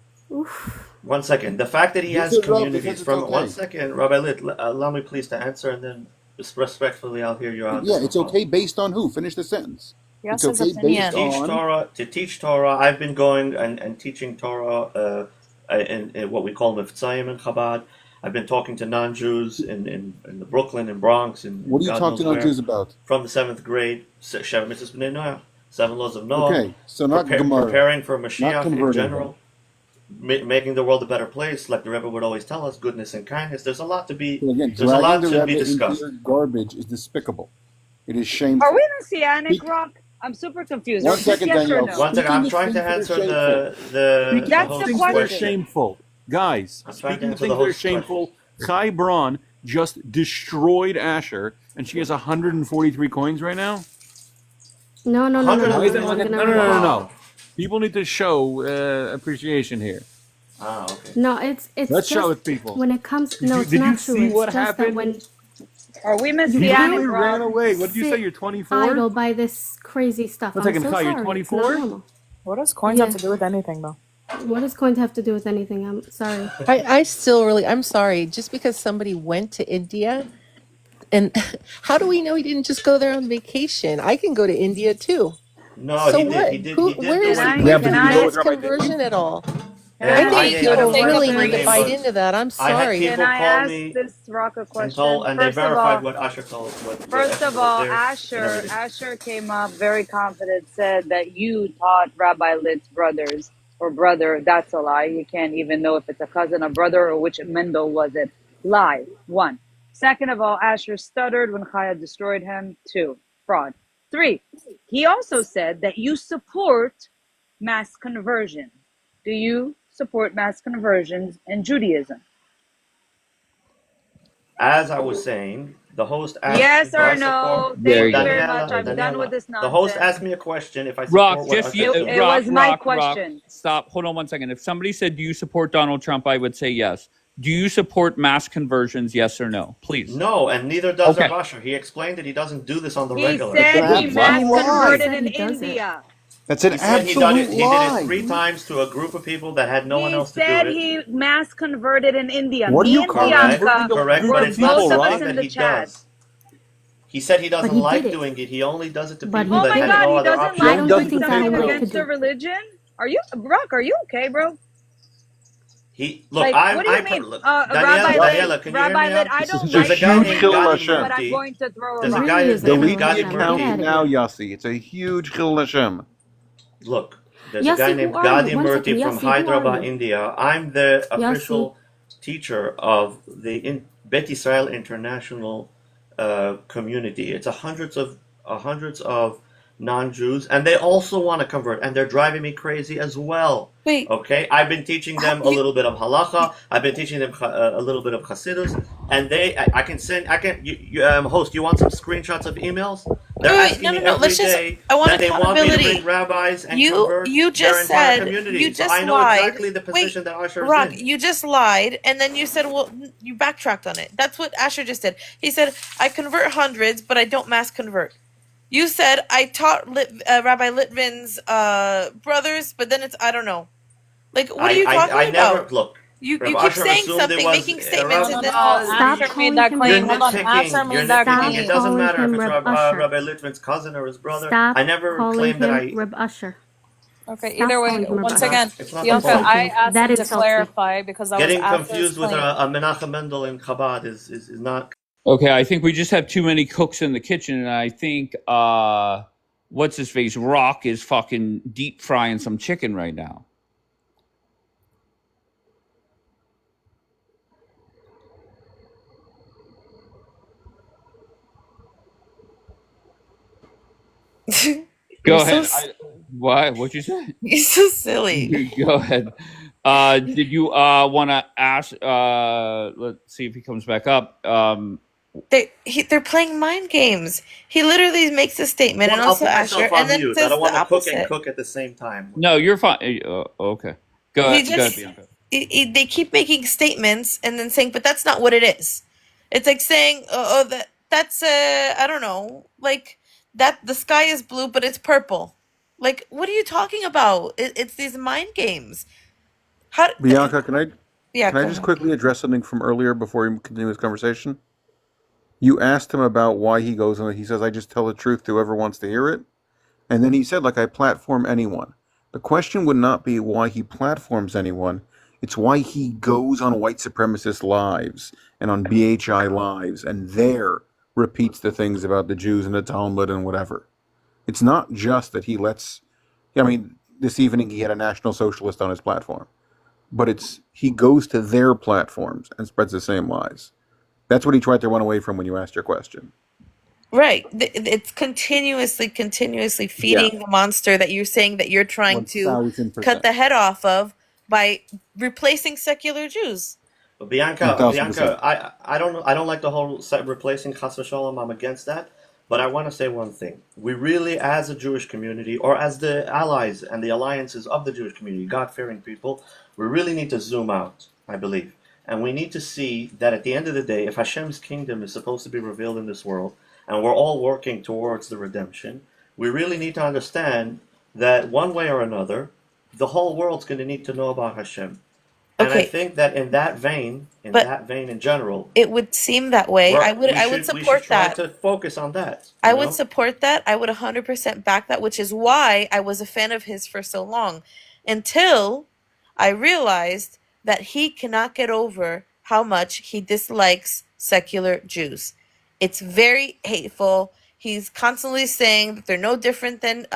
one second, the fact that he Who has says communities it's from okay? 1 second, Rabbi Lit, allow me please to answer, and then just respectfully, I'll hear your answer. Yeah, it's okay based on who? Finish the sentence. Yes, It's his okay based opinion. on. To teach Torah, I've been going and teaching Torah in what we call Miftzayim in Chabad. I've been talking to non-Jews in the Brooklyn and Bronx and What do you God talk knows to where. non-Jews about? From the 7th grade, Sheva Mitzvahs B'nai Noach, 7 laws of Noah, Okay, so not Gemara, preparing for not Mashiach in converting them. general, making the world a better place, like the Rebbe would always tell us, goodness and kindness. There's a lot to be. So again, There's a lot dragging the to be Rebbe into discussed. your garbage is despicable. It is Are shameful. we Messianic, Speak, Rock? I'm super confused. 1 Just second, yes or Danielle. no? One second, I'm Speaking of trying to things that are answer shameful. the Speaking That's of host's the things that are question. question. shameful. Guys, I'm trying to speaking of answer the things that are host's question. shameful, Chai Braun just destroyed Asher, and she has 143 coins right now. No. Why I'm is that gonna not getting? read it. No. People need to show appreciation here. Ah, okay. No, it's Let's show just it, people. when it comes. No, it's Did you not true. see It's what just that happened? when Are we you You Messianic, literally ran Rock? away. What did you say? sit You're 24? idle by this crazy stuff, 1 I'm second, so Kai, you're sorry. It's not 24? normal. What does coins have Yeah. to do with anything, though? What is going to have to do with anything? I'm sorry. I still really, I'm sorry. Just because somebody went to India, and how do we know he didn't just go there on vacation? I can go to India too. No, So he did. what? He did. Who? He did Where do is what he he? went Yeah, Where's but the did you go with mass Rabbi Dave? conversion at all? And I I think Take people a really break. need to bite but into that. I'm I had sorry. people Can I call ask me this Rock a and question? they First of verified all, what Asher told. What First Asher of was all, there and everything. Asher came up very confident, said that you taught Rabbi Litt's brothers or brother. That's a lie. You can't even know if it's a cousin, a brother, or which Mendel was it. Lie. 1. Second of all, Asher stuttered when Chaya destroyed him. 2. Fraud. 3. He also said that you support mass conversion. Do you support mass conversions in Judaism? As I was saying, the host asked Yes me, do I or no? support There Thank you you very go. much. I'm done with this The host nonsense. asked me a question if I Rock, support what just Usher's doing. It was my Rock. question. Stop. Hold on 1 second. If somebody said, "Do you support Donald Trump?" I would say yes. Do you support mass conversions? Yes or no, please. No, and neither does Okay. Rav Asher. He explained that he doesn't do this on the He regular. said That's he an mass absolute lie. converted He in said he does it. India. That's an He said absolute he did it 3 lie. times to a group of people that had no one He else to do said it. he mass converted in India. What are Me you and calling Correct, Bianca converting a correct, group but were of it's not people, both of us something Rock? in that the he chat. does. He said he But doesn't he did like it. doing it. He only does it to But people he Oh that my did had it. God, no he other doesn't option. He I like only don't does do it doing to things I something don't pay like to against bills. the do. religion. Are you, Rock, are you okay, bro? He Like, what do you mean? look, Rabbi Daniela, Lit, can you hear me Rabbi Lit, out? I This is don't a There's a like guy huge named doing Chil it, Gadi Hashem. but I'm Murti. going to throw a There's a rock. It guy, really his is a name is Chil Delete the Gadi Hashem. Get account out Murti. of now, here. Yossi. It's a huge Chil Hashem. Look, there's a guy Yossi, who named are Gadi you? One second. Murti from Yossi, who are Hyderabad, you? India. I'm the Yossi. official teacher of the Bet Israel International community. It's hundreds of non-Jews, and they also want to convert, and they're driving me crazy as well. Wait, Okay, I've been teaching them a you little bit of halacha. I've been teaching them a little bit of chassidus, and I can send. Host. You want some screenshots of emails? They're asking no, me no, no. every Let's just. day I want that they want me to bring accountability. rabbis and You convert you their just entire said community. you So just I know lied. exactly the Wait, position that Usher is Rock, in. you just lied, and then you said, well, you backtracked on it. That's what Asher just did. He said, I convert hundreds, but I don't mass convert. You said I taught Rabbi Litvin's brothers, but then it's I don't know. Like, what are you talking I never about? look. You Rabbi keep Asher saying assumed it something, was making statements, Rabbi. and then Stop Asher made calling that him You're claim. Reb Hold on, Usher. Asher nitpicking. You're made that nitpicking. It claim. Stop doesn't calling matter if him it's Reb Usher. Rabbi Litwin's cousin or his brother. Stop I never calling claimed that him I. Reb Usher. Okay, Stop either calling way, him Reb once It's Usher. again, not. It's not the It's Bianca, point. I insulting. asked That him to insults me. clarify because I was Getting after his confused with claim. a Menachem Mendel in Chabad is not. Okay, I think we just have too many cooks in the kitchen, and I think what's his face Rock is fucking deep frying some chicken right now. You're Go so ahead. Why? What'd you say? you're so silly. Go ahead. Did you want to ask? Let's see if he comes back up. They're playing mind games. He literally makes a statement, and I'll also put Asher, myself and on then mute. I says don't the want to cook and opposite. cook at the same time. No, you're fine. Okay. Go He ahead. Go ahead, just Bianca. they keep making statements and then saying, but that's not what it is. It's like saying, that's I don't know, like that the sky is blue but it's purple. Like, what are you talking about? It's these mind games. How? Bianca, Yeah, can I go just ahead. quickly address something from earlier before we continue this conversation? You asked him about why he goes on. He says, "I just tell the truth to whoever wants to hear it." And then he said, like, I platform anyone. The question would not be why he platforms anyone. It's why he goes on white supremacist lives and on BHI lives and there repeats the things about the Jews and the Talmud and whatever. It's not just that he lets, I mean, this evening he had a National Socialist on his platform, but he goes to their platforms and spreads the same lies. That's what he tried to run away from when you asked your question. Right. It's continuously feeding the monster that you're saying that you're trying to 1000%. cut the head off of by replacing secular Jews. But Bianca, 1000%. I don't like the whole replacing Chas v'Shalom. I'm against that. But I want to say one thing. We really, as a Jewish community, or as the allies and the alliances of the Jewish community, God-fearing people, we really need to zoom out, I believe. And we need to see that at the end of the day, if Hashem's kingdom is supposed to be revealed in this world, and we're all working towards the redemption, we really need to understand that one way or another, the whole world's going to need to know about Hashem. And I think that in that vein in general, it would seem that way. I would support that. Try to focus on that. I would support that. I would 100% back that, which is why I was a fan of his for so long, until I realized that he cannot get over how much he dislikes secular Jews. It's very hateful. He's constantly saying that they're no different than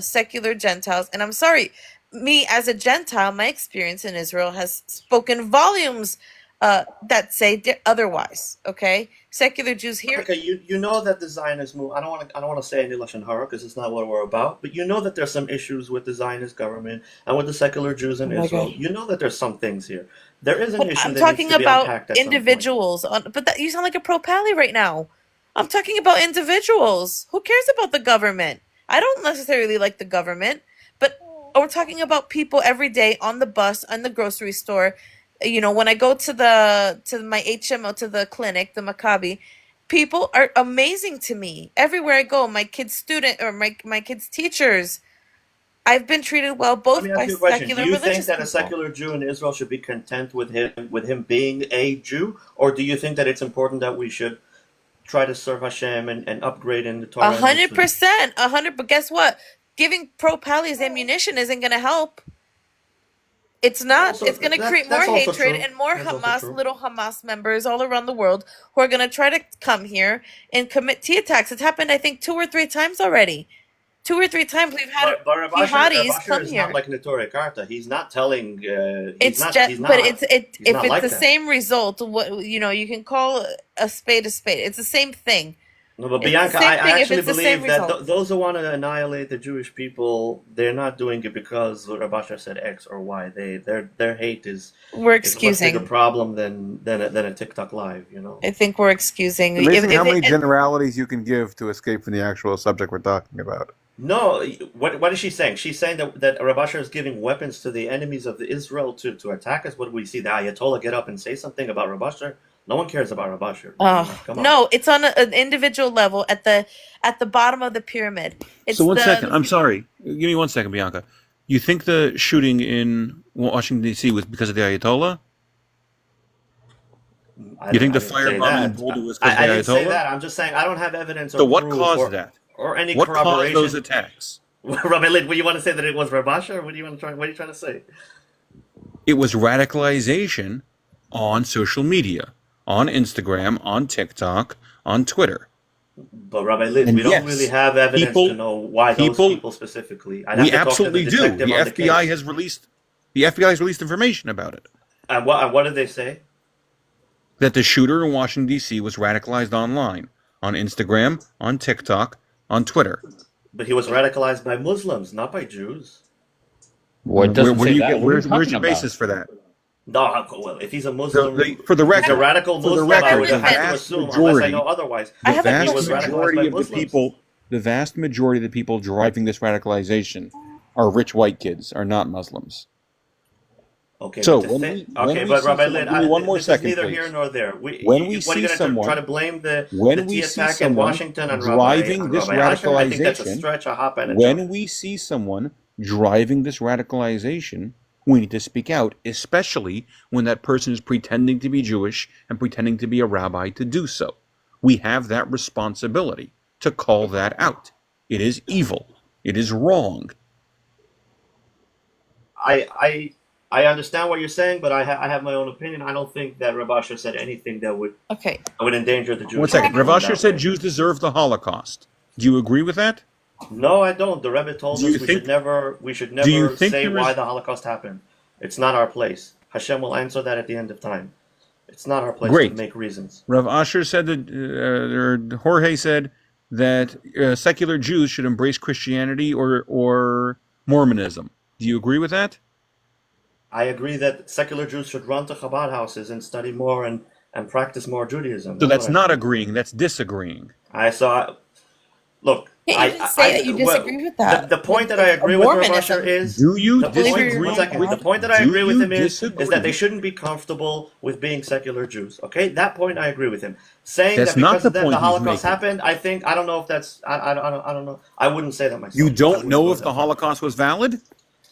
secular Gentiles. And I'm sorry, me as a Gentile, my experience in Israel has spoken volumes that say otherwise. Okay, secular Jews here. Okay, you know that the Zionist move. I don't want to say any lashon hara because it's not what we're about. But you know that there's some issues with the Zionist government and with the secular Jews in Israel. God. You know that there's some things here. There is an issue. I'm that talking needs to be about unpacked at some point. individuals. But you sound like a pro-pally right now. I'm talking about individuals. Who cares about the government? I don't necessarily like the government, but we're talking about people every day on the bus, on the grocery store. You know, when I go to my HMO, to the clinic, the Maccabi, people are amazing to me. Everywhere I go, my kids' student or my kids' teachers, I've been treated well both Let me ask by you a question. secular Do you and religious think that a people. secular Jew in Israel should be content with him being a Jew, or do you think that it's important that we should try to serve Hashem and upgrade in the Torah? 100%, 100. But guess what? Giving pro-pallies ammunition isn't going to help. It's not. It's going to create more hatred and more little Hamas members all around the world who are going to try to come here and commit T attacks. It's happened, I think, 2 or 3 times already. 2 or 3 times we've had jihadis come is here. not like Neturei Karta. He's not telling. It's not, just, he's not, but if it's like the that. same result, what you can call a spade a spade. It's the same thing. No, but It's the Bianca, same I thing if actually it's the same believe that result. those who want to annihilate the Jewish people, they're not doing it because Rav Asher said X or Y. Their hate is We're a excusing. much bigger problem than a TikTok live. I think we're excusing. It's amazing how many generalities you can give to escape from the actual subject we're talking about. No, what is she saying? She's saying that Rav Asher is giving weapons to the enemies of Israel to attack us. What do we see? The Ayatollah get up and say something about Rav Asher? No one cares about Rav Asher. Come on. No, it's on an individual level at the bottom of the pyramid. It's so 1 second. I'm sorry. Give me 1 second, Bianca. You think the shooting in Washington, D.C. was because of the Ayatollah? You think the didn't say firebombing in that. Boulder was because of I the didn't say Ayatollah? that. I'm just saying I don't have evidence So or what proof caused that? or any What caused those corroboration. attacks? Rabbi Lid, what do you want to say that it was Rabasha, or what do you want to try? What are you trying to say? It was radicalization on social media, on Instagram, on TikTok, on Twitter. But Rabbi Lid, And we don't yes, really have evidence people, to know why those people, people specifically. I'd have we to talk to the absolutely do. detective The on the FBI case. has released, the FBI has released information about it. And what did they say? That the shooter in Washington D.C. was radicalized online, on Instagram, on TikTok, on Twitter. But he was radicalized by Muslims, not by Jews. Well, it doesn't Where say do you that. get? What are you Where's talking your about? basis for that? No, well, if he's a Muslim, For the if he's a record, radical for the Muslim, I record, would the have to vast assume, unless I majority, know otherwise, the that he vast was radicalized majority by of the Muslims. people, the vast majority of the people driving this radicalization are rich white kids, are not Muslims. Okay, So but to when think, we when okay, we but see Rabbi someone, Lid, give me one more this is second, neither here please. nor there. When we What are you see going to try someone, to blame the when we tea see attack in someone Washington on driving this Rabbi Asher? I think that's a radicalization, stretch, a hop, and a jump. when we see someone driving this radicalization, we need to speak out, especially when that person is pretending to be Jewish and pretending to be a rabbi to do so. We have that responsibility to call that out. It is evil. It is wrong. I understand what you're saying, but I have my own opinion. I don't think that Rav Asher said anything that would endanger the Jewish. One second. people Rav in Asher that said way. Jews deserve the Holocaust. Do you agree with that? No, I don't. The Rebbe told Do us you we think? should never Do you think say there why is? the Holocaust happened. It's not our place. Hashem will answer that at the end of time. It's not our place to Great. make reasons. Rav Asher said that, or Jorge said that secular Jews should embrace Christianity or Mormonism. Do you agree with that? I agree that secular Jews should run to Chabad houses and study more and practice more Judaism. So That's that's what not agreeing. That's disagreeing. I saw. Look, Can't you just say that you disagree with that? The point that I agree with Rav Asher Mormonism. is Do you the point. disagree? One second. With, The point that I do agree with you him is that they disagree? shouldn't be comfortable with being secular Jews. Okay, that point I agree with him. Saying That's that not because the of them point the he's Holocaust making. happened, I don't know if that's I don't know. I wouldn't say that myself. You I don't wouldn't know go if that the far. Holocaust was valid?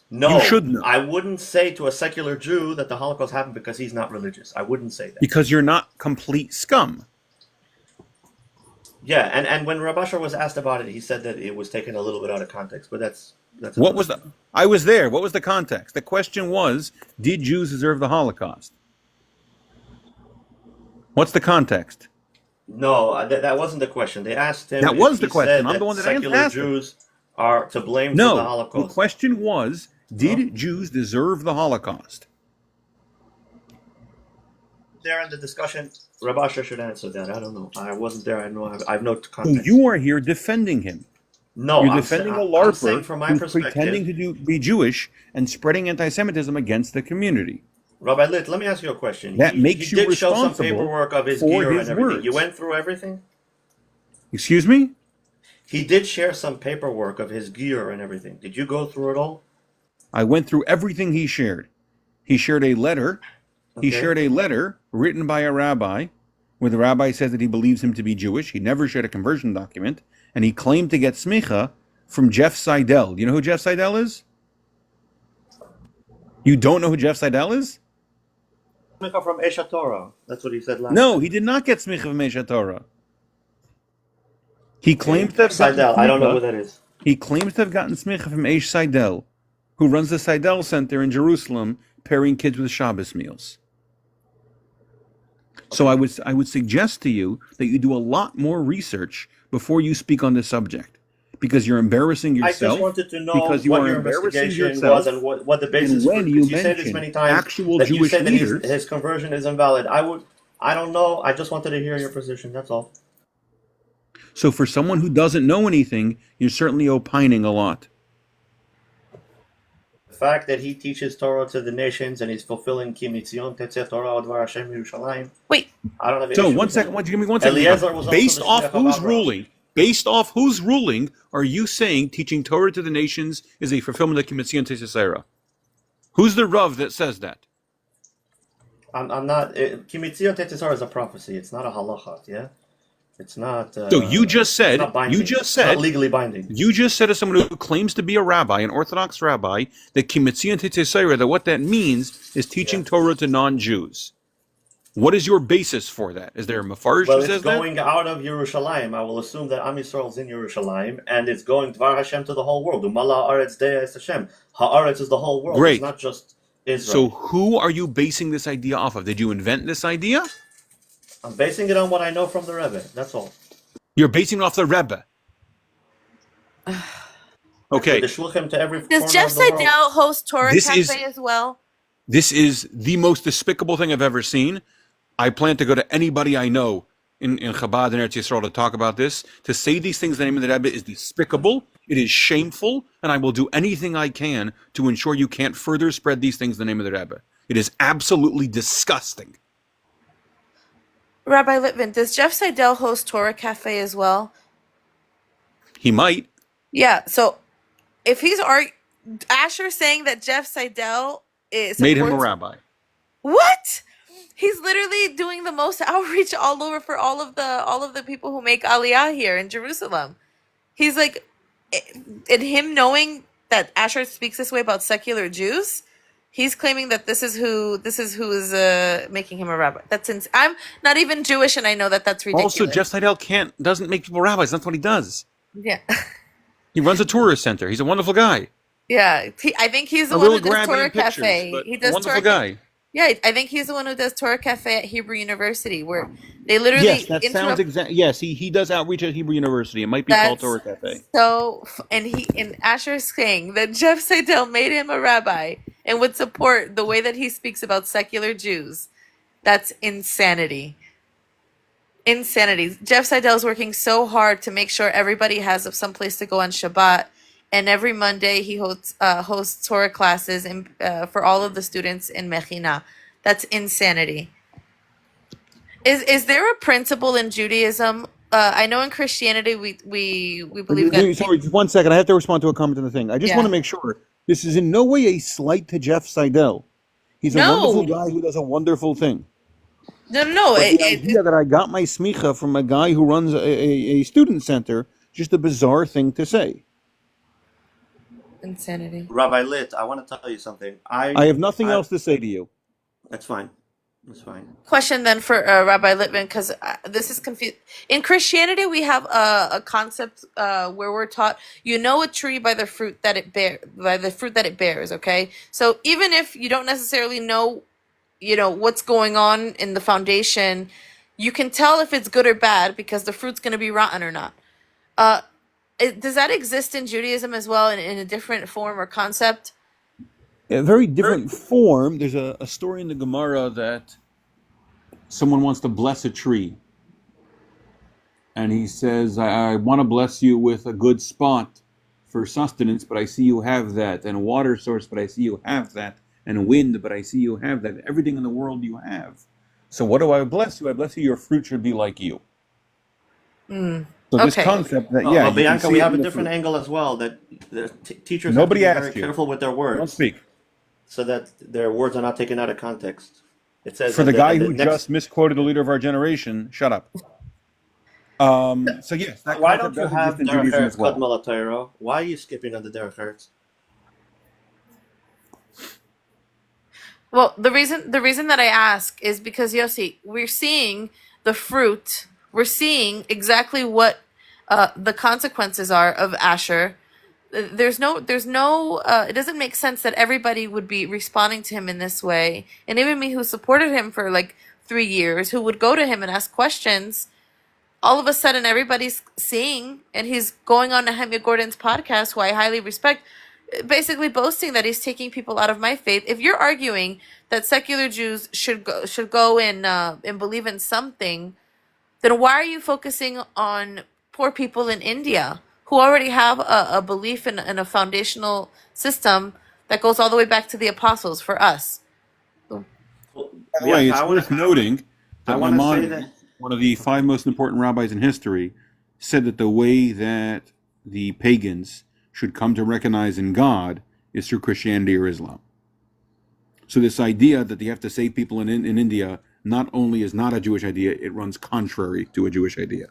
No, You should know. I wouldn't say to a secular Jew that the Holocaust happened because he's not religious. I wouldn't say that. Because you're not complete scum. Yeah, and when Rav Asher was asked about it, he said that it was taken a little bit out of context. But that's What was the? I was there. What was the context? The question was, did Jews deserve the Holocaust? What's the context? No, that wasn't the question. They asked him That if was he the question. said I'm the that one that secular asked it. Jews are to blame for the No, the Holocaust. question was, did Jews deserve the Holocaust? There in the discussion, Rav Asher should answer that. I don't know. I wasn't there. I have no So context. you are here defending him. No, You're I'm defending a I'm saying LARPer from my who's perspective. pretending to be Jewish and spreading anti-Semitism against the community. Rabbi Litt, let me ask you a question. That He makes you did show some responsible paperwork of his for gear his and everything. You words. went through everything? Excuse me? He did share some paperwork of his gear and everything. Did you go through it all? I went through everything he shared. He shared a letter. He Okay. shared a letter written by a rabbi where the rabbi says that he believes him to be Jewish. He never shared a conversion document. And he claimed to get smicha from Jeff Seidel. You know who Jeff Seidel is? You don't know who Jeff Seidel is? From Esha Torah. That's what he said last No, time. he did not get smicha from Esha Torah. He claims to have gotten Seidel. I don't know who smicha. that is. He claims to have gotten smicha from Eish Seidel, who runs the Seidel Center in Jerusalem, pairing kids with Shabbos meals. So I would suggest to you that you do a lot more research before you speak on this subject, because you're embarrassing I yourself. just wanted to know because you what are your embarrassing investigation yourself. was and what the basis And when for. you Because you said this mention many times actual that you Jewish said that leaders, his conversion is invalid. I don't know. I just wanted to hear your position. That's all. so for someone who doesn't know anything, you're certainly opining a lot. The fact that he teaches Torah to the nations and he's fulfilling Ki Mitzion Tetzeh Torah Od Dvar Hashem Yerushalayim. Wait. I don't have an So issue one with second, that. give me one second. Eliezer was also Based the off Shliach of whose Abraham. ruling? Based off whose ruling are you saying teaching Torah to the nations is a fulfillment of Kimitzion Tesisera? Who's the Rav that says that? I'm not. Ki Mitzion Tetzeh Torah is a prophecy. It's not a halacha. Yeah. It's not. So you just said, It's not binding. It's not legally binding. You just said as someone who claims to be a rabbi, an Orthodox rabbi, that Kimitzion Tesisera, that what that means is teaching Torah to non-Jews. What is your basis for that? Is there a Mefarish Well, who it's says that? going out of Yerushalayim. I will assume that Am Yisrael is in Yerushalayim, and it's going Dvar Hashem to the whole world. Umala Haaretz Dea Es Hashem. Haaretz is the whole world. Great. It's not just Israel. So who are you basing this idea off of? Did you invent this idea? I'm basing it on what I know from the Rebbe. That's all. You're basing it off the Rebbe. Okay. The shluchim to every Does corner Jeff of the world. Seidel host Torah This Cafe is- as well? This is the most despicable thing I've ever seen. I plan to go to anybody I know in Chabad and Eretz Yisrael to talk about this. To say these things in the name of the Rebbe is despicable. It is shameful, and I will do anything I can to ensure you can't further spread these things in the name of the Rebbe. It is absolutely disgusting. Rabbi Litvin, does Jeff Seidel host Torah Cafe as well? He might. Yeah, so if he's Asher saying that Jeff Seidel is Made him a rabbi. What? He's literally doing the most outreach all over for all of the people who make Aliyah here in Jerusalem. He's like, and him knowing that Asher speaks this way about secular Jews, he's claiming that this is who is making him a rabbi. I'm not even Jewish, and I know that that's ridiculous. Also, Jeff Seidel doesn't make people rabbis. That's what he does. Yeah, He runs a tourist center. He's a wonderful guy. yeah. I think he's the A one who little does grabby Torah in pictures, Cafe. but He a does wonderful Torah. guy. Yeah, I think he's the one who does Torah Cafe at Hebrew University, where they literally Yes, that sounds interrupt. exact. Yes, he does outreach at Hebrew University. It might be called Torah Cafe. And Asher is saying that Jeff Seidel made him a rabbi and would support the way that he speaks about secular Jews. That's insanity. Insanity. Jeff Seidel is working so hard to make sure everybody has some place to go on Shabbat. And every Monday he hosts Torah classes for all of the students in Mechina. That's insanity. Is there a principle in Judaism? I know in Christianity we believe that. Sorry, just 1 second. I have to respond to a comment on the thing. I just want to make sure this is in no way a slight to Jeff Seidel. He's a wonderful guy who does a wonderful thing. No. But the idea that I got my smicha from a guy who runs a student center, just a bizarre thing to say. Insanity. Rabbi Lit, I want to tell you something. I have nothing else to say to you. That's fine. That's fine. Question then for Rabbi Litvin, because this is confused. In Christianity, we have a concept where we're taught you know a tree by the fruit that it bears. Okay, so even if you don't necessarily know, what's going on in the foundation, you can tell if it's good or bad because the fruit's going to be rotten or not. Does that exist in Judaism as well, in a different form or concept? A very different form. There's a story in the Gemara that someone wants to bless a tree. And he says, I want to bless you with a good spot for sustenance, but I see you have that. And a water source, but I see you have that. And wind, but I see you have that. Everything in the world you have. So what do I bless you? I bless you, your fruit should be like you. So this concept that, Well, Bianca, we have a different angle as well, that the teachers have to be very careful with their words. Don't speak. So that their words are not taken out of context. It says For the guy who just misquoted the leader of our generation, shut up. So yes, that why don't you concept have does exist in Judaism Derech as well. Eretz Kadma. Why are you skipping on the Derech Eretz? Well, the reason that I ask is because Yossi, we're seeing the fruit. We're seeing exactly what the consequences are of Asher. There's no. It doesn't make sense that everybody would be responding to him in this way. And even me, who supported him for like 3 years, who would go to him and ask questions, all of a sudden everybody's seeing, and he's going on Nehemiah Gordon's podcast, who I highly respect, basically boasting that he's taking people out of my faith. If you're arguing that secular Jews should go and believe in something, then why are you focusing on poor people in India who already have a belief in a foundational system that goes all the way back to the apostles for us? By the way, it's worth noting that wanna say Maimonides, that- one of the 5 most important rabbis in history, said that the way that the pagans should come to recognize in God is through Christianity or Islam. So this idea that they have to save people in India not only is not a Jewish idea, it runs contrary to a Jewish idea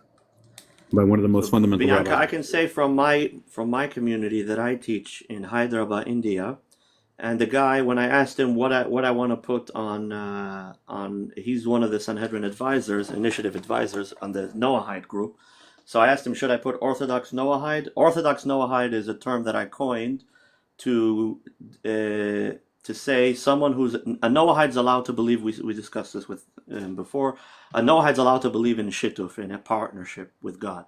by one of the most fundamental Bianca, I rabbis. can say from my community that I teach in Hyderabad, India, And the guy, when I asked him what I want to put on, he's one of the Sanhedrin advisors, initiative advisors on the Noahide group. So I asked him, should I put Orthodox Noahide? Orthodox Noahide is a term that I coined to say someone who's a Noahide's allowed to believe. We discussed this with before. A Noahide's allowed to believe in shittuf, in a partnership with God.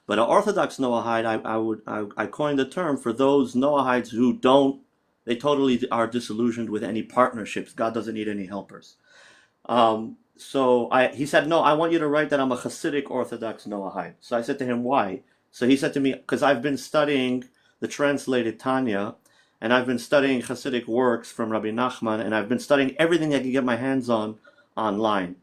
But an Orthodox Noahide, I coined the term for those Noahides who don't. They totally are disillusioned with any partnerships. God doesn't need any helpers. He said, no, I want you to write that I'm a Hasidic Orthodox Noahide. So I said to him, why? So he said to me, because I've been studying the translated Tanya, and I've been studying Hasidic works from Rabbi Nachman, and I've been studying everything I can get my hands on online.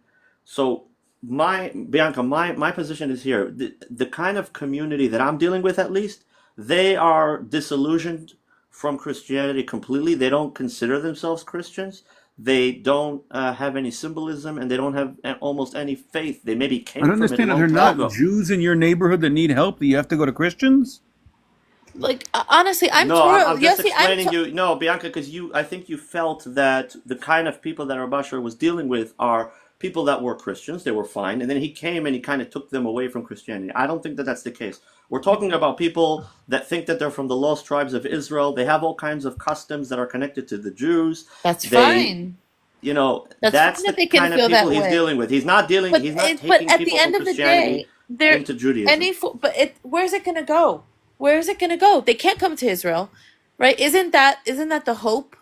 So Bianca, my position is here. The kind of community that I'm dealing with, at least, they are disillusioned from Christianity completely. They don't consider themselves Christians. They don't have any symbolism, and they don't have almost any faith. They maybe came I don't from it a understand. Are long there time not ago. Jews in your neighborhood that need help that you have to go to Christians? Like honestly, I'm No, I'm just Yossi, explaining you. No, Bianca, because I think you felt that the kind of people that Rabasher was dealing with are people that were Christians. They were fine, and then he came and he kind of took them away from Christianity. I don't think that that's the case. We're talking about people that think that they're from the lost tribes of Israel. They have all kinds of customs that are connected to the Jews. That's fine. You know, That's that's fine the that they can kind of feel people that he's way. dealing with. He's not But taking at the people end from of the Christianity day, there into Judaism. where's it gonna go? Where is it gonna go? They can't come to Israel, right? Isn't that the hope?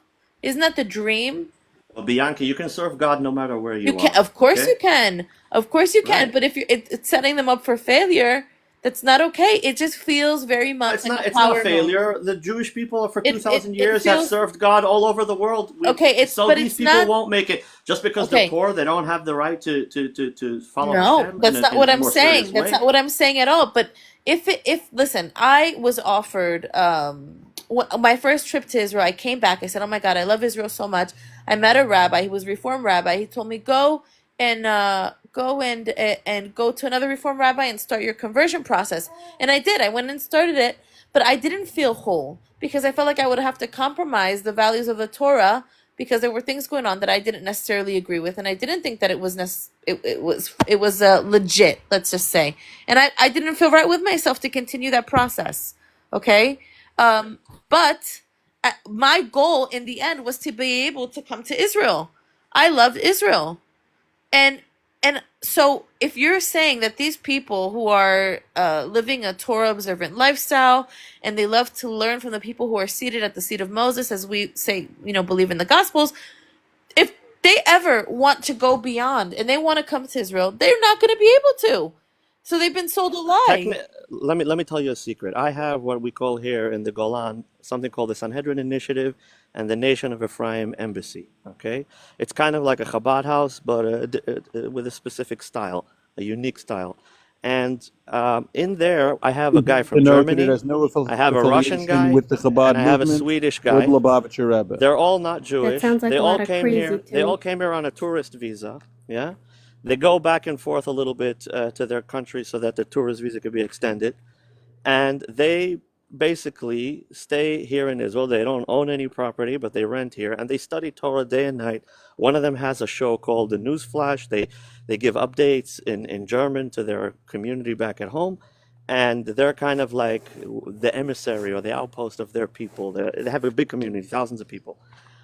Isn't that the dream? Well, Bianca, you can serve God no matter where You you can, are. of course Okay? you can, of course you can. Right. But if it's setting them up for failure, that's not okay. It just feels very much It's like not. a It's not power move. failure. The Jewish people for It 2,000 it years have feels served God all over the world. okay. So But these it's people not won't make it just because they're okay. poor. They don't have the right to follow No, Hashem that's not in what a I'm more serious saying. That's way. not what I'm saying at all. But if listen, I was offered my first trip to Israel. I came back. I said, "Oh my God, I love Israel so much." I met a rabbi. He was a Reform rabbi. He told me go and go to another Reform rabbi and start your conversion process. And I did. I went and started it, but I didn't feel whole because I felt like I would have to compromise the values of the Torah because there were things going on that I didn't necessarily agree with, and I didn't think that it was legit. Let's just say, and I didn't feel right with myself to continue that process. Okay, but my goal in the end was to be able to come to Israel. I loved Israel, and so if you're saying that these people who are living a Torah observant lifestyle and they love to learn from the people who are seated at the seat of Moses, as we say, believe in the Gospels, if they ever want to go beyond and they want to come to Israel, they're not going to be able to. So they've been sold a lie. Let me tell you a secret. I have what we call here in the Golan something called the Sanhedrin Initiative and the Nation of Ephraim Embassy. Okay, it's kind of like a Chabad house, but with a specific style, a unique style. And in there, I have a guy from Denoted it Germany, has no I have a Russian affiliation guy, with the Chabad and I have a movement Swedish or guy. the Lubavitcher Rebbe. They're all not That Jewish. sounds like They a all lot of came crazy here. to They all me. came here on a tourist visa. Yeah, they go back and forth a little bit to their country so that the tourist visa could be extended, and they basically stay here in Israel. They don't own any property, but they rent here, and they study Torah day and night. One of them has a show called The News Flash. They give updates in German to their community back at home, and they're kind of like the emissary or the outpost of their people. They have a big community, thousands of people.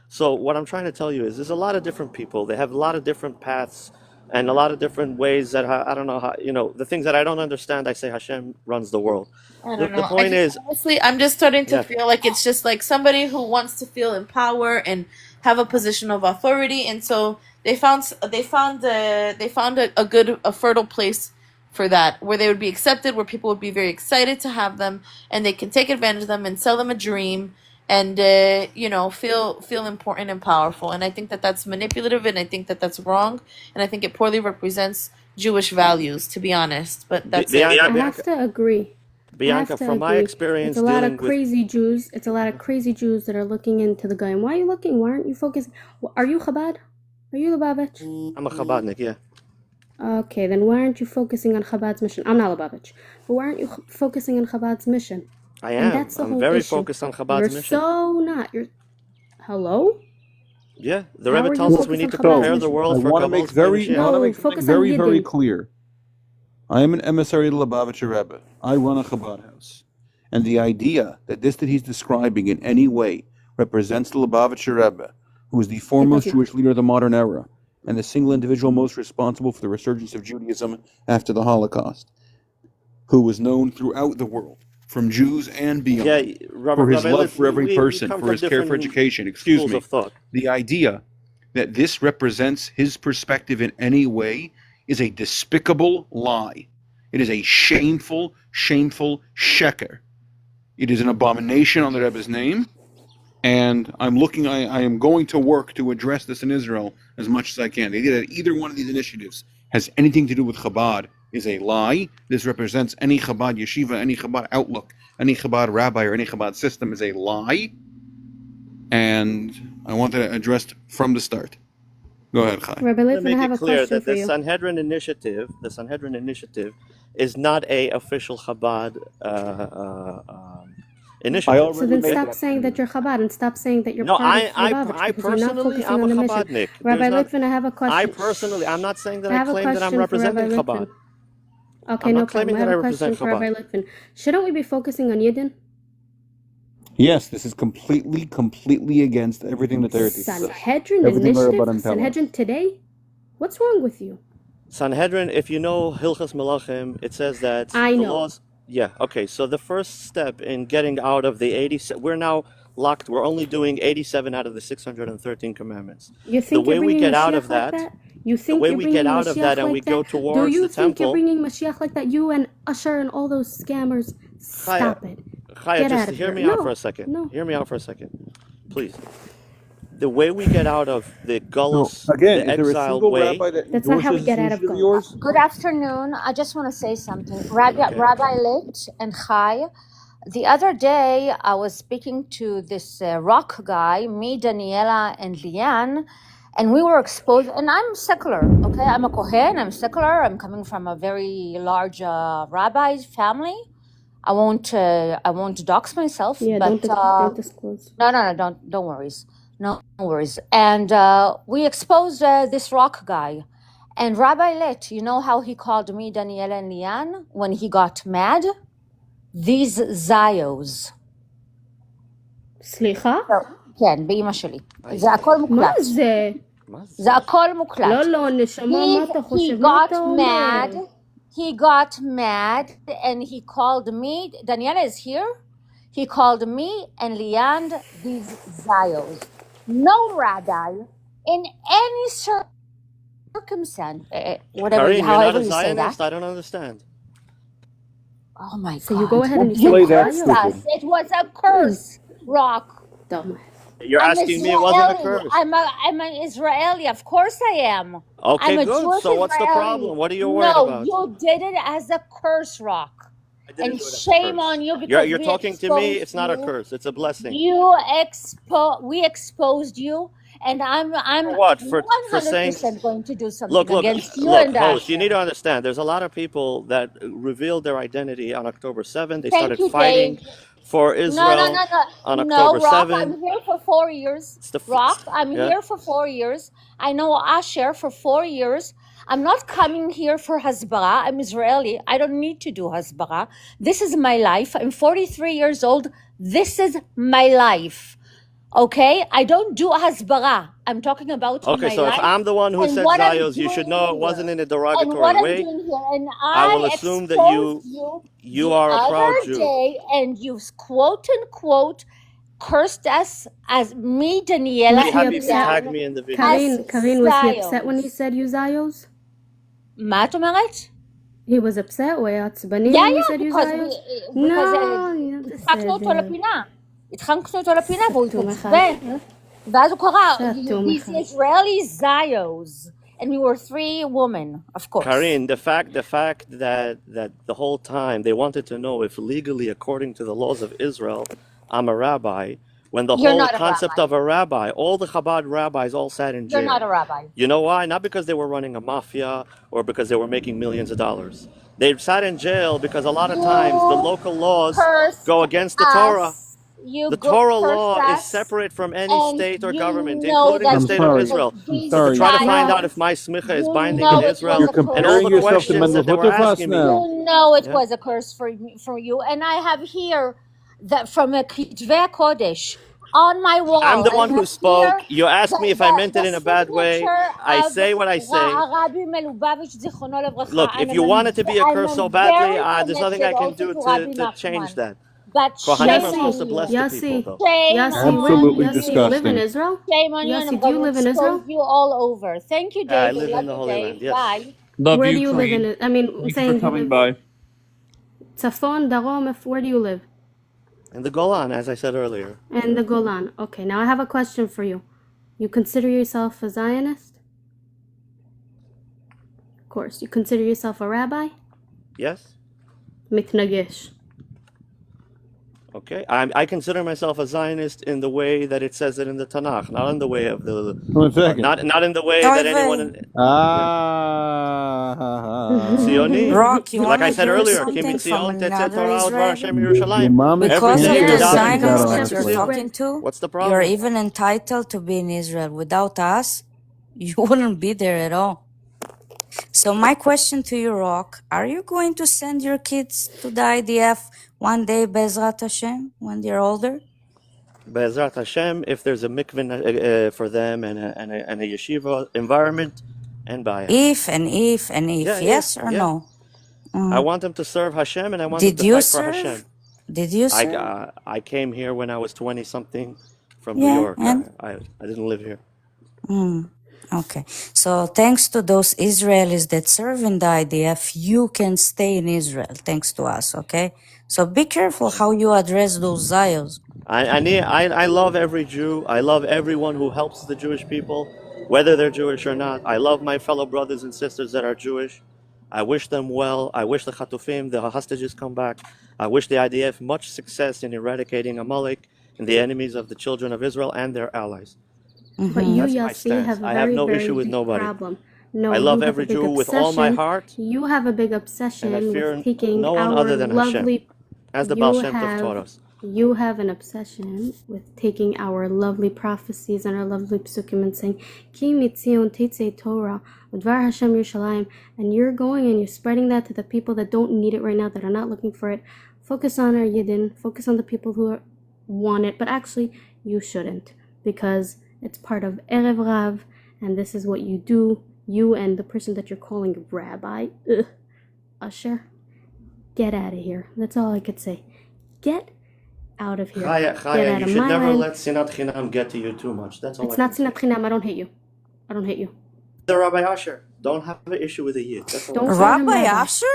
So what I'm trying to tell you is there's a lot of different people. They have a lot of different paths and a lot of different ways that I don't know how, the things that I don't understand, I say Hashem runs the world. I The don't know. point is, Honestly, I'm just starting to yeah, feel like it's just like somebody who wants to feel in power and have a position of authority, and so they found a fertile place for that, where they would be accepted, where people would be very excited to have them, and they can take advantage of them and sell them a dream, and feel important and powerful. And I think that that's manipulative, and I think that that's wrong, and I think it poorly represents Jewish values, to be honest. But that's it. I have to agree. Bianca, from my It's experience a lot of dealing with, crazy Jews. It's a lot of crazy Jews that are looking into the guy. And why are you looking? Why aren't you focusing? Are you Chabad? Are you Lubavitch? I'm a Chabadnik, yeah. Okay, then why aren't you focusing on Chabad's mission? I'm not Lubavitch, but why aren't you focusing on Chabad's mission? I And am. that's the I'm whole very issue. focused on Chabad's You're mission. so not. Hello? Yeah, the How Rebbe are you tells us we focused need on to Chabad prepare the mission? world I for want to make Kabbal's very, I want to No, make something focus on very, very Yidden. clear. I am an emissary of the Lubavitcher Rebbe. I run a Chabad house. And the idea that this that he's describing in any way represents the Lubavitcher Rebbe, who is the foremost not. Jewish leader of the modern era, and the single individual most responsible for the resurgence of Judaism after the Holocaust, who was known throughout the world, from Jews and Yeah, beyond, for his Rabbi love Lipp, for every we person, come for from his care for different education. Excuse schools me. of thought. The idea that this represents his perspective in any way is a despicable lie. It is a shameful, shameful sheker. It is an abomination on the Rebbe's name, and I am going to work to address this in Israel as much as I can. The idea that either one of these initiatives has anything to do with Chabad is a lie. This represents any Chabad yeshiva, any Chabad outlook, any Chabad rabbi, or any Chabad system is a lie, and I want that addressed from the start. Go ahead, Chai. Rabbi To Lippman, I make have it a clear question that for you. the Sanhedrin initiative is not a official Chabad initiative. So then stop saying that you're Chabad and stop saying that you're No, part of I Lubavitch because you're not personally, focusing I'm a on the mission. Chabadnik. Rabbi There's not, Lippman, I have a question. I'm not saying that I I have a claim that I'm question for Rabbi representing Lippman. Chabad. Okay, I'm no not claiming problem. I that I have a question represent for Rabbi Chabad. Lippman. Shouldn't we be focusing on Yidden? Yes, this is completely against everything that Torah teaches us. Sanhedrin Everything initiative? Rabbanan tell us. Sanhedrin today? What's wrong with you? Sanhedrin, if you know Hilchas Melachim, it says that I the know. laws. Yeah, okay. So the first step in getting out of the 87, we're now locked. We're only doing 87 out of the 613 commandments. You The think way you're we bringing get out Mashiach of like that, that? You the think way you're we bringing get out of Mashiach that and like we that? go Do towards you the think you're temple. bringing Mashiach like that? You and Usher and all those scammers. Chaya, Stop it. Chaya, Get just out of hear here. me out for No, a second. no. Hear me out for a second, please. The way we get out of the So gullus, again, the is there a exiled single way. rabbi that That's not how we endorses this get out of initiative of Gullus. yours? Good afternoon. I just want to say something. Rabbi Lit and Chai, the other day I was speaking to this rock guy, me, Daniela, and Liane, and we were exposed, and I'm secular, okay? I'm a Kohen, I'm secular, I'm coming from a very large rabbi family. I won't dox myself, Yeah, but don't disclose. no, don't worries. No worries. And we exposed this rock guy. And Rabbi Lit, you know how he called me, Daniela and Liane, when he got mad? These Zios. סליחה? כן, באמא שלי. זה הכל מה מוקלט. זה? זה הכל מוקלט. לא, לא, נשמה, מה אתה He חושב? מה אתה got אומר? mad. He got mad and he called me. Daniela is here. He called me and Liane these Zios. No rabbi in any circumstance, whatever, Karin, you're not however a you say Zionist? that. I don't understand. Oh my God. So you go ahead and you You say that cursed Zios. us. It was a curse, Rock. Dumb. You're I'm asking me it wasn't a Israeli. curse. I'm an Israeli. Of course I am. Okay, I'm a good. Jewish So what's the Israeli. problem? What are you worried No, about? you did it as a curse, Rock. I didn't And do it as a shame curse. on you because You're we talking to me. exposed It's not a you. curse. It's a blessing. We exposed you, and I'm For what? For saying 100% going to do something look, against you look, and host, you Asher. need to understand there's a lot of people that revealed their identity on October 7th. They Thank started you, fighting Dave. for Israel on October No, Rock, 7th. I'm here for 4 years. It's the Rock, I'm yeah. here for 4 years. I know Asher for 4 years. I'm not coming here for Hasbara. I'm Israeli. I don't need to do Hasbara. This is my life. I'm 43 years old. This is my life. Okay? I don't do Hasbara. I'm talking about Okay, my so if life I'm the one who and said what I'm Zios, you should know it doing wasn't here. in a And derogatory what I'm way. doing here. And I will I assume that exposed you you are the a proud other Jew. day, and you quote unquote cursed us as me, Daniela, Was he Happy upset? tag and me in the video. Karin, was he upset when he Zios. said you Zios? מה את אומרת? He was upset? הוא היה עצבני Yeah, when he yeah, said you because Zios? we לא, הדחקנו אותו בסדר. לפינה. הדחקנו אותו לפינה והוא סתום אחד. התעצבן, ואז הוא קרא, סתום these אחד. Israeli Zios. And we were 3 women, of course. Karin, the fact that the whole time they wanted to know if legally, according to the laws of Israel, I'm a rabbi, when the You're whole not a concept rabbi. of a rabbi, all the Chabad rabbis all sat in You're not jail. a rabbi. You know why? Not because they were running a mafia or because they were making millions of dollars. They sat in jail because a lot of times the You local laws cursed go against the Torah. us. You The go Torah curse law is us, separate from any and state or you government, know including the that I'm state of sorry. Israel. I'm Jesus So to sorry. try to died. find out if my smicha is You binding know in it was Israel, You're a curse and all comparing the for yourself to questions you. that they Mendelhut were Fast asking me, now. You know it yeah, was a curse for you, and I have here that from a Kitvei Kodesh on my I'm wall. the I one who have here spoke. You asked me if I meant the it in a bad way. signature I of say what I say. Rabbi Melubavitch Zichrono Levracha. Look, if you want it to be a curse so badly, there's nothing I can do Rabbi to change Nachman. that. But Kohanim shame are supposed on to you. bless the people, though. Shame on Absolutely you. Yossi, you live in disgusting. Israel? Shame on you, and I'm Yossi, do going you to live in expose Israel? you all over. Thank you, I David. live in Love the you, Holy Land, Dave. yes. Bye. Love Where do you, you live in Queen. it? I mean, I'm Thank you saying for you coming live by. Tzafon, Darom, where do you live? In the Golan, as I said earlier. In the Golan. Okay, now I have a question for you. You consider yourself a Zionist? Of course. You consider yourself a rabbi? Yes? Mitnagesh. Okay. I consider myself a Zionist in the way that it says it in the Tanakh, not in the way of the... One second. not in the way that anyone... Tzionit. Rock, you Like want I to said hear earlier, Ki something from mitzion tetzeh another Torah udvar Israeli? Hashem Your Yerushalayim. mom is Every Because of Jew the does fantastic. it. Got Zionists on that this you're way. talking to, What's the you're problem? even entitled to be in Israel. Without us, you wouldn't be there at all. So my question to you, Rock, are you going to send your kids to the IDF one day, Bezrat Hashem, when they're older? Be'ezrat Hashem, if there's a mikveh for them and a yeshiva environment, and baya. If, Yeah, yes or yeah. no? I want them to serve Hashem and I want them Did to you fight for serve? Hashem. Did you serve? I came here when I was 20 something from New Yeah, York. and? I didn't live here. Okay. So thanks to those Israelis that serve in the IDF, you can stay in Israel, thanks to us, okay? So be careful how you address those Zios. I love every Jew. I love everyone who helps the Jewish people, whether they're Jewish or not. I love my fellow brothers and sisters that are Jewish. I wish them well. I wish the Chatufim, the hostages, come back. I wish the IDF much success in eradicating Amalek and the enemies of the children of Israel and their allies. But you, That's my Yossi, stance. have a I have very, no very issue with big nobody. problem. No, I you love have a every big Jew with all my obsession. heart, You have a big and I obsession fear with taking no one our other than Hashem, lovely. as the Baal You Shem Tov taught have us. you have an obsession with taking our lovely prophecies and our lovely psukim and saying, Ki mitzion tetzei Torah, udvar Hashem Yerushalayim, and you're going and you're spreading that to the people that don't need it right now, that are not looking for it. Focus on our Yidden, focus on the people who want it, but actually you shouldn't, because it's part of Erev Rav, and this is what you do, you and the person that you're calling Rabbi, Usher, get out of here. That's all I could say. Get out of here. Get Chaya, out you of should my never land. let Sinat Chinam get to you too much. That's all It's I not can say. Sinat Chinam. I don't hate you. I don't hate you. The Rabbi Asher, don't have an issue with a Yid. That's all. Don't call him Rabbi Rabbi. Asher?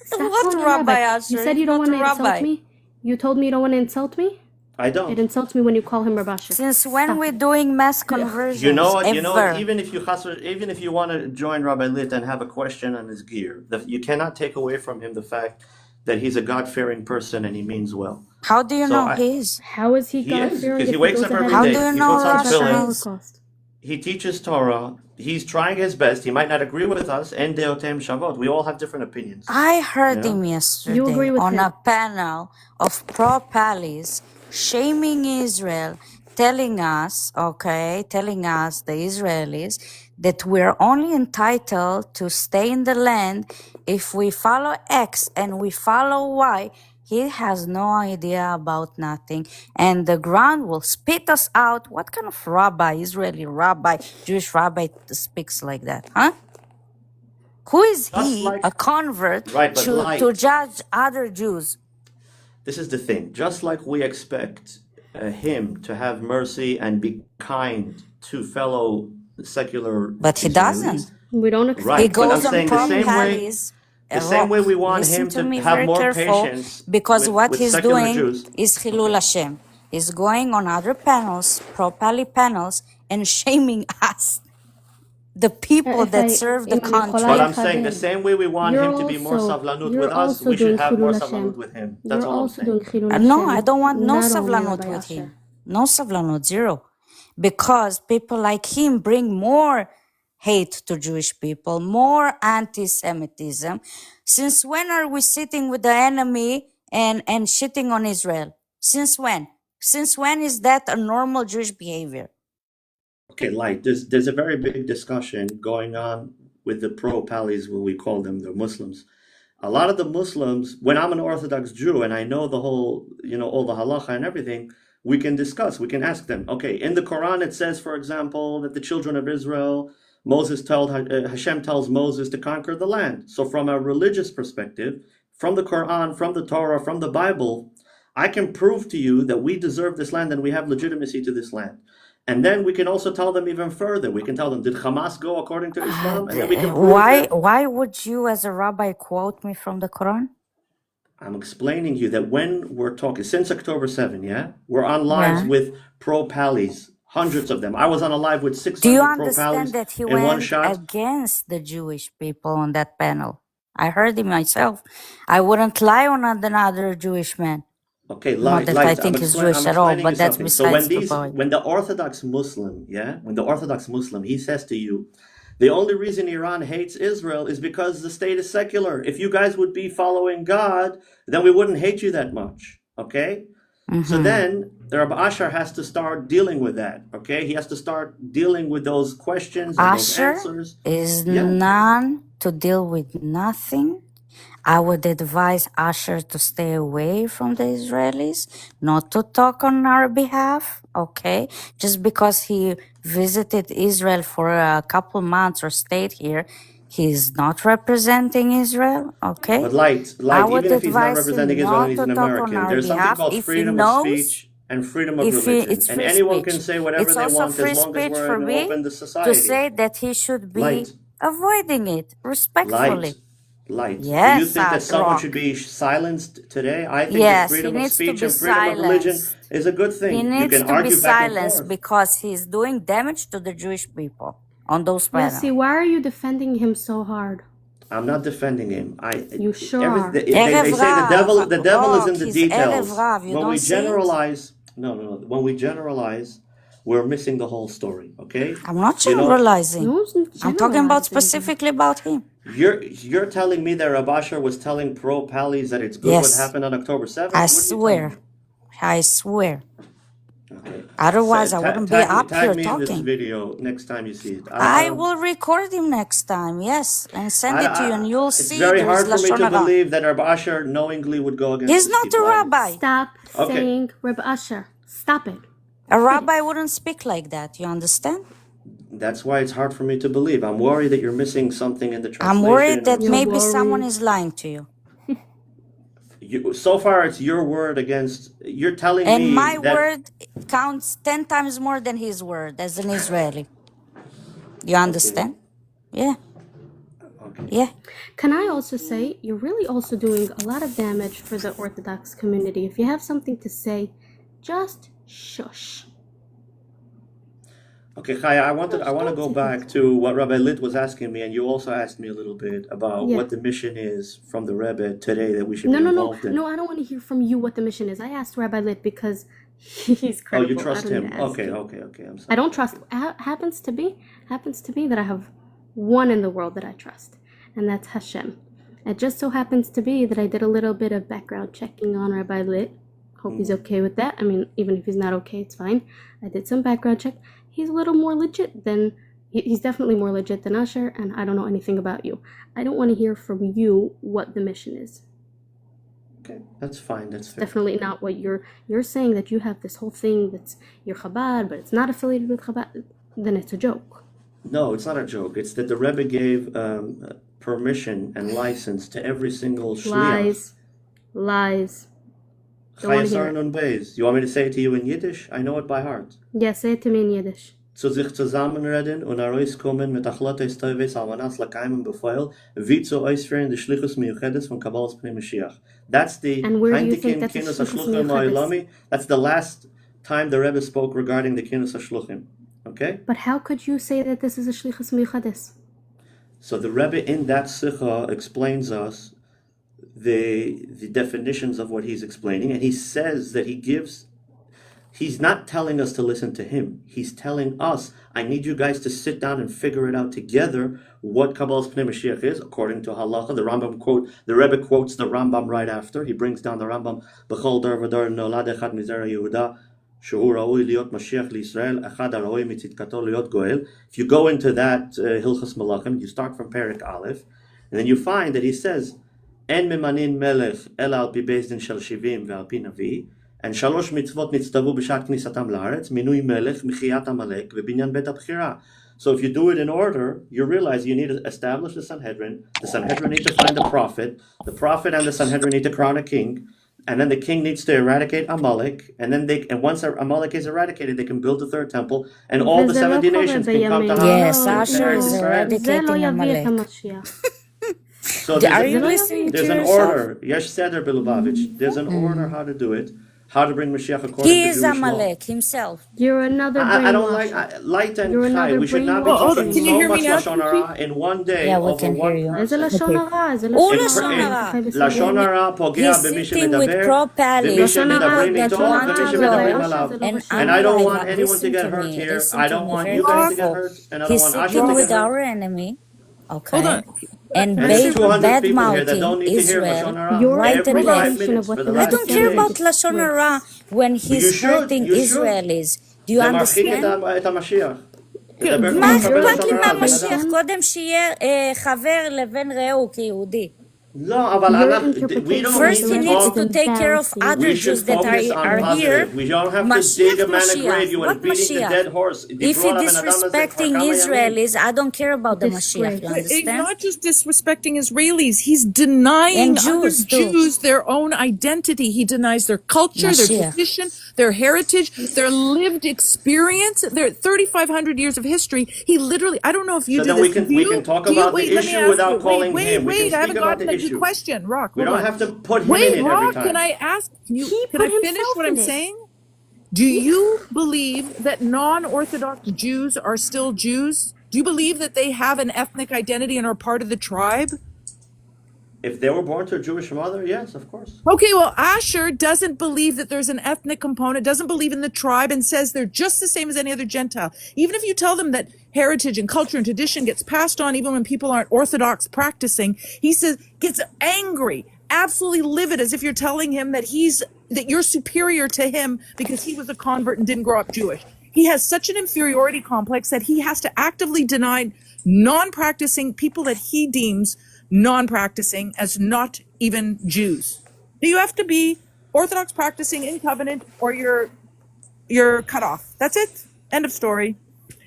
Stop What calling him Rabbi Rabbi. Asher? You said you He's don't not want a to insult rabbi. me. You told me you don't want to insult me. I don't. It insults me when you call him Rabbi Asher. Since when Stop we're it. doing mass Ugh. conversions? You know what? Ever. Even if you want to join Rabbi Lit and have a question on his gear, you cannot take away from him the fact that he's a God-fearing person and he means well. How do you So know he is? How is he he is, God-fearing because he if he wakes goes up ahead every How and do day. you He know puts on talks about the Russia tefillin. is? Holocaust? He teaches Torah. He's trying his best. He might not agree with us. En deotem shavot. We all have different opinions. I heard You him know? You yesterday agree with on him. a panel of pro-Pallies shaming Israel, telling us, the Israelis, that we're only entitled to stay in the land if we follow X and we follow Y. He has no idea about nothing, and the ground will spit us out. What kind of rabbi, Israeli rabbi, Jewish rabbi speaks like that, huh? Who is Just he, like, a convert, right, but to judge other Jews? this is the thing. Just like we expect him to have mercy and be kind to fellow secular But he Israelis, doesn't. We don't He expect right? But I'm goes on saying the same way, pro-Pallies. the same way Rock, we want listen him to to me have very more careful, patience because what with he's secular doing Jews. is Chilul Okay. Hashem. He's going on other panels, pro-Pali panels, and shaming us, the people if that I serve the אם אני יכולה But country. I'm saying the לחדד. same way we want You're him to be more savlanut with us, we should doing have more Chilul savlanut Hashem. with him. That's You're all I'm also saying. doing Chilul No, I Hashem. don't want no Not only savlanut Rabbi with Asher. him. No savlanut, zero. Because people like him bring more hate to Jewish people, more anti-Semitism. Since when are we sitting with the enemy and shitting on Israel? Since when? Since when is that a normal Jewish behavior? Okay, Light, there's a very big discussion going on with the pro-Palis, what we call them, the Muslims. A lot of the Muslims, when I'm an Orthodox Jew and I know the whole, all the halacha and everything, we can discuss, we can ask them, okay, in the Quran it says, for example, that the children of Israel, Hashem tells Moses to conquer the land. So from a religious perspective, from the Quran, from the Torah, from the Bible, I can prove to you that we deserve this land and we have legitimacy to this land. And then we can also tell them even further. We can tell them, did Hamas go according to Islam? And then we can prove Why would you, as a rabbi, quote me from the Quran? I'm explaining you that when we're talking, since October 7, we're on lives with pro-Palis, hundreds of them. I was on a live with 600 Do you pro-Palis understand that he in one went shot. against the Jewish people on that panel? I heard him myself. I wouldn't lie on another Jewish man. Okay, Not that I think he's Jewish at all, but that's besides the point. When the Orthodox Muslim, he says to you, the only reason Iran hates Israel is because the state is secular. If you guys would be following God, then we wouldn't hate you that much. Okay? So then the Rabbi Asher has to start dealing with that. Okay? He has to start dealing with those questions and those Asher answers. is none to deal with nothing. I would advise Asher to stay away from the Israelis, not to talk on our behalf, okay? Just because he visited Israel for a couple months or stayed here, he's not representing Israel, okay? But Light, I would even if he's not advise him representing Israel not and he's to an talk on American, our there's something behalf called if he freedom of knows speech and freedom of if religion. it's And free anyone speech. can say whatever It's they also want free as long as speech we're for in an me open to society. say that he should be Light, avoiding it respectfully. Light. Do you Yes, think that someone Rock. should be silenced today? I think that Yes, he freedom of needs to speech be and freedom of religion silenced. is a good He thing. You needs can to be argue back and silenced forth. because he's doing damage to the Jewish people on those panels. Yossi, why are you defending him so hard? I'm not defending him. You sure are. They say the devil is in the details. You When don't we see it? generalize, no. When we generalize, we're missing the whole story. Okay? I'm not You know, generalizing. No one's I'm talking about generalizing. specifically about him. you're telling me that Rabbi Asher was telling pro-Palis that it's good what Yes, happened on October 7th? I What are you telling me? swear. I swear. Okay. Otherwise, I wouldn't be up here Tag me in this talking. video next time you see it. I will record him next time, yes, and send it to you, and you'll It's see very there is hard for me Lashon to Hara. believe that Rabbi Asher knowingly would go against He's these not a people. rabbi. Stop Okay. saying Reb Asher. Stop it. A rabbi wouldn't speak like that, you understand? That's why it's hard for me to believe. I'm worried that you're missing something in the translation. I'm worried that You're maybe someone worried. is lying to you. So far, it's your word against. You're telling And me my that. word counts 10 times more than his word as an Israeli. You understand? Yeah. Yeah. Can I also say, you're really also doing a lot of damage for the Orthodox community. If you have something to say, just shush. Okay, Chaya, I want to go back to what Rabbi Lit was asking me, and you also asked me a little bit about Yeah. what the mission is from the Rebbe today that we should No, be no, no. involved in. No, I don't want to hear from you what the mission is. I asked Rabbi Lit because he's Oh, credible. you trust I don't him? need to ask Okay, you. okay. I'm I sorry. don't trust. Happens to be that I have one in the world that I trust, and that's Hashem. It just so happens to be that I did a little bit of background checking on Rabbi Lit. Hope he's okay with that. I mean, even if he's not okay, it's fine. I did some background check. He's a little more legit than he's definitely more legit than Usher, and I don't know anything about you. I don't want to hear from you what the mission is. Okay, that's fine. That's fair. Definitely not what you're saying, that you have this whole thing that's you're Chabad, but it's not affiliated with Chabad. Then it's a joke. No, it's not a joke. It's that the Rebbe gave permission and license to every single shliach. Lies. Don't want to hear Chayasar it. nun beis. You want me to say it to you in Yiddish? I know it by heart. Yeah, say it to me in Yiddish. Zu sich zusammenreden und herauskommen mit achlotes teves almanas lakaimen befeil, wie zu ausführen die Shlichus Miyuchedes von Kabbalas Pnei Mashiach. That's the And where do you think Heintikim that's the Kinus Shlichus HaShluchim Miyuchedes? Ha'olami. That's the last time the Rebbe spoke regarding the Kinus HaShluchim. Okay? But how could you say that this is a Shlichus Miyuchades? So the Rebbe in that Sikha explains us the definitions of what he's explaining, and he says that he's not telling us to listen to him. He's telling us, I need you guys to sit down and figure it out together what Kabbalas Pnei Mashiach is, according to Halacha. The Rebbe quotes the Rambam right after. He brings down the Rambam, B'chol dar v'dar nolad echad mizera Yehuda, שהוא ראוי להיות משיח לישראל, אחד הראוי מצדקתו להיות גואל. If you go into that Hilchos Malachim, you start from Perek Aleph, and then you find that he says, אין ממנין מלך אלא על פי בית דין של 70 ועל פי נביא, and 3 מצוות נצטוו בשעת כניסתם לארץ, מינוי מלך, מחיית עמלק, ובניין בית הבחירה. So if you do it in order, you realize you need to establish the Sanhedrin need to find the prophet and the Sanhedrin need to crown a king, and then the king needs to eradicate Amalek, and once Amalek is eradicated, they can build the third temple, and all the 70 nations can come to Yes, Asher is eradicating Amalek. So there's an order. Yesh Seder Bilubavitch. There's an order how to do it, how to bring Mashiach according He to is Jewish Amalek law. himself. You're another I don't brainwasher. like light and You're Chai. another We should not be brainwasher. talking so much Lashon Hara in one day Yeah, we over can hear one you. איזה person. לשון הרע? איזה הוא לשון לשון הרע? הרע. לשון הרע פוגע He's במי sitting with שמדבר, properly במי שמדברים that איתו, want ומי to שמדברים go. עליו. And And I don't want Amalek, anyone to listen get to hurt me, here. listen I to don't me want very you guys to get careful. hurt, and I don't He's want Asher sitting to with get hurt. our enemy, Hold okay? on. And And there's 200 bad people here that mouthing don't need to hear Israel Lashon Hara Your right and every 5 left. interpretation of minutes what for the the I last don't 2 care days. about Lashon Hara when You he's should, hurting you should. Israelis. Do you זה מרחיק understand? את המשיח. מה אכפת לי מהמשיח? קודם שיהיה חבר לבן רעהו כיהודי. לא, אבל we don't First need he to needs talk. to take care of other We should Jews that focus on are here. positive. We don't have to Mashiach, dig a man a grave. Mashiach. You are What beating the Mashiach? dead horse. If you're disrespecting Israelis, I don't care about the Mashiach, you He's understand? not just disrespecting Israelis, he's denying And other Jews too. Jews their own identity. He denies their culture, their Mashiach. tradition, their heritage, their lived experience, their 3,500 years of history. He literally, I don't know if you So do then this. we can talk about the issue without calling wait, him. We Wait, can I speak haven't about gotten the to the issue. question. Rock, We hold don't on. have to put him in Wait, it every Rock, time. can I ask you, He can put I finish himself what I'm in it. saying? Do you believe that non-Orthodox Jews are still Jews? Do you believe that they have an ethnic identity and are part of the tribe? If they were born to a Jewish mother, yes, of course. Okay, well, Asher doesn't believe that there's an ethnic component, doesn't believe in the tribe, and says they're just the same as any other Gentile. Even if you tell them that heritage and culture and tradition gets passed on even when people aren't Orthodox practicing, he says, gets angry, absolutely livid, as if you're telling him that you're superior to him because he was a convert and didn't grow up Jewish. He has such an inferiority complex that he has to actively deny non-practicing people that he deems non-practicing as not even Jews. You have to be Orthodox practicing in covenant or you're cut off. That's it. End of story.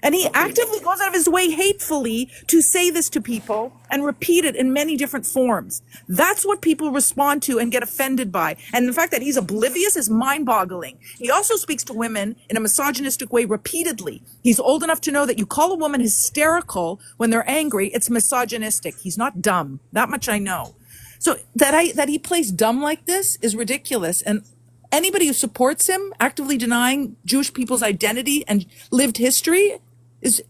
And he actively goes out of his way hatefully to say this to people and repeat it in many different forms. That's what people respond to and get offended by. And the fact that he's oblivious is mind-boggling. He also speaks to women in a misogynistic way repeatedly. He's old enough to know that you call a woman hysterical when they're angry, it's misogynistic. He's not dumb. That much I know. So that he plays dumb like this is ridiculous. And anybody who supports him actively denying Jewish people's identity and lived history is,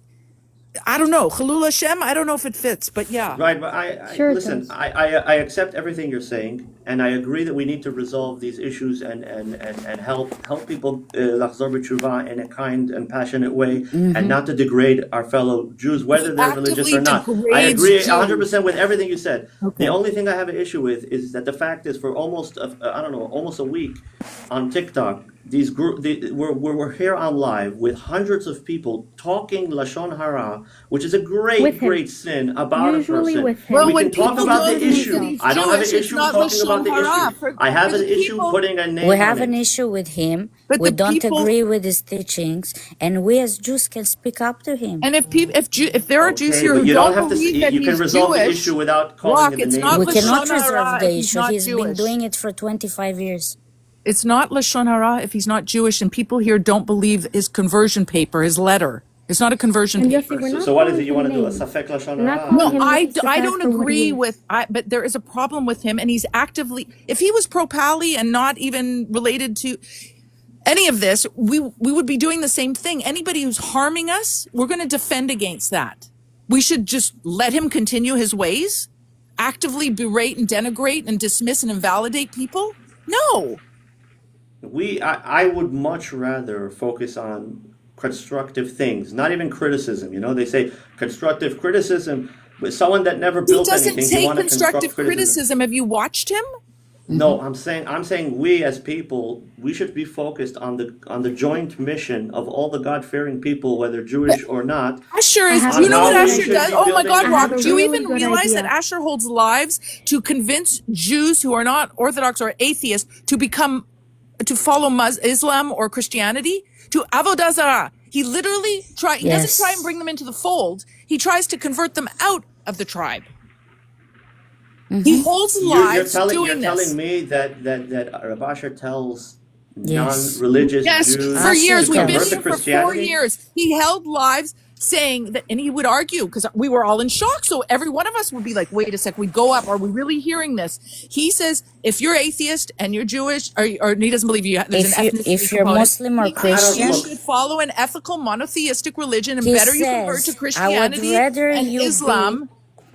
I don't know, Chalul Hashem, I don't know if it fits, but yeah. Right, but Sure it listen, does. I accept everything you're saying, and I agree that we need to resolve these issues and help people lachzor b'tshuva in a kind and passionate way, and not to degrade our fellow Jews, whether they're religious or not. I agree 100% with everything you said. Okay. The only thing I have an issue with is that the fact is, for almost a week on TikTok, we're here on live with hundreds of people talking Lashon Hara, which is a great sin about Usually a person. with him. Well, We when can talk people about don't the believe issue. that he's I don't have Jewish, an it's issue not talking about the Lashon Hara. issue. I have an issue putting a name We on have it. an issue with him. But We the don't people- agree with his teachings, and we as Jews can speak up to him. And if there are Jews Okay, here but who you don't don't have to. believe that You can he's resolve the Jewish, issue without calling Rock, it the it's name. not We cannot Lashon resolve Hara the if he's issue. not He's been Jewish. doing it for 25 years. It's not Lashon Hara if he's not Jewish, and people here don't believe his conversion paper, his letter. It's not a conversion And paper. Yossi, we're not So what is calling it you him want to do? A names. Safek Lashon We're not Hara? calling No, him I names to don't pass for what he agree is. with, but there is a problem with him, and he's actively, if he was pro-Pali and not even related to any of this, we would be doing the same thing. Anybody who's harming us, we're going to defend against that. We should just let him continue his ways, actively berate and denigrate and dismiss and invalidate people? No. I would much rather focus on constructive things, not even criticism. You know, they say constructive criticism, but someone that never He built doesn't anything, you take want to constructive construct criticism. criticism. Have you watched him? No, I'm saying we as people, we should be focused on the joint mission of all the God-fearing people, whether Jewish or not. Asher I is, have do a you know what really good Asher should does? be idea. Oh my building God, I this have Rock, a do you country. really even good realize that idea. Asher holds lives to convince Jews who are not Orthodox or atheists to follow Islam or Christianity to Avodah Zarah? He literally he doesn't try and bring Yes. them into the fold. He tries to convert them out of the tribe. He Mm-hmm. holds You're lives telling doing this. me that Rav Asher tells Yes. non-religious Yes, Jews for Asher years. to We've been convert tells. to here for 4 Christianity? years. He held lives saying that, and he would argue because we were all in shock. So every one of us would be like, wait a sec, we'd go up. Are we really hearing this? He says, if you're atheist and you're Jewish, or he doesn't believe there's an ethnicity If you're component, Muslim or he thinks you Christian, should follow an ethical monotheistic religion, and he better you convert to says, I would Christianity rather and you be, Islam.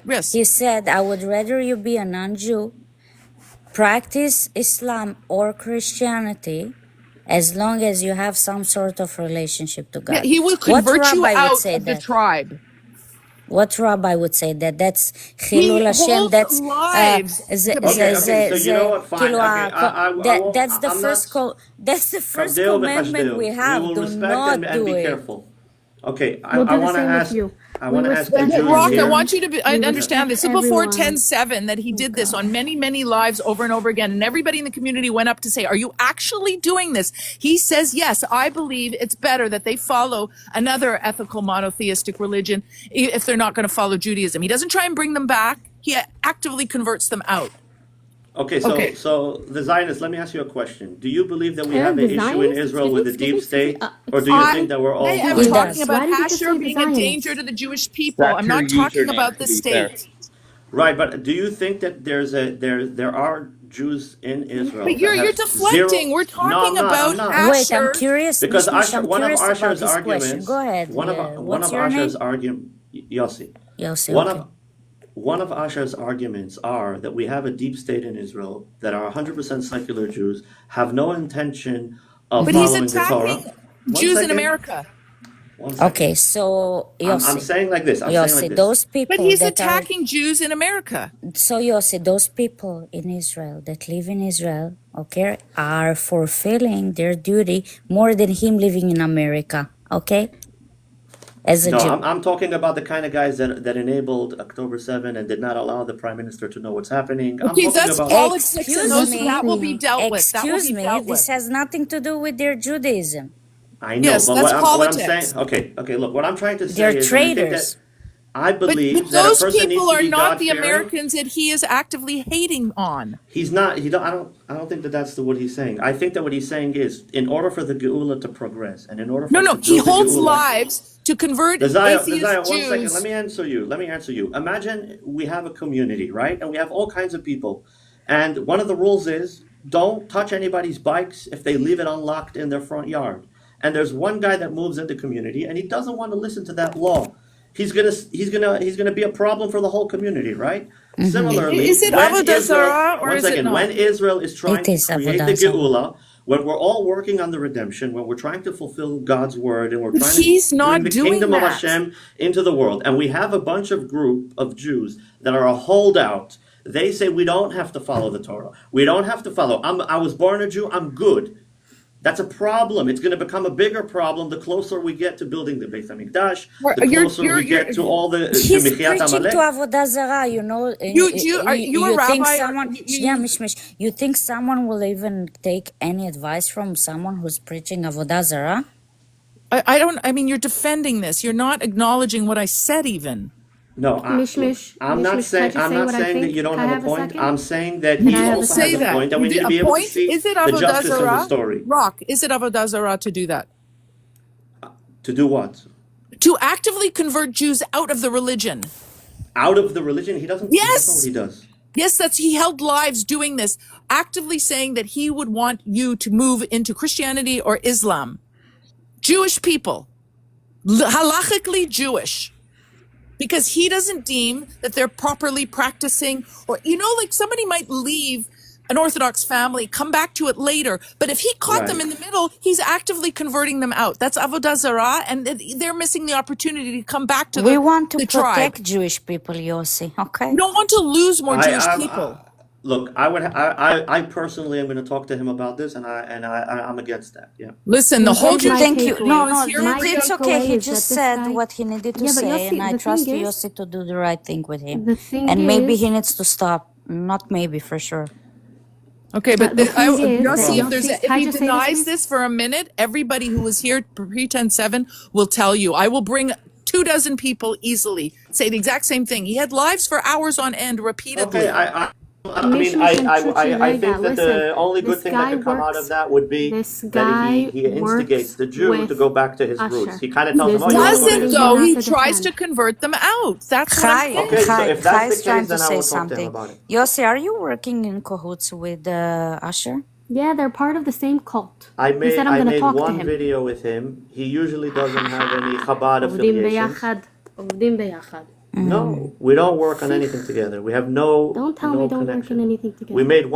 Yes. he said, I would rather you be a non-Jew, practice Islam or Christianity, as long as you have some sort of relationship to Yeah, God. he will What convert you rabbi would out say of the that? tribe. What rabbi would say that? That's He Chilul Hashem. holds That's lives. Okay, so you know what? Fine. Okay, I won't. that's the I'm first not. that's the first Kabdeo commandment we b'chashdeo. We have. will Do respect not and do be it. careful. Okay, We'll I do the want to same with ask. you. I We want to ask the respect Jews Rock, I here. want you to We understand this. respect So before everyone. 10/7 that he Oh did this God. on many lives over and over again, and everybody in the community went up to say, are you actually doing this? He says, yes, I believe it's better that they follow another ethical monotheistic religion if they're not going to follow Judaism. He doesn't try and bring them back. He actively converts them out. Okay, so the Zionists. Let me ask you a question. Do you believe that we have The an issue in Zionists? Israel with the deep state, or do you think that we're all I am He doing talking does. about Why did you just Asher say the being a danger Zionists? to the Jewish people. I'm That's your not talking username, about to the be fair. state. right? But do you think that there are Jews in Israel But that you're have deflecting. zero? We're No, talking I'm about not. Wait, I'm Asher. curious, Because Mishmish, I'm one of curious about Asher's this question. arguments, Go ahead. one What's of your name? Asher's argument, Yossi. Yossi, One okay. of one of Asher's arguments are that we have a deep state in Israel that are 100% secular Jews, have no intention of But he's following the Torah. attacking One Jews in second. America. One second. Okay, so I'm Yossi, saying like this. I'm saying like this. those But people he's that are attacking Jews in America. so Yossi, those people in Israel that live in Israel, okay, are fulfilling their duty more than him living in America, okay, as a No, Jew. I'm talking about the kind of guys that enabled October 7 and did not allow the prime minister to know what's happening. I'm Okay, talking that's about. politics, and Excuse that will be me, dealt with. That will excuse be me, dealt this with. has nothing to do with their Judaism. I know, Yes, but that's what I'm politics. saying. Okay. Look, what I'm trying to say They're is, do you think traitors. that I But believe that a those person needs people to are be not the God-fearing? Americans that he is actively hating on. He's not. He don't. I don't think that that's what he's saying. I think that what he's saying is, in order for the Geula to progress, and in order for us to He build the holds Geula, lives to convert Desire, atheist one second. Jews. Let me answer you. Imagine we have a community, right? And we have all kinds of people. And one of the rules is don't touch anybody's bikes if they leave it unlocked in their front yard. And there's one guy that moves into community and he doesn't want to listen to that law. He's gonna be a problem for the whole community, right? Mhm. Similarly, Is it when Avodah Israel, Zarah or one is it second, not? when Israel is trying It to is create the Avodah Zarah. Geula, when we're all working on the redemption, when we're trying to fulfill God's word, and we're But trying he's to not bring the doing kingdom of that. Hashem into the world, and we have a bunch of group of Jews that are a holdout. They say we don't have to follow the Torah. We don't have to follow. I was born a Jew. I'm good. That's a problem. It's going to become a bigger problem the closer we get to building the Beit HaMikdash, the closer we get to all the to He's Mechyat preaching to Amalek. Avodah Zarah, you know. You a think rabbi? someone? Yeah, Mishmish. You think someone will even take any advice from someone who's preaching Avodah Zarah? I don't. I mean, you're defending this. You're not acknowledging what I said, even. No, Mishmish, I'm not Mishmish, can I saying just I'm say not what I saying that think? you don't Can I have a have a point. second? I'm saying that Can he I have a also second? has a point, and we need to A be able to point? see Is it the Avodah justice of the Zarah? story. Rock, is it Avodah Zarah to do that? To do what? To actively convert Jews out of the religion. Out of the religion? He doesn't. That's not what Yes. he does. Yes, he held lives doing this, actively saying that he would want you to move into Christianity or Islam. Jewish people, halachically Jewish, because he doesn't deem that they're properly practicing, or, like somebody might leave an Orthodox family, come back to it later, but if he caught them in the middle, he's actively converting them out. That's Avodah Zarah, and they're missing the opportunity to come back to We want to the tribe. protect Jewish people, Yossi. Okay. We don't want to lose more Jewish people. look, I personally am going to talk to him about this, and I'm against that. Yeah. Listen, the whole Thank you. No, it's okay. He is just that this said guy- what he needed to Yeah, but say, Yossi, and I the trust thing is- Yossi to do the right thing with him. The thing And maybe is- he needs to stop. Not maybe, for sure. Okay, but The thing is Yossi, that if Can I he just say denies please? this for a minute, everybody who was here pre-10 7 will tell you. I will bring 24 people easily say the exact same thing. He had lives for hours on end repeatedly. Okay, I mean, I think that the only good this thing that guy could come out of works- that would be this that guy he instigates the Jew to with go back to his Usher. roots. He kind of tells him, "Oh, There's you're no going Doesn't way to though. have He to tries to defend. convert them out. That's what I'm Kai, saying. Okay, so if that's Kai the is trying case, to then I say will talk to him something. about it." Yossi, are you working in cahoots with Usher? Yeah, they're part of the same cult. I He made said I'm I going to made talk to one him. video with him. He usually doesn't have any Chabad עובדים affiliations. ביחד. עובדים ביחד. No, we don't work on anything together. We have no Don't tell no me don't connection. work on anything together. We made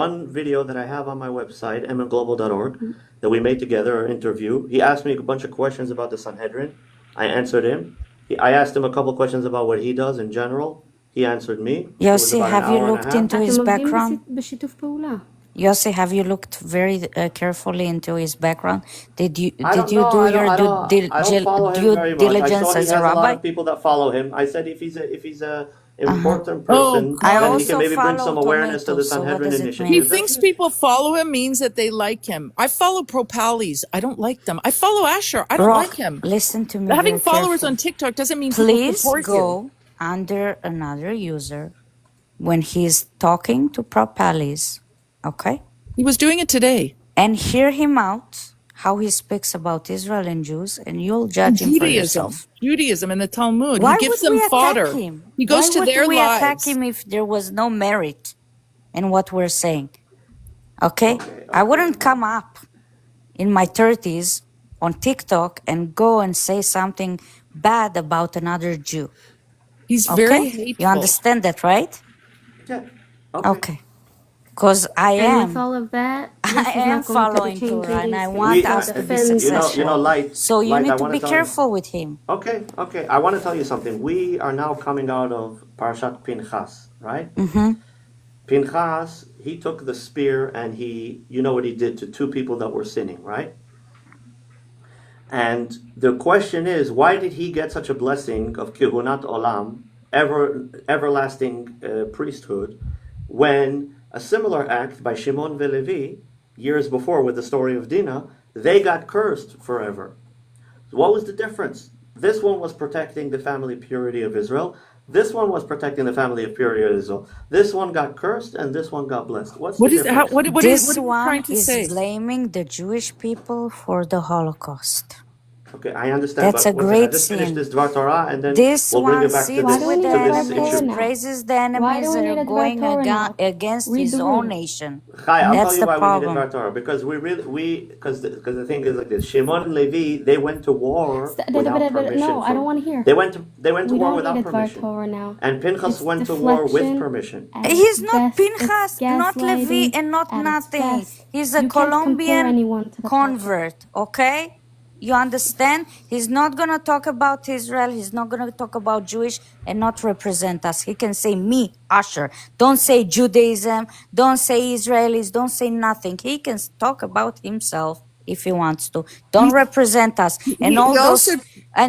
one video that I have on my website, mnglobal.org, that we made together, an interview. He asked me a bunch of questions about the Sanhedrin. I answered him. I asked him a couple questions about what he does in general. He answered me. It was Yossi, about an have you hour and a looked half. into his אתם עובדים background? בשיתוף פעולה. Yossi, have you looked very carefully into his background? Did you I don't do know. I your don't follow him very much. I diligence saw he as has a a lot rabbi? of people that follow him. I said if he's a important person, I then he also can maybe bring some follow awareness to the Tomatoes, so what Sanhedrin does it initiative. He mean? thinks people follow him means that they like him. I follow Propalis. I don't like them. I follow Asher. I don't Roch, like him. listen to me Having very followers carefully. on TikTok doesn't mean people Please support you. go under another user when he's talking to Propalis, okay? He was doing it today. And hear him out, how he speaks about Israel and Jews, and you'll judge him for yourself. Judaism and the Talmud. Why He gives would them we attack fodder. him? He goes Why to would their we lives. attack him if there was no merit in what we're saying? Okay? I wouldn't come up in my 30s on TikTok and go and say something bad about another Jew. He's Okay? very hateful. You understand that, right? Yeah. Okay. Because I And with am. all of that, I this is am not going to following change Torah, and I anything. want We- us to be Offends successful. You know, Light. So you Light, I need to wanna be tell you- careful with him. Okay. I want to tell you something. We are now coming out of Parashat Pinchas, right? Mm-hmm. Pinchas, he took the spear and you know what he did to two people that were sinning, right? And the question is, why did he get such a blessing of Kihunat Olam, everlasting priesthood, when a similar act by Shimon Velevi, years before with the story of Dinah, they got cursed forever? So what was the difference? This one was protecting the family purity of Israel. This one was protecting the family of purity of Israel. This one got cursed and this one got blessed. What's the difference? What This are you one trying to is say? blaming the Jewish people for the Holocaust. Okay, I understand. That's but a one second, great I just finished sin. this Dvar Torah and then This we'll bring one it back to sits this, with the to this enemies, issue. praises the Why enemies do we that need are a going Dvar Torah now? against Read his the own room. nation. Chai, I'll That's tell you the why problem. we needed Dvar Torah. Because because the thing is like this. Shimon and Levi, they went to war without permission. No, I don't want to hear. They went to We war don't without need a Dvar permission. Torah now. And Pinchas It's went to war with deflection permission. at He's not best. Pinchas, It's not Levi, gaslighting and not at its nothing. best. He's a You can't compare Colombian anyone to the convert, okay? You understand? He's not going to talk about Israel. He's not going to talk about Jewish and not represent us. He can say me, Asher. Don't say Judaism. Don't say Israelis. Don't say nothing. He can talk about himself if he wants to. Don't represent us. And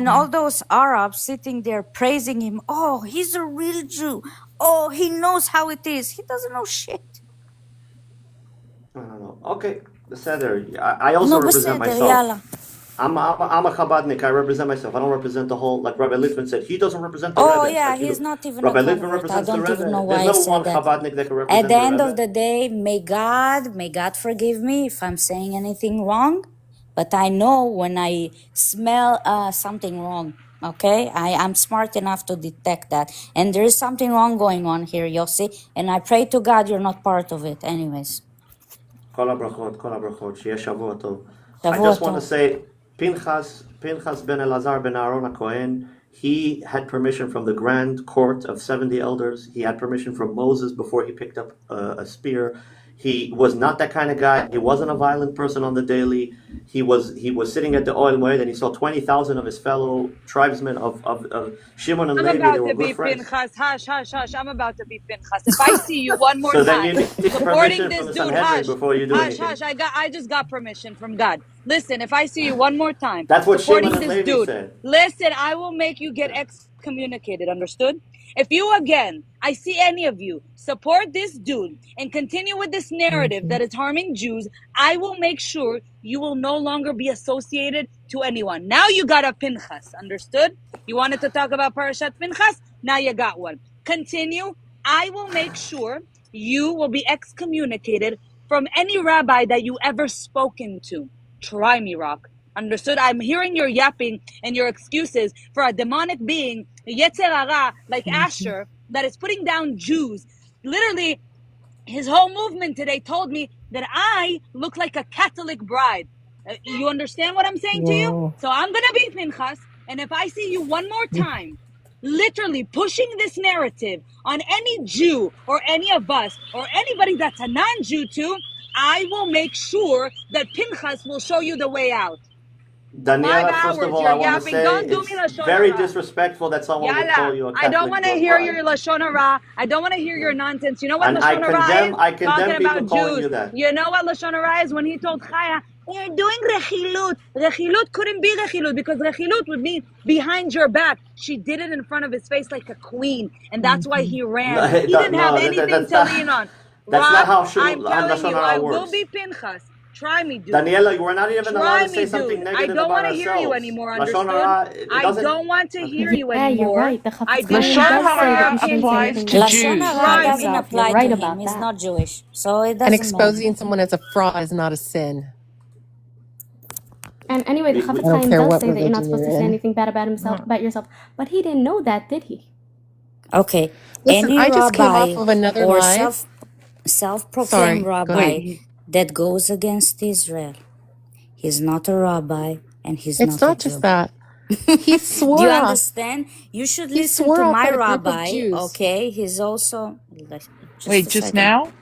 all those Arabs sitting there praising him. Oh, he's a real Jew. Oh, he knows how it is. He doesn't know shit. I don't know. Okay, בסדר. I also No, represent בסדר, myself. יאללה. I'm a Chabadnik. I represent myself. I don't represent the whole. Like Rabbi Litvin said, he doesn't represent the Oh Rebbe. yeah, Like, he's not even Rabbi a Litvin convert. I represents the don't Rebbe. even know why I There's no said one that. Chabadnik that can represent At the end Rebbe. of the day, may God forgive me if I'm saying anything wrong, but I know when I smell something wrong. Okay, I'm smart enough to detect that, and there is something wrong going on here, Yossi. And I pray to God you're not part of it, anyways. כל הברכות, שיהיה שבוע טוב. I שבוע just want to טוב. say, Pinchas ben Elazar ben Aaron HaKohen, he had permission from the grand court of 70 elders. He had permission from Moses before he picked up a spear. He was not that kind of guy. He wasn't a violent person on the daily. He was sitting at the Oil Moed and he saw 20,000 of his fellow tribesmen of Shimon and I'm Levi. They about were to good be friends. Pinchas. Hush, hush, hush. I'm about to be Pinchas. If I see you one more So then you time need to take supporting permission this from the dude, Sanhedrin hush, before you do hush, anything. hush. I just got permission from God. Listen, if I see you one more time That's what Shimon supporting and this Levi dude, said. listen, I will make you get excommunicated. Understood? If you again, I see any of you support this dude and continue with this narrative that is harming Jews, I will make sure you will no longer be associated to anyone. Now you got a Pinchas, understood? You wanted to talk about Parashat Pinchas? Now you got one. Continue. I will make sure you will be excommunicated from any rabbi that you ever spoken to. Try me, Rock. Understood? I'm hearing your yapping and your excuses for a demonic being, Yetzer Hara, like Asher, that is putting down Jews. Literally, his whole movement today told me that I look like a Catholic bride. You understand what I'm saying to you? Whoa. So I'm going to be Pinchas, and if I see you one more time, literally pushing this narrative on any Jew or any of us or anybody that's a non-Jew too, I will make sure that Pinchas will show you the way out. 5 Daniela, first of hours, all, you're I want to yapping. say Don't do me it's Lashon very Hara. disrespectful that someone would Yalla. call you a I don't Catholic want to hear bride. your Lashon Hara. I don't want to hear your nonsense. You know what And I Lashon Hara is? condemn Talking people about calling Jews. you that. You know what Lashon Hara is? When he told Chaya, you're doing rechilut. Rechilut couldn't be rechilut because rechilut would mean behind your back. She did it in front of his face like a queen. And that's why he ran. He didn't have anything to lean on. That's not Rock, how I'm telling Lashon you, Hara I will works. be Pinchas. Try me, dude. Daniela, you are not even allowed Try to say me, something dude. I negative don't about want to hear you ourselves. anymore, Lashon understood? Hara, it I doesn't. don't want to hear you Yeah, you're anymore. right. The I Chafetz don't Chaim want Lashon to does say hear that Hara you your shouldn't say applies anything to negative Lashon about Jews. Hara Try doesn't me. yourself. You're apply right to him. about He's that. not Jewish, so it And doesn't matter. exposing someone as a fraud is not a sin. And anyway, the We, we, Chafetz I don't Chaim care does what say that you're not religion supposed you're to say in. anything bad about himself, No. about yourself. But he didn't know that, did he? Okay, Listen, any I just came off rabbi of another or live. self-proclaimed Sorry, go ahead. rabbi that goes against Israel, he's not a rabbi and he's It's not a not just Jew. that. He Do swore you off. understand? You should He listen swore to off my at a group of rabbi, Jews. okay? He's also, just Wait, a just second. now?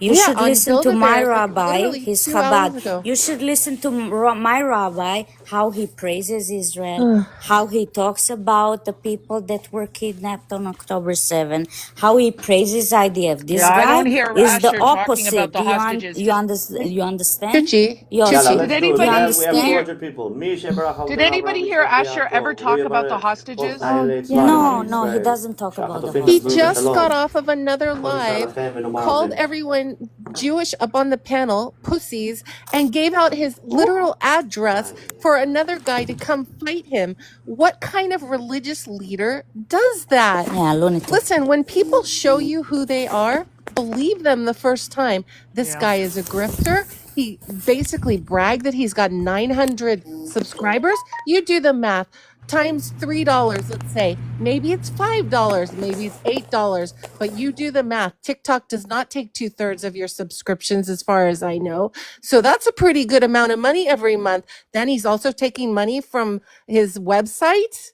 You Yeah, should on listen to my Build-A-Bear, like rabbi, literally he's 2 hours Chabad. ago. You should listen to my rabbi, how he praises Israel, how he talks about the people that were kidnapped on October 7, how he praises IDF. This Yeah, I guy don't hear is the Asher talking about opposite. the hostages. You understand? Chuchi, Yalla, Yossi, Did let's do it. you anybody We have hear? understand? 200 people. Mi shebarach Did Avram, anybody hear Yitzchak, Asher ever Yaakov, talk about the V'yivarech hostages? Chayilei Yeah, he Tzlanu did. No, he Yisrael. doesn't talk about the Shachatofim he Chazru hostages. just got B'Shalom. off of another Kol Yisrael live, Lachem V'Nomar called Zeh. everyone Jewish up on the panel pussies, and gave out his literal address for another guy to come fight him. What kind of religious leader does that? Yeah, lunatic. Listen, when people show you who they are, believe them the first time. This Yeah. guy is a grifter. He basically bragged that he's got 900 subscribers. You do the math. Times $3, let's say. Maybe it's $5, maybe it's $8, but you do the math. TikTok does not take 2/3 of your subscriptions, as far as I know. So that's a pretty good amount of money every month. Then he's also taking money from his website.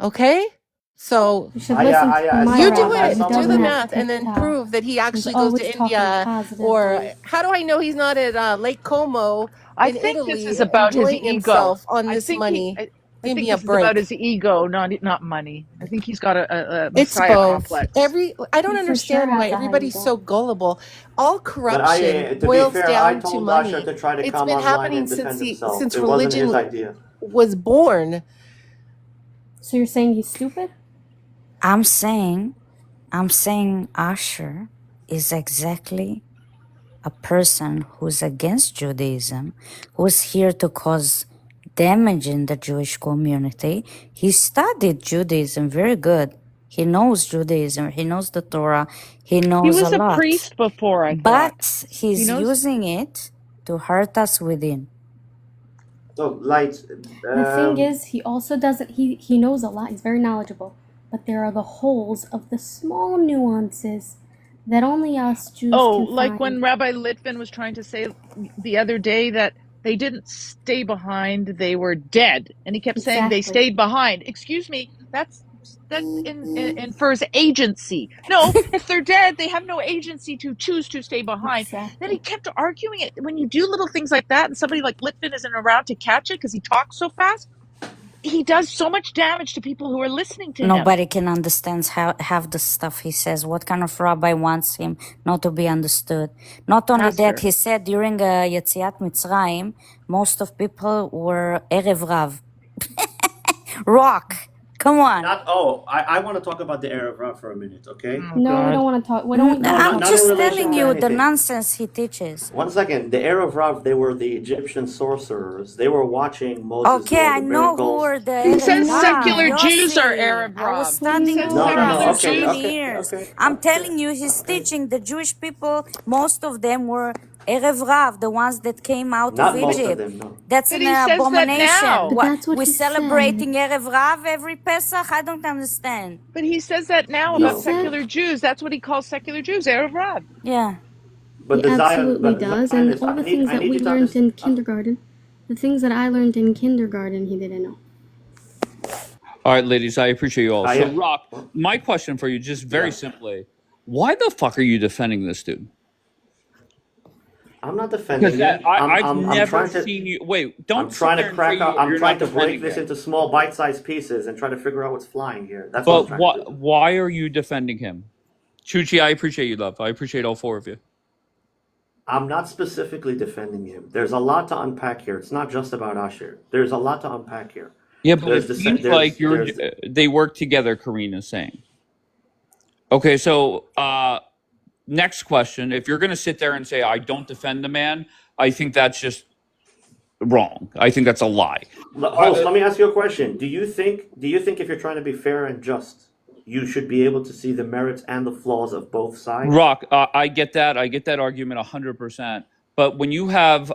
Okay? So You should listen to my you do rabbi. it, He do doesn't the have math, and then TikTok. prove that he He's actually goes always to talking India. positive Or things. how do I know he's not at Lake Como I in think this is Italy about his enjoying ego. himself on I this think money? I Give think me a this is about break. his ego, not money. I think he's got a It's messiah both. complex. I don't He for sure understand why has a high everybody's ego. so gullible. All But corruption to be boils fair, I down to told Asher money. to try to It's come been online happening and defend himself. since It wasn't his religion idea. was born. So you're saying he's stupid? I'm saying Asher is exactly a person who's against Judaism, who's here to cause damage in the Jewish community. He studied Judaism very good. He knows Judaism. He knows the Torah. He He knows was a a lot. priest before, I thought. But He he's knows. using it to hurt us within. So, lights. The thing is, he also doesn't, he knows a lot. He's very knowledgeable. But there are the holes of the small nuances that only us Jews Oh, can like find. when Rabbi Litvin was trying to say the other day that they didn't stay behind, they were dead. And he kept saying they Exactly. stayed behind. Excuse me, that's that infers agency. No, if they're dead, they have no agency to choose to stay behind. Exactly. Then he kept arguing it. When you do little things like that and somebody like Litvin isn't around to catch it because he talks so fast, he does so much damage to people who are listening to him. Nobody can understand half the stuff he says. What kind of rabbi wants him not to be understood? Not only that, he said during Yetziat Mitzrayim, most of people were Erev Rav. Rock, come on. I want to talk about the Erev Rav for a minute, okay? No, we don't want to talk. We don't. I'm just telling you the nonsense he teaches. 1 second. The Erev Rav, they were the Egyptian sorcerers. They were watching Moses. Okay, I know who were the. He says secular Jews are Erev Rav. I was studying No. for 10 years. I'm telling you, he's teaching the Jewish people. Most of them were Erev Rav, the ones that came out Not of most Egypt. of them, no. That's But an he says that abomination. now. But that's what We're he celebrating Erev Rav every Pesach. I don't understand. But he says that now He about said- secular Jews. That's what he calls secular Jews, Erev Rav. Yeah. But He the absolutely Zion, does, and all the things that we learned in kindergarten, the things that I learned in kindergarten, he didn't know. All right, ladies, I appreciate you all. So, yeah. Rock, my question for you, just very simply, why the fuck are you defending this dude? I'm not defending Because it. I've I'm never trying to, seen you. Wait, don't. I'm trying sit to there and crack say out. I'm you're trying not to break defending this him. into small bite-sized pieces and try to figure out what's flying here. That's what I'm But trying to do. why are you defending him? Chuchi, I appreciate you, love. I appreciate all four of you. I'm not specifically defending him. There's a lot to unpack here. It's not just about Asher. There's a lot to unpack here. Yeah, but it seems like they work together, Karina's saying. Okay, so next question. If you're going to sit there and say, I don't defend the man, I think that's just wrong. I think that's a lie. Host, let me ask you a question. Do you think if you're trying to be fair and just, you should be able to see the merits and the flaws of both sides? Rock, I get that. I get that argument 100%. But when you have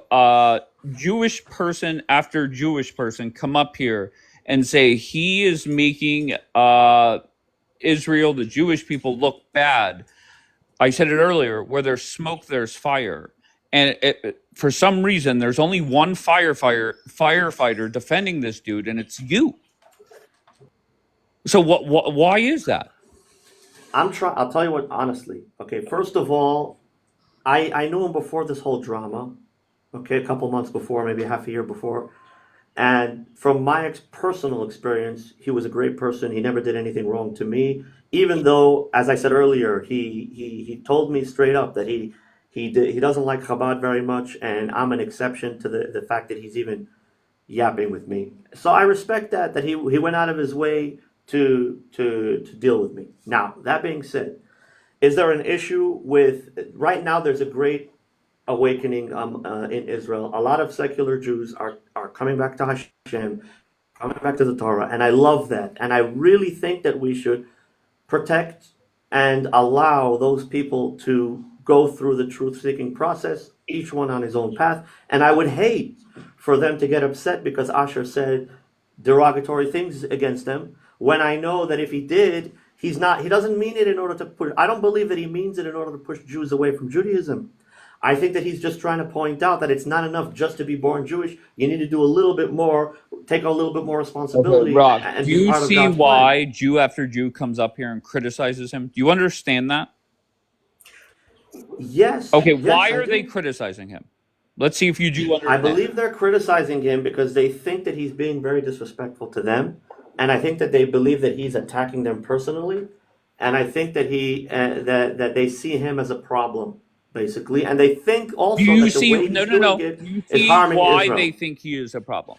Jewish person after Jewish person come up here and say he is making Israel, the Jewish people, look bad, I said it earlier, where there's smoke, there's fire. And for some reason, there's only one firefighter defending this dude, and it's you. So why is that? I'll tell you what, honestly. Okay, first of all, I knew him before this whole drama. Okay, a couple months before, maybe half a year before. And from my personal experience, he was a great person. He never did anything wrong to me. Even though, as I said earlier, he told me straight up that he doesn't like Chabad very much, and I'm an exception to the fact that he's even yapping with me. So I respect that he went out of his way to deal with me. Now, that being said, is there an issue with, right now there's a great awakening in Israel. A lot of secular Jews are coming back to Hashem, coming back to the Torah, and I love that. And I really think that we should protect and allow those people to go through the truth-seeking process, each one on his own path. And I would hate for them to get upset because Asher said derogatory things against them, when I know that if he did, he doesn't mean it in order to push. I don't believe that he means it in order to push Jews away from Judaism. I think that he's just trying to point out that it's not enough just to be born Jewish. You need to do a little bit more, take a little bit more responsibility. Okay, Rock, and do be you part of see God's why plan. Jew after Jew comes up here and criticizes him? Do you understand that? Yes. Okay, yes, why I are do. they criticizing him? Let's see if you do understand. I believe they're criticizing him because they think that he's being very disrespectful to them, and I think that they believe that he's attacking them personally, and I think that that they see him as a problem, basically, and they think also Do you that the see? way he's No. doing it Do you is see harming why Israel. they think he is a problem?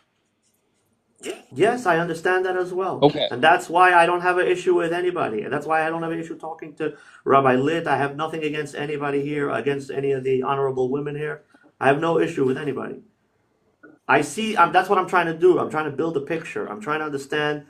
Yes, I understand that as well. Okay. And that's why I don't have an issue with anybody. And that's why I don't have an issue talking to Rabbi Lit. I have nothing against anybody here, against any of the honorable women here. I have no issue with anybody. I see, that's what I'm trying to do. I'm trying to build a picture. I'm trying to understand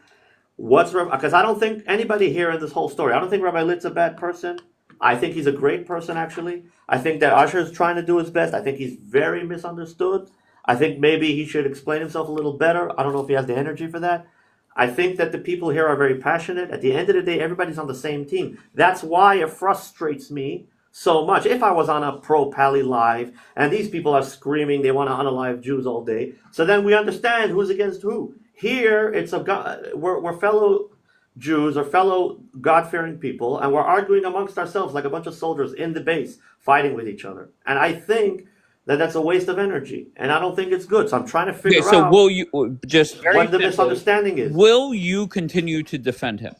because I don't think anybody here in this whole story, I don't think Rabbi Lit's a bad person. I think he's a great person, actually. I think that Usher is trying to do his best. I think he's very misunderstood. I think maybe he should explain himself a little better. I don't know if he has the energy for that. I think that the people here are very passionate. At the end of the day, everybody's on the same team. That's why it frustrates me so much. If I was on a pro-Pali live and these people are screaming they want to unalive Jews all day, so then we understand who's against who. Here, we're fellow Jews or fellow God-fearing people, and we're arguing amongst ourselves like a bunch of soldiers in the base, fighting with each other. And I think that that's a waste of energy, and I don't think it's good. So I'm trying to Okay, figure so out will you just very what the simply, misunderstanding is. will you continue to defend him?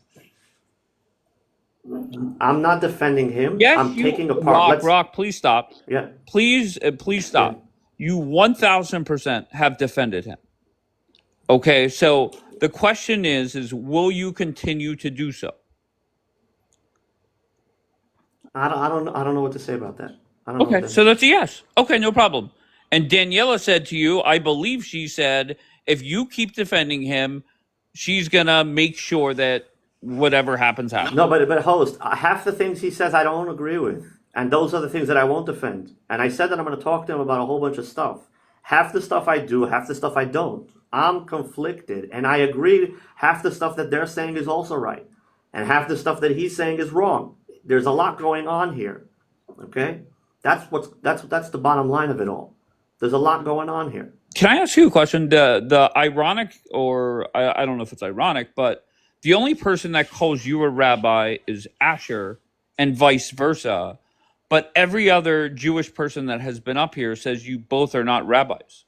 I'm not defending him. Yes, I'm taking apart. Rock, please stop. Yeah. Please stop. You 1000% have defended him. Okay, so the question is will you continue to do so? I don't know what to say about that. I don't know Okay, what that so is. that's a yes. Okay, no problem. And Daniela said to you, I believe she said, if you keep defending him, she's gonna make sure that whatever happens happens. No, but host, half the things he says I don't agree with, and those are the things that I won't defend. And I said that I'm going to talk to him about a whole bunch of stuff. Half the stuff I do, half the stuff I don't. I'm conflicted, and I agree. Half the stuff that they're saying is also right, and half the stuff that he's saying is wrong. There's a lot going on here. Okay, that's the bottom line of it all. There's a lot going on here. Can I ask you a question? The ironic, or I don't know if it's ironic, but the only person that calls you a rabbi is Asher, and vice versa. But every other Jewish person that has been up here says you both are not rabbis.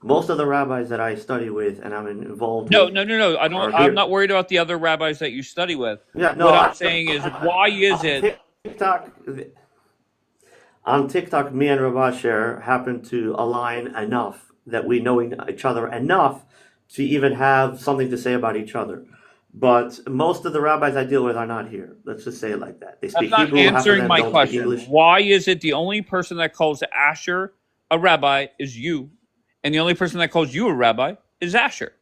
Most of the rabbis that I study with and I'm involved No. with. I'm not worried about the other rabbis that you study with. Yeah, no. What I'm saying is, why is it? On TikTok, me and Rav Asher happen to align enough that we know each other enough to even have something to say about each other. But most of the rabbis I deal with are not here. Let's just say it like that. They speak That's Hebrew. not answering half my of them don't speak question. English. Why is it the only person that calls Asher a rabbi is you, and the only person that calls you a rabbi is Asher?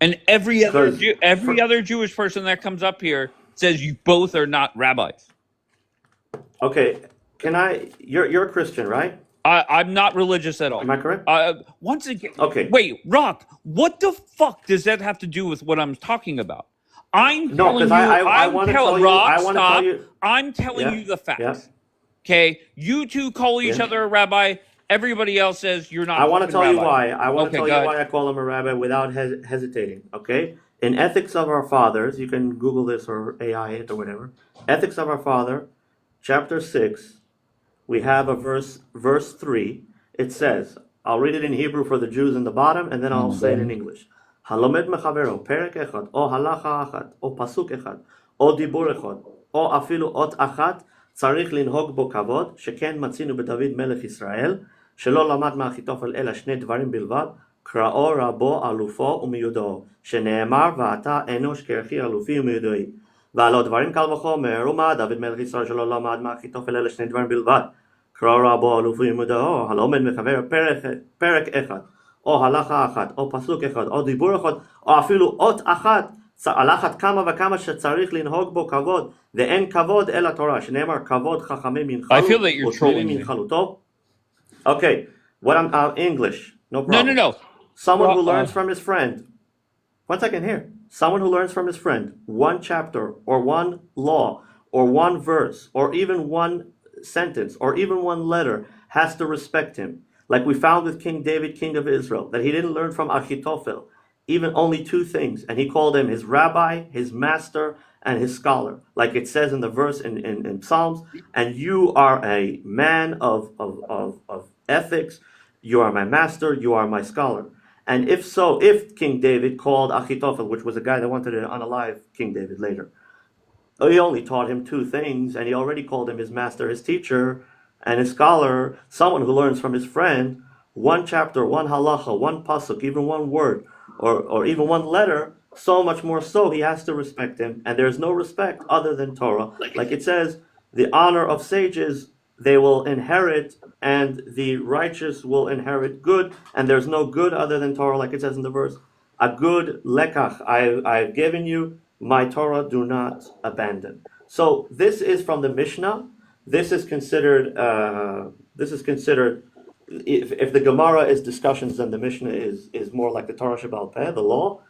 And every other Jewish person that comes up here says you both are not rabbis. Okay, you're a Christian, right? I'm not religious at all. Am I correct? Once again, okay. Wait, Rock, what the fuck does that have to do with what I'm talking about? I'm telling you the facts. Yeah. Okay, you two call each other a rabbi. Everybody else says you're not. I want to tell you why. I want Okay, to tell you why I call him a rabbi without hesitating. Okay, in Ethics of Our Fathers, you can Google this or AI it or whatever. Ethics of Our Father, chapter 6. We have a verse 3. It says, I'll read it in Hebrew for the Jews in the bottom, and then I'll say it in English. Halomed mechavero, perek echad, o halacha achad, o pasuk echad, o dibur echad, o afilu ot achat, צריך לנהוג בו כבוד, שכן מצינו בדוד מלך ישראל, שלא למד מאחיתופל אלא שני דברים בלבד, קראו רבו אלופו ומיודעו, שנאמר ואתה אנוש כרכי אלופי ומיודעי. ועל עוד דברים קל וחומר, ומה דוד מלך ישראל שלא למד מאחיתופל אלא שני דברים בלבד, קראו רבו אלופי ומיודעו, הלומד מחבר פרק אחד, או הלכה אחת, או פסוק אחד, או דיבור אחד, או אפילו אות אחת, על אחת כמה וכמה שצריך לנהוג בו כבוד, ואין כבוד אלא תורה, שנאמר כבוד חכמים ינחלו, ושלמים ינחלו. טוב? Okay, what I'm English, no problem. No. Someone who learns from his friend. 1 second here. Someone who learns from his friend one chapter or one law or one verse or even one sentence or even one letter has to respect him. Like we found with King David, king of Israel, that he didn't learn from Achitophel, even only 2 things, and he called him his rabbi, his master, and his scholar, like it says in the verse in Psalms. And you are a man of ethics. You are my master. You are my scholar. And if King David called Achitophel, which was a guy that wanted to unalive King David later, he only taught him 2 things, and he already called him his master, his teacher, and his scholar, someone who learns from his friend, 1 chapter, 1 halacha, 1 pasuk, even 1 word, or even 1 letter, so much more so he has to respect him, and there's no respect other than Torah. Like it says, the honor of sages they will inherit, and the righteous will inherit good, and there's no good other than Torah, like it says in the verse. A good lekach I've given you, my Torah do not abandon. So this is from the Mishnah. This is considered if the Gemara is discussions, then the Mishnah is more like the Torah Shebaal Peh, the law.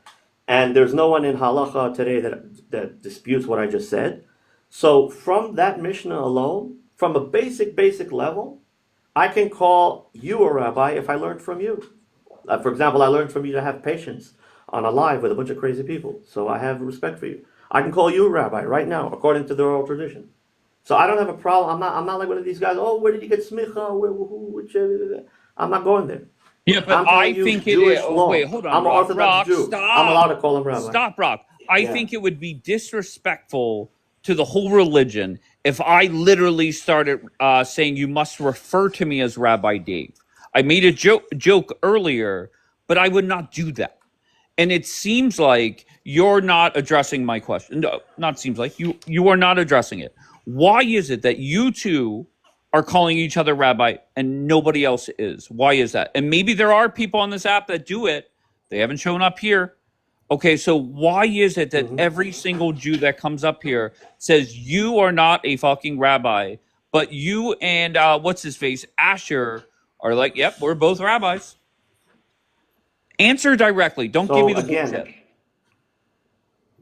And there's no one in halacha today that disputes what I just said. So from that Mishnah alone, from a basic level, I can call you a rabbi if I learned from you. For example, I learned from you to have patience on a live with a bunch of crazy people. So I have respect for you. I can call you a rabbi right now, according to the oral tradition. So I don't have a problem. I'm not like one of these guys. Oh, where did you get smicha? I'm not going there. Yeah, but I think Jewish law. wait, hold on, I'm an Rock. Orthodox Jew. Stop. I'm allowed to call him rabbi. Stop, Rock. I think it would be disrespectful to the whole religion if I literally started saying you must refer to me as Rabbi Dave. I made a joke earlier, but I would not do that. And it seems like you're not addressing my question. No, not seems like. You are not addressing it. Why is it that you two are calling each other rabbi and nobody else is? Why is that? And maybe there are people on this app that do it. They haven't shown up here. Okay, so why is it that every single Jew that comes up here says you are not a fucking rabbi, but you and what's his face, Asher, are like, yep, we're both rabbis? Answer directly. Don't give me the bullshit.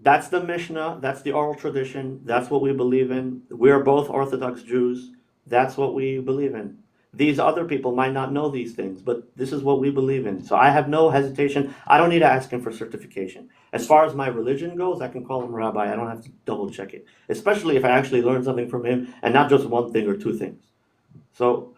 That's the Mishnah. That's the oral tradition. That's what we believe in. We are both Orthodox Jews. That's what we believe in. These other people might not know these things, but this is what we believe in. So I have no hesitation. I don't need to ask him for certification. As far as my religion goes, I can call him rabbi. I don't have to double check it, especially if I actually learn something from him and not just one thing or two things. So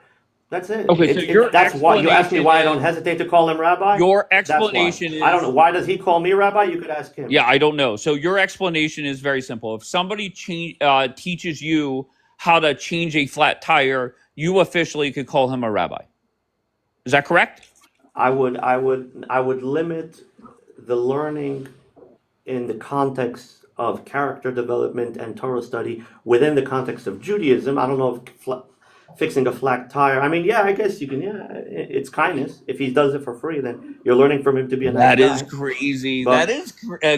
that's it. Okay, that's why you asked me why I don't hesitate to call him rabbi. Your explanation is, I don't know. Why does he call me rabbi? You could ask him. Yeah, I don't know. So your explanation is very simple. If somebody teaches you how to change a flat tire, you officially could call him a rabbi. Is that correct? I would limit the learning in the context of character development and Torah study within the context of Judaism. I don't know if fixing a flat tire. I mean, yeah, I guess you can. Yeah, it's kindness. If he does it for free, then you're learning from him to be a nice guy. That is crazy. That is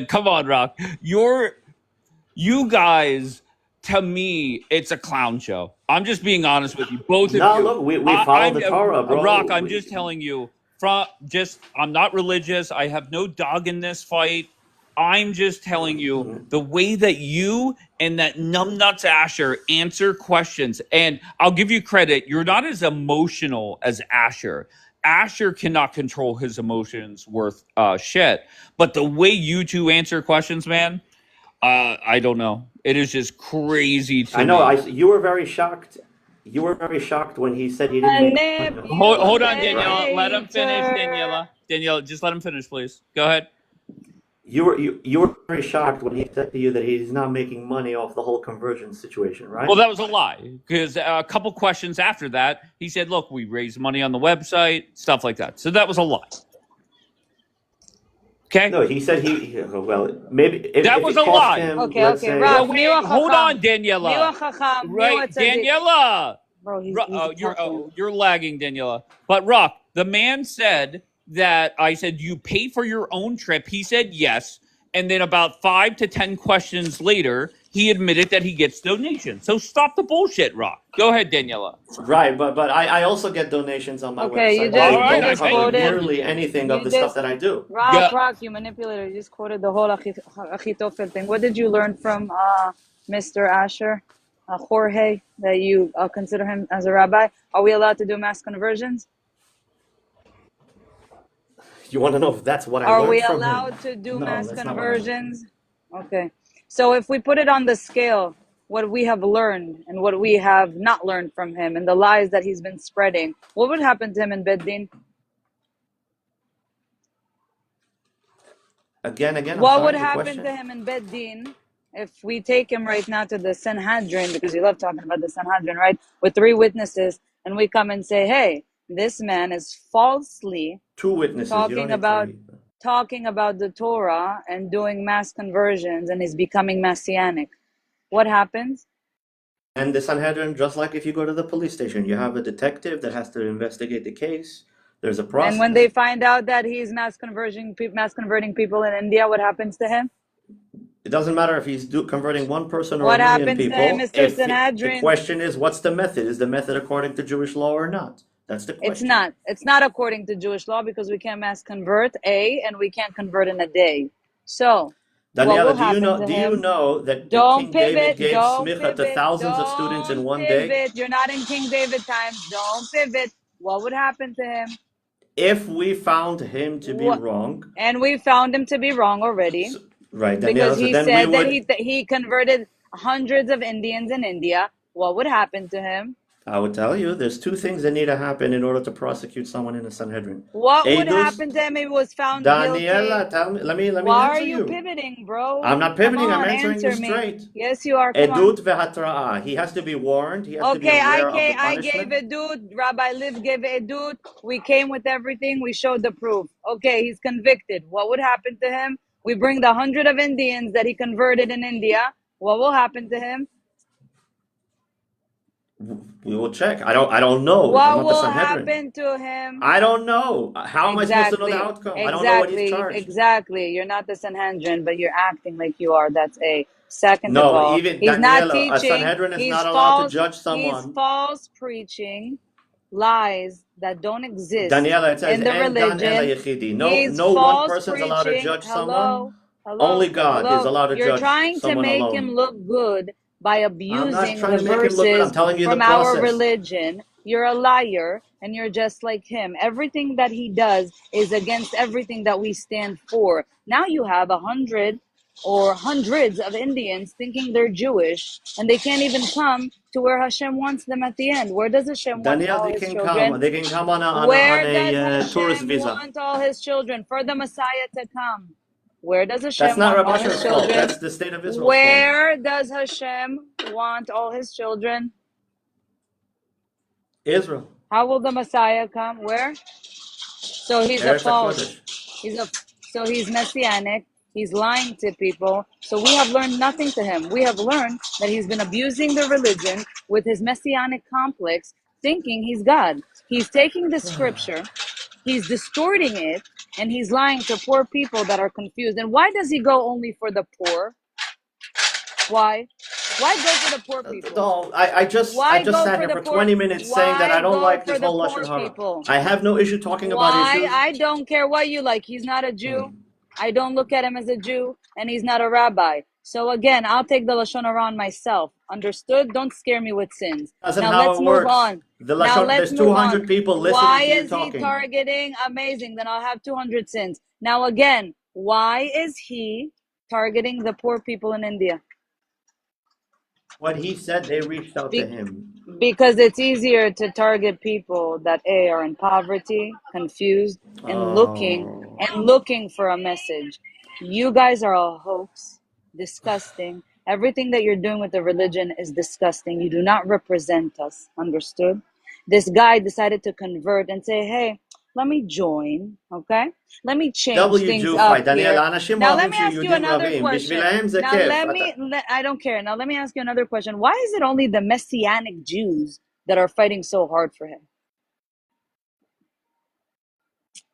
come on, Rock. You guys. To me, it's a clown show. I'm just being honest with you, both of you. No, look, we follow the Torah, bro. Rock, I'm just telling you. I'm not religious. I have no dog in this fight. I'm just telling you the way that you and that numbnuts Asher answer questions. And I'll give you credit. You're not as emotional as Asher. Asher cannot control his emotions worth shit. But the way you two answer questions, man, I don't know. It is just crazy to me. I know. You were very shocked. You were very shocked when he said he didn't. Hold on, Daniela. Let him finish, Daniela. Daniela, just let him finish, please. Go ahead. You were very shocked when he said to you that he's not making money off the whole conversion situation, right? Well, that was a lie, because a couple questions after that, he said, "Look, we raised money on the website, stuff like that." So that was a lie. Okay. No, he said well, maybe that was a lie. Okay. Rob, hold on, Daniela. Right, Daniela. Bro, you're lagging, Daniela. But Rock, the man said that I said you pay for your own trip. He said yes, and then about 5 to 10 questions later, he admitted that he gets donations. So stop the bullshit, Rock. Go ahead, Daniela. Right, but I also get donations on my website. You just quoted nearly anything of the stuff that I do. Rock, you manipulator. You just quoted the whole Achitophel thing. What did you learn from Mr. Asher, Jorge, that you consider him as a rabbi? Are we allowed to do mass conversions? You want to know if that's what I learned from him? Are we allowed to do mass conversions? Okay. So if we put it on the scale, what we have learned and what we have not learned from him and the lies that he's been spreading, what would happen to him in Bet Din? Again. What would happen to him in Bet Din if we take him right now to the Sanhedrin, because you love talking about the Sanhedrin, right? With 3 witnesses, and we come and say, hey, this man is falsely 2 witnesses talking about the Torah and doing mass conversions, and is becoming messianic. What happens? And the Sanhedrin, just like if you go to the police station, you have a detective that has to investigate the case. There's a process. And when they find out that he's mass converting people in India, what happens to him? It doesn't matter if he's converting one person or what a million people. What happens to him, Mr. Sanhedrin? The question is, what's the method? Is the method according to Jewish law or not? That's the question. It's not. It's not according to Jewish law, because we can't mass convert, and we can't convert in a day. So, Daniela, do you know that King David gave smicha to thousands of students in one day? You're not in King David times. Don't pivot. What would happen to him? if we found him to be wrong, and we found him to be wrong already, right, because he then said we would, that he converted hundreds of Indians in India, what would happen to him? I would tell you, there's two things that need to happen in order to prosecute someone in the Sanhedrin. What would Edus, happen to him if he was found Daniela, guilty? tell me, let me Why are answer you you. pivoting, bro? I'm not pivoting, Come I'm on, answering you answer me. straight. Yes, you are. Come on. Edut vehatra'ah. He has to be warned. He has to be Okay, aware of the I gave punishment. edut. Rabbi Liv gave edut. We came with everything. We showed the proof. Okay, he's convicted. What would happen to him? We bring the 100 of Indians that he converted in India. What will happen to him? We will check. I don't know. What will happen to him? I don't know. How am I supposed to know the outcome? I don't know what he's charged. Exactly. You're not the Sanhedrin, but you're acting like you are. That's A. Second of No, all, even he's Daniela, not a teaching. Sanhedrin is He's not allowed false. to judge He's someone. false preaching lies that don't exist Daniela, it says, in the "En dan ela religion. yechidi." He's No one false person's allowed to preaching. judge Hello, someone. Only God is allowed to You're judge trying to someone make alone. him look good by I'm not abusing trying the to make him look good. I'm verses telling you the from our process. religion. You're a liar, and you're just like him. Everything that he does is against everything that we stand for. Now you have 100 or hundreds of Indians thinking they're Jewish, and they can't even come to where Hashem wants them at the end. Where does Hashem want Daniel, all they his can children? come. They can come on a Where does tourist Hashem visa. want all his children? For the Messiah to come. Where does That's Hashem not want Rabbi all his Asher's fault. children? That's the state of Israel's fault. Where does Hashem want all his children? Israel. How will the Messiah come? Where? So he's a Eretz false. HaKodesh. So he's messianic. He's lying to people. So we have learned nothing to him. We have learned that he's been abusing the religion with his messianic complex, thinking he's God. He's taking the scripture, he's distorting it, and he's lying to poor people that are confused. And why does he go only for the poor? Why? Why go for the poor people? No, I just sat here for 20 minutes saying that I don't like this whole Lashon Hara. I have no issue talking about issues. I don't care what you like. He's not a Jew. I don't look at him as a Jew, and he's not a rabbi. So again, I'll take the Lashon Hara on myself. Understood? Don't scare me with sins. That's now how let's it move works. on. There's 200 people listening why to you is talking. he targeting? Amazing. Then I'll have 200 sins. Now again, why is he targeting the poor people in India? What he said, they reached out to him. Because it's easier to target people that are in poverty, confused, and looking for a message. You guys are a hoax, disgusting. Everything that you're doing with the religion is disgusting. You do not represent us. Understood? This guy decided to convert and say, "Hey, let me join, okay? Let me change things up here." Now let me ask you another question. I don't care. Now let me ask you another question. Why is it only the Messianic Jews that are fighting so hard for him?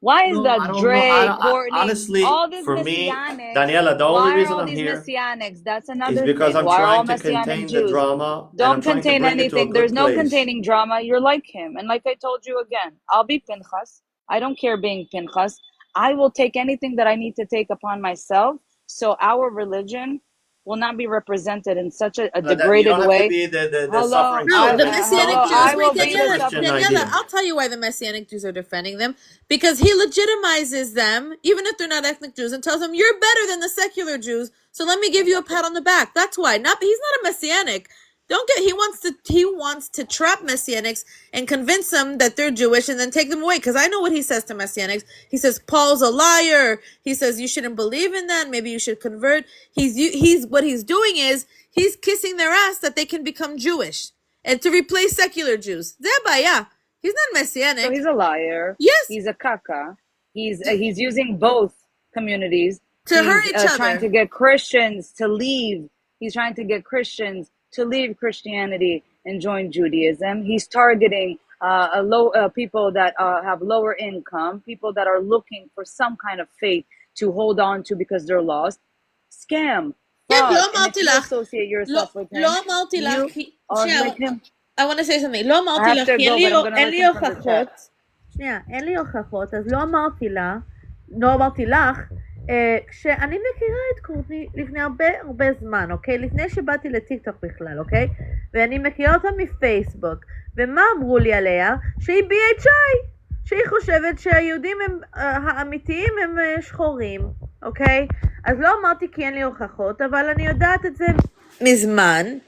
Why is Courtney, honestly, all this for me, Messianics, Daniela, the only reason I'm here Messianics? That's another is because thing. I'm Why are all trying to Messianic contain Jews? the drama. Don't contain anything. There's no containing drama. You're like him. And like I told you again, I'll be Pinchas. I don't care being Pinchas. I will take anything that I need to take upon myself. So our religion will not be represented in such a degraded way. The Messianic Jews, Daniela, I'll tell you why the Messianic Jews are defending them. Because he legitimizes them, even if they're not ethnic Jews, and tells them, you're better than the secular Jews, so let me give you a pat on the back. That's why. He's not a Messianic. He wants to trap Messianics and convince them that they're Jewish and then take them away. Because I know what he says to Messianics. He says Paul's a liar. He says you shouldn't believe in that. Maybe you should convert. What he's doing is he's kissing their ass that they can become Jewish and to replace secular Jews. Zebaya. He's not Messianic. So he's a liar. Yes. He's a caca. He's using both communities to hurt each other. Trying to get Christians to leave. He's trying to get Christians to leave Christianity and join Judaism. He's targeting people that have lower income, people that are looking for some kind of faith to hold on to because they're lost. Scam. And if you associate yourself with him, you are like him. I want to say something. לא אמרתי לך, כי אין לי הוכחות, אז לא אמרתי לך, כשאני מכירה את קורטני לפני הרבה זמן, אוקיי? לפני שבאתי לטיקטוק בכלל, אוקיי? ואני מכירה אותה מפייסבוק, ומה אמרו לי עליה? שהיא BHI. שהיא חושבת שהיהודים הם, האמיתיים הם שחורים, אוקיי? אז לא אמרתי כי אין לי הוכחות, אבל אני יודעת את זה מזמן.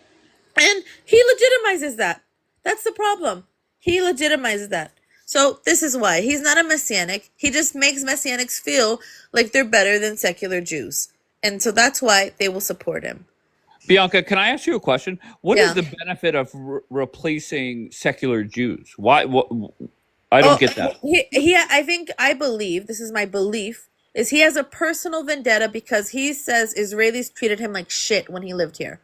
And he legitimizes that. That's the problem. He legitimizes that. So this is why. He's not a Messianic. He just makes Messianics feel like they're better than secular Jews. And so that's why they will support him. Bianca, can I ask you a question? What is the benefit of replacing secular Jews? Why? What? I don't get that. I believe, this is my belief, is he has a personal vendetta because he says Israelis treated him like shit when he lived here.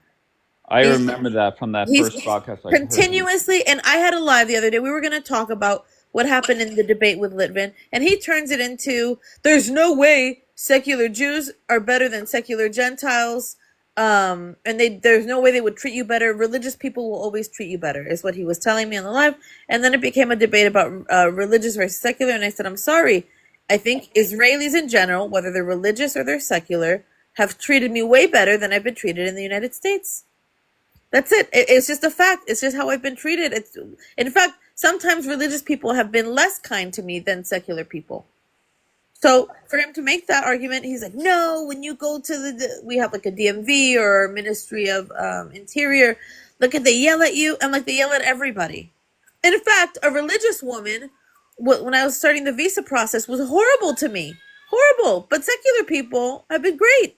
I remember that from that first podcast. Continuously, and I had a live the other day. We were going to talk about what happened in the debate with Litvin, and he turns it into, there's no way secular Jews are better than secular Gentiles, and there's no way they would treat you better. Religious people will always treat you better, is what he was telling me on the live. And then it became a debate about religious versus secular, and I said, I'm sorry. I think Israelis in general, whether they're religious or they're secular, have treated me way better than I've been treated in the United States. That's it. It's just a fact. It's just how I've been treated. In fact, sometimes religious people have been less kind to me than secular people. So for him to make that argument, he's like, no, when you go to we have like a DMV or Ministry of Interior, they yell at you. I'm like, they yell at everybody. And in fact, a religious woman, when I was starting the visa process, was horrible to me. Horrible. But secular people have been great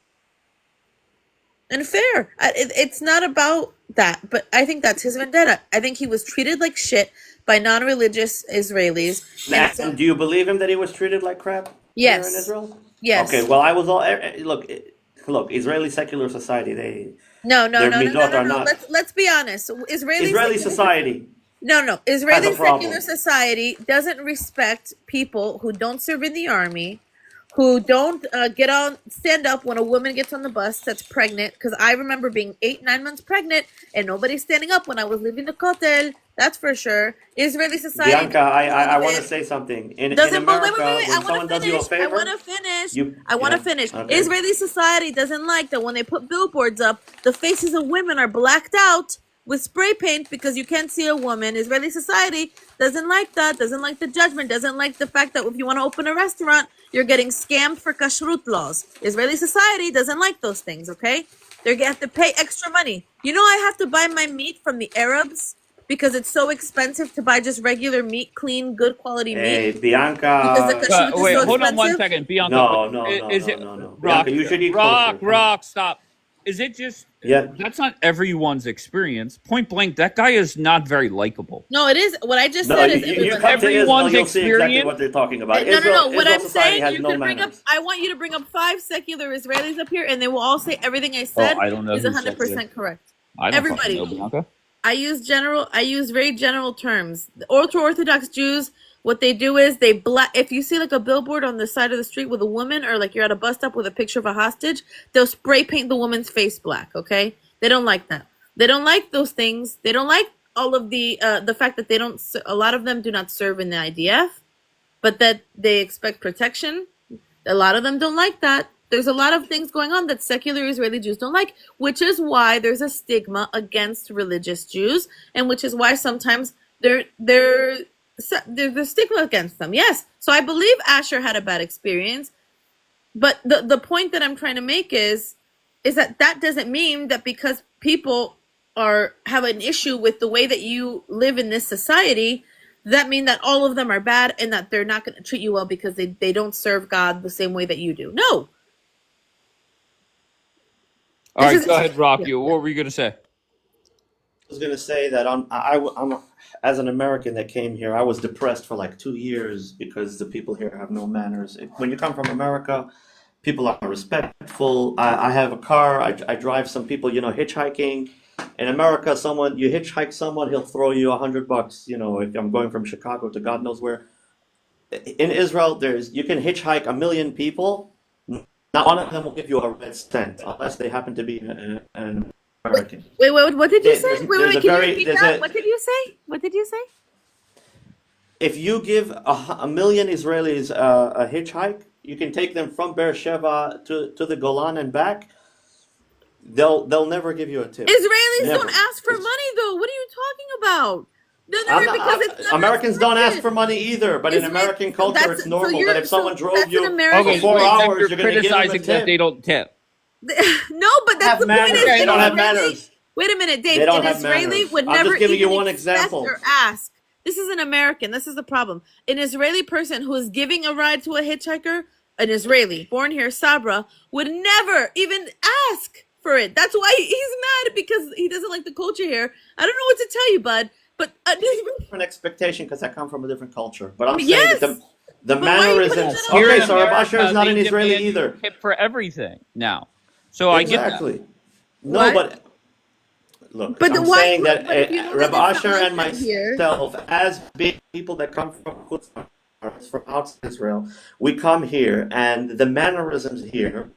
and fair. It's not about that, but I think that's his vendetta. I think he was treated like shit by non-religious Israelis. And do you believe him that he was treated like crap? Yes. Here in Israel? Yes. Okay, well, I was all... Look, Israeli secular society, No. Let's be honest. Israeli society. No. Israeli secular society doesn't respect people who don't serve in the army, who don't stand up when a woman gets on the bus that's pregnant, because I remember being 8-9 months pregnant and nobody standing up when I was leaving the Kotel. That's for sure. Israeli society. Bianca, I want to say something. In America, when someone does you a favor... I want to finish. Okay. Israeli society doesn't like that when they put billboards up, the faces of women are blacked out with spray paint because you can't see a woman. Israeli society doesn't like that, doesn't like the judgment, doesn't like the fact that if you want to open a restaurant, you're getting scammed for kashrut laws. Israeli society doesn't like those things, okay? They have to pay extra money. You know, I have to buy my meat from the Arabs because it's so expensive to buy just regular meat, clean, good quality meat. Hey, Bianca. Because the kashrut is wait, so hold expensive. on 1 second. Bianca. No. Bianca, you should eat Rock, stop. Is it just... Yeah. That's not everyone's experience. Point blank, that guy is not very likable. No, it is. What I just said is everyone's experience. See exactly what they're talking about. No. What I'm saying, you can bring up. I want you to bring up 5 secular Israelis up here, and they will all say everything I said is 100% correct. Everybody. I use very general terms. The ultra-Orthodox Jews, what they do is if you see like a billboard on the side of the street with a woman, or like you're at a bus stop with a picture of a hostage, they'll spray paint the woman's face black, okay? They don't like that. They don't like those things. They don't like all of the fact that a lot of them do not serve in the IDF, but that they expect protection. A lot of them don't like that. There's a lot of things going on that secular Israeli Jews don't like, which is why there's a stigma against religious Jews, and which is why sometimes there's a stigma against them. Yes. So I believe Asher had a bad experience, but the point that I'm trying to make is that doesn't mean that because people have an issue with the way that you live in this society, that mean that all of them are bad and that they're not going to treat you well because they don't serve God the same way that you do. No. All right, go ahead, Rock. What were you going to say? I was going to say that I'm as an American that came here, I was depressed for like 2 years because the people here have no manners. When you come from America, people are respectful. I have a car. I drive some people, hitchhiking. In America, you hitchhike someone, he'll throw you $100. If I'm going from Chicago to God knows where. In Israel, you can hitchhike 1 million people. Not one of them will give you a red cent unless they happen to be an American. Wait, what did you say? Wait, can you repeat that? What did you say? If you give 1 million Israelis a hitchhike, you can take them from Beersheba to the Golan and back. They'll never give you a tip. Israelis don't ask for money, though. What are you talking about? because it's not Americans don't ask respected. for money either, but in American culture, it's normal that if someone drove that's an you for American 4 thing. hours, You're you're going to give them a criticizing that tip. they don't tip. No, but that's Have the point. manners. Is They an don't have Israeli- manners. Wait a minute, Dave. They don't An have Israeli manners. would I'm never just giving even you one expect example. or ask. This is an American. This is the problem. An Israeli person who is giving a ride to a hitchhiker, an Israeli born here, Sabra, would never even ask for it. That's why he's mad, because he doesn't like the culture here. I don't know what to tell you, bud. But Different expectation because I come from a different culture. But I'm Yes, saying that the but why are you putting mannerisms. that on Here Okay, in so Rab America, Asher is not they an Israeli demand you either. tip for everything now. So I get that. Exactly. No, What? but look, But I'm why? saying that But if you know Rab that it's Asher not and like that here. myself, as big people that come from Chutz La'aretz, from outside Israel, we come here, and the mannerisms here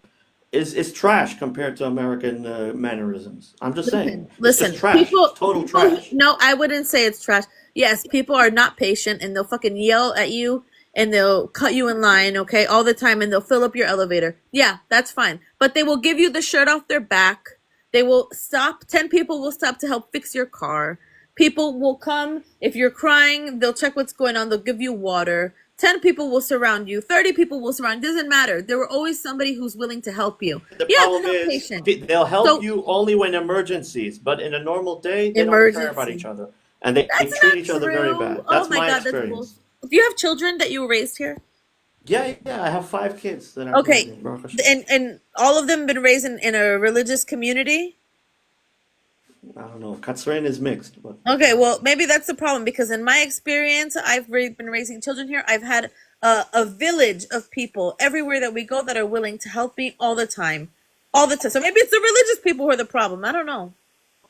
is trash compared to American mannerisms. I'm just saying. It's Listen, just trash. people, Total people, trash. no, I wouldn't say it's trash. Yes, people are not patient, and they'll fucking yell at you, and they'll cut you in line, okay, all the time, and they'll fill up your elevator. Yeah, that's fine. But they will give you the shirt off their back. They will stop. 10 people will stop to help fix your car. People will come. If you're crying, they'll check what's going on. They'll give you water. 10 people will surround you. 30 people will surround you. Doesn't matter. There will always somebody who's willing to help you. The Yeah, problem they're not is patient. they'll help So you only when emergencies, but in a normal day, they don't care about each emergency. other. And they That's treat not each other very true. bad. Oh That's my my God, that's experience. bullshit. Do you have children that you were raised here? Yeah, I have 5 kids that are Okay, Canadian. Baruch Hashem. and all of them been raised in a religious community? I don't know. Katzrein is mixed, but Okay, well, maybe that's the problem, because in my experience, I've been raising children here. I've had a village of people everywhere that we go that are willing to help me all the time. All the time. So maybe it's the religious people who are the problem. I don't know.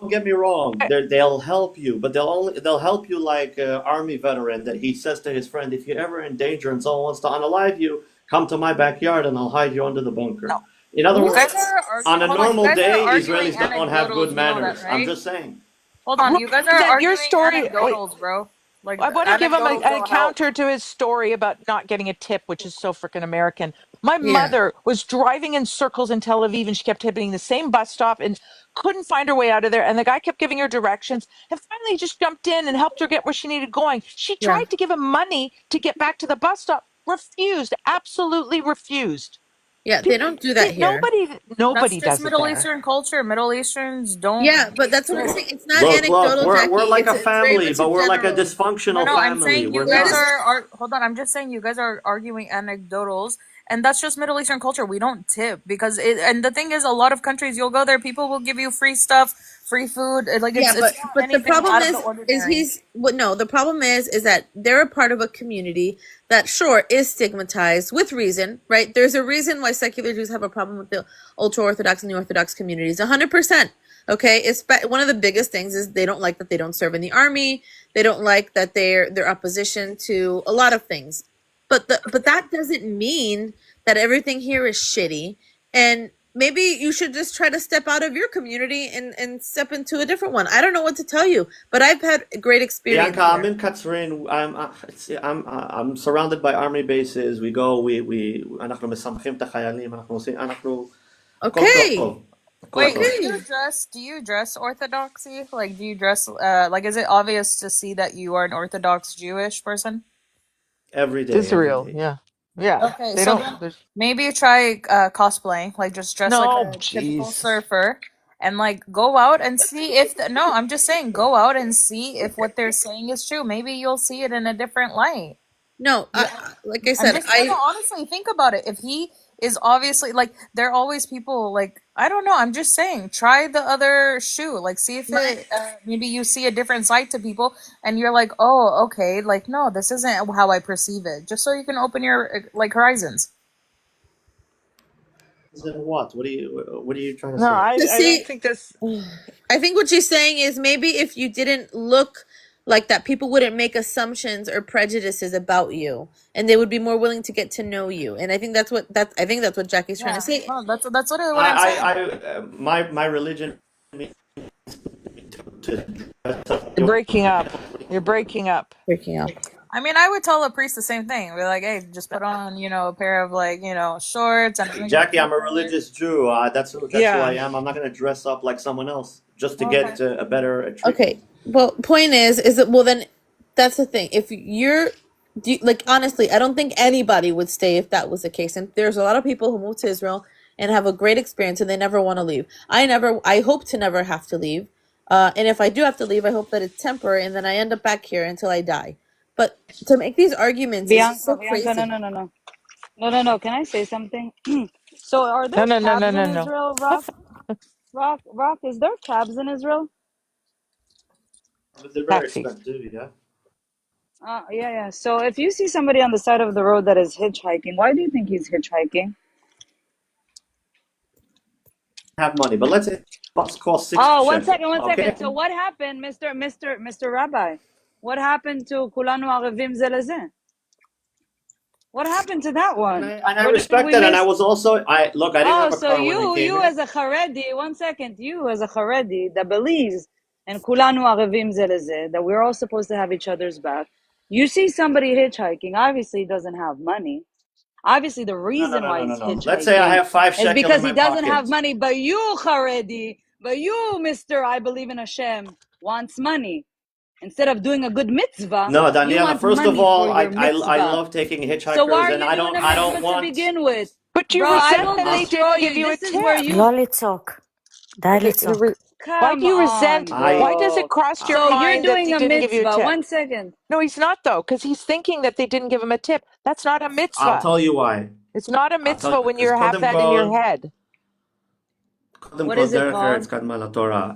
don't get me wrong. They'll help you, but they'll help you like an army veteran that he says to his friend, if you're ever in danger and someone wants to unalive you, come to my backyard and I'll hide you under the bunker. No. In other You words, guys are on a hold on, you normal guys are day, arguing Israelis don't have anecdotals, good you know that, manners. I'm right? just saying. Hold on, you guys are That your arguing story. Wait, anecdotals, bro. Like I want to give him anecdotals a don't help. counter to his story about not getting a tip, which is so freaking American. My Yeah. mother was driving in circles in Tel Aviv, and she kept hitting the same bus stop and couldn't find her way out of there. And the guy kept giving her directions, and finally he just jumped in and helped her get where she needed going. She Yeah. tried to give him money to get back to the bus stop. Refused. Absolutely refused. Yeah, they don't do that here. Nobody That's just does it Middle there. Eastern culture. Middle Easterns don't. Yeah, but that's what I'm saying. It's not Look, anecdotal, we're Jackie. like a It's very family, much but in we're like a general. dysfunctional No, I'm family. saying you We're guys not. are. Hold on, I'm just saying you guys are arguing anecdotals, and that's just Middle Eastern culture. We don't tip because it. And the thing is, a lot of countries you'll go there, people will give you free stuff, free food. Like Yeah, it's not but the anything problem out of the is ordinary. the problem is that they're a part of a community that sure is stigmatized with reason, right? There's a reason why secular Jews have a problem with the ultra Orthodox and the Orthodox communities, 100%. Okay, it's one of the biggest things is they don't like that they don't serve in the army. They don't like that they're opposition to a lot of things, but that doesn't mean that everything here is shitty. And maybe you should just try to step out of your community and step into a different one. I don't know what to tell you, but I've had a great experience. Bianca, I'm in Katzrein. I'm surrounded by army bases. We go. אנחנו משמחים את החיילים. אנחנו Okay. Wait, do you dress Orthodoxy? Like, do you dress like? Is it obvious to see that you are an Orthodox Jewish person? every day. Israel, yeah. Okay, They so don't. then maybe try cosplaying, like just dress like No, a typical jeez. surfer, and like go out and see if no, I'm just saying go out and see if what they're saying is true. Maybe you'll see it in a different light. No, like I said, honestly think about it. If he is obviously like, there are always people like, I don't know. I'm just saying, try the other shoe. Like, see if it, maybe you see a different side to people, and you're like, oh, okay, like no, this isn't how I perceive it. Just so you can open your like horizons. Then what? What are you trying to No, say? I don't think this. I think what she's saying is maybe if you didn't look like that, people wouldn't make assumptions or prejudices about you, and they would be more willing to get to know you. And I think that's what Jackie's trying to say. No, that's what I'm saying. My religion means to dress up. You're breaking up. You're breaking up. I mean, I would tell a priest the same thing. Be like, hey, just put on, a pair of like, shorts and. Jackie, I'm a religious Jew. That's who I am. I'm not going to dress up like someone else just to get a better treatment. Okay. Well, point is that, well, then That's the thing. If you're like, honestly, I don't think anybody would stay if that was the case. And there's a lot of people who move to Israel and have a great experience and they never want to leave. I hope to never have to leave. And if I do have to leave, I hope that it's temporary and then I end up back here until I die. But to make these arguments is so crazy. No. Can I say something? So are there cabs in Israel, Rock? Is there cabs in Israel? But they're very expensive, yeah. Yeah. So if you see somebody on the side of the road that is hitchhiking, why do you think he's hitchhiking? Have money, but let's say bus costs 6 Oh, one shekels. second. So what happened, Mr. Rabbi? What happened to Kulanu Arevim Ze Leze? What happened to that one? And I respect that, and I was also I didn't have a so car when I came you here. as a Haredi, one second, you as a Haredi that believes in Kulanu Arevim Ze Leze, that we're all supposed to have each other's back. You see somebody hitchhiking, obviously he doesn't have money. Obviously the reason why he's hitchhiking. Let's say I have 5 is shekels because in my he doesn't pocket. have money, but you Haredi, but you Mr. I believe in Hashem wants money. Instead of doing a good mitzvah, No, you Daniela. want First money of all, for your mitzvah. I love taking hitchhikers, So why are you and I doing don't a mitzvah want. to begin with? But you Bro, I resent will that they destroy didn't give you a This is where tip. you Lolly talk. Daily talk. Why do come you on, resent? Why does bro. it cross your So you're mind that doing they a didn't give you a mitzvah. tip? 1 second. No, he's not though, because he's thinking that they didn't give him a tip. That's not a I'll mitzvah. tell you why. It's not a I'll tell mitzvah you when because you have that in your head. What is it called?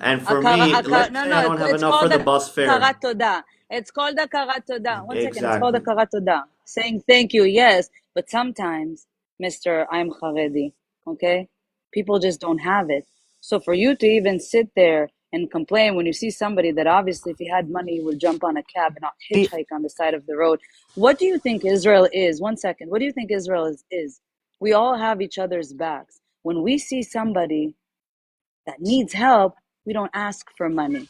And for me, let's say I don't have it's enough for called the bus fare. Karat Toda. It's called a Karat Toda. 1 second. It's called a Exactly. Karat Toda. Saying thank you, yes. But sometimes, Mr. I'm Haredi, okay? People just don't have it. So for you to even sit there and complain when you see somebody that obviously if he had money he would jump on a cab and not hitchhike on the side of the road. What do you think Israel is? 1 second. What do you think Israel is? We all have each other's backs. When we see somebody that needs help, we don't ask for money.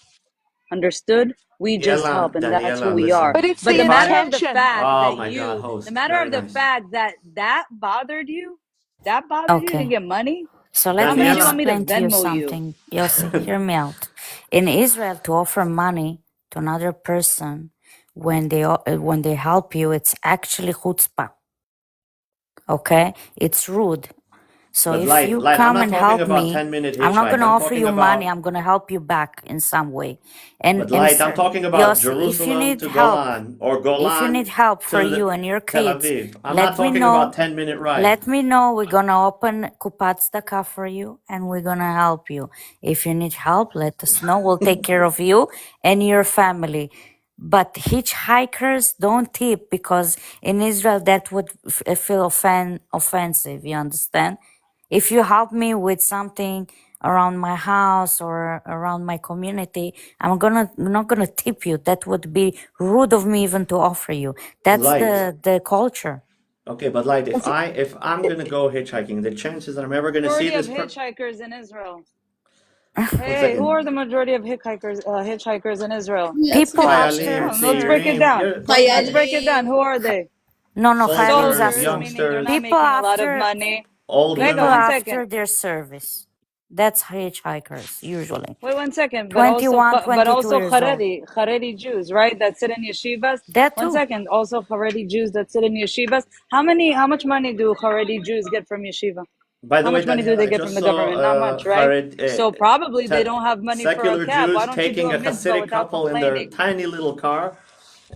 Understood? We just help, and that's who we are. But it's But the the matter of the intention. fact Oh that my God, host. the matter Very of the nice. fact that bothered you, to Okay. get money. So let How me much do you want me to explain to you Venmo you? something. Yossi, hear me out. In Israel, to offer money to another person when they help you, it's actually chutzpah. Okay? It's rude. So But if light, you I'm come not and talking help about me, 10-minute I'm not hitchhike. going to I'm offer talking you money. about I'm going to help you back in some way. And But light, I'm sir, talking about Yossi, if you Jerusalem need to help, Golan or if you Golan need help for to you and your Tel kids, Aviv. I'm not let me talking about know. 10-minute ride. Let me know. We're going to open Kupat Tzedakah for you and we're going to help you. If you need help, let us know. We'll take care of you and your family. But hitchhikers don't tip because in Israel that would feel offensive. You understand? If you help me with something around my house or around my community, I'm not gonna tip you. That would be rude of me even to offer you. That's Light. the culture. Okay, but light, if I'm gonna go hitchhiking, the chances that I'm ever gonna see Majority of this hitchhikers in Israel. One Hey, who second. are the majority of hitchhikers in Israel? People Chayalim, after Let's break it Tzeirim. down. You're talking Let's break it down. Who are they? no Chayalim soldiers, Soldiers, Zasum. meaning they're youngsters, not People making a lot of after money. old Vega, people women. 1 after second. their service. That's hitchhikers usually. Wait 1 second. 21, But 22 also years old. Haredi Jews, right? That sit in yeshivas. That 1 too. second. Also Haredi Jews that sit in yeshivas. How much money do Haredi Jews get from yeshiva? By the How way, much money do Daniel, they I get from just the saw government? Not much, right? So probably they don't have money for a secular cab. Why Jews don't you do taking a a mitzvah Hasidic without couple in their complaining? tiny little car,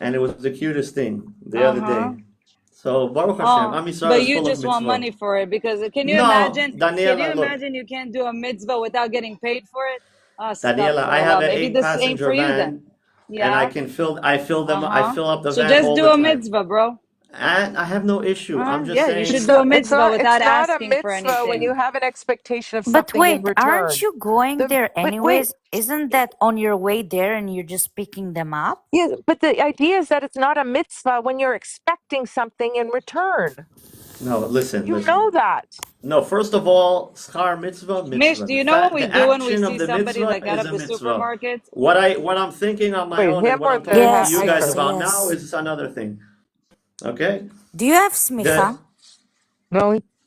and it was the cutest thing the other Uh-huh. day. So Baruch Hashem, Am Yisrael But is you full of just want mitzvot. money for it because can you No, imagine? Daniela, look, You can't do a mitzvah without getting paid for it? Daniela, I have Astaghfirullah. an Maybe this ain't for 8-passenger you then. van, and Yeah. I fill up the So van just all do the a time, mitzvah, bro. and I have no issue. I'm just Yeah, you saying. should do a mitzvah It's without not a asking for mitzvah when you anything. have an expectation of But something in wait, aren't return. you going there But wait, anyways? Isn't that on your way there and you're just picking them up? yeah, but the idea is that it's not a mitzvah when you're expecting something in return. No, listen. You know that. No, first of all, schar mitzvah, Mish, mitzvah. do you know what we The do when we action see of the somebody mitzvah like out is of a the mitzvah. supermarket? What I'm thinking on my Wait, own and him what or I'm talking to Yes, you guys Yossi, about now yes. is another thing. Okay? Do you have smicha? No,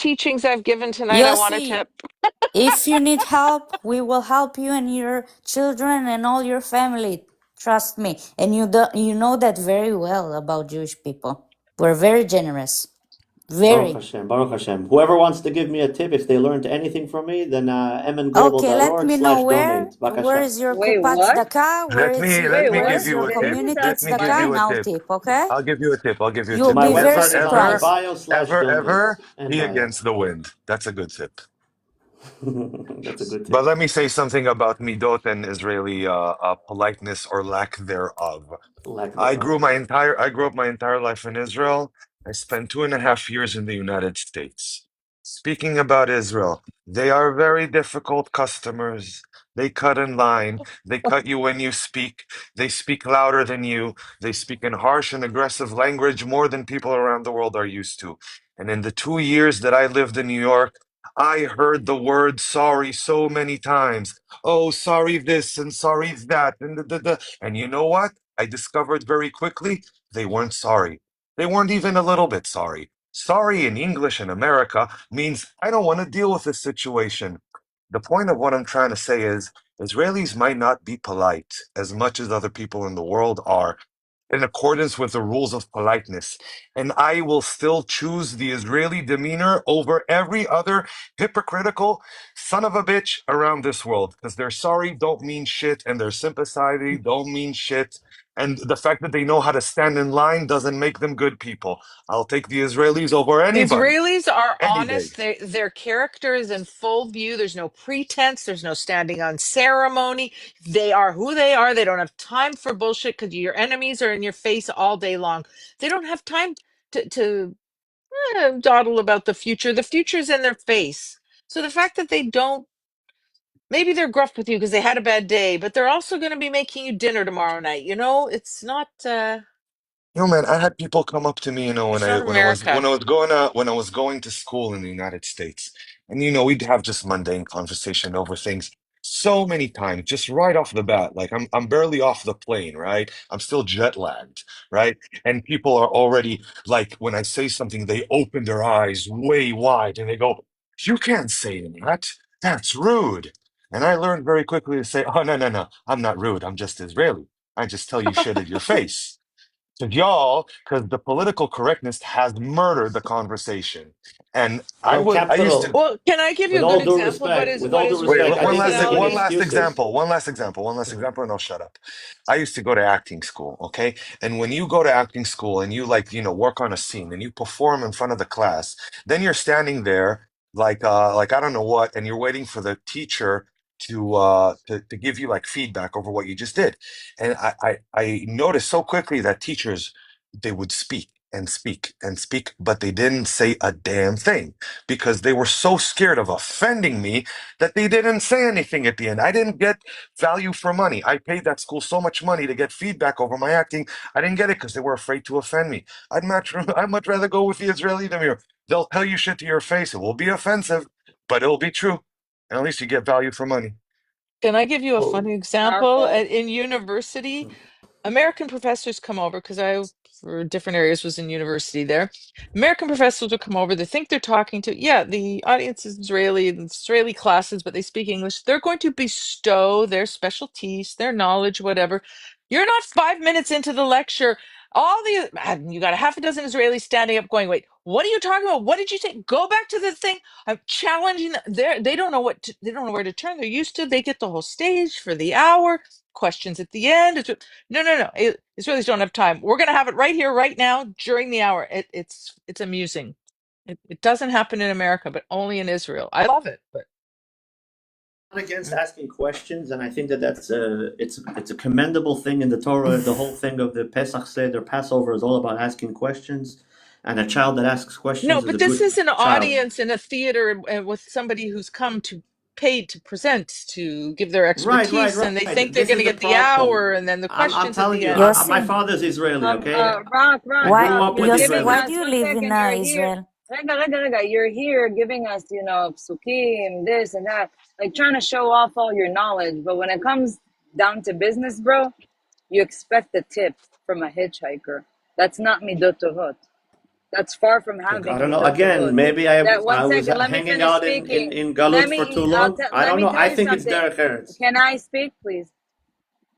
teachings I've given tonight, I want to Yossi, tip. if you need help, we will help you and your children and all your family. Trust me. And you know that very well about Jewish people. We're very generous. Baruch Very. Hashem, Baruch Hashem. Whoever wants to give me a tip, if they learned anything from me, then Okay, let me know mnglobal.org/donate. where Bakasha. is your Wait, Kupat what? Tzedakah? Let me let Wait, me Where what? give is you your a This tip. is community Let me tzedakah? give you And a I'll tip. tip, okay? I'll give you a tip. I'll give you a You'll tip. My be very Never, website is on my ever, surprised. bio/donate. ever And be bio. against the wind. That's a good tip. That's a good But tip. let me say something about midot and Israeli politeness or lack thereof. Lack I thereof. grew up my entire life in Israel. I spent 2.5 years in the United States. Speaking about Israel, they are very difficult customers. They cut in line. They cut you when you speak. They speak louder than you. They speak in harsh and aggressive language more than people around the world are used to. And in the 2 years that I lived in New York, I heard the word sorry so many times. Oh, sorry this and sorry that. And you know what? I discovered very quickly they weren't sorry. They weren't even a little bit sorry. Sorry in English in America means I don't want to deal with this situation. The point of what I'm trying to say is Israelis might not be polite as much as other people in the world are in accordance with the rules of politeness. And I will still choose the Israeli demeanor over every other hypocritical son of a bitch around this world because their sorry don't mean shit and their sympathizing don't mean shit. And the fact that they know how to stand in line doesn't make them good people. I'll take the Israelis over The anybody, Israelis are any day. honest. Their character is in full view. There's no pretense. There's no standing on ceremony. They are who they are. They don't have time for bullshit because your enemies are in your face all day long. They don't have time to dawdle about the future. The future's in their face. So the fact that they don't, maybe they're gruff with you because they had a bad day, but they're also going to be making you dinner tomorrow night. You know, it's not. No man, I had people come up to me, when It's I not when I was America. when I was going to school in the United States, and we'd have just mundane conversation over things so many times, just right off the bat. Like I'm barely off the plane, right? I'm still jet lagged, right? And people are already like, when I say something, they open their eyes way wide and they go, "You can't say that. That's rude." And I learned very quickly to say, "Oh no, I'm not rude. I'm just Israeli. I just tell you shit at your face." To y'all, because the political correctness has murdered the conversation. And Al I used Capital, to. Well, can I give you a good example of with what all due Wait, respect, Israeli I think you're making one personality? last excuses. example, and I'll shut up. I used to go to acting school, okay? And when you go to acting school and you work on a scene and you perform in front of the class, then you're standing there like I don't know what, and you're waiting for the teacher to give you like feedback over what you just did. And I noticed so quickly that teachers, they would speak and speak and speak, but they didn't say a damn thing because they were so scared of offending me that they didn't say anything at the end. I didn't get value for money. I paid that school so much money to get feedback over my acting. I didn't get it because they were afraid to offend me. I'd much rather go with the Israeli Demir. They'll tell you shit to your face. It will be offensive, but it'll be true. And at least you get value for money. Can I give you a Well, funny example? Powerful. In university, American professors come over because I, for different areas, was in university there. American professors would come over. They think they're talking to, yeah, the audience is Israeli, and Israeli classes, but they speak English. They're going to bestow their specialties, their knowledge, whatever. You're not 5 minutes into the lecture. You got a half a dozen Israelis standing up going, wait, what are you talking about? What did you say? Go back to the thing. I'm challenging them. They don't know they don't know where to turn. They're used to, they get the whole stage for the hour, questions at the end. No. Israelis don't have time. We're going to have it right here, right now, during the hour. It's amusing. It doesn't happen in America, but only in Israel. I love it. But not against asking questions, and I think that's it's a commendable thing in the Torah. The whole thing of the Pesach Seder, Passover, is all about asking questions, and a child that asks no, questions is but a this good is an child. audience in a theater with somebody who's come to paid to present, to give their Right. expertise, and they think they're This going to is the get the hour problem. and then the I'm questions at telling the you, end. my Yossi, father's Israeli. Okay, Rock, I why, grew Rock. up You're with Yossi, giving why Israelis. do us you one live in second. You're here. Israel? Rega. You're here giving us, psukim, this and that, like trying to show off all your knowledge. But when it comes down to business, bro, you expect a tip from a hitchhiker. That's not midot tovot. That's far from Look, I having don't know. midot Again, tovot. maybe That one I was second, let me hanging finish out speaking. in Galut for too long. I Let don't me know. tell I you think it's something. Derek Eretz. Can I speak, please?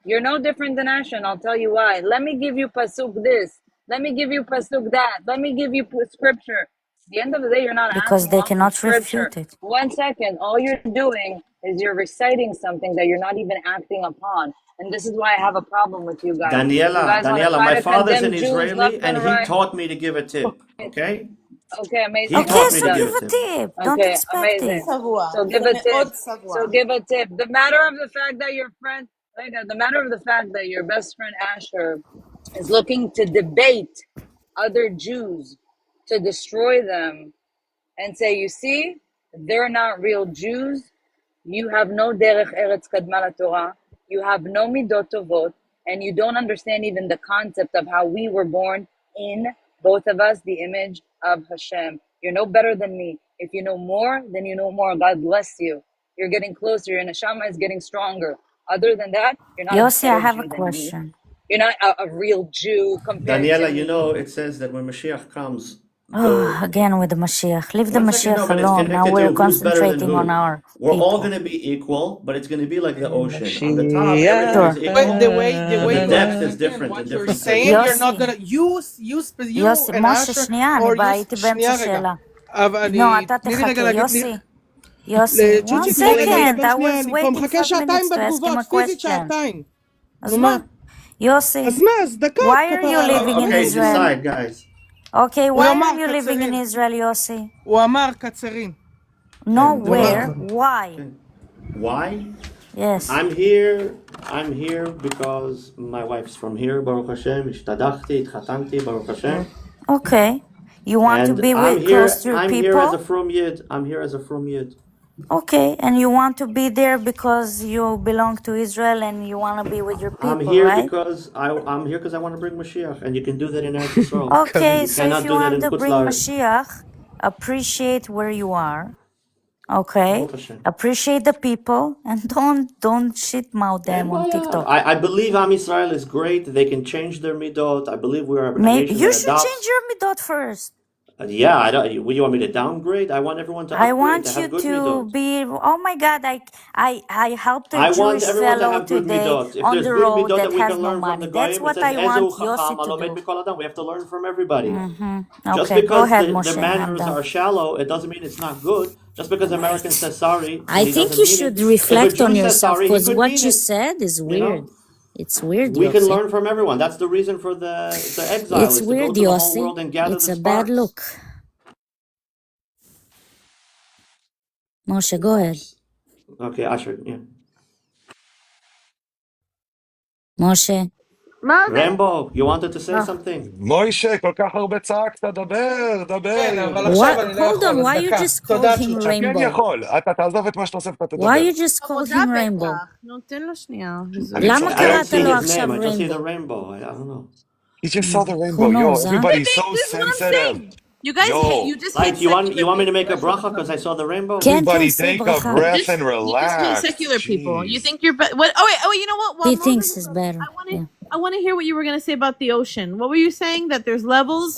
You're no different than Asher, I'll tell you why. Let me give you pasuk this. Let me give you pasuk that. Let me give you scripture. the end of the day, you're not Because asking they off of cannot scripture. refute it. 1 second, all you're doing is you're reciting something that you're not even acting upon. And this is why I have a problem with you guys. You guys want to Daniela, try my to father's condemn an Jews Israeli, left and and he right. taught me to give a tip. Okay? Okay, amazing. He Okay, taught me so to give give a a tip. tip. Don't Okay, expect amazing. it. So give a tip. So give a tip. The matter of the fact that your friend, the matter of the fact that your best friend Asher is looking to debate other Jews, to destroy them, and say, you see, they're not real Jews. You have no derech eretz kadma Torah. You have no midot tovot, and you don't understand even the concept of how we were born in, both of us, the image of Hashem. You're no better than me. If you know more, then you know more. God bless you. You're getting closer. Your neshama is getting stronger. Other than that, you're not a Yossi, I better have a Jew than me. question. You're not a real Jew compared to Daniela, me. you know, it says that when Mashiach comes, Oh, again with the Mashiach. Leave the 1 second, no, Mashiach but it's alone. Now connected we're to who's better than concentrating on who. our We're all people. going to be equal, but it's going to be like the ocean. On the top, everything Sure. is equal, The way but the you depth is understand different in what you're different saying, places. you're not יוסי, gonna you יוסי, and משה, Asher, שנייה, אני or הייתי באמצע שנייה רגע. שאלה. אבל לא, אתה תני לי תחכה, רגע להגיד, יוסי, one צ'וצ'י, תני לי רגע second, לדבר I שנייה, was אני כבר waiting מחכה 5 שעתיים minutes to ask him בתגובות, a פיזית question. שעתיים. אז נו מה? מה? יוסי, אז מה? אז דקה, why are you כפרה living in Okay, Israel? decide, guys. Okay, הוא why אמר are you living in קצרין. Israel, יוסי? הוא אמר קצרין. No, הוא אמר. where? Why? Why? Yes. I'm here because my wife's from here, Baruch Hashem. השתדחתי, התחתנתי, Baruch Hashem. Okay. You want to And be I'm with here. close to your I'm here as a people? from Yid. I'm here as a from Yid. Okay, and you want to be there because you belong to Israel and you want to be with your I'm people, here right? because I'm here because I want to bring Mashiach, and you can do that in Eretz Yisrael. Okay, You so if cannot you do that want in to Chutz bring La'aretz. Mashiach, appreciate where you are, okay? Baruch Hashem. Appreciate the people and don't shit mouth them on TikTok. I believe Am Yisrael is great. They can change their midot. I believe we are a Maybe nation you that should adopts. change your midot first. Yeah, I don't. You want me to downgrade? I want everyone to I upgrade, want to you have good to midot. be. Oh my God! I helped a I want Jewish everyone to fellow have good today midot. If on there's the good road midot that that we has can no learn from money. the That's Goyim, it what says, I want "Ezu Yossi chacham to alomed do. mikol adam." We have to learn from everybody. Just Okay, go because ahead, the Moshe. I'm manners done. are shallow, it doesn't mean it's not good. Just because an American says sorry, I he think doesn't you mean should it. If a reflect Jew on says yourself sorry, he because could what mean you it. said is You weird. know, It's weird, we can Yossi. learn from everyone. That's the reason for the exile It's is to go weird, to the whole Yossi. world and gather It's the a bad sparks. look. Moshe, go ahead. Okay, Asher. Yeah. Moshe. Rambo, you wanted to say something? מוישה, כל כך הרבה צעקת, דבר, דבר. כן, אבל עכשיו אני לא Hold יכול, on, אז why you דקה. just called תודה, him צ'וצ'ה. כן Rainbow? יכול, אתה תעזוב את מה שאתה עושה ואתה Why תדבר. you just called him Rainbow? נו, תן לו שנייה. למה I don't קראת see לו his עכשיו name. I just see the Rainbow? rainbow. I don't know. He just saw the Who rainbow, yo, knows, huh? everybody's so This is what I'm sensitive. saying. You guys hate, you just hate Light, you secular want me to people. make a That's what bracha it because I comes saw the rainbow? כן, Everybody say take a ברכה. breath and You just hate relax. secular people. You Jeez. think you're better. What? Oh wait, you know what? While He Moses thinks is he's up, better. Yeah. I want to hear what you were gonna say about the ocean. What were you saying? That there's levels?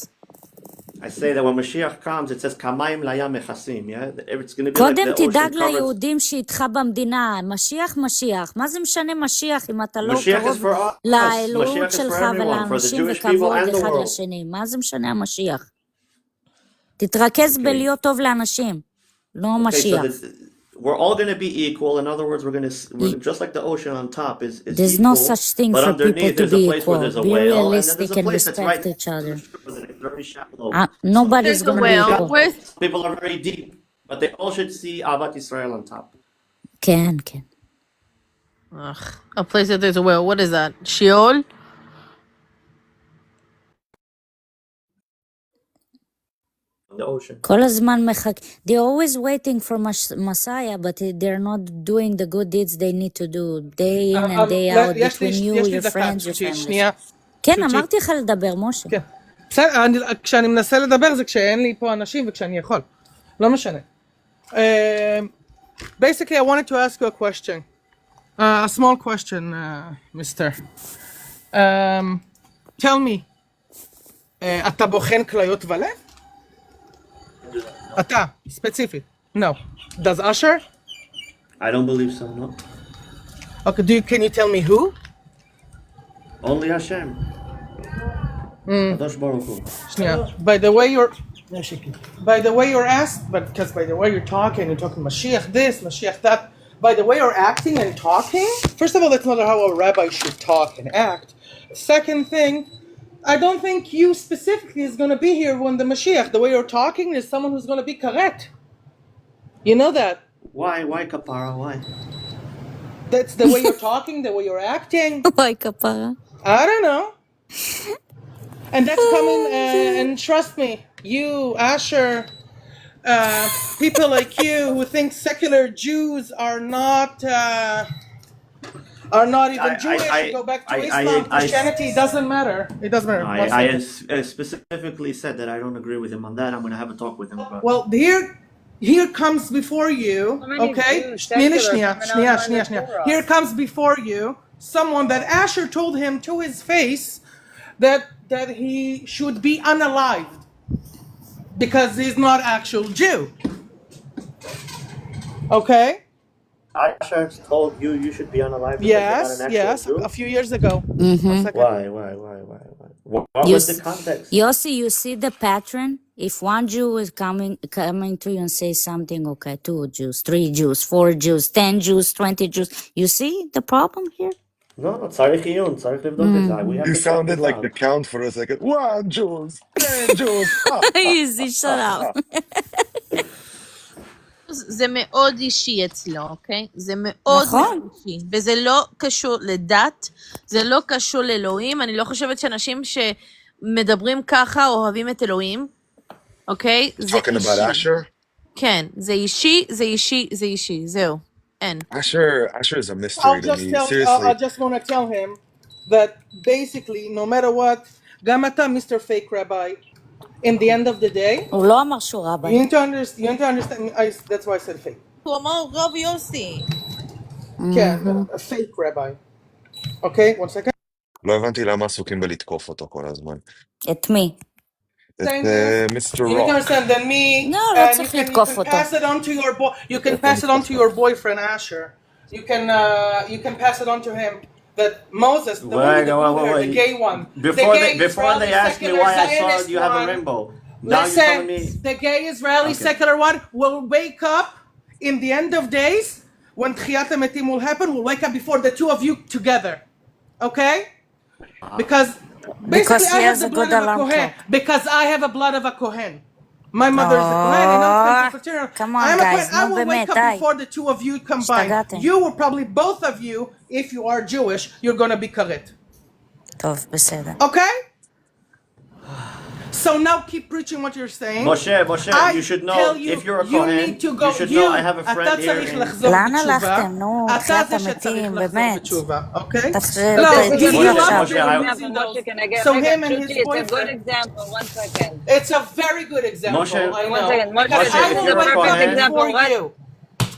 I say that when Mashiach comes, it says kamayim layam mechasim. Yeah, it's going to be like קודם the ocean תדאג covered. ליהודים שאיתך במדינה. משיח, משיח. מה זה משנה משיח אם אתה לא Mashiach is קרוב for us. לאלוהות Mashiach is for שלך everyone, for the ולאנשים Jewish people וכבוד and the אחד world. לשני? מה זה משנה המשיח? תתרכז Okay. בלהיות טוב לאנשים, לא Okay, so משיח. we're all going to be equal. In other words, we're just like the ocean on top is There's equal. no such thing But for people underneath, to there's a be place where equal. there's a Be whale, and then realistic there's a and place that's respect right each other. very shallow. Nobody's There's a gonna be whale. equal. Where's People are very deep, but they all should see Avat Israel on top. כן, כן. a place that there's a whale? What is that? Sheol? The ocean. כל הזמן they're always waiting for Messiah, but they're not doing the good deeds they need to do day in and day out between you, your friends, your families. שנייה. כן, אמרתי לך לדבר, משה. כן. בסדר, כשאני מנסה לדבר זה כשאין לי פה אנשים וכשאני יכול. לא משנה. Basically, I wanted to ask you a question. A small question, mister. Tell me, אתה בוחן כליות ולב? אתה, ספציפית. No. Does Usher? I don't believe so, no. Okay, can you tell me who? Only Hashem. Kadosh Baruch Hu. שנייה. By the way you're... By the way you're asked, but because by the way you're talking Mashiach this, Mashiach that, by the way you're acting and talking, first of all, that's not how a rabbi should talk and act. Second thing, I don't think you specifically is going to be here when the Mashiach. The way you're talking is someone who's going to be correct. You know that. Why kapara? Why? That's the way you're talking, the way you're acting. Why kapara? I don't know. And that's coming, and trust me, you, Asher, people like you who think secular Jews are not even Jewish, go back to Islam, Christianity, doesn't matter. It doesn't matter. I specifically said that I don't agree with him on that. I'm going to have a talk with him about it. Well, here comes before you, okay? Here comes before you someone that Asher told him to his face that he should be unalived because he's not actual Jew. Okay? Asher told you should be unalived. Yes, a few years ago. Why? What was the context? Yossi, you see the pattern? If one Jew is coming to you and say something, okay, 2 Jews, 3 Jews, 4 Jews, 10 Jews, 20 Jews, you see the problem here? No, צריך עיון, צריך לבדוק את זה. We have You to sounded check like the count for a second. 1 Jews, 10 Jews. Easy, shut up. זה מאוד אישי אצלו, אוקיי? זה מאוד אישי, וזה לא קשור לדת, זה לא קשור לאלוהים, אני לא חושבת שאנשים שמדברים ככה אוהבים את אלוהים, אוקיי? זה Talking about Asher? כן, זה אישי, זה אישי, זה אישי, זהו, אין. Asher is a mystery to me, seriously. I just want to tell him that basically, no matter what, גם אתה, Mr. Fake Rabbi, in the end of the day, הוא לא אמר שהוא רבי. you need to understand, that's why I said fake. הוא אמר רב יוסי. כן, a fake rabbi. Okay, one second. לא הבנתי למה עסוקים בלתקוף אותו כל הזמן. את מי? את Mr. You need to Rock. understand that me, No, לא you צריך can לתקוף אותו. pass it on to your you can pass it on to your boyfriend Asher. You can pass it on to him that Moses, the one the gay one. Before they ask me why I saw you have a rainbow. Now you're telling me the gay Israeli secular one will wake up in the end of days when Tchiyat HaMetim will happen. Will wake up before the two of you together, okay? Because basically I have the blood of a Kohen. Because I have a blood of a Kohen. My mother is a Kohen. Come on, guys. I will wake up before the two of you combine. You will probably, both of you, if you are Jewish, you're going to be karet. טוב, בסדר. Okay? So now keep preaching what you're saying. Moshe, you should know if you're a Kohen, you should know I have a friend here. לאן הלכתם? נו, תחיית המתים, באמת. Okay? So him and his boyfriend. It's a good example, 1 second. It's a very good example, Moshe, I know. 1 second. Because I if will you're a wake up Kohen, before you.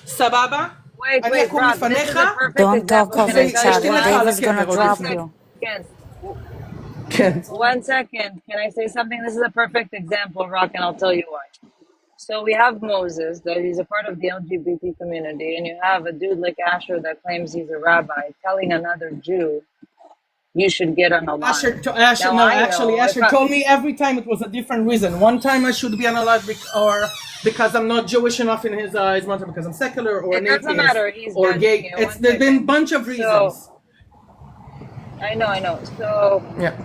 Sababa? Wait, Rob, this is a perfect Don't example. talk over each other. Dave is gonna drop you. Yes. 1 second. Can I say something? This is a perfect example, Rock, and I'll tell you why. So we have Moses, that he's a part of the LGBT community, and you have a dude like Asher that claims he's a rabbi telling another Jew, you should get unalived. Asher told me every time it was a different reason. One time I should be unalived or because I'm not Jewish enough in his eyes, one time because I'm secular or an atheist or gay. There's been a bunch of reasons. I know. So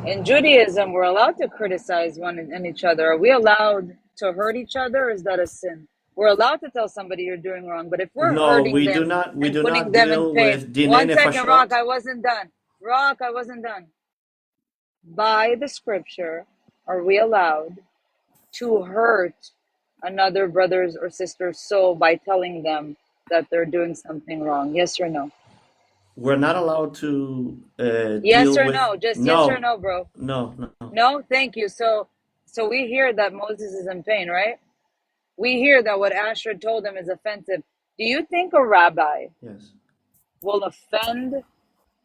in Judaism, we're allowed to criticize one and each other. Are we allowed to hurt each other, or is that a sin? We're allowed to tell somebody you're doing wrong, but if we're hurting them we do putting not them deal in pain. with dinei 1 second, nefashot. Rock, I wasn't done. By the scripture, are we allowed to hurt another brother's or sister's soul by telling them that they're doing something wrong? Yes or no? We're not allowed to yes deal or with... no? Just yes or no, bro. No. No, thank you. So we hear that Moses is in pain, right? We hear that what Asher told him is offensive. Do you think a rabbi will offend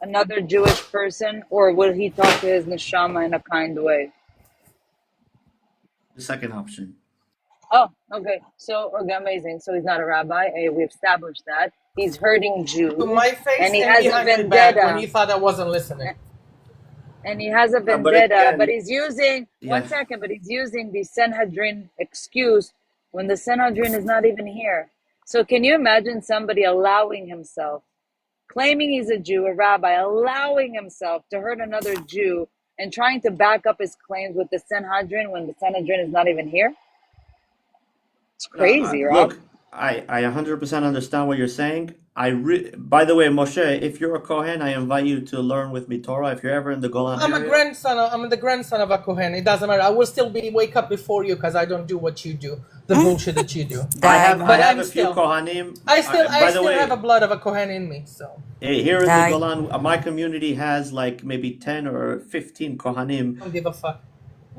another Jewish person, or will he talk to his neshama in a kind way? The second option. Oh, okay. So, amazing. So he's not a rabbi. We established that. He's hurting Jews. To my face and he has a vendetta. When he thought I wasn't listening. and he has a But vendetta, again, but he's using, yeah. 1 second, but he's using the Sanhedrin excuse when the Sanhedrin is not even here. So can you imagine somebody allowing himself, claiming he's a Jew, a rabbi, allowing himself to hurt another Jew and trying to back up his claims with the Sanhedrin when the Sanhedrin is not even here? It's crazy, Rob. Look, I 100% understand what you're saying. By the way, Moshe, if you're a Kohen, I invite you to learn with me Torah. If you're ever in the Golan I'm area, I'm the grandson of a Kohen. It doesn't matter. I will still wake up before you because I don't do what you do, the bullshit that you do. I have a few Kohanim. I still have a blood of a Kohen in me. So here in the Golan, my community has like maybe 10 or 15 Kohanim. Don't give a fuck.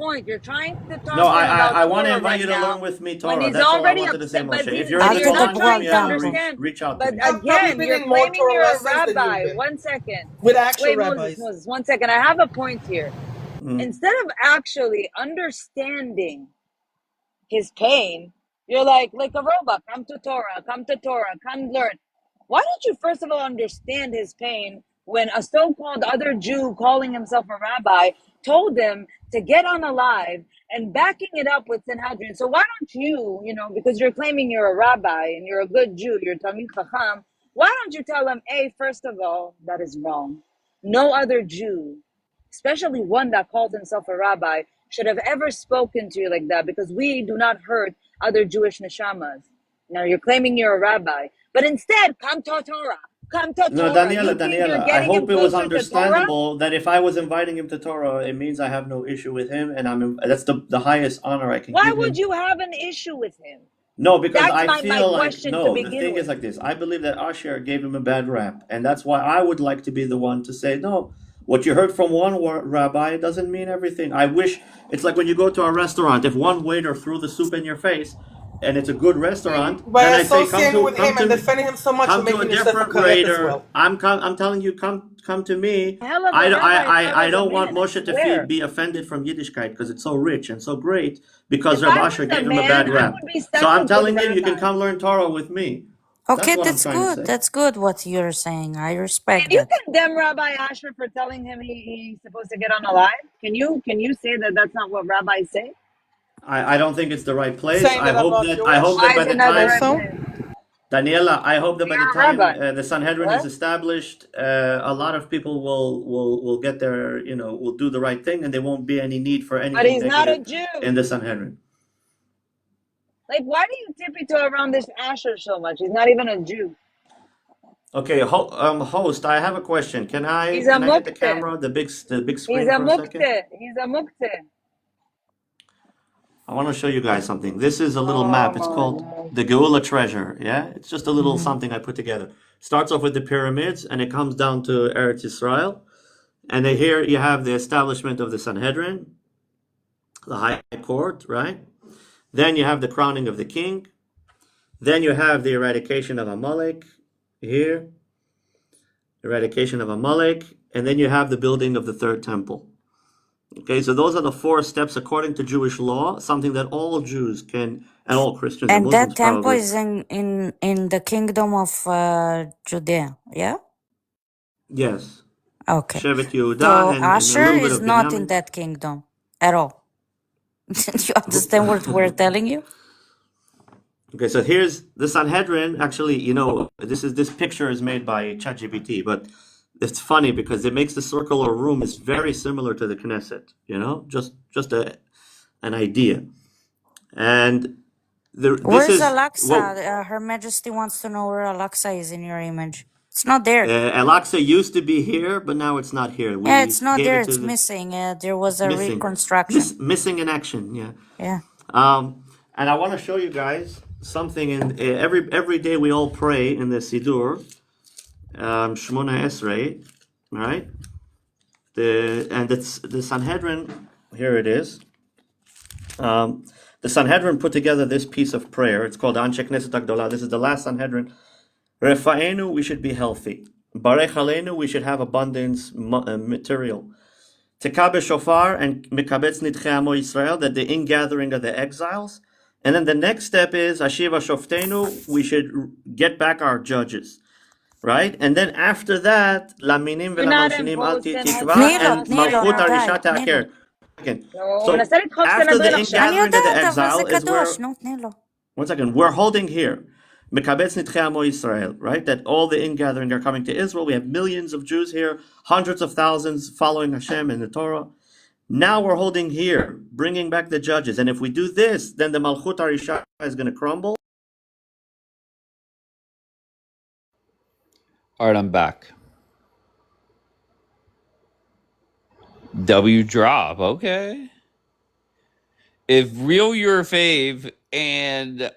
Point. You're trying to talk No, I want to invite you to learn with me Torah. He's That's all I already wanted to say, upset, Moshe. but If you're in the you're Golan not trying to area, understand. reach out to But me. again, you're been more claiming you're a Torah lessons than you've rabbi. been. 1 second. With actual Wait, rabbis. Moses, 1 second. I have a point here. Instead of actually understanding his pain, you're like a robot. Come to Torah, come learn. Why don't you first of all understand his pain when a so-called other Jew calling himself a rabbi told him to get on a live and backing it up with Sanhedrin? So why don't you, because you're claiming you're a rabbi and you're a good Jew, you're Talmid Chacham, why don't you tell him, hey, first of all, that is wrong. No other Jew, especially one that called himself a rabbi, should have ever spoken to you like that, because we do not hurt other Jewish neshamas. Now you're claiming you're a rabbi, but instead, come to Torah. Come to No, Torah. Daniela, I hope it was understandable that if I was inviting him to Torah, it means I have no issue with him, and that's the highest honor I can give him. Why would you have an issue with him? No, because That's I feel my like, question no, to the begin thing with. is like this. I believe that Asher gave him a bad rap, and that's why I would like to be the one to say, no, what you heard from one rabbi doesn't mean everything. I wish, it's like when you go to a restaurant, if one waiter threw the soup in your face, and it's a good restaurant, By then I say, associating with him and defending him so much, come you're to a making yourself different correct as waiter. well. I'm telling you, come to me. Hell of a rabbi, I don't want man. Moshe to Where? be offended from Yiddishkeit because it's so rich and so great, because If Rabbi I Asher was a gave him a man, bad I rap. would be So I'm stuck with telling him you can rabbi. come learn Torah with me. Okay, That's what I'm that's trying to good. say. That's good what you're saying. I respect Can you that. condemn Rabbi Asher for telling him he's supposed to get on a live? Can you say that that's not what rabbis say? I don't think it's the right place. Saying I that hope about that Jewish. by the not the time, right place? Daniela, I hope that by the You're a time rabbi. the Sanhedrin is What? established, a lot of people will get their, will do the right thing, and there won't be any need for But anything he's not a negative Jew. in the Sanhedrin. Like, why do you tiptoe around this Asher so much? He's not even a Jew. Okay, host, I have a question. Can I He's a get the mukte. camera, the big He's screen a for a second? mukte. He's a mukte. I want to show you guys something. This is a little map. It's called the Geula Treasure. Yeah, it's just a little something I put together. Starts off with the pyramids, and it comes down to Eretz Yisrael. And then here you have the establishment of the Sanhedrin, the High Court, right? Then you have the crowning of the king. Then you have the eradication of Amalek here, eradication of Amalek, and then you have the building of the third temple. Okay, so those are the 4 steps according to Jewish law, something that all Jews can, and all Christians and And Muslims that temple probably. is in the kingdom of Judea, yeah? Yes. Okay. Shevet Yehuda So and a Asher little bit is of not in Binyamin. that kingdom at all. You understand what we're telling you? Okay, so here's the Sanhedrin. Actually, this picture is made by ChatGPT, but it's funny because it makes the circular room is very similar to the Knesset. Just an idea. And this Where's is Al-Aqsa? Her Majesty wants to know where Al-Aqsa is in your image. It's not there. Al-Aqsa used to be here, but now it's not here. Yeah, We it's not gave there. it to It's the missing. There was a missing, reconstruction. missing in action. Yeah. Yeah. And I want to show you guys something. In every day we all pray in the Siddur, Shmona Esrei, right? The Sanhedrin. Here it is. The Sanhedrin put together this piece of prayer. It's called Anshe Knesset Agdola. This is the last Sanhedrin. Refa'enu, we should be healthy. Barech Aleinu, we should have abundance material. Tekabe Shofar and Mikabetz Nidchei Amo Yisrael, that the ingathering of the exiles. And then the next step is Ashiva Shoftenu, we should get back our judges. right? And then after that, laminim We're not velamoshinim al imposing tikva and malchut now. arisha ta'ker. No, So after the ingathering of the exile is where, one second, we're holding here, Mekabetz Nitchei Amo Yisrael, right? That all the ingathering are coming to Israel. We have millions of Jews here, hundreds of thousands following Hashem and the Torah. Now we're holding here, bringing back the judges. And if we do this, then the Malchut Arisha is going to crumble. All right, I'm back. W drop, okay. If real your fave and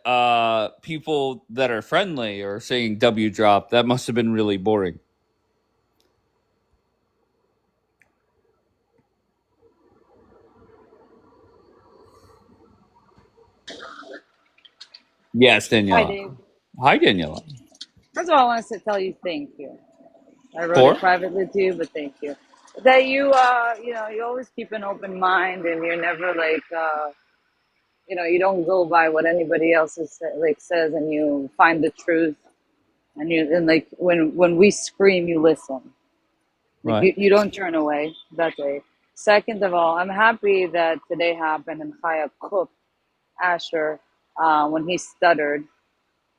people that are friendly are saying W drop, that must have been really boring. Yes, Daniela. Hi, Dave. Hi, Daniela. First of all, I want to tell you thank you. I wrote it privately to you, but thank you. That you, you always keep an open mind, and you're never like, you don't go by what anybody else says, and you find the truth, and like when we scream, you listen. Like, right. You don't turn away. That's it. Second of all, I'm happy that today happened and Chaya cooked Asher when he stuttered.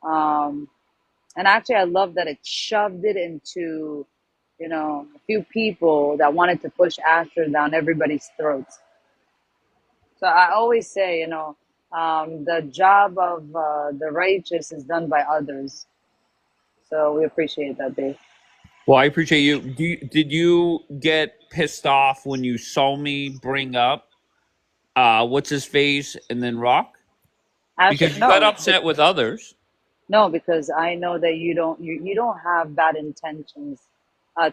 And actually, I love that it shoved it into, a few people that wanted to push Asher down everybody's throats. So I always say, the job of the righteous is done by others. So we appreciate that, Dave. Well, I appreciate you. Did you get pissed off when you saw me bring up what's his face and then Rock? Because you got upset with others. No, because I know that you don't have bad intentions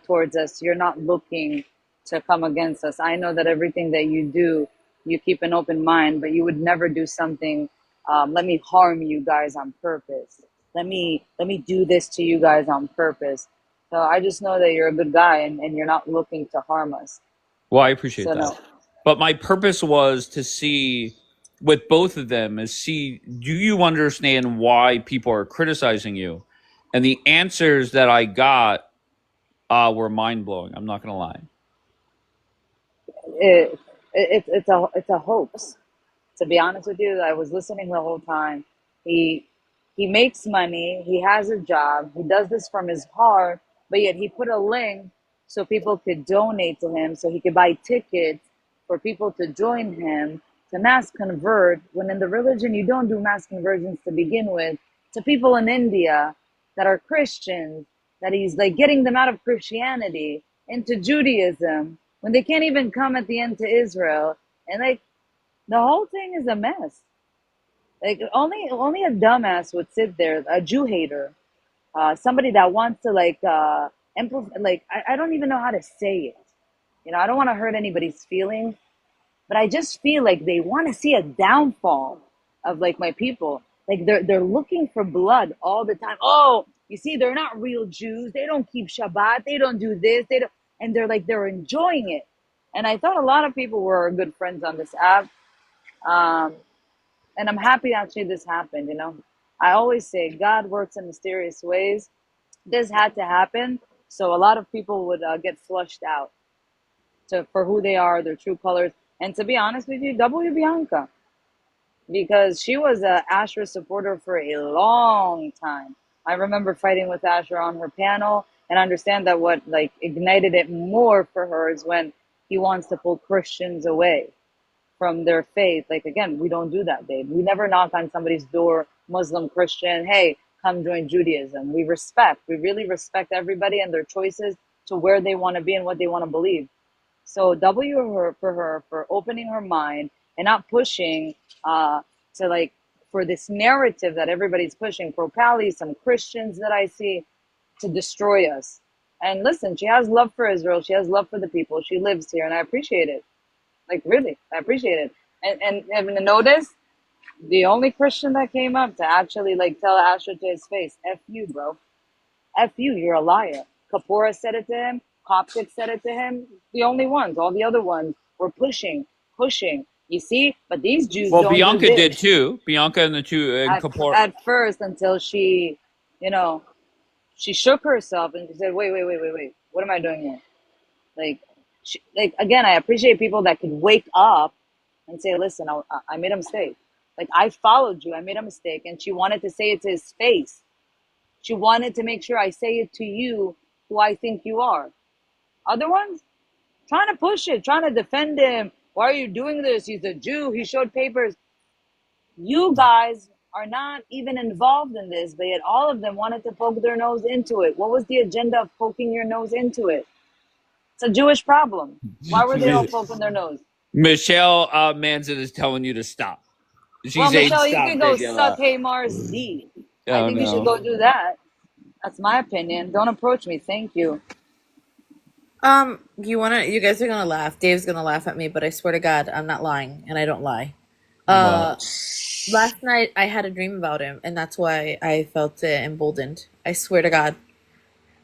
towards us. You're not looking to come against us. I know that everything that you do, you keep an open mind, but you would never do something. Let me harm you guys on purpose. Let me do this to you guys on purpose. So I just know that you're a good guy and you're not looking to harm us. Well, I appreciate that. No. But my purpose was to see with both of them do you understand why people are criticizing you? And the answers that I got were mind-blowing. I'm not going to lie. It's a hoax. To be honest with you, I was listening the whole time. He makes money. He has a job. He does this from his heart, but yet he put a link so people could donate to him, so he could buy tickets for people to join him to mass convert, when in the religion you don't do mass conversions to begin with, to people in India that are Christians, that he's like getting them out of Christianity into Judaism when they can't even come at the end to Israel. And like the whole thing is a mess. Like only a dumbass would sit there, a Jew hater, somebody that wants to I don't even know how to say it. I don't want to hurt anybody's feelings, but I just feel like they want to see a downfall of like my people. Like they're looking for blood all the time. Oh, you see, they're not real Jews. They don't keep Shabbat. They don't do this. And they're enjoying it. And I thought a lot of people were good friends on this app. And I'm happy actually this happened, I always say God works in mysterious ways. This had to happen so a lot of people would get flushed out for who they are, their true colors. And to be honest with you, W Bianca, because she was an Asher supporter for a long time. I remember fighting with Asher on her panel, and I understand that what ignited it more for her is when he wants to pull Christians away from their faith. Like, again, we don't do that, babe. We never knock on somebody's door, Muslim, Christian, hey, come join Judaism. We really respect everybody and their choices to where they want to be and what they want to believe. So for her for opening her mind and not pushing for this narrative that everybody's pushing, pro-Pali, some Christians that I see, to destroy us. And listen, she has love for Israel. She has love for the people. She lives here, and I appreciate it. Like, really, I appreciate it. And notice, the only Christian that came up to actually tell Asher to his face, F you, bro. F you, you're a liar. Kapora said it to him. Coptic said it to him. The only ones. All the other ones were pushing. You see? But these Jews don't Bianca do this. did too. Bianca and the two and Kapora. At first, until she, She shook herself and she said, wait, what am I doing here? Like again, I appreciate people that could wake up and say, listen, I made a mistake. Like, I followed you, I made a mistake. And she wanted to say it to his face. She wanted to make sure I say it to you, who I think you are. Other ones, trying to push it, trying to defend him. Why are you doing this? He's a Jew. He showed papers. You guys are not even involved in this, but yet all of them wanted to poke their nose into it. What was the agenda of poking your nose into it? It's a Jewish problem. Why were they all poking their nose? Michelle Manzin is telling you to stop. Well, Michelle, you can go suck Hamar's D. I think you should go do that. That's my opinion. Don't approach me. Thank you. You guys are gonna laugh. Dave's gonna laugh at me, but I swear to God, I'm not lying, and I don't lie. Last night I had a dream about him, and that's why I felt emboldened. I swear to God,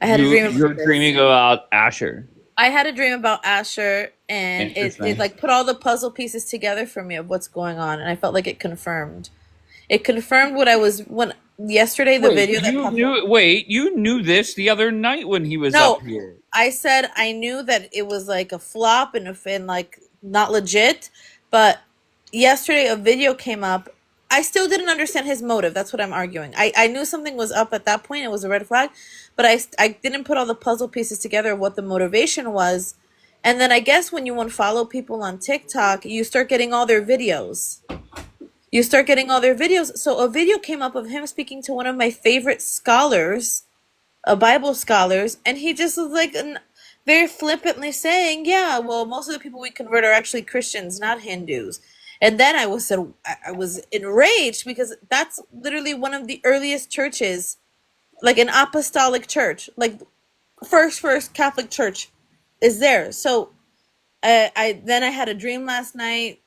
I had a dream about You're dreaming about Asher. I had a dream about Asher, and it like put all the puzzle pieces together for me of what's going on, and I felt like it confirmed. It confirmed what I was yesterday. The video that you knew this the other night when he was up here. I said I knew that it was like a flop and like not legit, but yesterday a video came up. I still didn't understand his motive. That's what I'm arguing. I knew something was up at that point. It was a red flag, but I didn't put all the puzzle pieces together of what the motivation was. And then I guess when you unfollow people on TikTok, you start getting all their videos. So a video came up of him speaking to one of my favorite scholars, Bible scholars, and he just was like very flippantly saying, yeah, well, most of the people we convert are actually Christians, not Hindus. And then I was enraged because that's literally one of the earliest churches, like an apostolic church, like first Catholic church is there. So I had a dream last night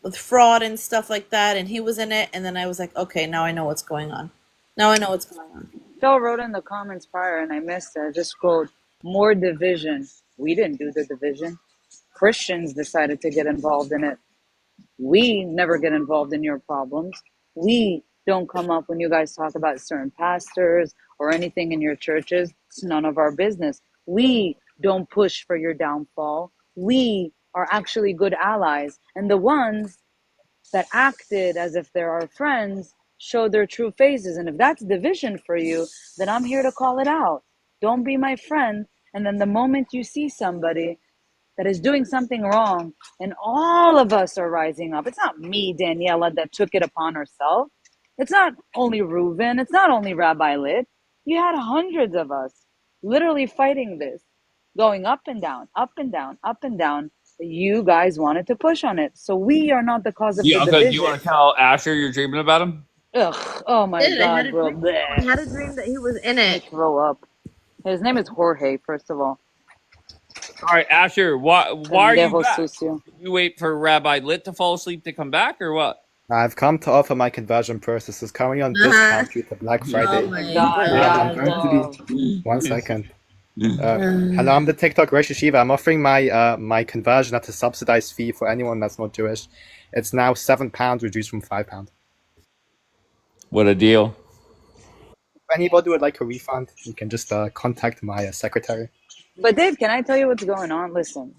with fraud and stuff like that, and he was in it, and then I was like, okay, now I know what's going on. Phil wrote in the comments prior, and I missed it. I just scrolled, more division. We didn't do the division. Christians decided to get involved in it. We never get involved in your problems. We don't come up when you guys talk about certain pastors or anything in your churches. It's none of our business. We don't push for your downfall. We are actually good allies. And the ones that acted as if they're our friends show their true faces. And if that's division for you, then I'm here to call it out. Don't be my friend. And then the moment you see somebody that is doing something wrong, and all of us are rising up. It's not me, Daniela, that took it upon herself. It's not only Reuven. It's not only Rabbi Lit. You had hundreds of us literally fighting this, going up and down, up and down, up and down. You guys wanted to push on it. So we are not the cause of the division. Do you want to tell Asher you're dreaming about him? Ugh, oh my God, bro. I had a dream that he was in it. Throw up. His name is Jorge, first of all. All right, Asher, why are you back? You wait for Rabbi Lit to fall asleep to come back, or what? I've come to offer my conversion process. It's currently on discount due to Black Friday. Oh my God. I'm going to be 1 second. Hello, I'm the TikTok Rosh Yeshiva. I'm offering my conversion at a subsidized fee for anyone that's not Jewish. It's now £7 reduced from £5. What a deal! If anybody would like a refund, you can just contact my secretary. But Dave, can I tell you what's going on? Listen,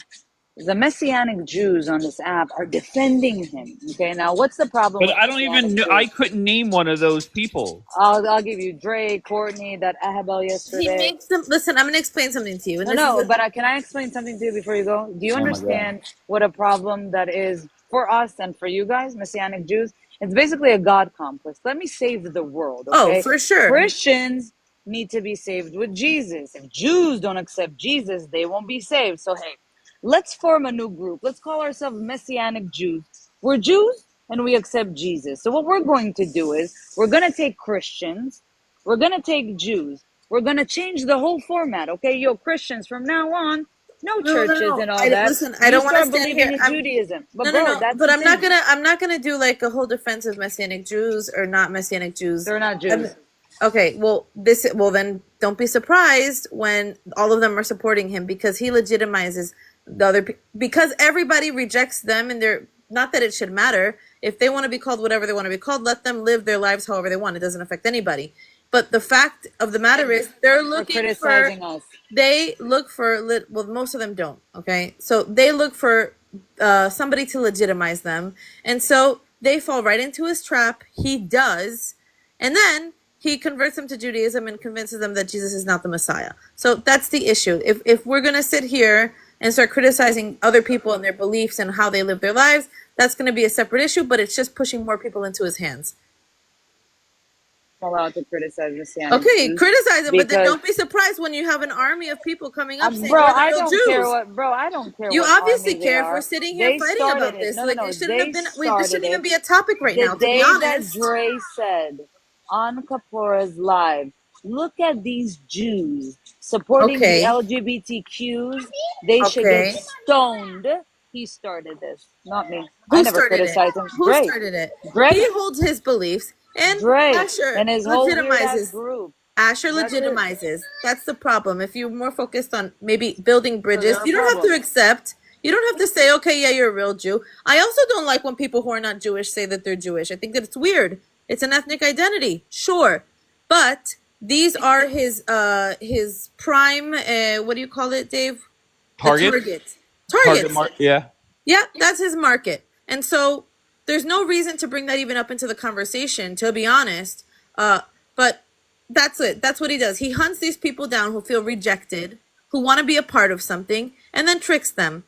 the Messianic Jews on this app are defending him. Okay, now what's the problem? But I don't even know. I couldn't name one of those people. I'll give you Dre, Courtney, that Ahabel yesterday. He makes them. Listen, I'm going to explain something to you. But can I explain something to you before you go? Do you understand what a problem that is for us and for you guys, Messianic Jews? It's basically a God complex. Let me save the world. Okay? Oh, for sure. Christians need to be saved with Jesus. If Jews don't accept Jesus, they won't be saved. So, hey, let's form a new group. Let's call ourselves Messianic Jews. We're Jews and we accept Jesus. So what we're going to do is we're going to take Christians. We're going to take Jews. We're going to change the whole format. Okay, yo, Christians, from now on, no churches and all that. Listen, I don't want to stand here. Judaism. But But I'm not gonna do like a whole defense of Messianic Jews or not Messianic Jews. They're not Jews. Okay, well then don't be surprised when all of them are supporting him, because he legitimizes the other, because everybody rejects them, and they're not that it should matter. If they want to be called whatever they want to be called, let them live their lives however they want. It doesn't affect anybody. But the fact of the matter is, they're For looking for. criticizing us. They look for. Well, most of them don't. Okay, so they look for somebody to legitimize them, and so they fall right into his trap. He does, and then he converts them to Judaism and convinces them that Jesus is not the Messiah. So that's the issue. If we're gonna sit here and start criticizing other people and their beliefs and how they live their lives, that's going to be a separate issue, but it's just pushing more people into his hands. Allowed to criticize Messianic Okay, Jews criticize him, but then because don't be surprised when you have an army of people coming up saying bro, we're the I real don't Jews. care what I don't care You what obviously army they care if are. we're sitting here They fighting started about it. this. No, Like it shouldn't they have been. This started shouldn't even it be a topic right the now. To be day that honest. Dre said on Kapora's live, look at these Jews supporting the Okay. LGBTQs. They should Okay. get stoned. He started this, not me. Who I never started it? criticized him. Who Dre. started it? Dre. He holds his beliefs, and Dre Asher and his whole weird ass legitimizes. group. Asher That's it. legitimizes. That's the problem. If you're more focused on maybe building bridges, they're a you don't have problem. to accept. You don't have to say, okay, yeah, you're a real Jew. I also don't like when people who are not Jewish say that they're Jewish. I think that it's weird. It's an ethnic identity, sure, but these are his prime. What do you call it, Dave? Target. Targets. Yeah. Yeah, that's his market. And so there's no reason to bring that even up into the conversation, to be honest. But that's it. That's what he does. He hunts these people down who feel rejected, who want to be a part of something, and then tricks them.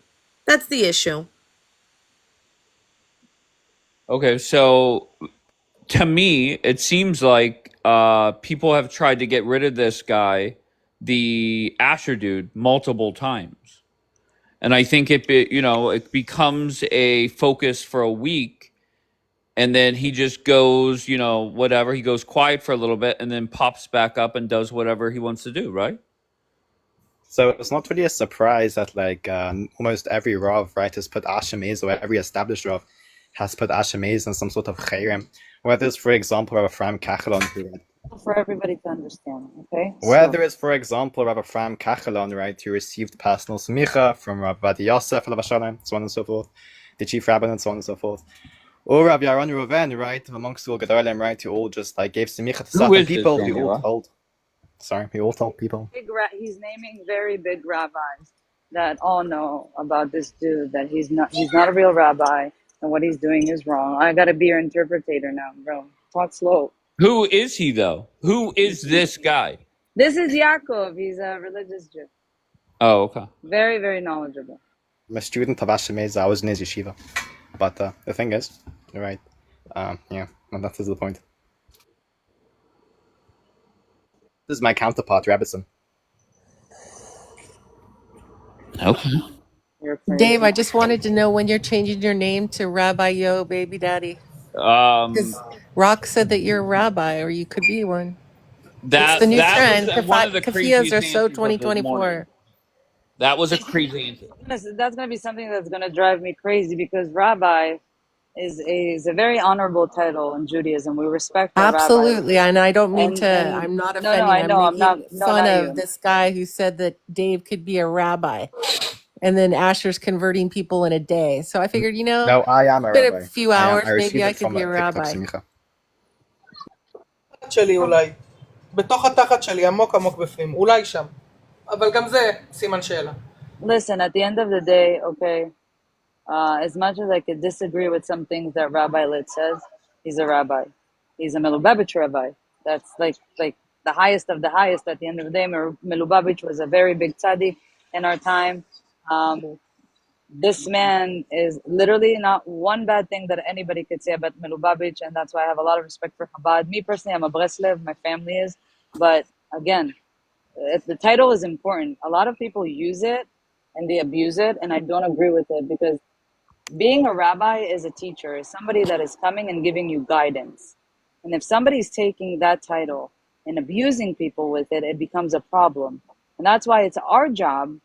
That's the issue. Okay, so to me, it seems like people have tried to get rid of this guy, the Asher dude, multiple times. And I think it becomes a focus for a week, and then he just goes, whatever. He goes quiet for a little bit, and then pops back up and does whatever he wants to do, right? So it's not really a surprise that almost every Rav, right, has put Asher Meis, or every established Rav has put Asher Meis in some sort of chayrim. Whether it's, for example, Rav Ephraim Kachelon, For everybody to understand, okay? whether it's, for example, Rav Ephraim Kachelon, right, who received personal smicha from Rav Vadi Yosef, so on and so forth, the chief rabbi, and so on and so forth. Or Rav Yaron Reuven, right, amongst all Gedolim, right, who all just gave smicha to certain people who all told people. He's naming very big rabbis that all know about this dude, that he's not a real rabbi, and what he's doing is wrong. I gotta be your interpreter now, bro. Talk slow. Who is he, though? Who is this guy? This is Yaakov. He's a religious Jew. Oh, okay. Very, very knowledgeable. I'm a student of Asher Meis. I was in his yeshiva. But the thing is, you're right. Yeah, and that is the point. This is my counterpart, Rabison. Okay. Dave, I just wanted to know when you're changing your name to Rabbi Yo, baby daddy. Rock said that you're a rabbi, or you could be one. It's the new trend. Was one of the Kafiyas are so craziest answers of the morning. 2024. That was a crazy answer. That's gonna be something that's gonna drive me crazy, because rabbi is a very honorable title in Judaism. We respect our Absolutely, rabbis. and I don't mean And I'm not no, offending. I know, I'm I'm not. making No, fun not of you. this guy who said that Dave could be a rabbi, and then Asher's converting people in a day. So I figured, No, I am a been rabbi. a few I hours, received maybe I it could from be a a TikTok rabbi. smicha. שלי אולי. בתוך התחת שלי, עמוק עמוק בפנים. אולי שם. אבל גם זה סימן שאלה. Listen, at the end of the day, okay, as much as I could disagree with some things that Rabbi Lit says, he's a rabbi. He's a Melubavitch rabbi. That's like the highest of the highest at the end of the day. Melubavitch was a very big tzaddik in our time. This man is literally not one bad thing that anybody could say about Melubavitch, and that's why I have a lot of respect for Chabad. Me personally, I'm a Breslev, my family is, but again, the title is important. A lot of people use it and they abuse it, and I don't agree with it, because being a rabbi is a teacher, is somebody that is coming and giving you guidance. And if somebody's taking that title and abusing people with it, it becomes a problem. And that's why it's our job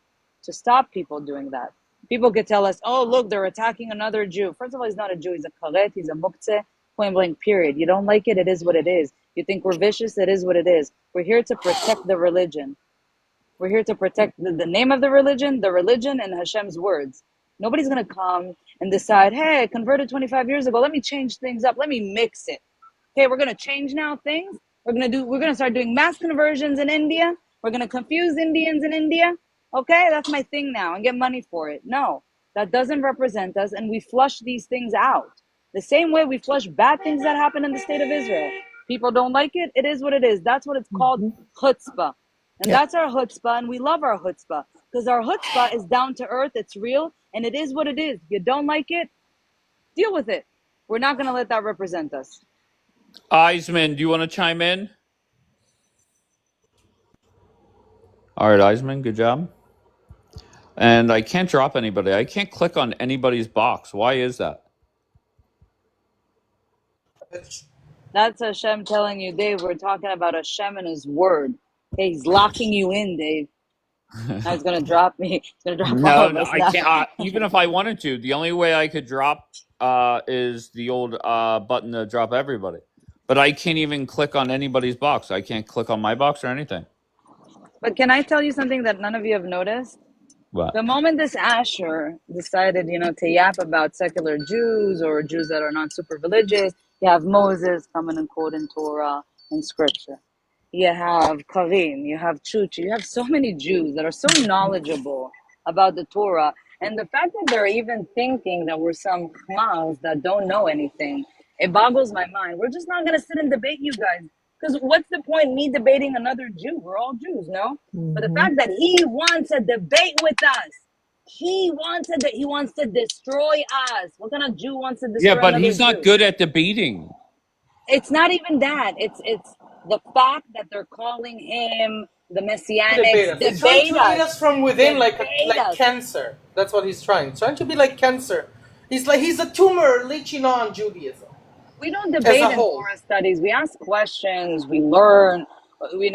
to stop people doing that. People could tell us, oh, look, they're attacking another Jew. First of all, he's not a Jew. He's a karet. He's a muktzeh. Point blank, period. You don't like it, it is what it is. You think we're vicious, it is what it is. We're here to protect the religion. We're here to protect the name of the religion, and Hashem's words. Nobody's going to come and decide, hey, I converted 25 years ago. Let me change things up. Let me mix it. Okay, we're going to change now things. We're gonna start doing mass conversions in India. We're gonna confuse Indians in India. Okay, that's my thing now and get money for it. No, that doesn't represent us, and we flush these things out. The same way we flush bad things that happen in the state of Israel. People don't like it. It is what it is. That's what it's called, chutzpah. And Yeah. that's our chutzpah, and we love our chutzpah because our chutzpah is down to earth, it's real, and it is what it is. You don't like it, deal with it. We're not going to let that represent us. Eisman, do you want to chime in? All right, Eisman, good job. And I can't drop anybody. I can't click on anybody's box. Why is that? That's Hashem telling you, Dave, we're talking about Hashem and his word. Okay, he's locking you in, Dave. Now he's going to drop me. He's going to drop all of us I now. can't. Even if I wanted to, the only way I could drop is the old button to drop everybody. But I can't even click on anybody's box. I can't click on my box or anything. But can I tell you something that none of you have noticed? What? The moment this Asher decided, to yap about secular Jews or Jews that are not super religious, you have Moses coming and quoting Torah and scripture. You have Karim, you have Chuchi, you have so many Jews that are so knowledgeable about the Torah. And the fact that they're even thinking that we're some clowns that don't know anything, it boggles my mind. We're just not going to sit and debate you guys. Because what's the point me debating another Jew? We're all Jews, no? But the fact that he wants a debate with us, he wants to destroy us. What kind of Jew wants to destroy Yeah, but another he's Jew? not good at debating. It's not even that. It's the fact that they're calling him the Messianics. He's trying to eat us from within like us. cancer. That's what he's trying. He's trying to be like cancer. He's a tumor leeching on Judaism. We don't debate in Torah studies. We ask questions. We learn. We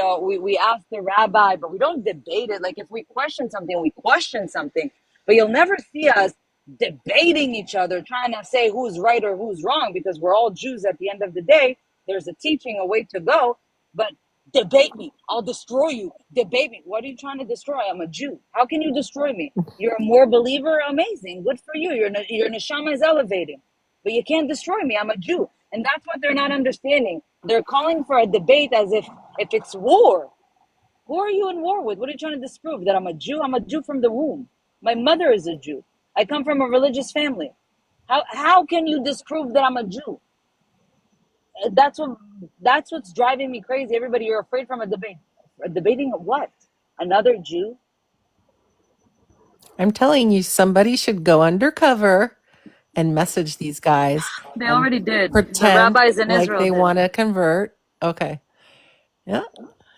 ask the rabbi, but we don't debate it. Like if we question something, we question something. But you'll never see us debating each other, trying to say who's right or who's wrong, because we're all Jews at the end of the day. There's a teaching, a way to go. But debate me. I'll destroy you. Debate me. What are you trying to destroy? I'm a Jew. How can you destroy me? You're a more believer? Amazing. Good for you. Your neshama is elevating. But you can't destroy me. I'm a Jew. And that's what they're not understanding. They're calling for a debate as if it's war. Who are you in war with? What are you trying to disprove? That I'm a Jew? I'm a Jew from the womb. My mother is a Jew. I come from a religious family. How can you disprove that I'm a Jew? That's what's driving me crazy. Everybody, you're afraid from a debate. Debating what? Another Jew? I'm telling you, somebody should go undercover and message these guys. They already did. Pretend the rabbis in like Israel they did. want to convert. Okay. Yeah.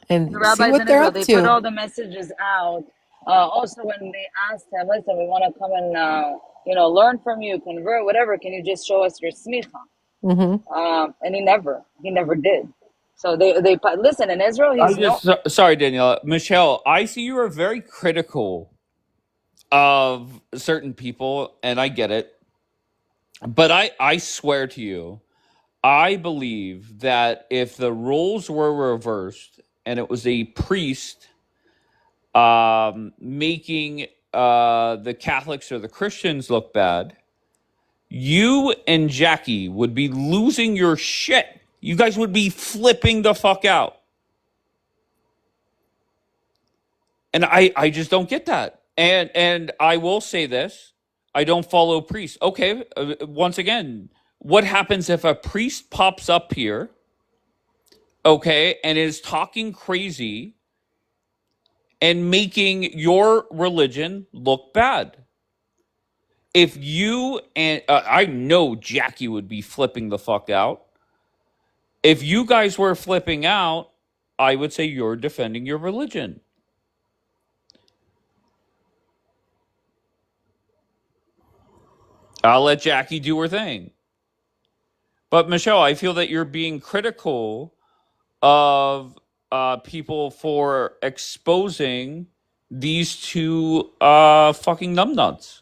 And The see rabbis what in they're Israel, up they to. put all the messages out. Also, when they asked him, listen, we want to come and, learn from you, convert, whatever. Can you just show us your smicha? And he never did. So they listen, in Israel, Sorry, Daniela. Michelle, I see you are very critical of certain people, and I get it. But I swear to you, I believe that if the roles were reversed and it was a priest making the Catholics or the Christians look bad, you and Jackie would be losing your shit. You guys would be flipping the fuck out. And I just don't get that. And I will say this. I don't follow priests. Okay, once again, what happens if a priest pops up here, okay, and is talking crazy and making your religion look bad? If you and I know Jackie would be flipping the fuck out. If you guys were flipping out, I would say you're defending your religion. I'll let Jackie do her thing. But Michelle, I feel that you're being critical of people for exposing these two fucking numbnuts.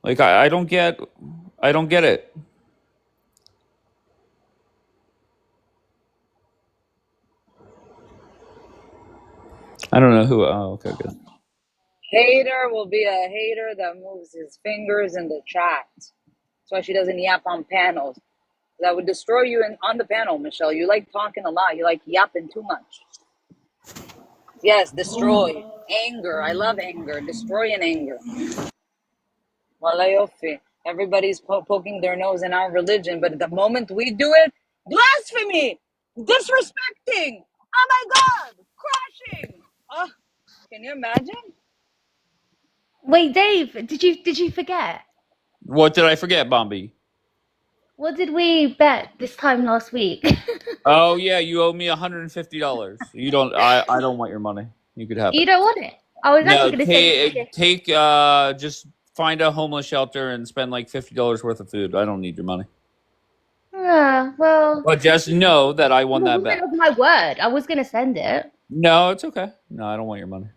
Like I don't get it. I don't know who. Oh, okay, good. hater will be a hater that moves his fingers in the chat. That's why she doesn't yap on panels. I would destroy you on the panel, Michelle. You like talking a lot. You like yapping too much. Yes, destroy. Anger. I love anger. Destroy and anger. Walayofi. Everybody's poking their nose in our religion, but the moment we do it, blasphemy, disrespecting. Oh my God, crashing. Oh, can you imagine? Wait, Dave, did you forget? What did I forget, Bombi? What did we bet this time last week? Oh yeah, you owe me $150. You don't. I don't want your money. You could have it. You don't want it? I was actually No, going to say take just find a homeless shelter and spend like $50 worth of food. I don't need your money. Well. But just know that I won that bet. That was my word. I was going to send it. No, it's okay. No, I don't want your money.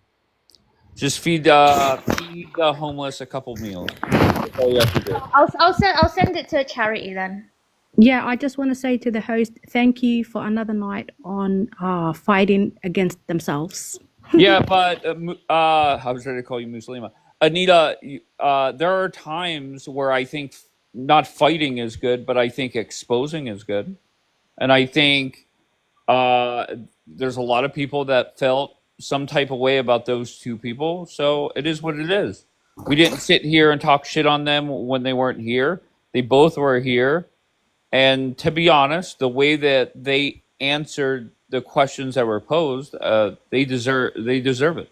Just feed the homeless a couple meals. That's all you have to do. I'll send it to a charity then. Yeah, I just want to say to the host, thank you for another night on fighting against themselves. Yeah, but I was ready to call you Muslima. Anita, there are times where I think not fighting is good, but I think exposing is good. And I think there's a lot of people that felt some type of way about those two people. So it is what it is. We didn't sit here and talk shit on them when they weren't here. They both were here. And to be honest, the way that they answered the questions that were posed, they deserve it.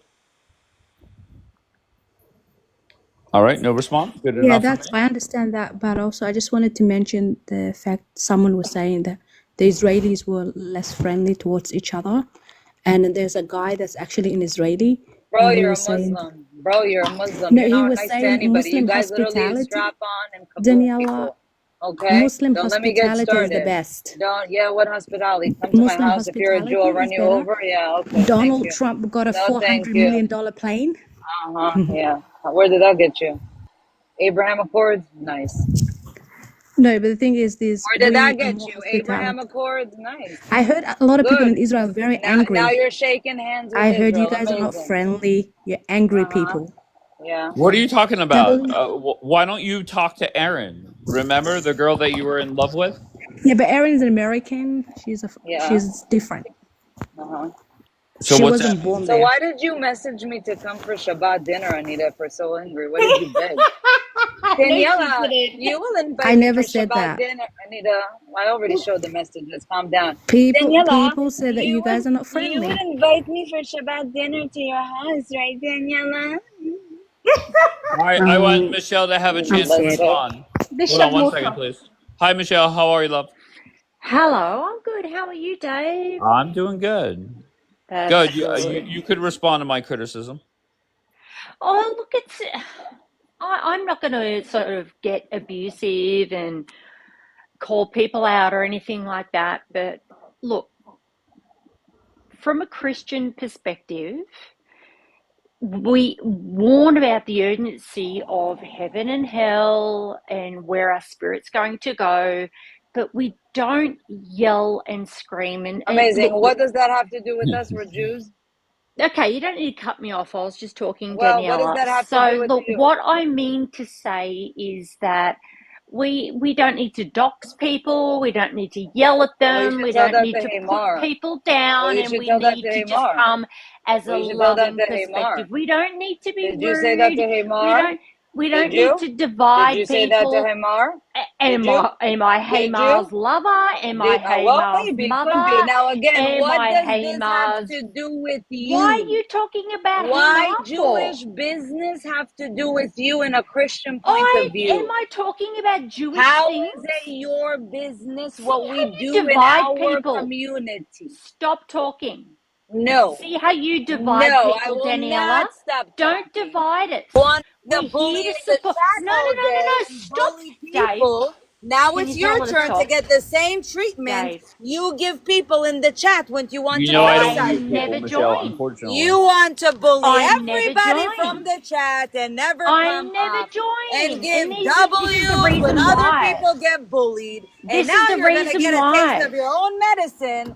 All right, no response. Good enough. Yeah, I understand that, but also I just wanted to mention the fact someone was saying that the Israelis were less friendly towards each other, and there's a guy that's actually an Israeli. Bro, you're a Muslim. Bro, you're a Muslim. No, you're he not was nice saying to anybody. Muslim You guys literally hospitality. strap on and kaboom Daniela, people. Okay? Muslim Don't let me get hospitality started. is the best. What hospitality? Come to my Muslim house. If you're a Jew, I'll run you over. Yeah, okay. Donald Thank you. Trump got a No, thank $400 you. million plane. Yeah. Where did that get you? Abraham Accords? Nice. No, but the thing is, this. Where did that get you? Abraham Accords? Nice. I heard a lot of people in Israel are very angry. Now you're shaking hands with I heard Israel. you guys are not Amazing. friendly. You're angry people. Yeah. What are you talking about? Why don't you talk to Erin? Remember the girl that you were in love with? Yeah, but Erin is an American. She's different. So she what's wasn't that? born So there. why did you message me to come for Shabbat dinner, Anita, if we're so angry? What did you beg? Daniela, you will invite I me never for said Shabbat that. dinner. Anita, I already showed the message. Let's calm down. People said that you guys are not You friendly. would invite me for Shabbat dinner to your house, right, Daniela? I want Michelle to have a chance to respond. Hold on 1 second, please. Hi, Michelle. How are you, love? Hello, I'm good. How are you, Dave? I'm doing good. That's Good. You could respond to my criticism. Oh, look, I'm not going to sort of get abusive and call people out or anything like that. But look, from a Christian perspective, we warn about the urgency of heaven and hell and where our spirit's going to go, but we don't yell and scream. Amazing. What does that have to do with us? We're Jews. Okay, you don't need to cut me off. I was just talking, Well, Daniela. what does that have to do with look, you? what I mean to say is that we don't need to dox people. We don't need to yell at them. We don't need to put people down, and we need to just come as a loving perspective. We don't need to be rude. Did you say that to Hamar? We don't need to divide people. Did you say that to Hamar? Am I Hamar's lover? Am I Hamar's mother? Now again, what does this have Hamar's... to do with you? Why are you talking about Why Hamar Jewish for? business have to do with you in a Christian point of view? Am I talking about Jewish How things? is it your business what we do in divide our people. community? Stop talking. No. See how you divide No, people, I will Daniela? not stop Don't divide it. We're here to support. No. Stop, people. Dave. Now Can it's you tell your her to turn to stop? get the same treatment Dave. you give people in the chat when you want to I don't criticize use them. people, Michelle, unfortunately. You want to bully I never everybody joined. from the chat and never I come never up joined. and give this is the W's reason when other why. people get bullied. This and now is the you're going to reason get a why. taste of your own medicine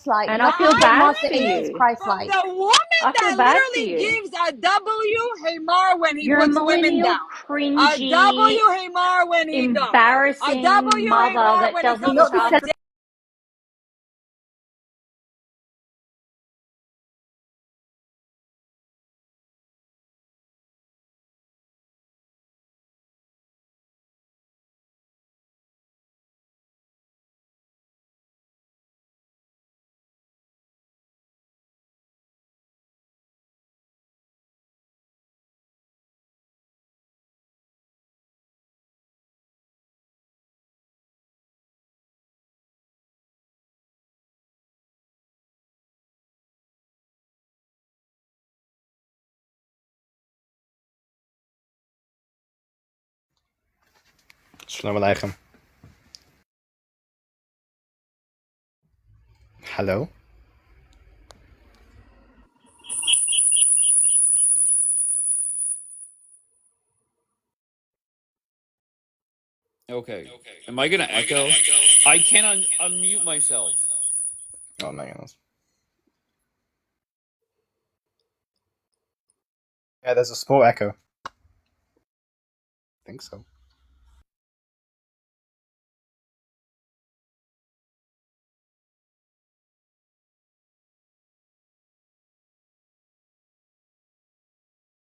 Christ-like. And I feel Nothing that bad Martha for is you. Christ-like. The woman I feel that bad for literally you. gives a W Hamar when he You're a puts women millennial, down. A cringy, W Hamar when he don't. A embarrassing W mother Hamar that when it doesn't comes Not look the to after Shalom Aleichem. Hello? Okay. Am I gonna echo? I can't unmute myself. Oh my goodness. Yeah, there's a small echo. I think so.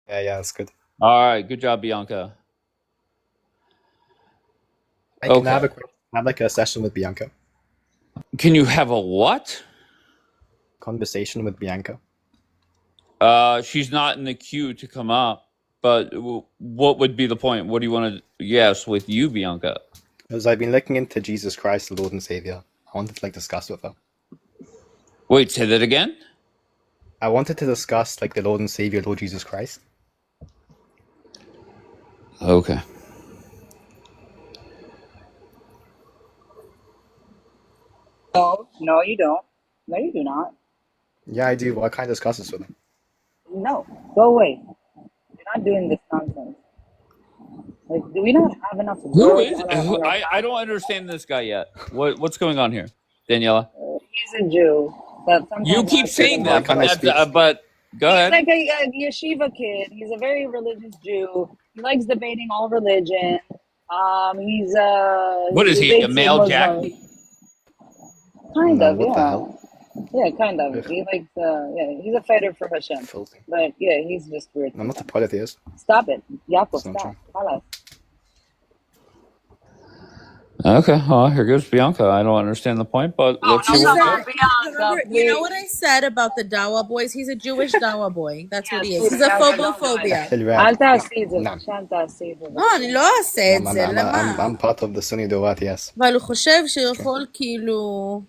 Yeah, that's good. All right, good job, Bianca. I can have like a session with Bianca. Can you have a what? Conversation with Bianca. She's not in the queue to come up, but what would be the point? What do you want to? Yes, with you, Bianca. Because I've been looking into Jesus Christ, the Lord and Savior. I wanted to discuss with her. Wait, say that again? I wanted to discuss the Lord and Savior, Lord Jesus Christ. Okay. No, you don't. No, you do not. Yeah, I do. Why can't I discuss this with him? No, go away. You're not doing this nonsense. Do we not have enough Who girls is? on our I don't understand this guy yet. What's going on here, Daniela? He's a Jew. But sometimes You keep saying that, but go ahead. He's like a yeshiva kid. He's a very religious Jew. He likes debating all religion. He's What is he? A male Jack? Kind of, what yeah. the hell? Yeah, kind of. He likes, he's a fighter for Hashem. Filthy. But yeah, he's just weird. I'm not the polytheist. Stop it, Yaakov. It's not Stop. Halas. Okay, well, here goes Bianca. I don't understand the point, but let's see what Remember, you know what I said about the Dawa boys? He's a Jewish Dawa boy. That's what he is. He's a phobophobia. אל תעשי את זה, בבקשה, תעשי את זה. לא, אני לא אעשה את זה, למה? I'm part of the Sunni Dawat, yes. אבל הוא חושב שיכול כאילו...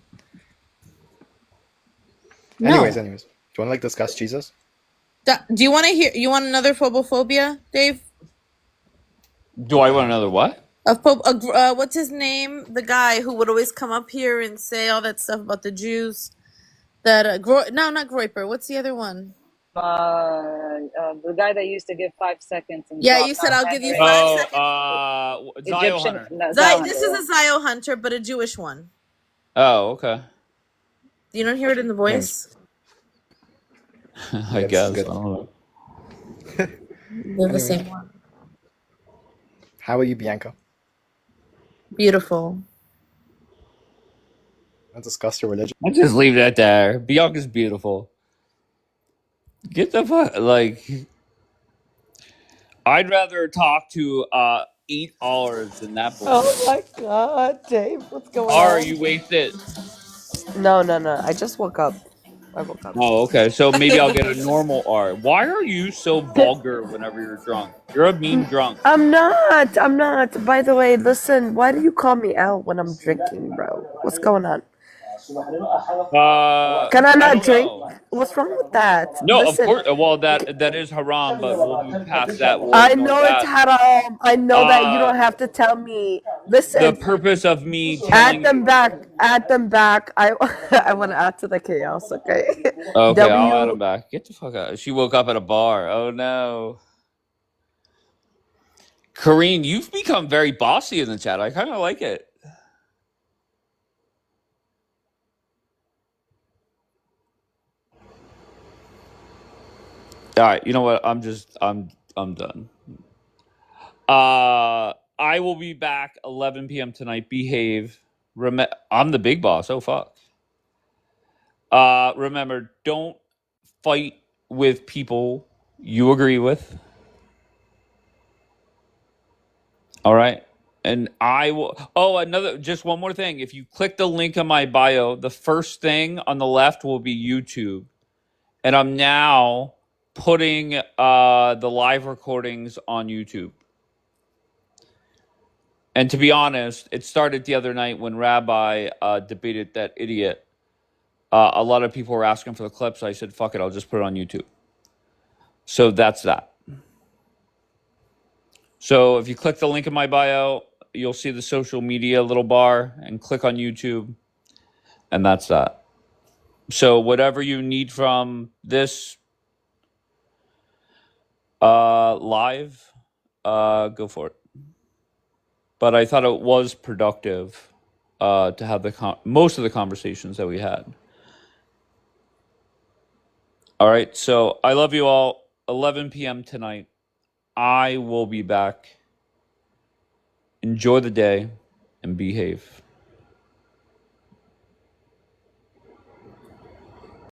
Anyways, do you want to discuss Jesus? Do you want to hear? You want another phobophobia, Dave? Do I want another what? What's his name? The guy who would always come up here and say all that stuff about the Jews. That no, not Groiper. What's the other one? The guy that used to give 5 seconds. And yeah, you said I'll give you 5 seconds. Zio Hunter. This is a Zio Hunter, but a Jewish one. Oh, okay. You don't hear it in the voice? I guess. I don't know. They're the same one. How are you, Bianca? Beautiful. Let's discuss your religion. I'll just leave that there. Bianca's beautiful. Get the fuck I'd rather talk to 8 olives than that boy. Oh my god, Dave, what's going on? Are you wasted? No. I just woke up. I woke up. Oh, okay. So maybe I'll get a normal R. Why are you so vulgar whenever you're drunk? You're a mean drunk. I'm not. By the way, listen, why do you call me out when I'm drinking, bro? What's going on? Can I not drink? What's wrong with that? No, listen. of course. Well, that is haram, but we'll move past that. I know it's haram. I know that you don't have to tell me. Listen. The purpose of me add them back. I want to add to the chaos. Okay. Okay, I'll add them back. Get the fuck out. She woke up at a bar. Oh no. Karine, you've become very bossy in the chat. I kind of like it. All right, you know what? I'm done. I will be back 11 p.m. tonight. Behave. I'm the big boss. Oh fuck. Remember, don't fight with people you agree with. All right. And I will. Oh, just one more thing. If you click the link in my bio, the first thing on the left will be YouTube. And I'm now putting the live recordings on YouTube. And to be honest, it started the other night when Rabbi debated that idiot. A lot of people were asking for the clips. I said, fuck it, I'll just put it on YouTube. So that's that. So if you click the link in my bio, you'll see the social media little bar and click on YouTube. And that's that. So whatever you need from this live, go for it. But I thought it was productive to have the most of the conversations that we had. All right, so I love you all. 11 p.m. tonight. I will be back. Enjoy the day and behave.